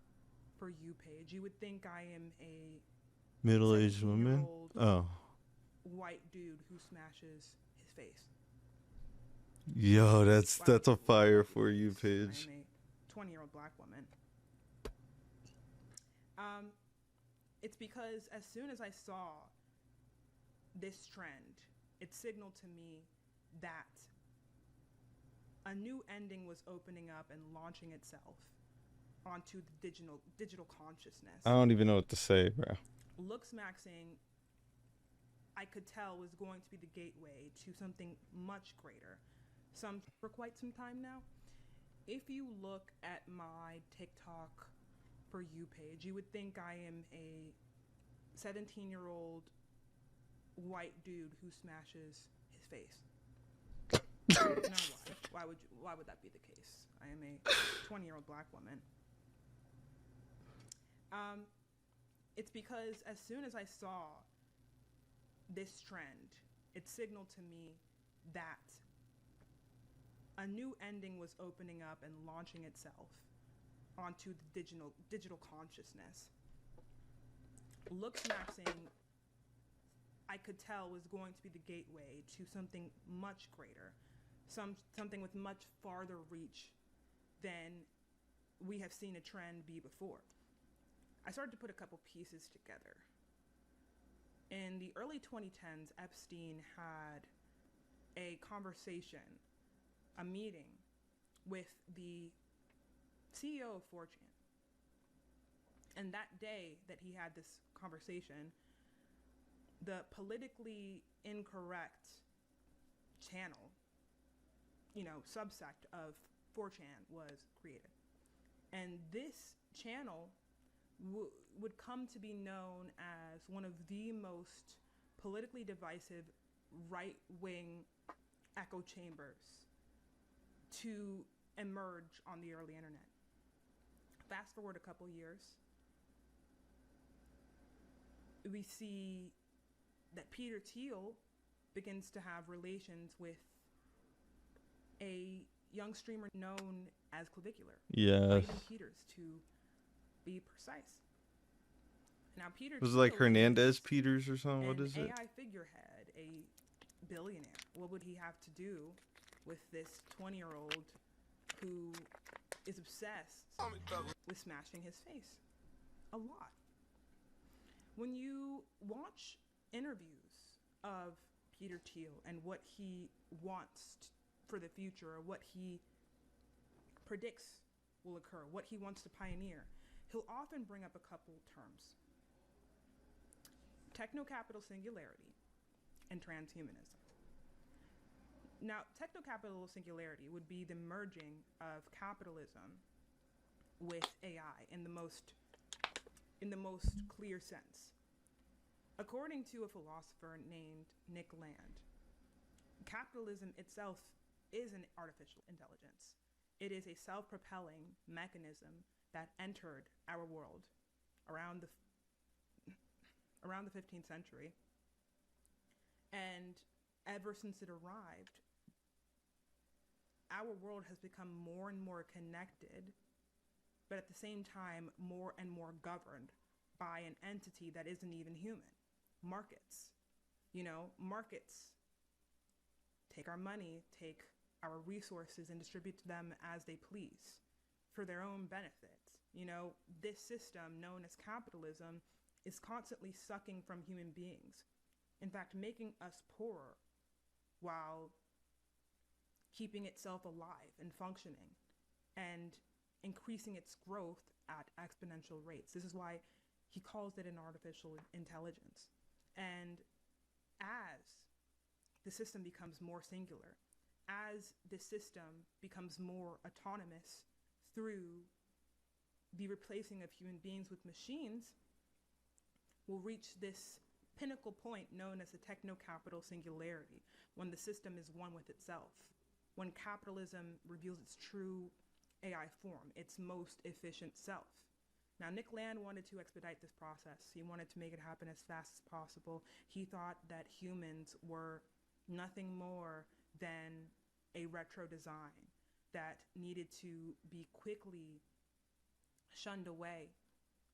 For You page, you would think I am a Middle-aged woman. Oh. white dude who smashes his face. Yo, that's a fire For You page. I'm a 20-year-old black woman. It's because as soon as I saw this trend, it signaled to me that a new ending was opening up and launching itself onto the digital consciousness. I don't even know what to say, bro. Looks maxing, I could tell, was going to be the gateway to something much greater. For quite some time now. If you look at my TikTok For You page, you would think I am a 17-year-old white dude who smashes his face. Now why would that be the case? I am a 20-year-old black woman. It's because as soon as I saw this trend, it signaled to me that a new ending was opening up and launching itself onto the digital consciousness. Looks maxing, I could tell, was going to be the gateway to something much greater, something with much farther reach than we have seen a trend be before. I started to put a couple pieces together. In the early 2010s, Epstein had a conversation, a meeting with the CEO of 4chan. And that day that he had this conversation, the politically incorrect channel, subsect of 4chan was created. And this channel would come to be known as one of the most politically divisive right-wing echo chambers to emerge on the early internet. Fast forward a couple years, we see that Peter Thiel begins to have relations with a young streamer known as Clavicular. Yes. Raven Peters, to be precise. Now, Peter Was it like Thiel Hernandez Peters or something? What is an it? AI figurehead, a billionaire. What would he have to do with this 20-year-old who is obsessed with smashing his face? A lot. When you watch interviews of Peter Thiel and what he wants for the future, or what he predicts will occur, what he wants to pioneer, he'll often bring up a couple terms: techno-capital singularity and transhumanism. Now, techno-capital singularity would be the merging of capitalism with AI in the most clear sense. According to a philosopher named Nick Land, capitalism itself is an artificial intelligence. It is a self-propelling mechanism that entered our world around the 15th century. And ever since it arrived, our world has become more and more connected, but at the same time, more and more governed by an entity that isn't even human. Markets. Markets take our money, take our resources, and distribute them as they please for their own benefit. This system known as capitalism is constantly sucking from human beings. In fact, making us poorer while keeping itself alive and functioning and increasing its growth at exponential rates. This is why he calls it an artificial intelligence. And as the system becomes more singular, as the system becomes more autonomous through the replacing of human beings with machines, we'll reach this pinnacle point known as the techno-capital singularity, when the system is one with itself. when capitalism reveals its true AI form, its most efficient self. Now, Nick Land wanted to expedite this process. He wanted to make it happen as fast as possible. He thought that humans were nothing more than a retro design that needed to be quickly shunned away.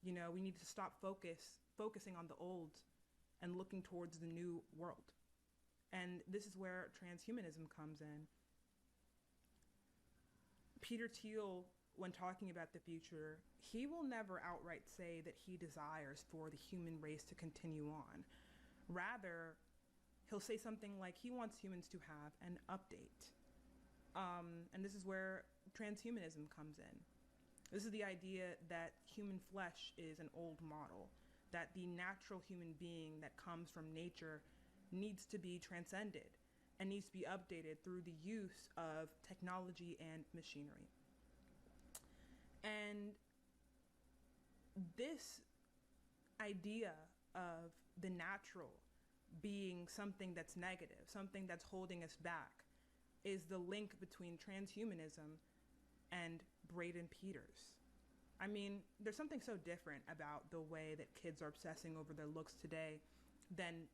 You know, we need to stop focusing on the old and looking towards the new world. And this is where transhumanism comes in. Peter Thiel, when talking about the future, he will never outright say that he desires for the human race to continue on. Rather, he'll say something like he wants humans to have an update. And this is where transhumanism comes in. This is the idea that human flesh is an old model, that the natural human being that comes from nature needs to be transcended and needs to be updated through the use of technology and machinery. And this idea of the natural being something that's negative, something that's holding us back, is the link between transhumanism and Braden Peters. I mean, there's something so different about the way that kids are obsessing over their looks today than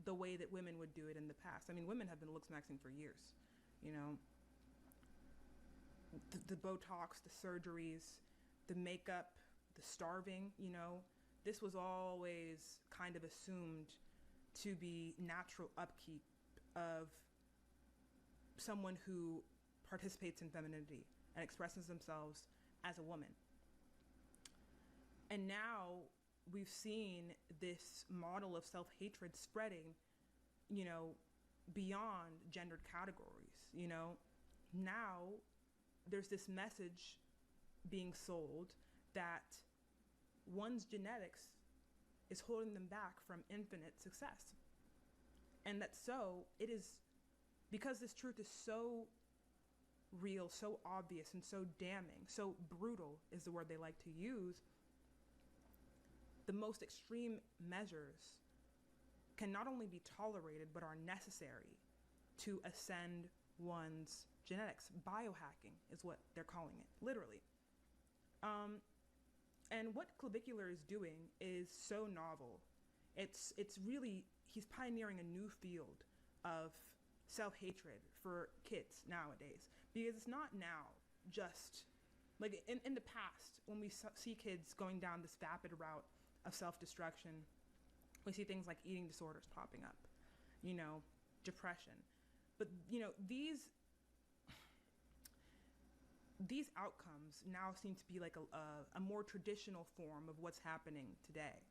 the way that women would do it in the past. I mean, women have been looks maxing for years, you know. The Botox, the surgeries, the makeup, the starving, you know, this was always kind of assumed to be natural upkeep of someone who participates in femininity and expresses themselves as a woman. And now we've seen this model of self-hatred spreading, you know, beyond gendered categories, you know. Now there's this message being sold that one's genetics is holding them back from infinite success. And that so it is, because this truth is so real, so obvious, and so damning, so brutal is the word they like to use, the most extreme measures can not only be tolerated but are necessary to ascend one's genetics. Biohacking is what they're calling it, literally. And what Clavicular is doing is so novel. It's really, he's pioneering a new field of self-hatred for kids nowadays, because it's not now just like in the past when we see kids going down this vapid route of self-destruction. We see things like eating disorders popping up, you know, depression. But, you know, these outcomes now seem to be like a more traditional form of what's happening today.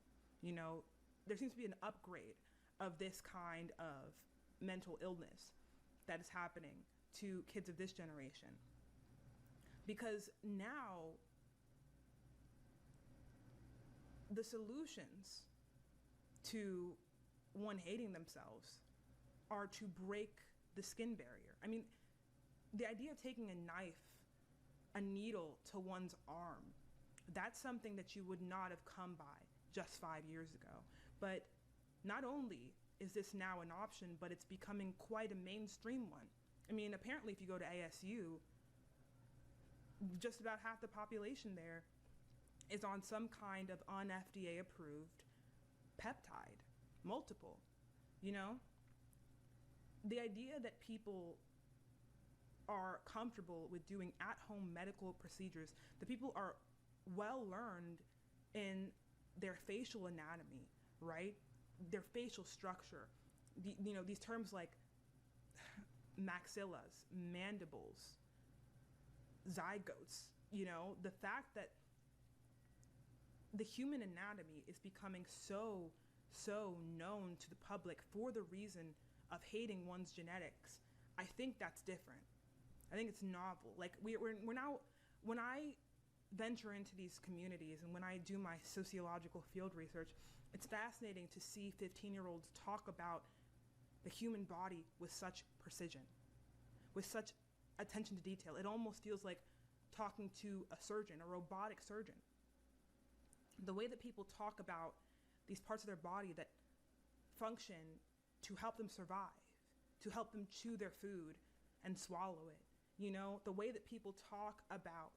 You know, there seems to be an upgrade of this kind of mental illness that is happening to kids of this generation. Because now the solutions to one hating themselves are to break the skin barrier. I mean, the idea of taking a knife, a needle to one's arm, that's something that you would not have come by just 5 years ago. But not only is this now an option, but it's becoming quite a mainstream one. I mean, apparently if you go to ASU, just about half the population there is on some kind of un-FDA approved peptide, multiple, you know? The idea that people are comfortable with doing at-home medical procedures, that people are well learned in their facial anatomy, right? Their facial structure. You know, these terms like maxillas, mandibles, zygotes, you know, the fact that the human anatomy is becoming so known to the public for the reason of hating one's genetics, I think that's different. I think it's novel. Like we're now, when I venture into these communities and when I do my sociological field research, it's fascinating to see 15-year-olds talk about the human body with such precision, with such attention to detail. It almost feels like talking to a surgeon, a robotic surgeon. The way that people talk about these parts of their body that function to help them survive, to help them chew their food, and swallow it. You know, the way that people talk about,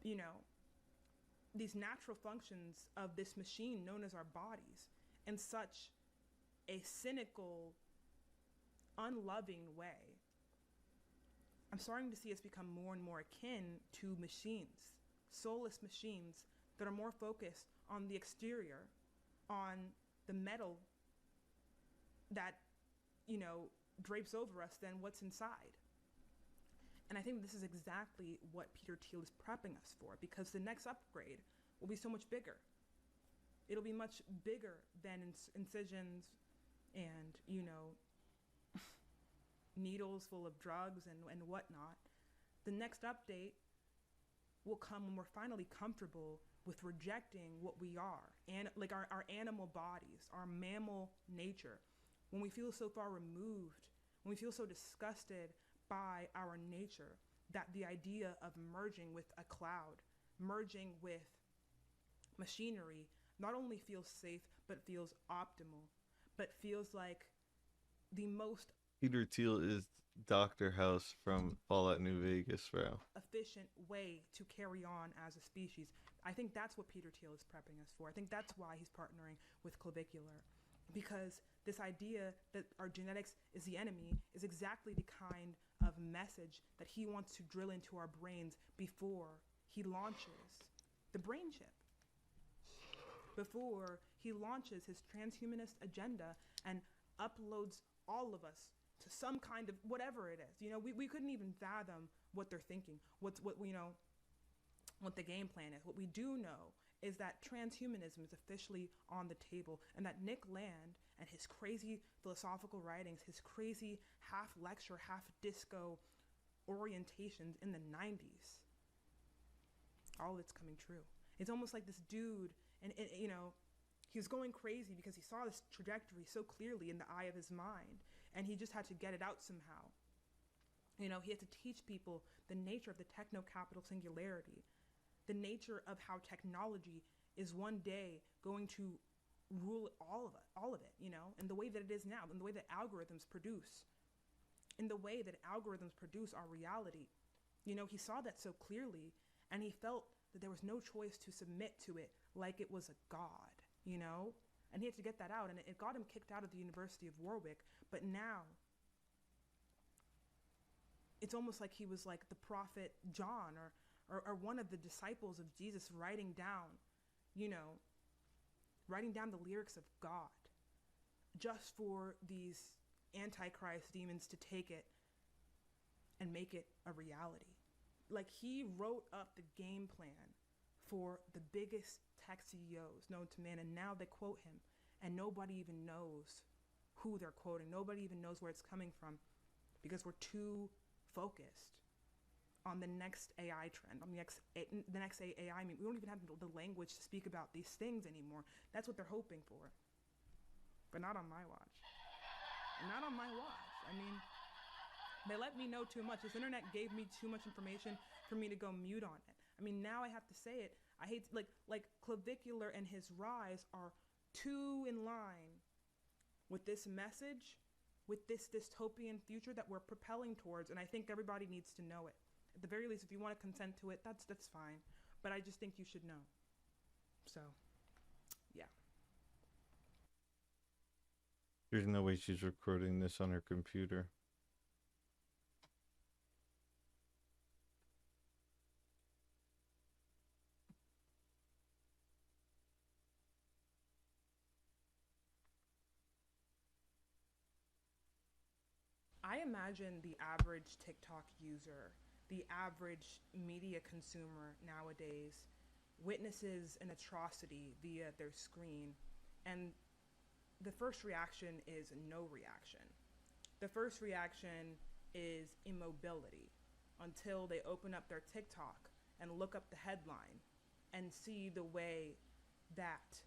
you know, these natural functions of this machine known as our bodies in such a cynical, unloving way. I'm starting to see us become more and more akin to machines, soulless machines that are more focused on the exterior, on the metal that, you know, drapes over us than what's inside. And I think this is exactly what Peter Thiel is prepping us for, because the next upgrade will be so much bigger. It'll be much bigger than incisions and, you know, needles full of drugs and whatnot. The next update will come when we're finally comfortable with rejecting what we are, and like our animal bodies, our mammal nature. When we feel so far removed, when we feel so disgusted by our nature, that the idea of merging with a cloud, merging with machinery, not only feels safe, but feels optimal, but feels like the most Peter Thiel is Dr. House from Fallout New Vegas, bro. efficient way to carry on as a species. I think that's what Peter Thiel is prepping us for. I think that's why he's partnering with Clavicular, because this idea that our genetics is the enemy is exactly the kind of message that he wants to drill into our brains before he launches the brain chip, before he launches his transhumanist agenda and uploads all of us to some kind of whatever it is. You know, we couldn't even fathom what they're thinking, what the game plan is. What we do know is that transhumanism is officially on the table, and that Nick Land and his crazy philosophical writings, his crazy half lecture, half disco orientations in the 90s, all of it's coming true. It's almost like this dude, and you know, he was going crazy because he saw this trajectory so clearly in the eye of his mind, and he just had to get it out somehow. You know, he had to teach people the nature of the techno-capital singularity, the nature of how technology is one day going to rule all of it, you know, in the way that it is now, in the way that algorithms produce, in the way that algorithms produce our reality. You know, he saw that so clearly, and he felt that there was no choice to submit to it like it was a god, you know? And he had to get that out, and it got him kicked out of the University of Warwick. But now, it's almost like he was like the prophet John or one of the disciples of Jesus writing down, you know, writing down the lyrics of God just for these antichrist demons to take it and make it a reality. Like, he wrote up the game plan for the biggest tech CEOs known to man, and now they quote him, and nobody even knows who they're quoting. Nobody even knows where it's coming from, because we're too focused on the next AI trend, on the next AI meme. We don't even have the language to speak about these things anymore. That's what they're hoping for, but not on my watch. Not on my watch. I mean, they let me know too much. This internet gave me too much information for me to go mute on it. I mean, now I have to say it. I hate, like Clavicular and his rise are too in line with this message, with this dystopian future that we're propelling towards, and I think everybody needs to know it. At the very least, if you want to consent to it, that's fine. But I just think you should know. So, yeah. There's no way she's recording this on her computer. I imagine the average TikTok user, the average media consumer nowadays, witnesses an atrocity via their screen, and the first reaction is no reaction. The first reaction is immobility until they open up their TikTok and look up the headline and see the way that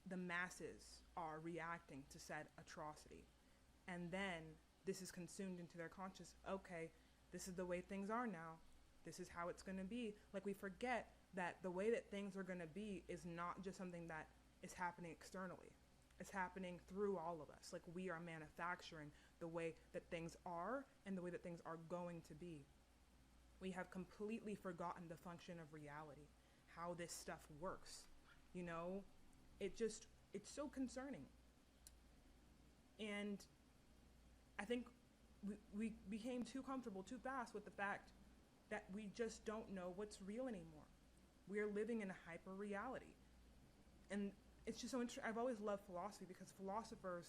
the masses are reacting to said atrocity. And then this is consumed into their conscious. Okay, this is the way things are now. This is how it's going to be. Like, we forget that the way that things are going to be is not just something that is happening externally. is happening through all of us. Like, we are manufacturing the way that things are and the way that things are going to be. We have completely forgotten the function of reality, how this stuff works. You know, it's so concerning. And I think we became too comfortable too fast with the fact that we just don't know what's real anymore. We are living in a hyper reality. And it's just so interesting. I've always loved philosophy because philosophers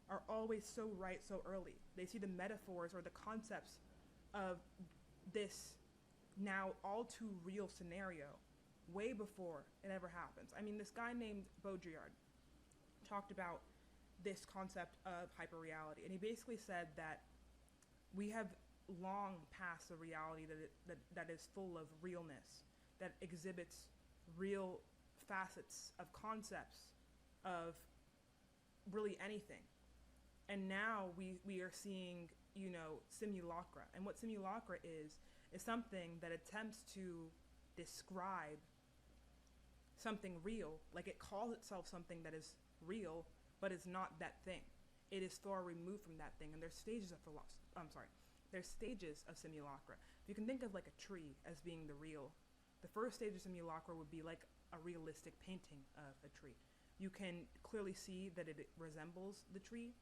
are always so right so early. They see the metaphors or the concepts of this now all too real scenario way before it ever happens. I mean, this guy named Baudrillard talked about this concept of hyperreality, and he basically said that we have long passed a reality that is full of realness, that exhibits real facets of concepts of really anything. And now we are seeing, you know, simulacra. And what simulacra is something that attempts to describe something real. Like, it calls itself something that is real, but is not that thing. It is far removed from that thing. And there's stages of there's stages of simulacra. If you can think of like a tree as being the real, the first stage of simulacra would be like a realistic painting of a tree. You can clearly see that it resembles the tree.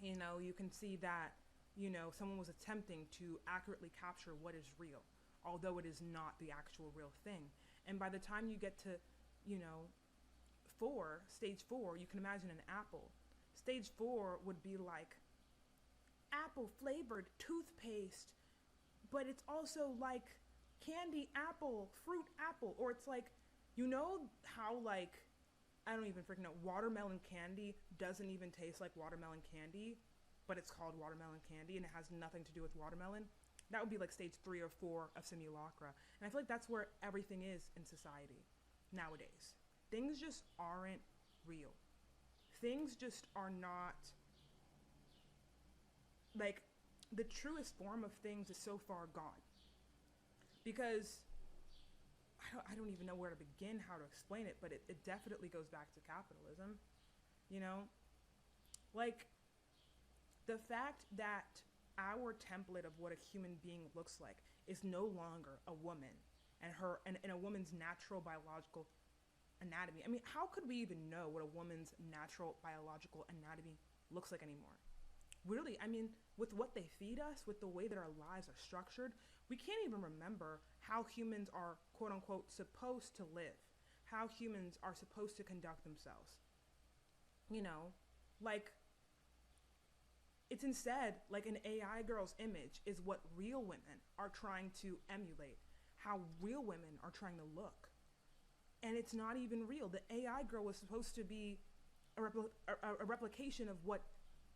You know, you can see that, you know, someone was attempting to accurately capture what is real, although it is not the actual real thing. And by the time you get to, you know, stage 4, you can imagine an apple. Stage 4 would be like apple flavored toothpaste, but it's also like candy apple, fruit apple, or it's like, you know how, like, I don't even freaking know, watermelon candy doesn't even taste like watermelon candy, but it's called watermelon candy and it has nothing to do with watermelon? That would be like stage 3 or 4 of simulacra. And I feel like that's where everything is in society nowadays. Things just aren't real. Things just are not, like, the truest form of things is so far gone. Because I don't even know where to begin, how to explain it, but it definitely goes back to capitalism. You know? Like, the fact that our template of what a human being looks like is no longer a woman and a woman's natural biological anatomy. I mean, how could we even know what a woman's natural biological anatomy looks like anymore? Really, I mean, with what they feed us, with the way that our lives are structured, we can't even remember how humans are, quote unquote, supposed to live, how humans are supposed to conduct themselves. You know, like, it's instead like an AI girl's image is what real women are trying to emulate, how real women are trying to look. And it's not even real. The AI girl was supposed to be a replication of what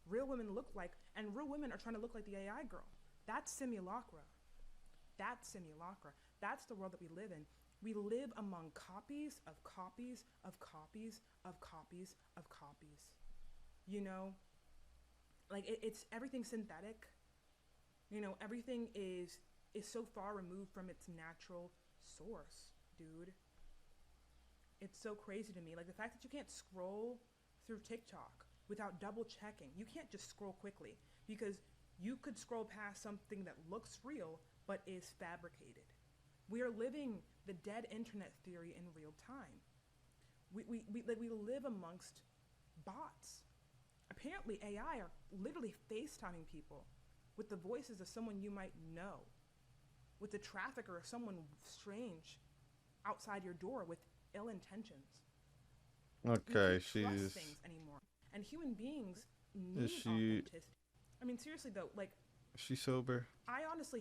real women look like, and real women are trying to look like the AI girl. That's simulacra. That's simulacra. That's the world that we live in. We live among copies of copies of copies of copies of copies. You know, like it's everything synthetic. You know, everything is so far removed from its natural source, dude. It's so crazy to me. Like, the fact that you can't scroll through TikTok without double checking. You can't just scroll quickly, because you could scroll past something that looks real but is fabricated. We are living the dead internet theory in real time. We live amongst bots. Apparently AI are literally FaceTiming people with the voices of someone you might know, with the trafficker of someone strange outside your door with ill intentions. Okay, you can't trust things anymore. And human beings need authenticity. I mean, seriously though, like, is she sober? I honestly